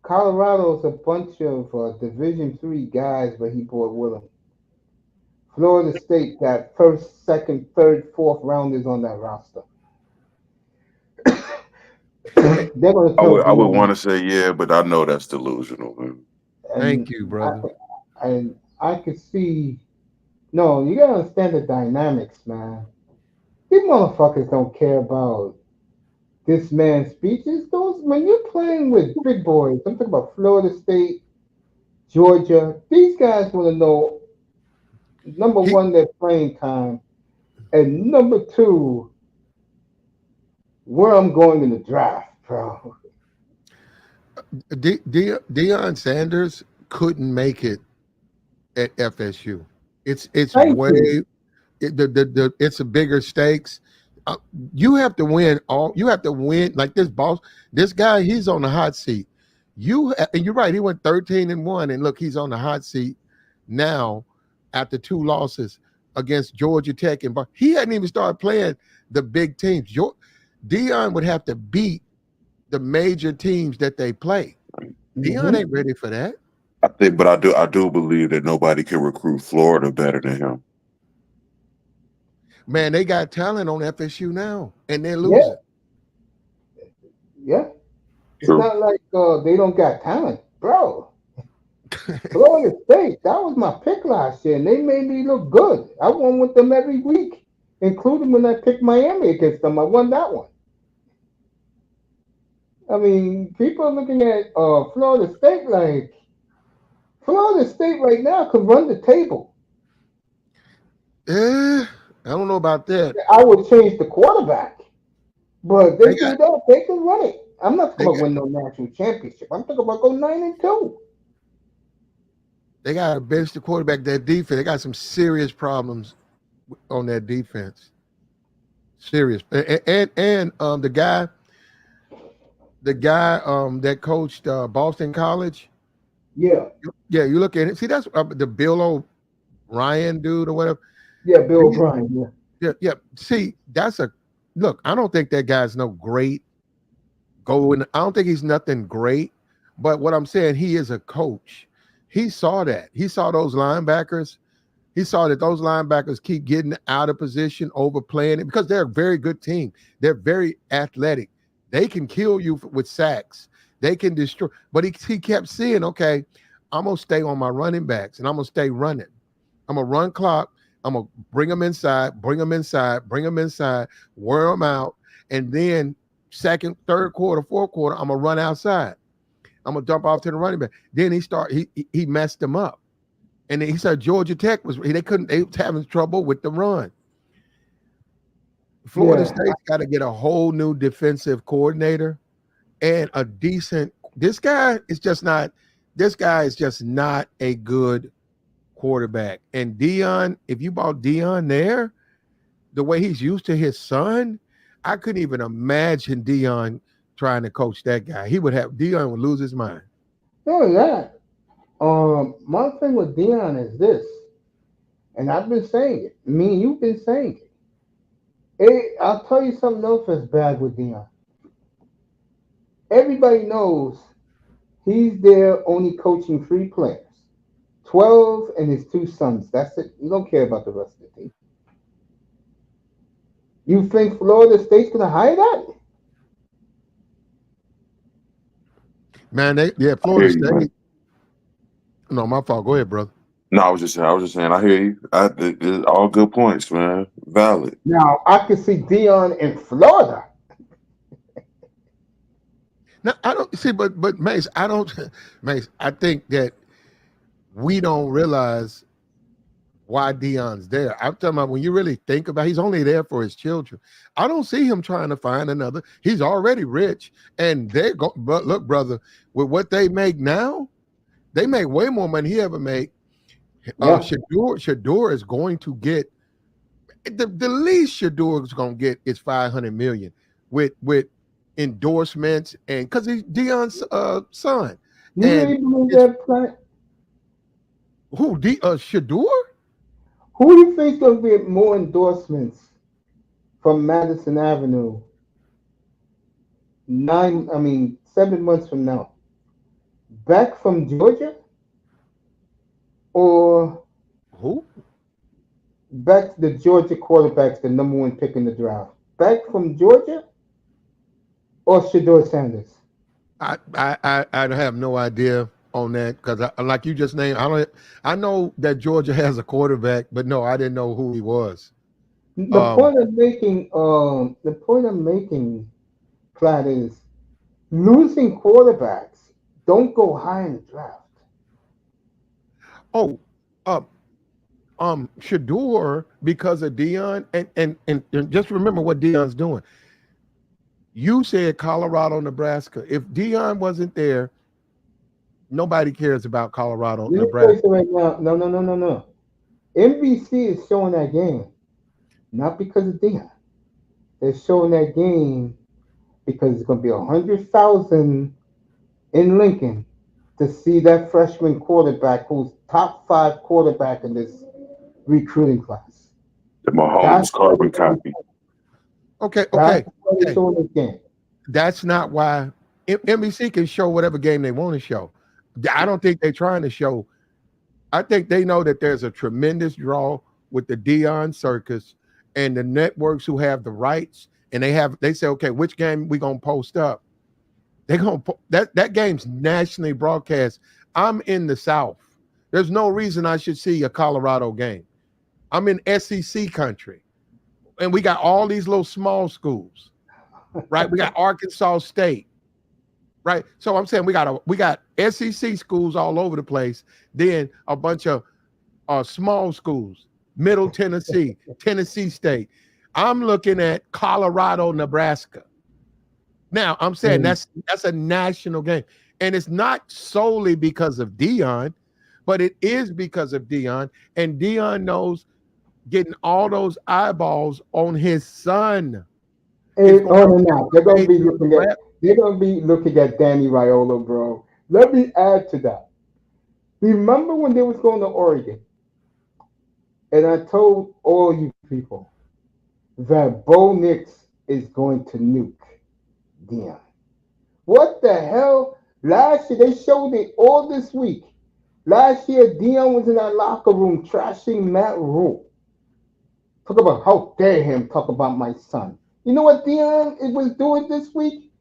Colorado's a bunch of Division III guys, but he brought with him. Florida State got first, second, third, fourth rounders on that roster. They're gonna I would want to say yeah, but I know that's delusional, man. Thank you, brother. I could see. No, you gotta understand the dynamics, man. These motherfuckers don't care about this man's speeches. When you're playing with big boys, I'm talking about Florida State, Georgia. These guys want to know, number one, their playing time, and number two, where I'm going in the draft, bro. Deion Sanders couldn't make it at FSU. It's Thank way you. it's a bigger stakes. You have to win you have to win like this boss. This guy, he's on the hot seat. And you're right, he went 13-1, and look, he's on the hot seat now after 2 losses against Georgia Tech, and he hadn't even started playing the big teams. Deion would have to beat the major teams that they play. Deion ain't ready for that. I do believe that nobody can recruit Florida better than him. Man, they got talent on FSU now, and they're losing. Yeah. It's True. not like they don't got talent, bro. Florida State, that was my pick last year, and they made me look good. I won with them every week, including when I picked Miami against them. I won that one. I mean, people are looking at Florida State like Florida State right now could run the table. I don't know about that. I would change the quarterback, but they do that. They can run it. I'm not talking about win no national championship. I'm talking about go 9-2. They got to bench the quarterback. That defense, they got some serious problems on that defense. Serious, and the guy that coached Boston College. Yeah. You look at it. See, that's the Bill O'Ryan dude or whatever. Yeah, Bill O'Brien. Yeah. See, look. I don't think that guy's no great going. I don't think he's nothing great. But what I'm saying, he is a coach. He saw that. He saw those linebackers. He saw that those linebackers keep getting out of position, overplaying it, because they're a very good team. They're very athletic. They can kill you with sacks. They can destroy. But he kept seeing, okay, I'm going to stay on my running backs, and I'm going to stay running. I'm going to run clock. I'm going to bring them inside, wear them out, and then second, third quarter, fourth quarter, I'm going to run outside. I'm going to dump off to the running back. Then he messed them up. And then he said Georgia Tech they was having trouble with the run. Florida State's got to get a whole new defensive coordinator and a decent. This guy is just not a good quarterback. And Deion, if you bought Deion there, the way he's used to his son, I couldn't even imagine Deion trying to coach that guy. Deion would lose his mind. No, that. My thing with Deion is this, and I've been saying it. Me and you've been saying it. I'll tell you something else that's bad with Deion. Everybody knows he's there only coaching 3 players, 12 and his 2 sons. That's it. You don't care about the rest of the team. You think Florida State's gonna hire that? Man, Florida State. No, my fault. Go ahead, brother. No, I was just saying. I hear you. It's all good points, man. Valid. Now I can see Deion in Florida. No, I don't see, but Mace, I think that we don't realize why Deion's there. I'm talking about when you really think about it, he's only there for his children. I don't see him trying to find another. He's already rich, and but look, brother, with what they make now, they make way more money he ever made. Shador is going to get the least Shador is going to get is $500 million with endorsements, and because he's Deion's son. You really believe that plan? Who Shador? Who do you think will get more endorsements from Madison Avenue 7 months from now? Back from Georgia? Or who? Back to the Georgia quarterbacks, the number 1 pick in the draft. Back from Georgia or Shador Sanders? I have no idea on that, because like you just named, I know that Georgia has a quarterback, but no, I didn't know who he was. The point I'm making, Platt, is losing quarterbacks don't go high in the draft. Shador, because of Deion, and just remember what Deion's doing. You said Colorado, Nebraska. If Deion wasn't there, Nobody cares about Colorado, Let me Nebraska. tell you right now. No. NBC is showing that game not because of Dion. They're showing that game because it's going to be 100,000 in Lincoln to see that freshman quarterback who's top 5 quarterback in this recruiting class. The Mahomes That's carbon copy. Okay. That's why they're showing this game. That's not why NBC can show whatever game they want to show. I don't think they're trying to show. I think they know that there's a tremendous draw with the Dion circus and the networks who have the rights, and they say, okay, which game we gonna post up? They're gonna that game's nationally broadcast. I'm in the South. There's no reason I should see a Colorado game. I'm in SEC country, and we got all these little small schools, right? We got Arkansas State, right? So I'm saying we got SEC schools all over the place. Then a bunch of small schools, Middle Tennessee, Tennessee State. I'm looking at Colorado, Nebraska. Now I'm saying that's a national game, and it's not solely because of Dion, but it is because of Dion, and Dion knows getting all those eyeballs on his son. And on and out, they're gonna be looking at Danny Raiola, bro. Let me add to that. Remember when they was going to Oregon, and I told all you people that Bo Nix is going to nuke Dion. What the hell? Last year they showed it all this week. Last year Dion was in that locker room trashing Matt Rule. Talk about how dare him talk about my son. You know what Dion was doing this week?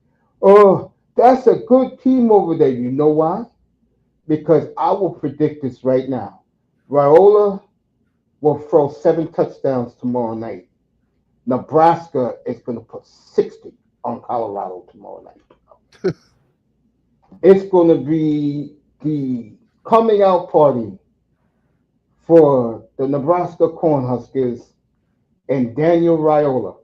Oh, that's a good team over there. You know why? Because I will predict this right now. Raiola will throw 7 touchdowns tomorrow night. Nebraska is going to put 60 on Colorado tomorrow night. It's going to be the coming out party for the Nebraska Cornhuskers and Daniel Raiola.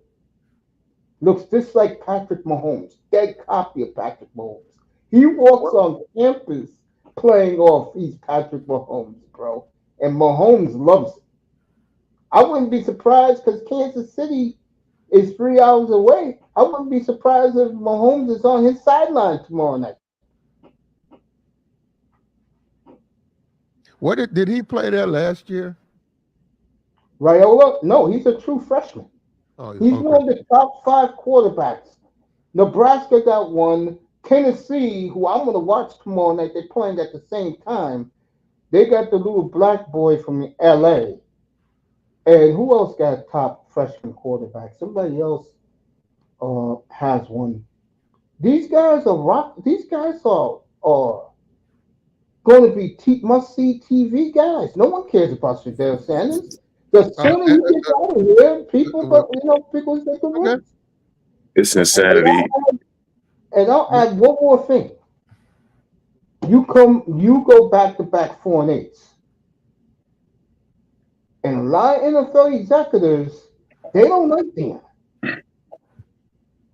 Looks just like Patrick Mahomes. Dead copy of Patrick Mahomes. He walks on campus playing off he's Patrick Mahomes, bro. And Mahomes loves it. I wouldn't be surprised because Kansas City is 3 hours away. I wouldn't be surprised if Mahomes is on his sideline tomorrow night. What did he play there last year? Raiola? No, he's a true freshman. Oh, He's one of the top 5 quarterbacks. Nebraska got one. Tennessee, who I'm going to watch tomorrow night, they're playing at the same time. They got the little black boy from L.A. And who else got top freshman quarterback? Somebody else has one. These guys are going to be must-see TV guys. No one cares about Shadell Sanders. The sooner he gets out of here, people say the win. It's insanity. And I'll add one more thing. You go back-to-back 4-8s. And a lot of NFL executives, they don't like them.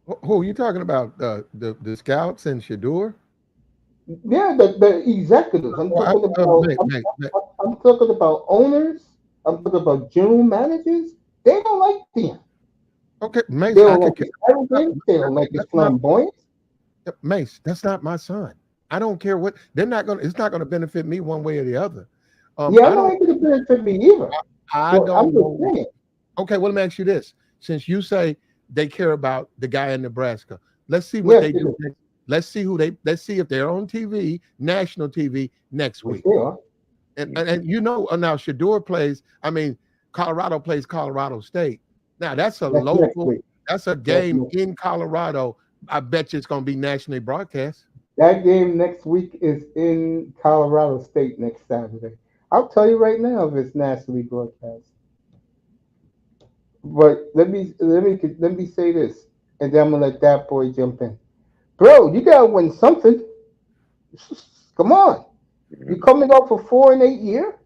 Who are you talking about? The scouts and Shador? Yeah, the executives. I'm talking about owners. I'm talking about general managers. They don't like them. Okay, Mace. They don't like his arrogance. They don't like his flamboyance. Mace, that's not my son. I don't care what they're not going. It's not going to benefit me one way or the other. I don't think it's going to benefit me either. I don't know. Okay, well, let me ask you this: since you say they care about the guy in Nebraska, let's see what they do. Let's see if they're on TV, national TV next week. And now Shador plays. I mean, Colorado plays Colorado State. Now that's local. That's a game in Colorado. I bet you it's going to be nationally broadcast. That game next week is in Colorado State next Saturday. I'll tell you right now if it's nationally broadcast. But let me say this, and then I'm gonna let that boy jump in. Bro, you gotta win something. Come on, you coming up for 4 and 8 year?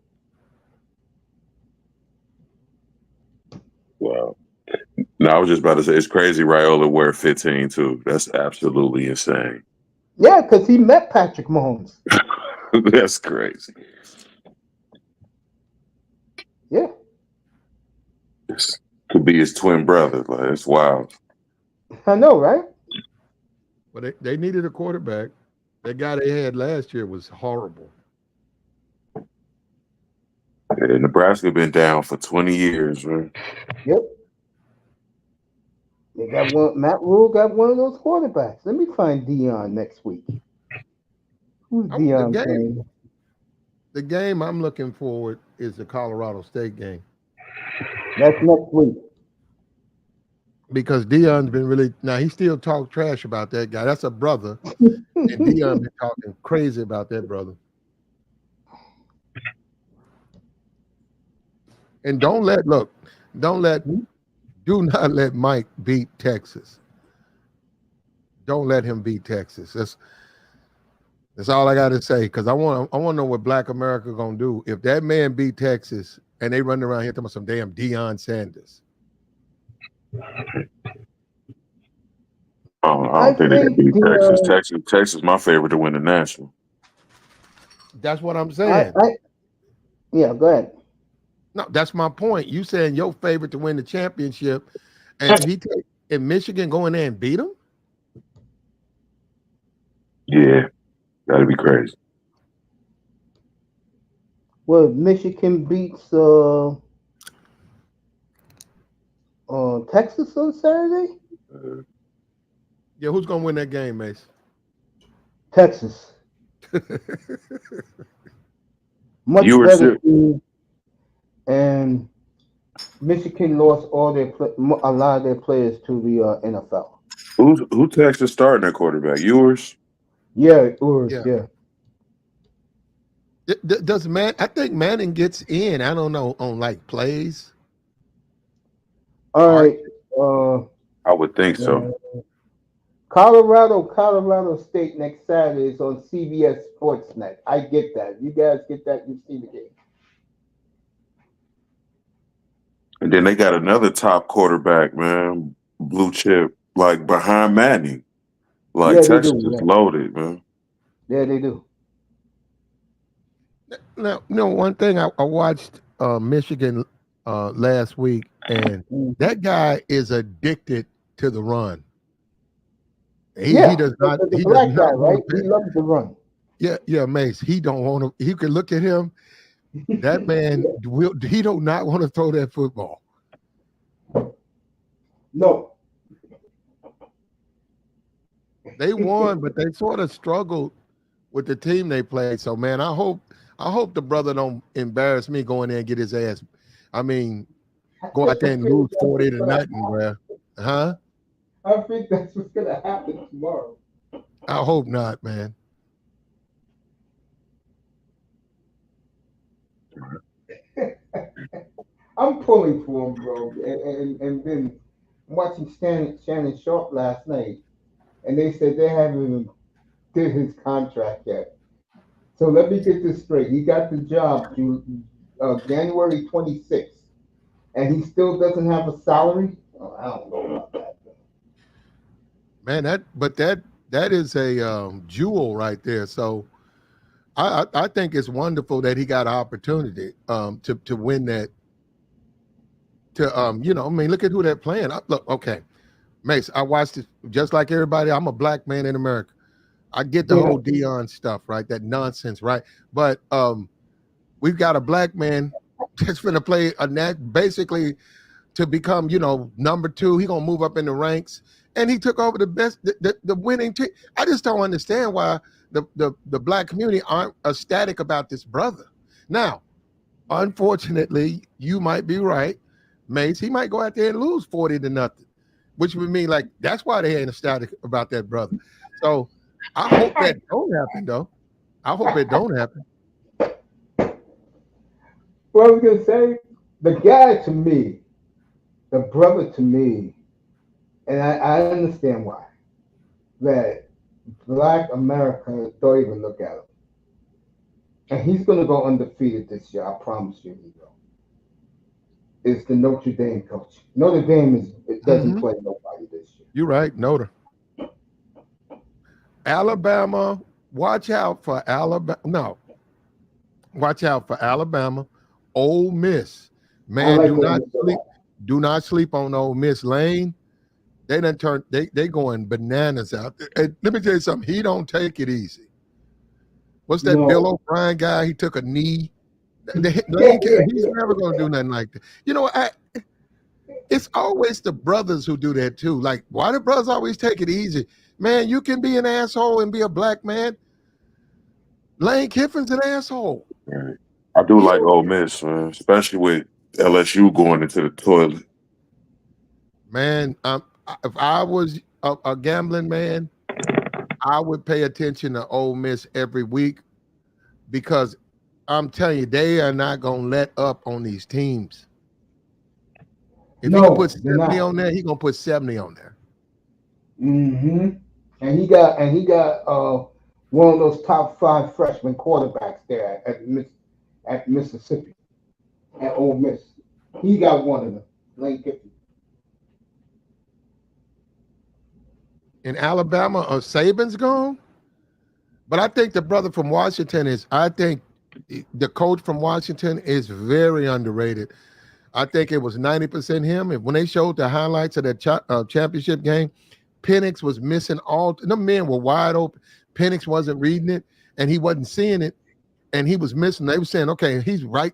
Wow. No, I was just about to say it's crazy. Raiola wear 15 too. That's absolutely insane. Yeah, because he met Patrick Mahomes. That's crazy. Yeah. This could be his twin brother. Like, it's wild. I know, right? But they needed a quarterback. That guy they had last year was horrible. Yeah, Nebraska been down for 20 years, man. Yep. They got one. Matt Rule got one of those quarterbacks. Let me find Dion next week. Who's The Dion game, playing? the game I'm looking forward is the Colorado State game That's next week. because Dion's been really now he still talks trash about that guy. That's a brother, and Dion been talking crazy about that brother. And don't do not let Mike beat Texas. Don't let him beat Texas. That's all I got to say. Because I want to know what Black America gonna do if that man beat Texas and they run around here talking about some damn Deion Sanders. I don't think they can beat Texas. Texas, my favorite to win the national. That's what I'm saying. Yeah, go ahead. No, that's my point. You saying your favorite to win the championship, and in Michigan go in there and beat him? Yeah, that'd be crazy. Well, Michigan beats Texas on Saturday. Yeah, who's gonna win that game, Mace? Texas. Much better team. And Michigan lost a lot of their players to the NFL. Who Texas starting at quarterback? Yours? Yeah, yeah. Does I think Manning gets in. I don't know on like plays. All right. I would think so. Colorado State next Saturday is on CBS Sportsnet. I get that. You guys get that. You see the game. And then they got another top quarterback, man, blue chip, like behind Manning. Like Texas is loaded, man. Yeah, they do. Now, one thing I watched Michigan last week, and that guy is addicted to the run. He does not. He black guy, right? He loves the run. Yeah, Mace. He don't want to. You can look at him. That man he do not want to throw that football. No. They won, but they sort of struggled with the team they played. So, man, I hope the brother don't embarrass me going there and get his ass. I mean, go out there and lose 40-0, bro. Huh? I think that's what's gonna happen tomorrow. I hope not, man. I'm pulling for him, bro, and then watching Shannon Sharp last night, and they said they haven't even did his contract yet. So let me get this straight. He got the job January 26th, and he still doesn't have a salary. Oh, I don't know about that. Man, that is a jewel right there. So I think it's wonderful that he got an opportunity to win that. I mean, look at who they're playing. Look, okay, Mace, I watched it just like everybody. I'm a black man in America. I get the whole Deion stuff, right? That nonsense, right? But we've got a black man that's going to play basically to become, number 2. He's going to move up in the ranks, and he took over the winning team. I just don't understand why the black community aren't ecstatic about this brother. Now, unfortunately, you might be right, Mace. He might go out there and lose 40-0, which would mean like that's why they ain't ecstatic about that brother. So I hope that don't happen, though. I hope it don't happen. Well, I was gonna say the guy to me, the brother to me, and I understand why. That Black America don't even look at him, and he's gonna go undefeated this year. I promise you, he will. It's the Notre Dame coach. Notre Dame doesn't play nobody this year. You're right, Notre. Alabama watch out for Alabama. No, watch out for Alabama, Ole Miss. Man, like do Ole not Miss a sleep. lot. Do not sleep on Ole Miss Lane. They done turn. They going bananas out there. Hey, let me tell you something. He don't take it easy. What's that Bill No. O'Brien guy? He took a knee. Yeah, yeah, He's yeah. never going to do nothing like that. You know, it's always the brothers who do that too. Like, why do brothers always take it easy? Man, you can be an asshole and be a black man. Lane Kiffin's an asshole. Right. I do like Ole Miss, man, especially with LSU going into the toilet. Man, if I was a gambling man, I would pay attention to Ole Miss every week because I'm telling you, they are not going to let up on these teams. If he can put No, they're 70 not. on there, he going to put 70 on there. Mm-hmm. And he got one of those top 5 freshman quarterbacks there at Mississippi at Ole Miss. He got one of them, Lane Kiffin. In Alabama, Saban's gone. But I think the brother from Washington I think the coach from Washington is very underrated. I think it was 90% him. And when they showed the highlights of that championship game, Penix was missing the men were wide open. Penix wasn't reading it, and he wasn't seeing it, and he was missing. They were saying, okay, he's right.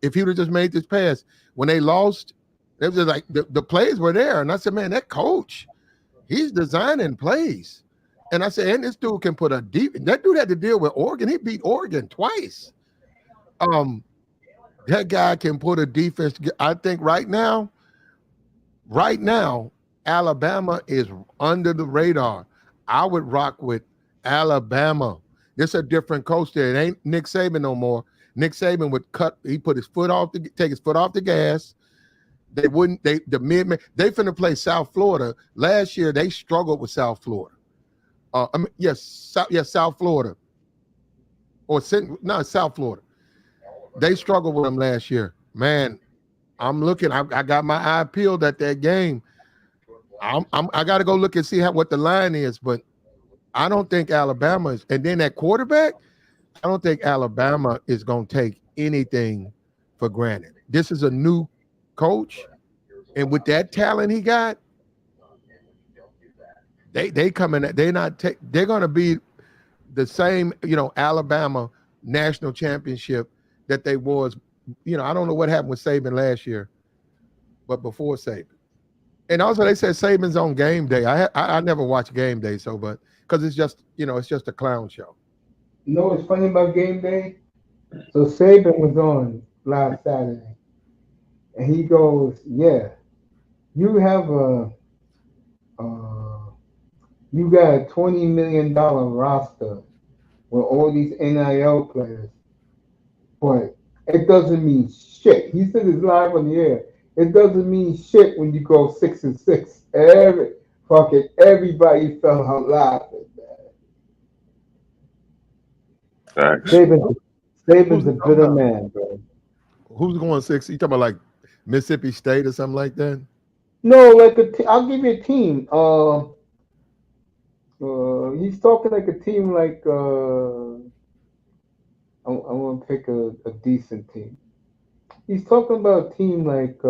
If he would have just made this pass. When they lost, they were just like, the plays were there. And I said, man, that coach, he's designing plays. And I said, and this dude can put that dude had to deal with Oregon. He beat Oregon twice. That guy can put a defense. I think right now, Alabama is under the radar. I would rock with Alabama. There's a different coach there. It ain't Nick Saban no more. Nick Saban would take his foot off the gas. They finna play South Florida. Last year, they struggled with South Florida. South Florida. South Florida. They struggled with them last year. Man, I'm looking. I got my eye peeled at that game. I got to go look and see what the line is, but I don't think Alabama is. And then that quarterback, I don't think Alabama is going to take anything for granted. This is a new coach, and with that talent he got, they come in. They're going to be the same. Alabama national championship that they was. I don't know what happened with Saban last year, but before Saban. And also they said Saban's on game day. I never watch game day, because it's just a clown show. You know what's funny about game day? So Saban was on last Saturday, and he goes, "Yeah, you have you got a $20 million roster with all these NIL players, but it doesn't mean shit." He said it's live on the air. It doesn't mean shit when you go 6-6. Everybody fell out laughing. Facts. Saban's a bitter man, bro. Who's going 6? You talking about like Mississippi State or something like that? No, like I'll give you a team. He's talking like a team like I want to pick a decent team. He's talking about a team like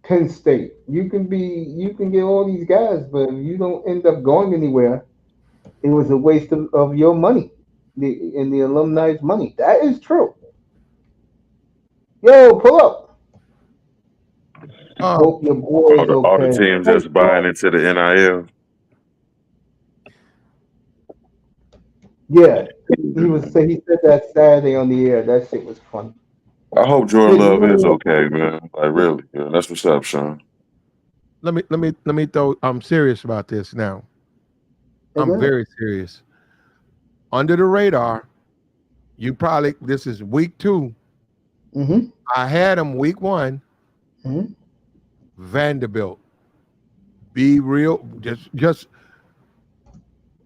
Penn State. You can get all these guys, but if you don't end up going anywhere, it was a waste of your money, the alumni's money. That is true. Yo, pull up. Hope your boy is All the okay. teams that's buying into the NIL. Yeah, he said that Saturday on the air. That shit was funny. I hope Jordan Love is okay, man. Like really, that's what's up, Sean. Let me throw. I'm serious about this now. I'm very serious. Under the radar, this is week 2. Mm-hmm. I had him week 1. Mm-hmm. Vanderbilt. Be real. Just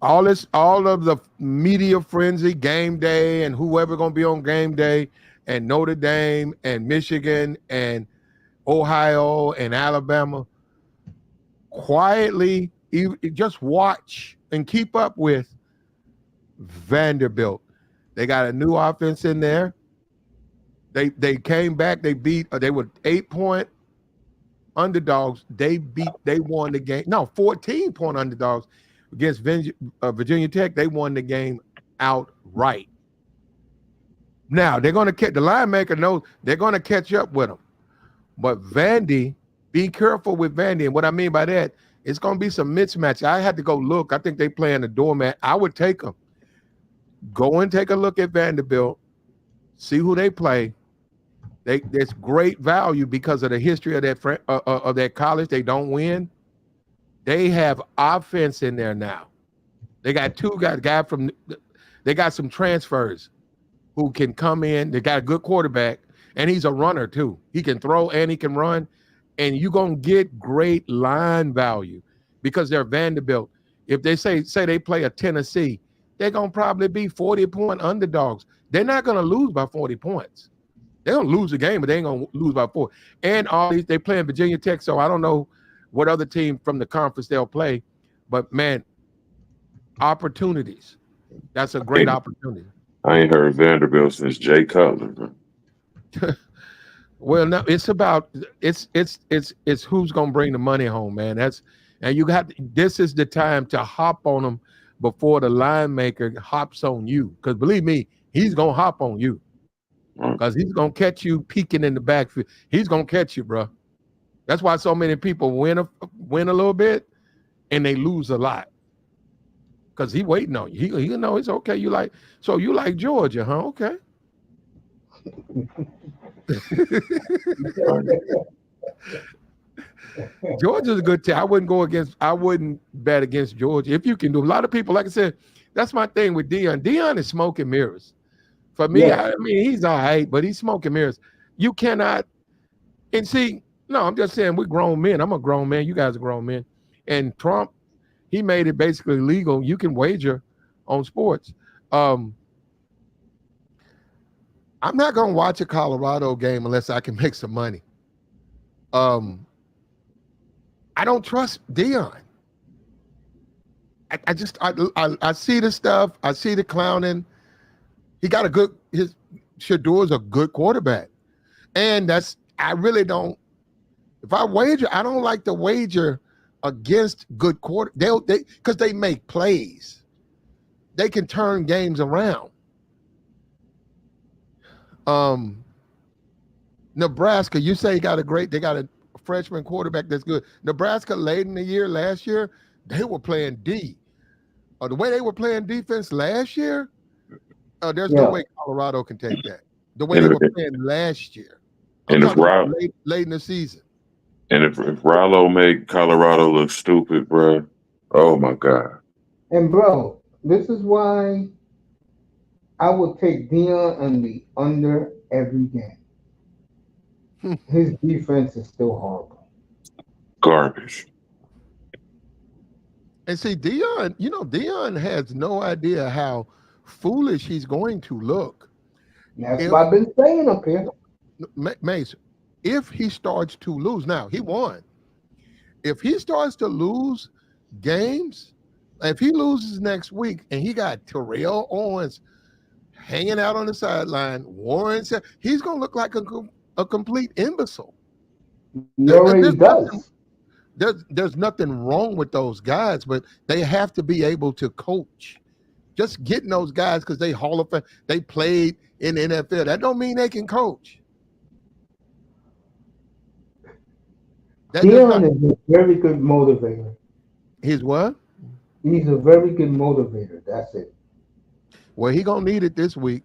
all of the media frenzy, game day, and whoever gonna be on game day, and Notre Dame and Michigan and Ohio and Alabama. Quietly, just watch and keep up with Vanderbilt. They got a new offense in there. They came back. They were 8-point underdogs. They won the game. No, 14-point underdogs against Virginia Tech. They won the game outright. Now they're going to catch the line maker knows they're going to catch up with them. But Vandy, be careful with Vandy. And what I mean by that, it's going to be some mismatch. I had to go look. I think they playing a doormat. I would take them. Go and take a look at Vanderbilt. See who they play. There's great value because of the history of that college. They don't win. They have offense in there now. They got they got some transfers who can come in. They got a good quarterback, and he's a runner too. He can throw and he can run, and you're gonna get great line value because they're Vanderbilt. If they say they play a Tennessee, they're gonna probably be 40-point underdogs. They're not gonna lose by 40 points. They're gonna lose the game, but they ain't gonna lose by 4. And all these, they play in Virginia Tech, so I don't know what other team from the conference they'll play. But man, opportunities. That's a great opportunity. I ain't heard Vanderbilt since Jay Cutler. Well, no, it's who's gonna bring the money home, man. This is the time to hop on them before the line maker hops on you. Because believe me, he's gonna hop on you. Because he's gonna catch you peeking in the backfield. He's gonna catch you, bro. That's why so many people win a little bit and they lose a lot. Because he waiting on you. He know it's okay. You like Georgia, huh? Okay. Georgia's a good team. I wouldn't bet against Georgia. If you can do a lot of people, like I said, that's my thing with Deion. Deion is smoking mirrors. For me, I mean, he's all right, but he's smoking mirrors. You cannot, and see, no, I'm just saying we're grown men. I'm a grown man. You guys are grown men. And Trump, he made it basically legal. You can wager on sports. I'm not going to watch a Colorado game unless I can make some money. I don't trust Deion. I see the stuff. I see the clowning. He got Shador's a good quarterback. And I really don't, if I wager, I don't like to wager against good quarter. Because they make plays. They can turn games around. Nebraska, you say they got a freshman quarterback that's good. Nebraska late in the year, last year, they were playing D. The way they were playing defense last year, there's no way Colorado can take that. The way they were playing last year. And if late in the season. And if Rallo make Colorado look stupid, bro, oh my God. And bro, this is why I would take Deion on the under every game. His defense is still horrible. Garbage. And see, Deion has no idea how foolish he's going to look. That's what I've been saying up here. Mace, if he starts to lose, now he won. If he starts to lose games, if he loses next week and he got Terrell Owens hanging out on the sideline, Warren said he's going to look like a complete imbecile. He already does. There's nothing wrong with those guys, but they have to be able to coach. Just getting those guys because they Hall of Fame, they played in the NFL. That don't mean they can coach. Deion is a very good motivator. He's what? He's a very good motivator. That's it. Well, he gonna need it this week.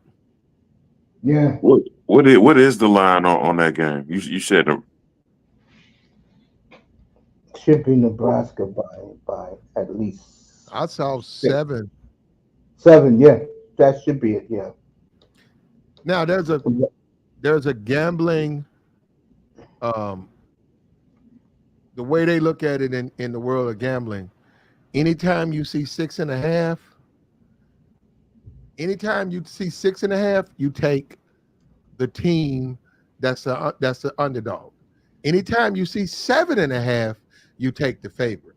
Yeah. What is the line on that game? You said should be Nebraska by at least. I saw 7. 7, yeah. That should be it, yeah. Now there's a gambling the way they look at it in the world of gambling. Anytime you see 6.5, you take the team that's the underdog. Anytime you see 7.5, you take the favorite.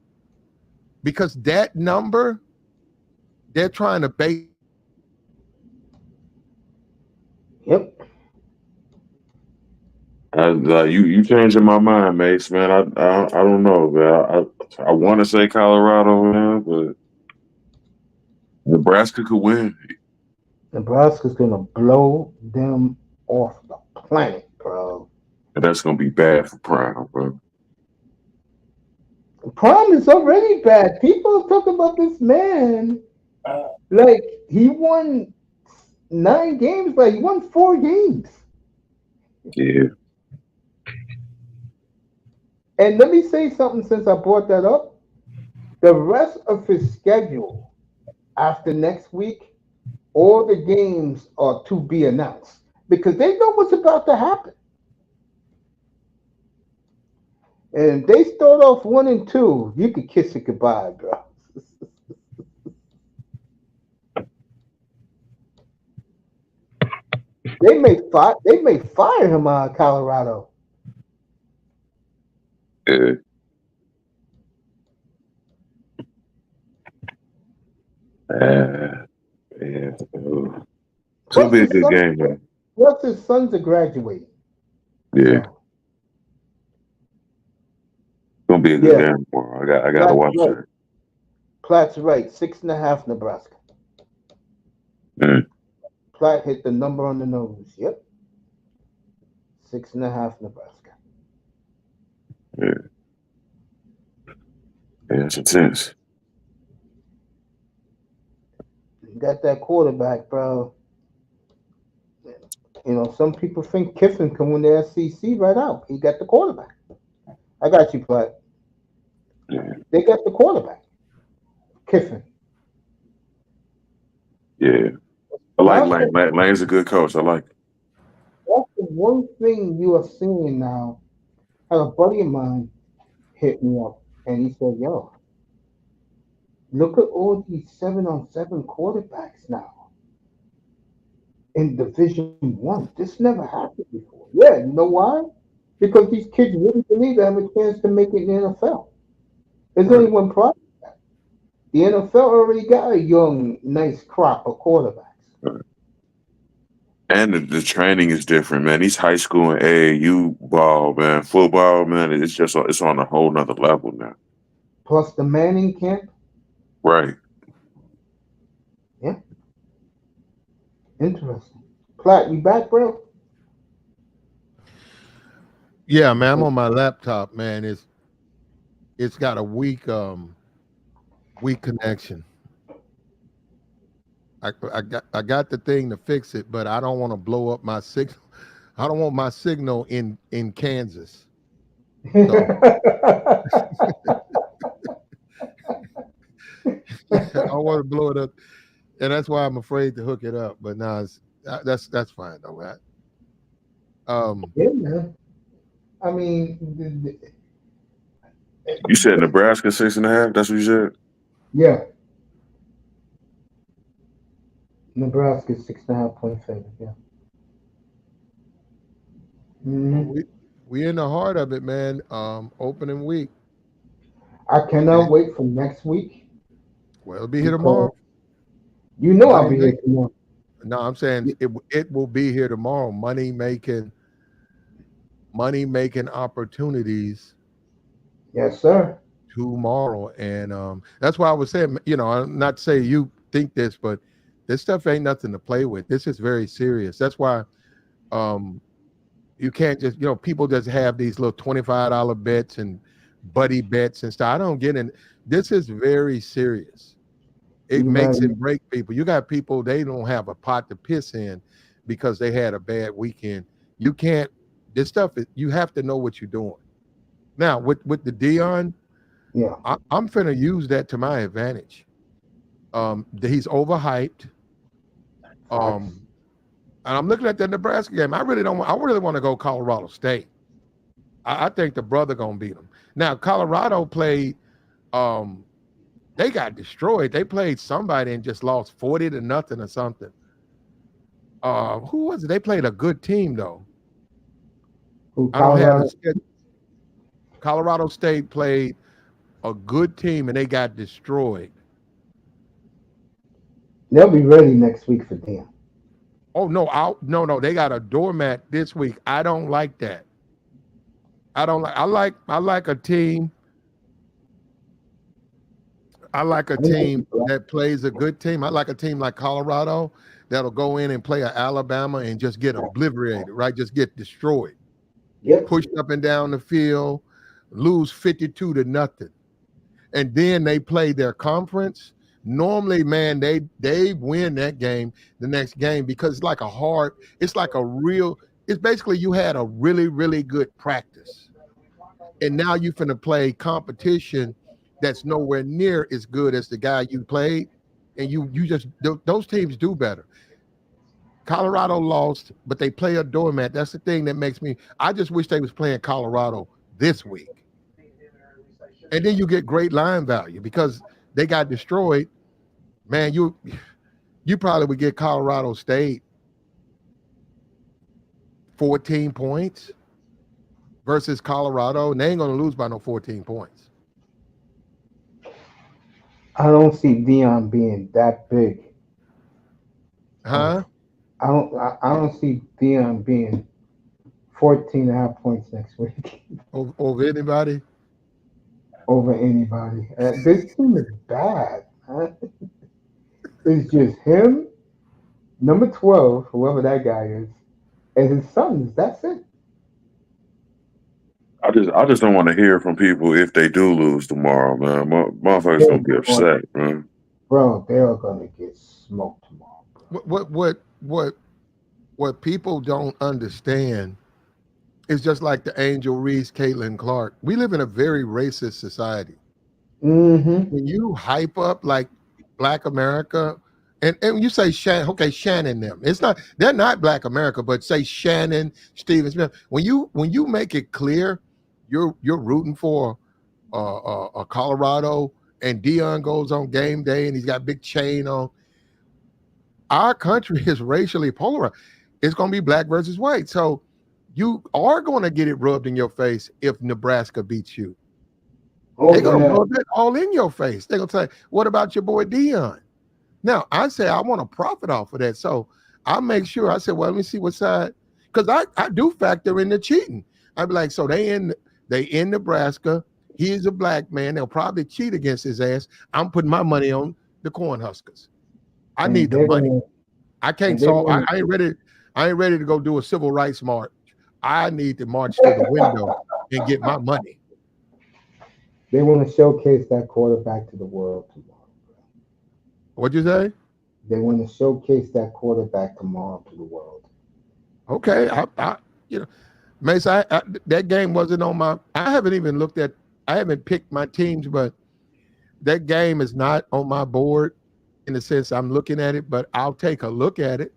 Because that number, they're trying to base Yep. You changing my mind, Mace, man. I don't know, man. I want to say Colorado, man, but Nebraska could win. Nebraska's gonna blow them off the planet, bro. And that's gonna be bad for Prime, bro. Prime is already bad. People talk about this man like he won 9 games, but he won 4 games. Yeah. And let me say something since I brought that up. The rest of his schedule after next week, all the games are to be announced because they know what's about to happen. And if they start off 1-2, you could kiss it goodbye, bro. They may fire him out of Colorado. Yeah. Yeah. It'll Plus be a his good son, game, man. plus his sons are graduating. Yeah. So, It's gonna be a good yeah, game tomorrow. I gotta Platt's watch right. that. Platt's right. 6.5 Nebraska. Mm. Platt hit the number on the nose. Yep. 6.5 Nebraska. Yeah. Yeah, it's intense. You got that quarterback, bro. You know, some people think Kiffin can win the SEC right out. He got the quarterback. I got you, Platt. Yeah. They got the quarterback. Kiffin. Yeah. I like That's the, Lane. Lane's a good coach. I like it. that's the one thing you are seeing now. I had a buddy of mine hit me up and he said, yo, look at all these 7-on-7 quarterbacks now in Division 1. This never happened before. Yeah, you know why? Because these kids really believe they have a chance to make it in the NFL. There's only Right. one problem. The NFL already got a young, nice crop of quarterbacks. Right. And the training is different, man. These high school and AAU ball, man, football, man, it's on a whole nother level now. Plus the Manning camp. Right. Yeah, interesting. Platt, you back, bro? Yeah, man, I'm on my laptop, man. It's got a weak connection. I got the thing to fix it, but I don't want to blow up my signal. I don't want my signal in Kansas. So I want to blow it up, and that's why I'm afraid to hook it up. But no, that's fine though. Right? Yeah, man. I mean, You said Nebraska 6.5. That's what you said. yeah, Nebraska's 6.5 point favorite. Yeah. Well, Hmm. we in the heart of it, man. Opening week. I Okay. cannot wait for next week Well, it'll be here because tomorrow. you know I'll Money be make. here tomorrow. No, I'm saying it will be here tomorrow. Money making opportunities Yes, sir. tomorrow, and that's why I was saying, I'm not to say you think this, but this stuff ain't nothing to play with. This is very serious. That's why um, you can't just, people just have these little $25 bets and buddy bets and stuff. I don't get in. This is very serious. It You makes man, and break people. You got people, they don't have a pot to piss in because they had a bad weekend. You can't, this stuff, you have to know what you're doing. Now, with the Dion, yeah. I'm finna use that to my advantage. He's overhyped. Facts. And I'm looking at the Nebraska game. I really want to go Colorado State. I think the brother gonna beat them. Now, Colorado played. They got destroyed. They played somebody and just lost 40-0 or something. Who was it? They played a good team though. Who I don't have the Colorado? schedule. Colorado State played a good team and they got destroyed. They'll be ready next week for them. Oh no, they got a doormat this week. I don't like that. I don't like. I like a team. I like a team that plays a good team. I like a team like Colorado that'll go in and play at Alabama and just get obliterated, right? Just get destroyed. Yep. Pushed up and down the field, lose 52-0. And then they play their conference. Normally, man, they win that game the next game because it's like it's basically you had a really, really good practice. And now you finna play competition that's nowhere near as good as the guy you played. And those teams do better. Colorado lost, but they play a doormat. That's the thing that makes me. I just wish they was playing Colorado this week. And then you get great line value because they got destroyed. Man, you probably would get Colorado State 14 points versus Colorado, and they ain't gonna lose by no 14 points. I don't see Dion being that big. Huh? I don't see Dion being 14.5 points next week Over anybody? over anybody. This team is bad. Huh? It's just him, number 12, whoever that guy is, and his sons. That's it. I just don't want to hear from people if they do lose tomorrow, man. Motherfuckers gonna be upset, man. Bro, they are gonna get smoked tomorrow. What people don't understand is just like the Angel Reese, Caitlin Clark. We live in a very racist society. Mm-hmm. When you hype up like Black America, and you say Shannon them. They're not Black America, but say Shannon, Stephen Smith. When you make it clear you're rooting for a Colorado, and Dion goes on game day and he's got big chain on. Our country is racially polarized. It's going to be black versus white. So you are going to get it rubbed in your face if Nebraska beats you. They're going to rub it all in your face. They're going to say, what about your boy Dion? Now, I say I want to profit off of that. So I make sure, I said, well, let me see what side, because I do factor in the cheating. I'd be like, so they in Nebraska. He's a black man. They'll probably cheat against his ass. I'm putting my money on the Cornhuskers. I need the money. I can't solve. I ain't ready. I ain't ready to go do a civil rights march. I need to march to the window and get my money. They want to showcase that quarterback to the world tomorrow. What'd you say? They want to showcase that quarterback tomorrow to the world. Okay, Mace, that game wasn't on my. I haven't even looked at. I haven't picked my teams, but that game is not on my board in the sense I'm looking at it. But I'll take a look at it.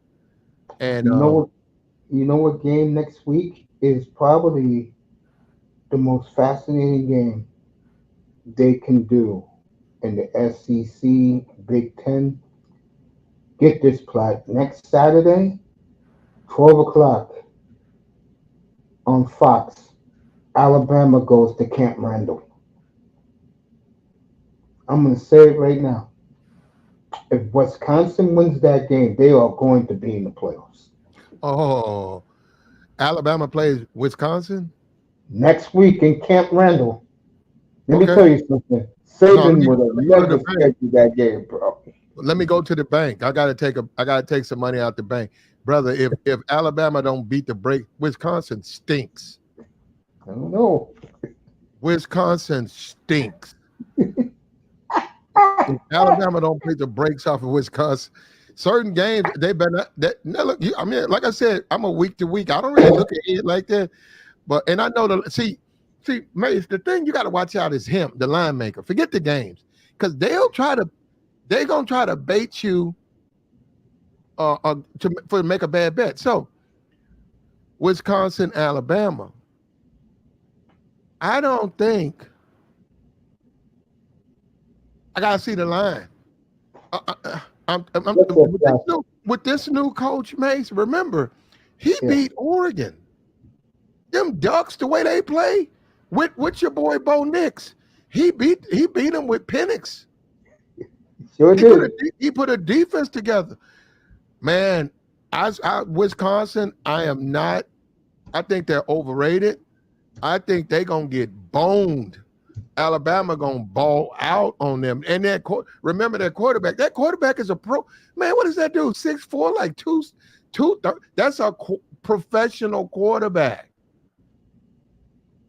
And you know what game next week is probably the most fascinating game they can do in the SEC Big Ten. Get this plot next Saturday, 12 o'clock on Fox. Alabama goes to Camp Randall. I'm going to say it right now. If Wisconsin wins that game, they are going to be in the playoffs. Oh, Alabama plays Wisconsin next week in Camp Randall. Let me tell you something. Saban would have never scheduled that game, bro. Let me go to the bank. I gotta take some money out the bank, brother. If Alabama don't beat the break, Wisconsin stinks. I don't know. Wisconsin stinks. If Alabama don't beat the brakes off of Wisconsin, certain games they better. Look, I mean, like I said, I'm a week to week. I don't really look at it like that, and I know see, Mace, the thing you got to watch out is him, the line maker. Forget the games, because they're gonna try to bait you to make a bad bet. So, Wisconsin, Alabama. I don't think I gotta see the line. With this new coach, Mace. Remember, he beat Oregon. Them Ducks, the way they play, with your boy Bo Nix, he beat them with Penix. Sure did. He put a defense together. Man, Wisconsin, I am not. I think they're overrated. I think they're gonna get boned. Alabama gonna ball out on them. And remember their quarterback. That quarterback is a pro. Man, what does that do? 6'4", like two. That's a professional quarterback.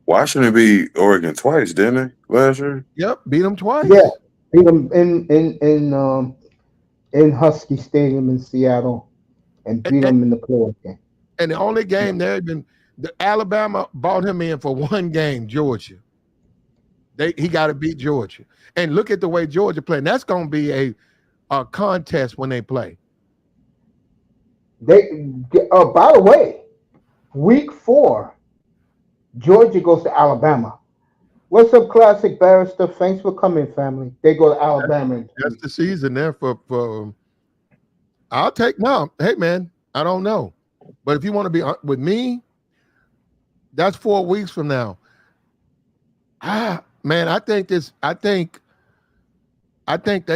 Washington beat Oregon twice, didn't they, last year? Yep, beat them twice. Yeah, beat them in Husky Stadium in Seattle, and beat them in the playoff game. And the only game the Alabama bought him in for one game, Georgia. He got to beat Georgia. And look at the way Georgia playing. That's going to be a contest when they play. By the way, week 4, Georgia goes to Alabama. What's up, Classic Barrister? Thanks for coming, family. They go to Alabama. That's the season there for I'll take no. Hey, man, I don't know. But if you want to be with me, that's 4 weeks from now. Man, I think they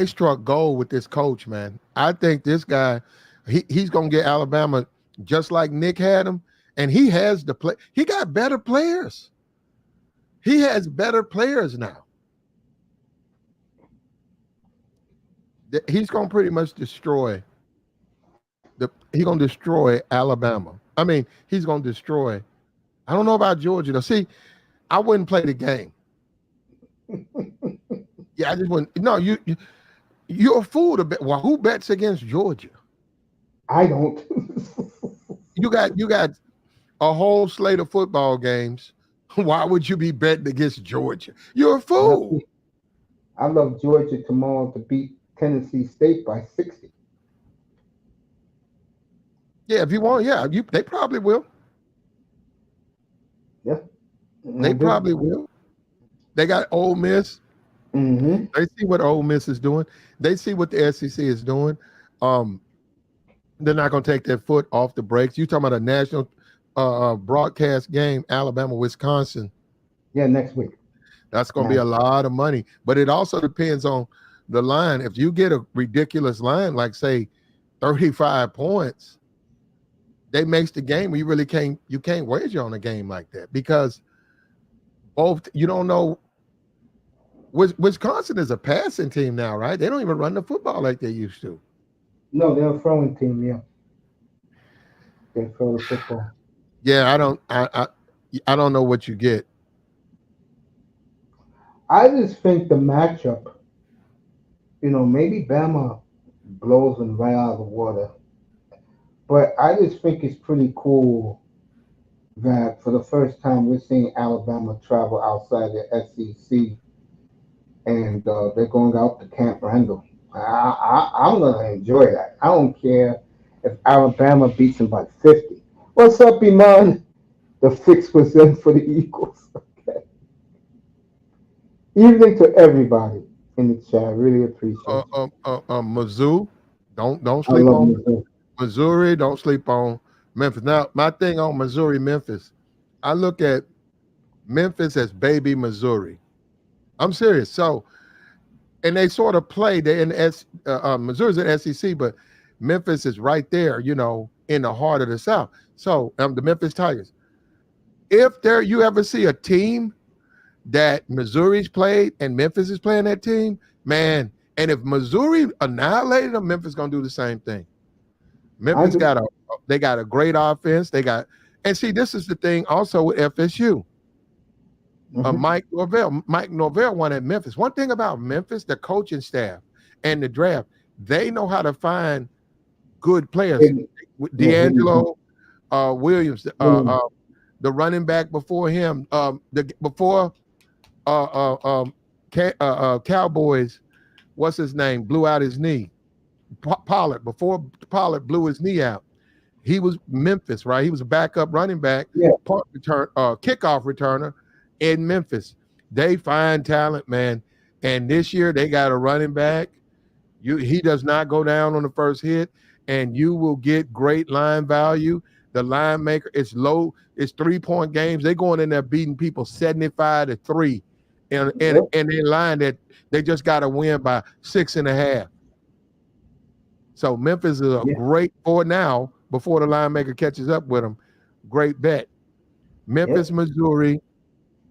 struck gold with this coach, man. I think this guy, he's gonna get Alabama just like Nick had him, and he has the play. He got better players. He has better players now. He's gonna pretty much destroy he's gonna destroy Alabama. I mean, he's gonna destroy. I don't know about Georgia though. See, I wouldn't play the game. Yeah, I just wouldn't. No, you're a fool to bet. Well, who bets against Georgia? I don't. You got a whole slate of football games. Why would you be betting against Georgia? You're a fool. I love Georgia tomorrow to beat Tennessee State by 60. Yeah, if you want, they probably will. Yeah, they probably will. They got Ole Miss. Mm-hmm. They see what Ole Miss is doing. They see what the SEC is doing. They're not going to take their foot off the brakes. You talking about a national broadcast game, Alabama, Wisconsin. Yeah, next week. That's going to be a lot of money. But it also depends on the line. If you get a ridiculous line, like say 35 points, they makes the game where you can't wager on a game like that because both you don't know. Wisconsin is a passing team now, right? They don't even run the football like they used to. No, they're a throwing team. Yeah, they throw the football. Yeah, I don't know what you get. I just think the matchup, maybe Bama blows them right out of the water. But I just think it's pretty cool that for the first time we're seeing Alabama travel outside the SEC, and they're going out to Camp Randall. I'm going to enjoy that. I don't care if Alabama beats them by 50. What's up, Iman? The fix was in for the Eagles. Okay. Evening to everybody in the chat. I really appreciate it. Mizzou, don't sleep on Mizzou. Missouri, don't sleep on Memphis. Now, my thing on Missouri, Memphis, I look at Memphis as baby Missouri. I'm serious. So, and they sort of play. They're in Missouri's an SEC, but Memphis is right there, in the heart of the South. So, the Memphis Tigers. If you ever see a team that Missouri's played and Memphis is playing that team, man, and if Missouri annihilated them, Memphis is gonna do the same thing. Memphis got a great offense. And see, this is the thing also with FSU. Mike Norvell won at Memphis. One thing about Memphis, the coaching staff and the draft, they know how to find good players. D'Angelo Williams, the running back before him, Cowboys, what's his name? Blew out his knee. Pollard, before Pollard blew his knee out, he was Memphis, right? He was a backup running back, kickoff returner in Memphis. They find talent, man. And this year they got a running back. He does not go down on the first hit, and you will get great line value. The line maker, it's low, it's 3-point games. They're going in there beating people 75-3 and they line that they just got to win by 6.5. So Memphis is a great for now before the line maker catches up with them. Great bet. Memphis, Yep. Missouri,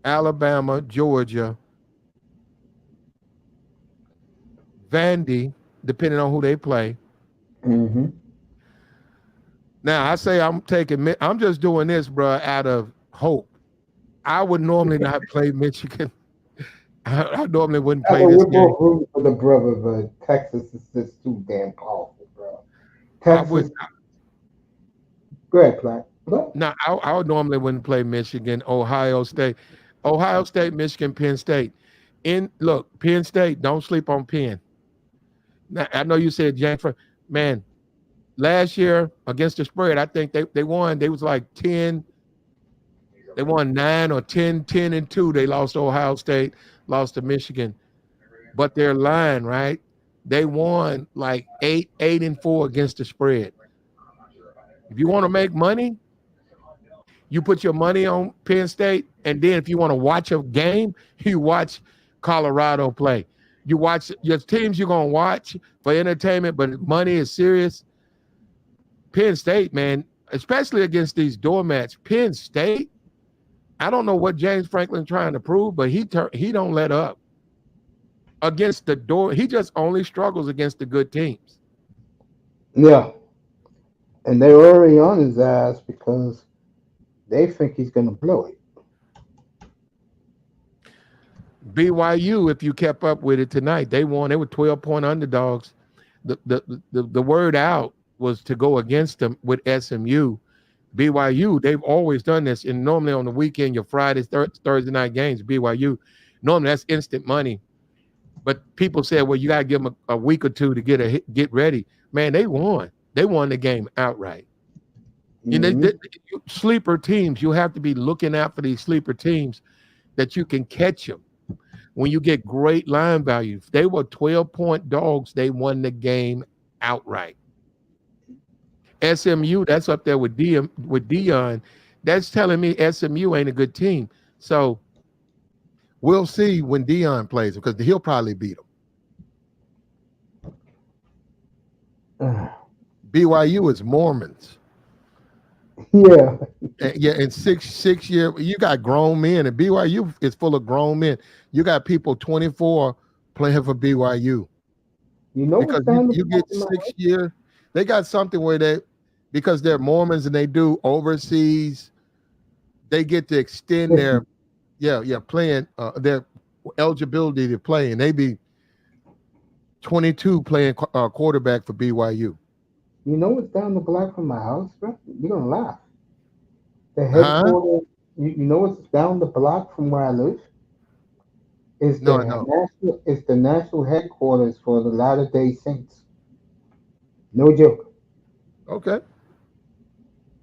Alabama, Georgia, Vandy, depending on who they play. Mm-hmm. Now I say I'm just doing this, bro, out of hope. I would normally not play Michigan. I normally wouldn't I play mean, this we're game. both rooting for the brother, but Texas is just too damn powerful, bro. I would Texas, go ahead, Platt. What? no, I would normally wouldn't play Michigan, Ohio State, Michigan, Penn State. Look, Penn State, don't sleep on Penn. Now, I know you said James, man. Last year against the spread, I think they won. They was like 10. They won 9 or 10, 10-2. They lost to Ohio State, lost to Michigan. But their line, right? They won like 8-4 against the spread. If you want to make money, you put your money on Penn State, and then if you want to watch a game, you watch Colorado play. You watch your teams you're gonna watch for entertainment, but money is serious. Penn State, man, especially against these doormats. Penn State, I don't know what James Franklin's trying to prove, but he don't let up against the door. He just only struggles against the good teams. Yeah, and they're already on his ass because they think he's gonna blow it. BYU, if you kept up with it tonight, they won. They were 12-point underdogs. The word out was to go against them with SMU. BYU, they've always done this. And normally on the weekend, your Fridays, Thursday night games, BYU, normally that's instant money. But people said, well, you got to give them a week or two to get ready. Man, they won. They won the game outright. You know, sleeper teams, you have to be looking out for these sleeper teams that you can catch them. When you get great line value, if they were 12-point dogs, they won the game outright. SMU, that's up there with Dion. That's telling me SMU ain't a good team. So we'll see when Dion plays because he'll probably beat them. BYU is Mormons. Yeah. Yeah, in six year, you got grown men, and BYU is full of grown men. You got people 24 playing for BYU. You know Because what's down you get 6 years. They got something where because they're Mormons and they do overseas, they get to extend their playing their eligibility to play, and they be 22 playing quarterback for BYU. You know what's down the block from my house, bro? You're gonna laugh. The headquarters. You know what's down the block from where I live? Is the national headquarters for the Latter-day Saints. No joke. Okay.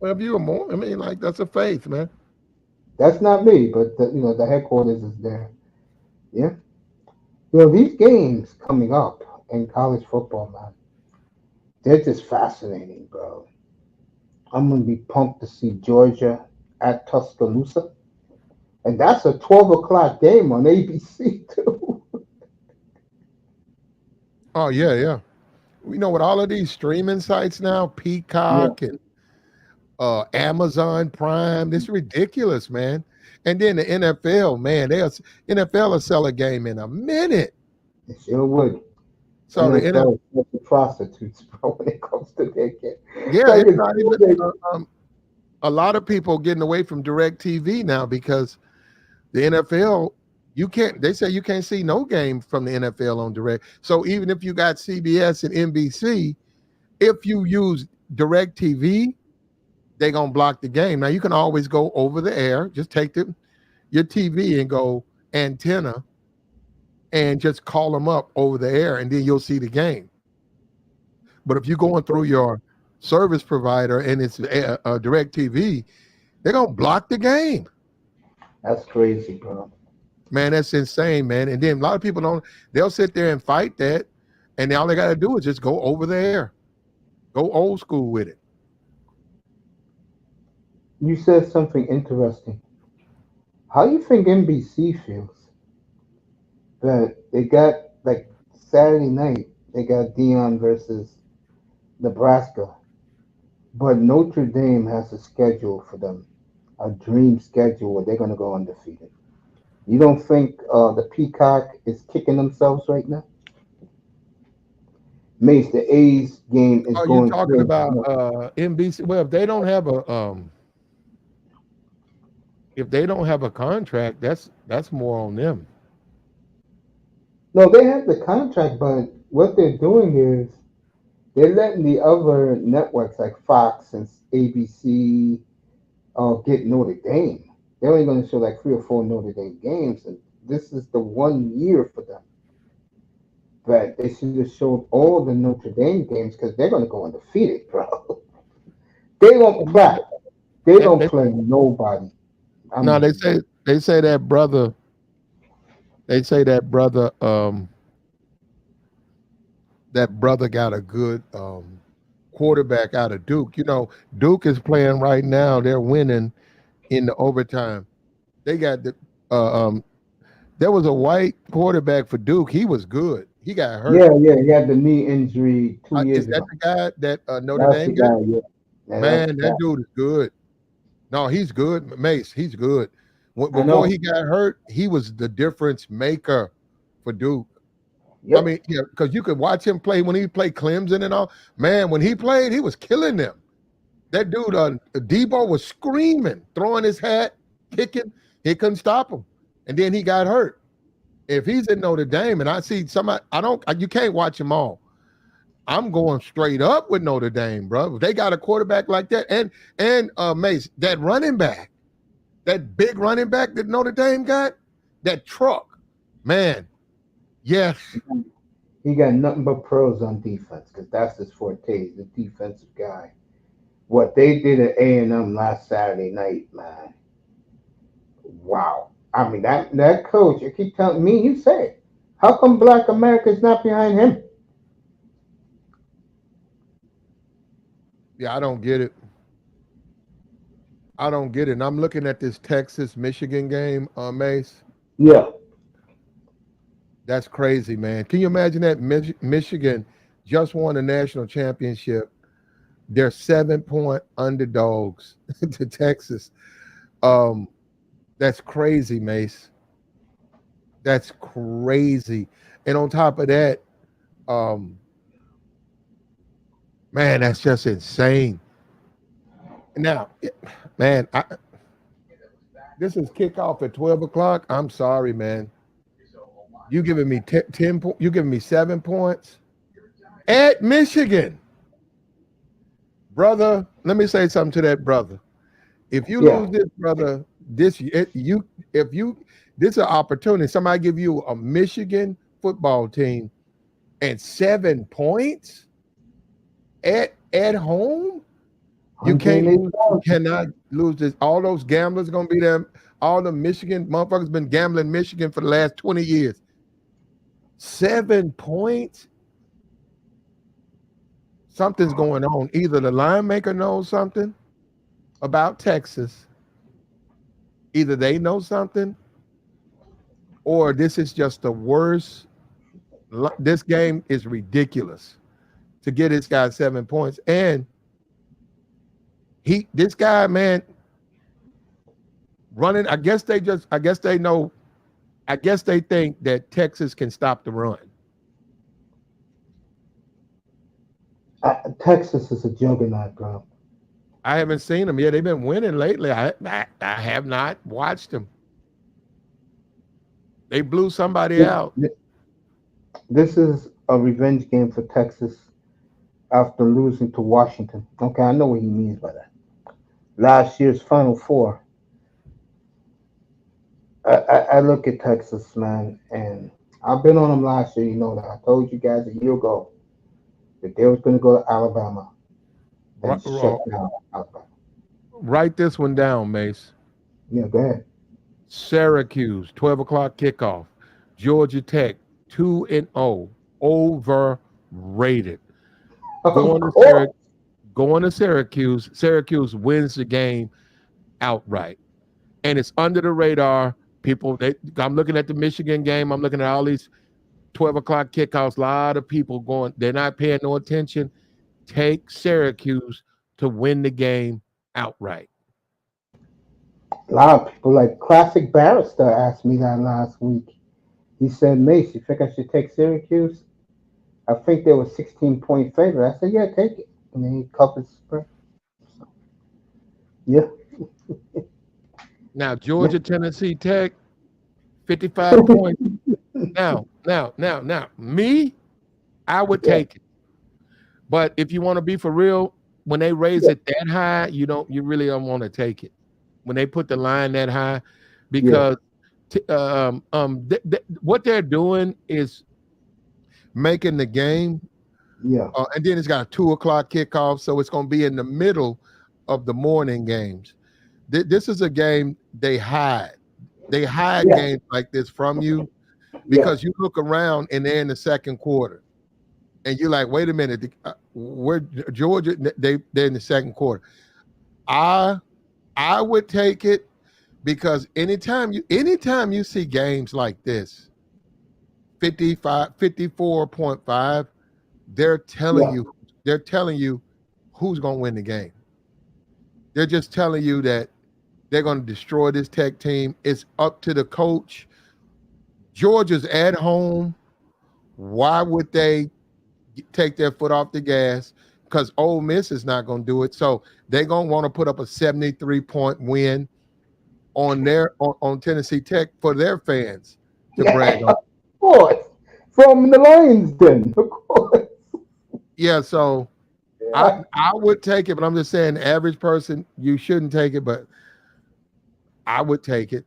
Well, if you're a Mormon, I mean, like that's a faith, man. That's not me, but the headquarters is there. Yeah. These games coming up in college football, man, they're just fascinating, bro. I'm gonna be pumped to see Georgia at Tuscaloosa, and that's a 12 o'clock game on ABC too. Oh yeah. You know, with all of these streaming sites now, Peacock and Amazon Prime, this is ridiculous, man. And then the NFL, man, NFL will sell a game in a minute. It sure would. So the NFL is the prostitutes, bro, when it comes to their game. Yeah, it's not even a lot of people getting away from direct TV now because the NFL, they say you can't see no game from the NFL on direct. So even if you got CBS and NBC, if you use direct TV, they're gonna block the game. Now you can always go over the air, just take your TV and go antenna and just call them up over the air, and then you'll see the game. But if you're going through your service provider and it's a direct TV, they're gonna block the game. That's crazy, bro. Man, that's insane, man. And then a lot of people they'll sit there and fight that, and all they gotta do is just go over the air. Go old school with it. You said something interesting. How do you think NBC feels that they got, like, Saturday night, they got Dion versus Nebraska, But Notre Dame has a schedule for them, a dream schedule where they're going to go undefeated. You don't think the Peacock is kicking themselves right now? Mace, the A's game is Are you going talking crazy. about No, NBC? Well, if they don't have a contract, that's more on them. no, they have the contract, but what they're doing is they're letting the other networks like Fox and ABC get Notre Dame. They're only going to show like 3 or 4 Notre Dame games, and this is the 1 year for them. But they should have showed all the Notre Dame games because they're going to go undefeated, bro. They don't play. They They, don't they, play nobody. I no, mean, they say that brother. They say that brother got a good quarterback out of Duke. You know, Duke is playing right now. They're winning in the overtime. They got the there was a white quarterback for Duke. He was good. He got hurt. yeah. He had the knee injury two Is years that ago. the guy that Notre That's the Dame got? guy. Yeah, yeah, that's Man, the that guy. dude is good. No, he's good. Mace, he's good. I Before know. he got hurt, he was the difference maker for Duke. I Yep. mean, yeah, because you could watch him play when he played Clemson and all. Man, when he played, he was killing them. That dude, Debo, was screaming, throwing his hat, kicking. He couldn't stop him, and then he got hurt. If he's in Notre Dame, and I see somebody, you can't watch them all. I'm going straight up with Notre Dame, bro. If they got a quarterback like that, and Mace, that running back, that big running back that Notre Dame got, that truck, man. Yes, He got nothing but pros on defense because that's his forte. He's a defensive guy. What they did at A&M last Saturday night, man. Wow. I mean that coach. You keep telling me, you say it. How come Black America is not behind him? yeah, I don't get it. I don't get it. And I'm looking at this Texas Michigan game, Mace. Yeah. That's crazy, man. Can you imagine that Michigan just won a national championship? They're 7-point underdogs to Texas. Um, that's crazy, Mace. That's crazy. And on top of that, um, man, that's just insane. Now, man, this is kickoff at 12 o'clock. I'm sorry, man. You giving me 10 you giving me 7 points at Michigan. Brother, let me say something to that brother. If you Yeah. lose this, brother, this is an opportunity. Somebody give you a Michigan football team and 7 points at home. You cannot lose this. All those gamblers gonna be there. All the Michigan motherfuckers been gambling Michigan for the last 20 years. 7 points. Something's going on. Either the line maker knows something about Texas, either they know something, or this is just the worst. This game is ridiculous to get this guy 7 points. And this guy, man, running. I guess they know. I guess they think that Texas can stop the run. Texas is a juggernaut, bro. I haven't seen them yet. They've been winning lately. I have not watched them. They blew somebody out. This is a revenge game for Texas after losing to Washington. Okay, I know what he means by that. Last year's Final Four. I look at Texas, man, and I've been on them last year. You know that. I told you guys a year ago that they was going to go to Alabama and shut down Alabama. Write this one down, Mace. Yeah, go ahead. Syracuse, 12 o'clock kickoff. Georgia Tech, 2-0. Overrated. Going to Syracuse. Syracuse wins the game outright. And it's under the radar. I'm looking at the Michigan game. I'm looking at all these 12 o'clock kickoffs. A lot of people going, they're not paying no attention. Take Syracuse to win the game outright? A lot of people, like Classic Barrister, asked me that last week. He said, Mace, you think I should take Syracuse? I think they were 16-point favorite. I said, yeah, take it. And then he covered the spread. So, yeah. Now, Georgia, Tennessee Tech, 55 points. Now, me, I would take it. But if you want to be for real, when they raise it that high, you really don't want to take it. When they put the line that high, because what they're doing is making the game. Yeah. And then it's got a 2:00 kickoff, so it's going to be in the middle of the morning games. This is a game they hide. They hide games like this from you because you look around and they're in the second quarter, and you're like, "Wait a minute, we're Georgia. They're in the second quarter." I would take it because anytime you see games like this, 54.5, they're telling you who's going to win the game. They're just telling you that they're going to destroy this Tech team. It's up to the coach. Georgia's at home. Why would they take their foot off the gas? Because Ole Miss is not going to do it. So they're going to want to put up a 73-point win on Tennessee Tech for their fans to brag on. Of course. From the Lions Den, of course. Yeah, so I would take it, but I'm just saying, the average person, you shouldn't take it, but I would take it.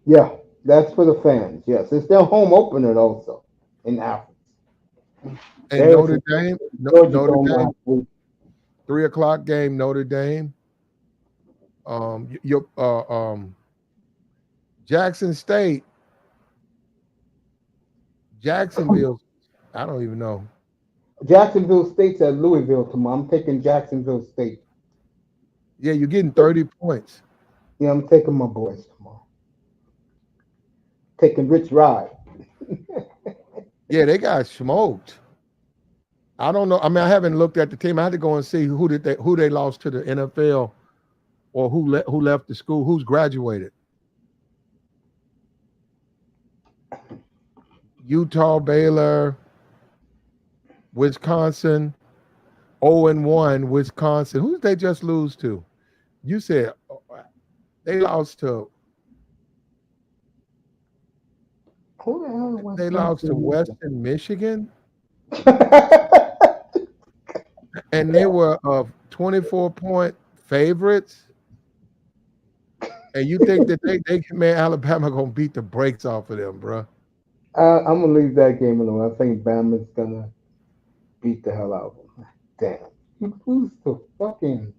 Yeah, that's for the fans. Yes, it's their home opener also in Athens. And Notre Dame, 3:00 game, Notre Dame. Jackson State, Jacksonville. I don't even know. Jacksonville State's at Louisville tomorrow. I'm taking Jacksonville State. Yeah, you're getting 30 points. Yeah, I'm taking my boys tomorrow. Taking Rich Rod. Yeah, they got smoked. I don't know. I mean, I haven't looked at the team. I had to go and see who they lost to the NFL, or who left the school, who's graduated. Utah, Baylor, Wisconsin, 0-1, Wisconsin. Who did they just lose to? You said they lost to. Who the hell was They lost to Western Michigan, and they were 24-point favorites. And you think that Alabama gonna beat the brakes off of them, bro? I'm gonna leave that game alone. I think Bama's gonna beat the hell out of them. Damn, who's the fucking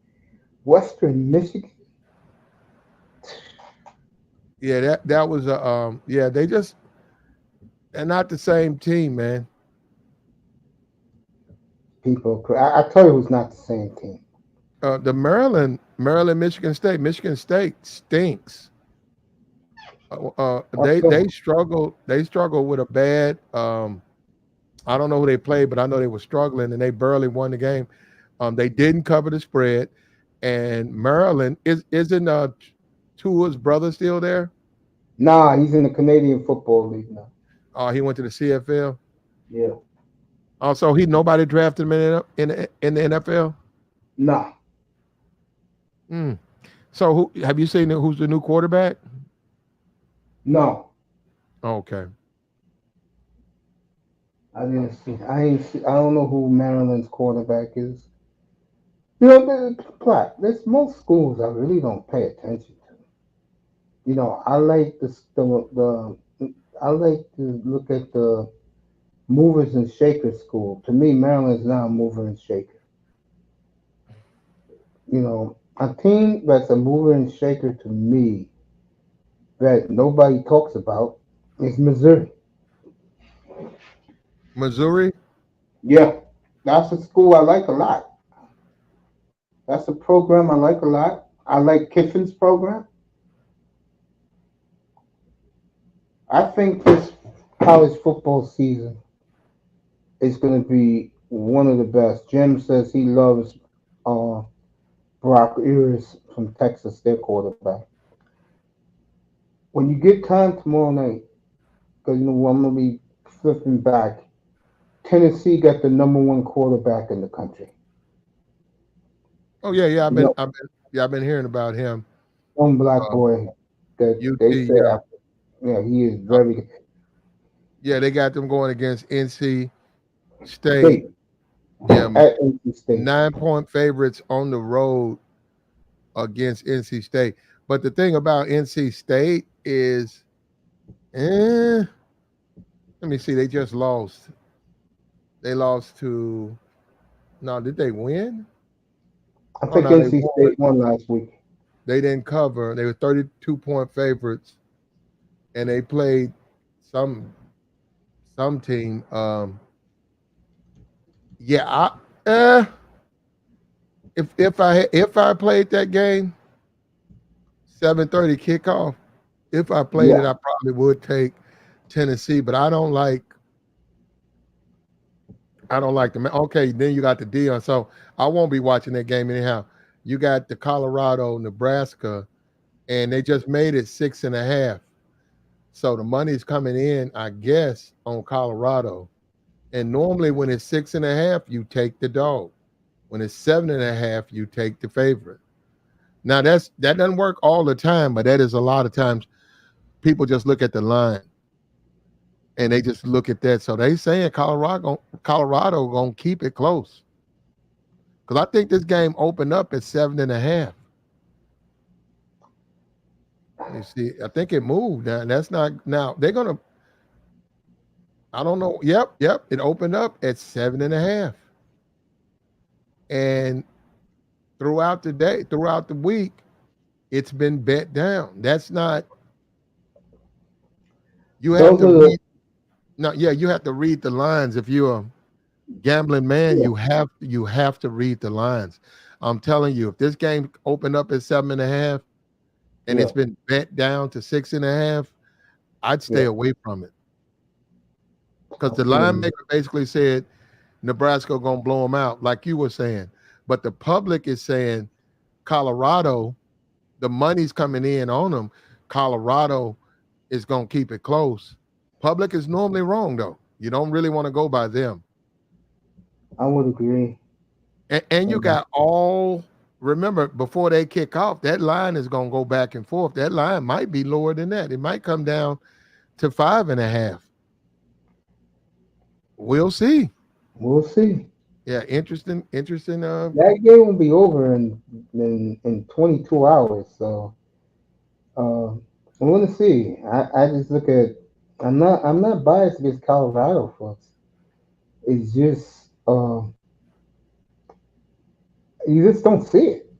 Western Michigan? Yeah, that was they're not the same team, man. People, I tell you, who's not the same team. The Maryland, Michigan State stinks. They struggle. They struggle with a bad. I don't know who they played, but I know they were struggling, and they barely won the game. They didn't cover the spread, and Maryland isn't Tua's brother still there? Nah, he's in the Canadian Football League now. Oh, he went to the CFL. Yeah. Also, nobody drafted him in the NFL. Nah. So have you seen who's the new quarterback? No. Okay. I didn't see. I don't know who Maryland's quarterback is. You know, Platt, there's most schools I really don't pay attention to. You know, I like I like to look at the movers and shakers school. To me, Maryland's not a mover and shaker. You know, a team that's a mover and shaker to me that nobody talks about is Missouri. Missouri? Yeah, that's a school I like a lot. That's a program I like a lot. I like Kiffin's program. I think this college football season is going to be one of the best. Jim says he loves uh, Brock Ayers from Texas, their quarterback. When you get time tomorrow night, because I'm going to be flipping back, Tennessee got the number one quarterback in the country. Oh yeah. You know, I've been hearing about him. one black Um, boy that they UT. say, yeah, he is Uh, very good. yeah, they got them going against NC State. State Yeah, at NC State. 9-point favorites on the road against NC State. But the thing about NC State is, let me see, they just lost. They lost to, no, did they win? I Oh, think no, they NC won. State won last week. They didn't cover. They were 32-point favorites, and they played some team. Yeah, if I played that game, 7:30 kickoff. If I played it, Yeah, I probably would take Tennessee, but I don't like the man. Okay, then you got the Dion. So I won't be watching that game anyhow. You got the Colorado, Nebraska, and they just made it 6.5. So the money's coming in, I guess, on Colorado. And normally when it's 6.5, you take the dog. When it's 7.5, you take the favorite. Now that doesn't work all the time, but that is a lot of times people just look at the line and they just look at that. So they saying Colorado gonna keep it close. Because I think this game opened up at 7.5. You see, I think it moved. Now that's not now they're gonna. I don't know. Yep. It opened up at 7.5, and throughout the day, throughout the week, it's been bet down. That's not. You have those to are the read. No, yeah, you have to read the lines. If you're a gambling man, yeah, you have to read the lines. I'm telling you, if this game opened up at 7.5 and yeah, it's been bet down to 6.5, I'd stay yeah. away from it because I the feel line you. maker basically said Nebraska gonna blow them out, like you were saying. But the public is saying Colorado, the money's coming in on them. Colorado is gonna keep it close. Public is normally wrong though. You don't really want to go by them. I would agree. And you Um, got all remember before they kick off, that line is gonna go back and forth. That line might be lower than that. It might come down to 5.5. We'll see. we'll see. Yeah, interesting. That game will be over in 22 hours. So I want to see. I just look at. I'm not biased against Colorado, folks. It's just you just don't see it.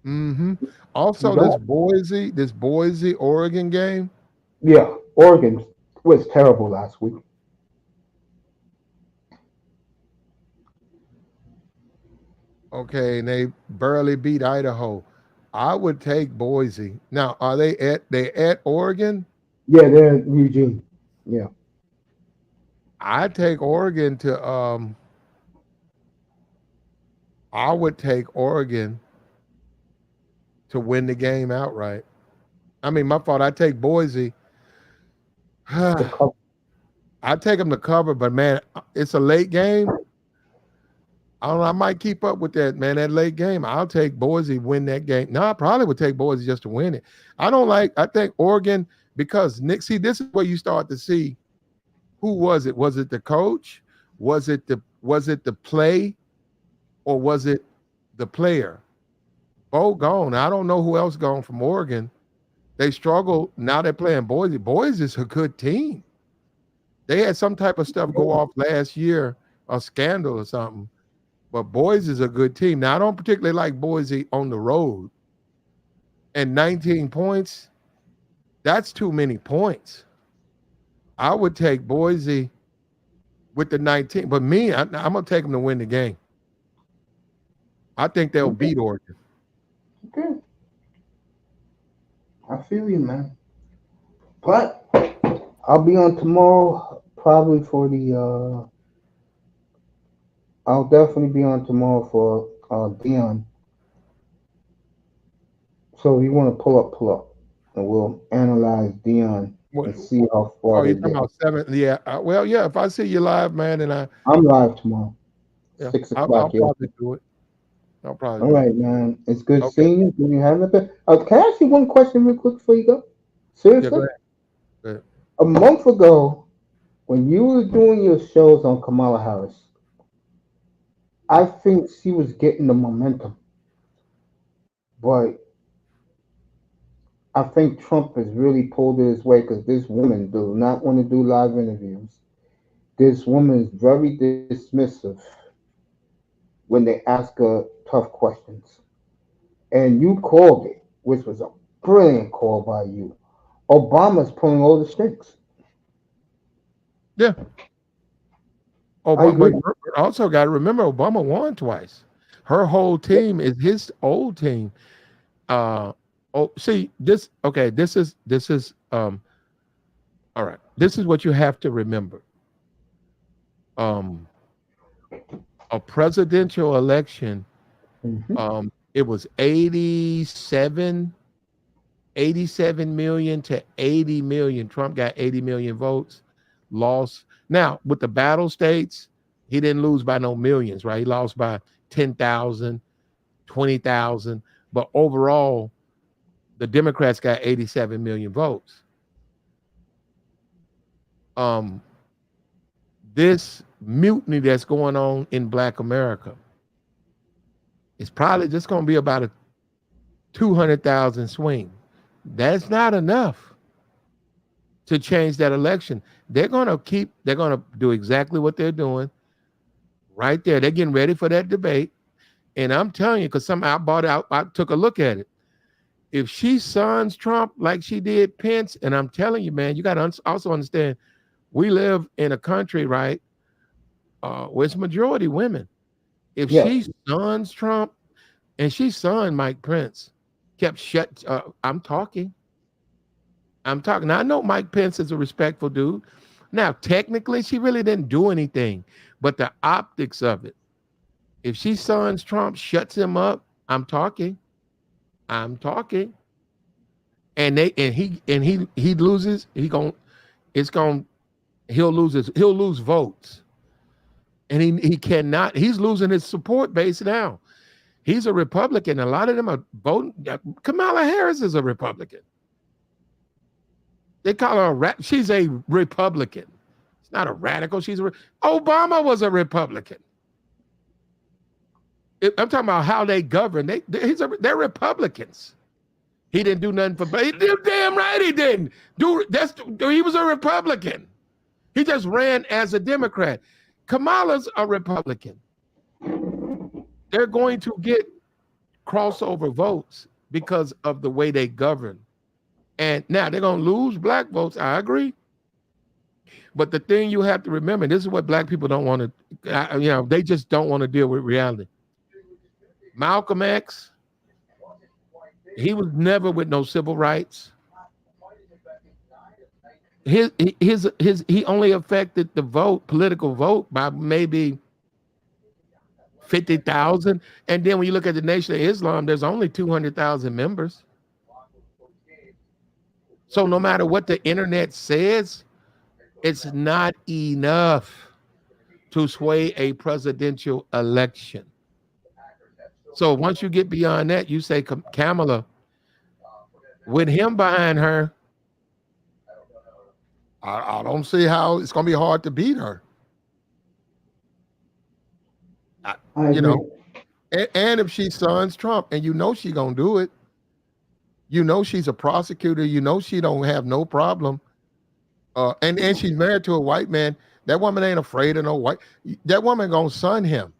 Mm-hmm. You Also, don't. This Boise, Oregon game. Yeah, Oregon was terrible last week. Okay, and they barely beat Idaho. I would take Boise. Now, are they at Oregon? Yeah, they're in Eugene. Yeah, I take Oregon to I would take Oregon to win the game outright. I mean, my fault. I take Boise. the I cup. take them to cover, but man, it's a late game. I don't know. I might keep up with that, man. That late game. I'll take Boise win that game. No, I probably would take Boise just to win it. I think Oregon because Nick, see, this is where you start to see who was it? Was it the coach? Was it the play or was it the player? Both gone. I don't know who else gone from Oregon. They struggle. Now they're playing Boise. Boise is a good team. They had some type of stuff go off last year, a scandal or something. But Boise is a good team. Now I don't particularly like Boise on the road. And 19 points, that's too many points. I would take Boise with the 19. But me, I'm gonna take them to win the game. I think they'll Okay, beat Oregon. okay. I feel you, man. But I'll be on tomorrow, probably for the. I'll definitely be on tomorrow for Dion. So if you want to pull up, and we'll analyze Dion What, and see how oh, far they you're talking get. about 7? Yeah. Well, yeah. If I see you live, man, and I'm live tomorrow, yeah, 6 o'clock. I'll Yeah. probably do it. I'll probably All do it. right, man. It's good Okay. seeing you. Do you have it? Can I ask you one question real quick before you go? Yeah. Go Seriously? ahead. Go ahead. A month ago, when you were doing your shows on Kamala Harris, I think she was getting the momentum, but I think Trump has really pulled it his way because this woman does not want to do live interviews. This woman is very dismissive when they ask her tough questions. And you called it, which was a brilliant call by you. Obama's pulling all the strings. Yeah. I Obama, but agree. you also got to remember Obama won twice. Her whole team is his old team. See this. Okay, this is all right. This is what you have to remember. Um, a presidential election. Hmm. It was 87 million to 80 million. Trump got 80 million votes, lost. Now, with the battle states, he didn't lose by no millions, right? He lost by 10,000, 20,000. But overall, the Democrats got 87 million votes. Um, this mutiny that's going on in Black America is probably just going to be about a 200,000 swing. That's not enough to change that election. They're going to do exactly what they're doing right there. They're getting ready for that debate. And I'm telling you, because I bought out, I took a look at it. If she sons Trump like she did Pence, and I'm telling you, man, you got to also understand, we live in a country, right, where it's majority women. If Yes. she sons Trump and she son Mike Pence, kept shut, I'm talking. Now, I know Mike Pence is a respectful dude. Now, technically, she really didn't do anything, but the optics of it. If she sons Trump, shuts him up, I'm talking. And he loses, he'll lose votes. And he cannot, he's losing his support base now. He's a Republican. A lot of them are voting. Kamala Harris is a Republican. They call her she's a Republican. It's not a radical. Obama was a Republican. I'm talking about how they govern. They're Republicans. He didn't do nothing for. He did damn right he didn't do. He was a Republican. He just ran as a Democrat. Kamala's a Republican. They're going to get crossover votes because of the way they govern. And now they're going to lose Black votes. I agree. But the thing you have to remember, this is what Black people don't want to, they just don't want to deal with reality. Malcolm X, he was never with no civil rights. He only affected the political vote by maybe 50,000. And then when you look at the Nation of Islam, there's only 200,000 members. So no matter what the internet says, it's not enough to sway a presidential election. So once you get beyond that, you say Kamala, with him behind her, I don't see how it's going to be hard to beat her. And if she sons Trump, and she's going to do it, she's a prosecutor, she don't have no problem. And she's married to a white man. That woman ain't afraid of no white. That woman going to son him.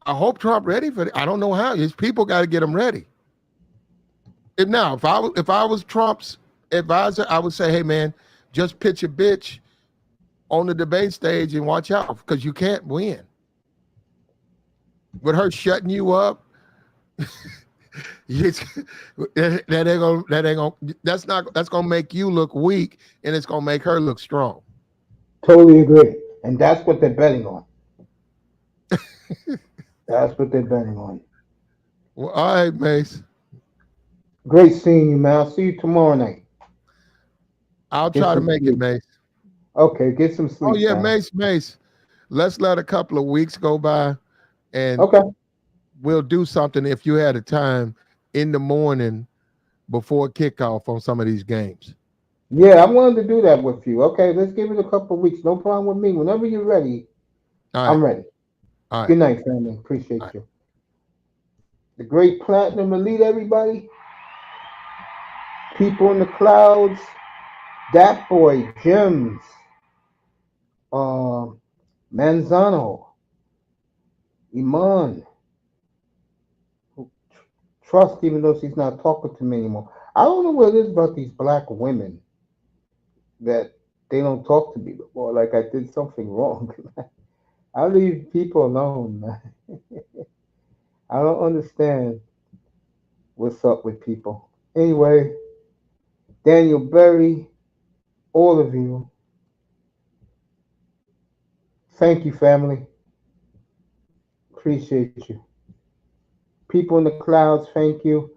I hope Trump ready for it. I don't know how. His people got to get him ready. If I was Trump's advisor, I would say, hey man, just pitch a bitch on the debate stage and watch out because you can't win. With her shutting you up, That's gonna make you look weak, and it's gonna make her look strong. Totally agree. And that's what they're betting on. That's what they're betting on. Well, all right, Mace. Great seeing you, man. I'll see you tomorrow night. I'll Get try to some make it, sleep. Mace. Okay, get some Oh sleep, yeah, man. Mace. Let's let a couple of weeks go by, and Okay. we'll do something if you had a time in the morning before kickoff on some of these games. Yeah, I wanted to do that with you. Okay, let's give it a couple of weeks. No problem with me. Whenever you're ready, All right, I'm ready. all right, Good night, family. all Appreciate right. you. The great platinum elite, everybody. People in the clouds. Dat boy, Jims. Um, Manzano. Iman. Trust, even though she's not talking to me anymore. I don't know what it is about these black women that they don't talk to me before. Like I did something wrong. I leave people alone, man. I don't understand what's up with people. Anyway, Daniel Berry, all of you, thank you, family. Appreciate you. People in the clouds, thank you.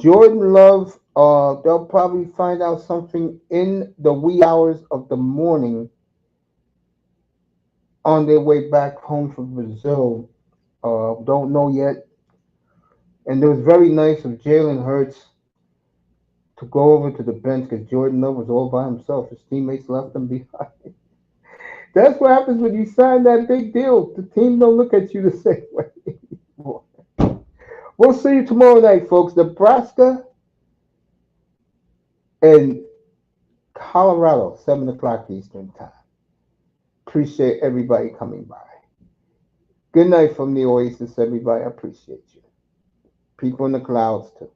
Jordan Love, they'll probably find out something in the wee hours of the morning on their way back home from Brazil. Don't know yet. And it was very nice of Jalen Hurts to go over to the bench because Jordan Love was all by himself. His teammates left him behind. That's what happens when you sign that big deal. The team don't look at you the same way anymore. We'll see you tomorrow night, folks. Nebraska and Colorado, 7 o'clock Eastern Time. Appreciate everybody coming by. Good night from the Oasis, everybody. I appreciate you. People in the clouds, too.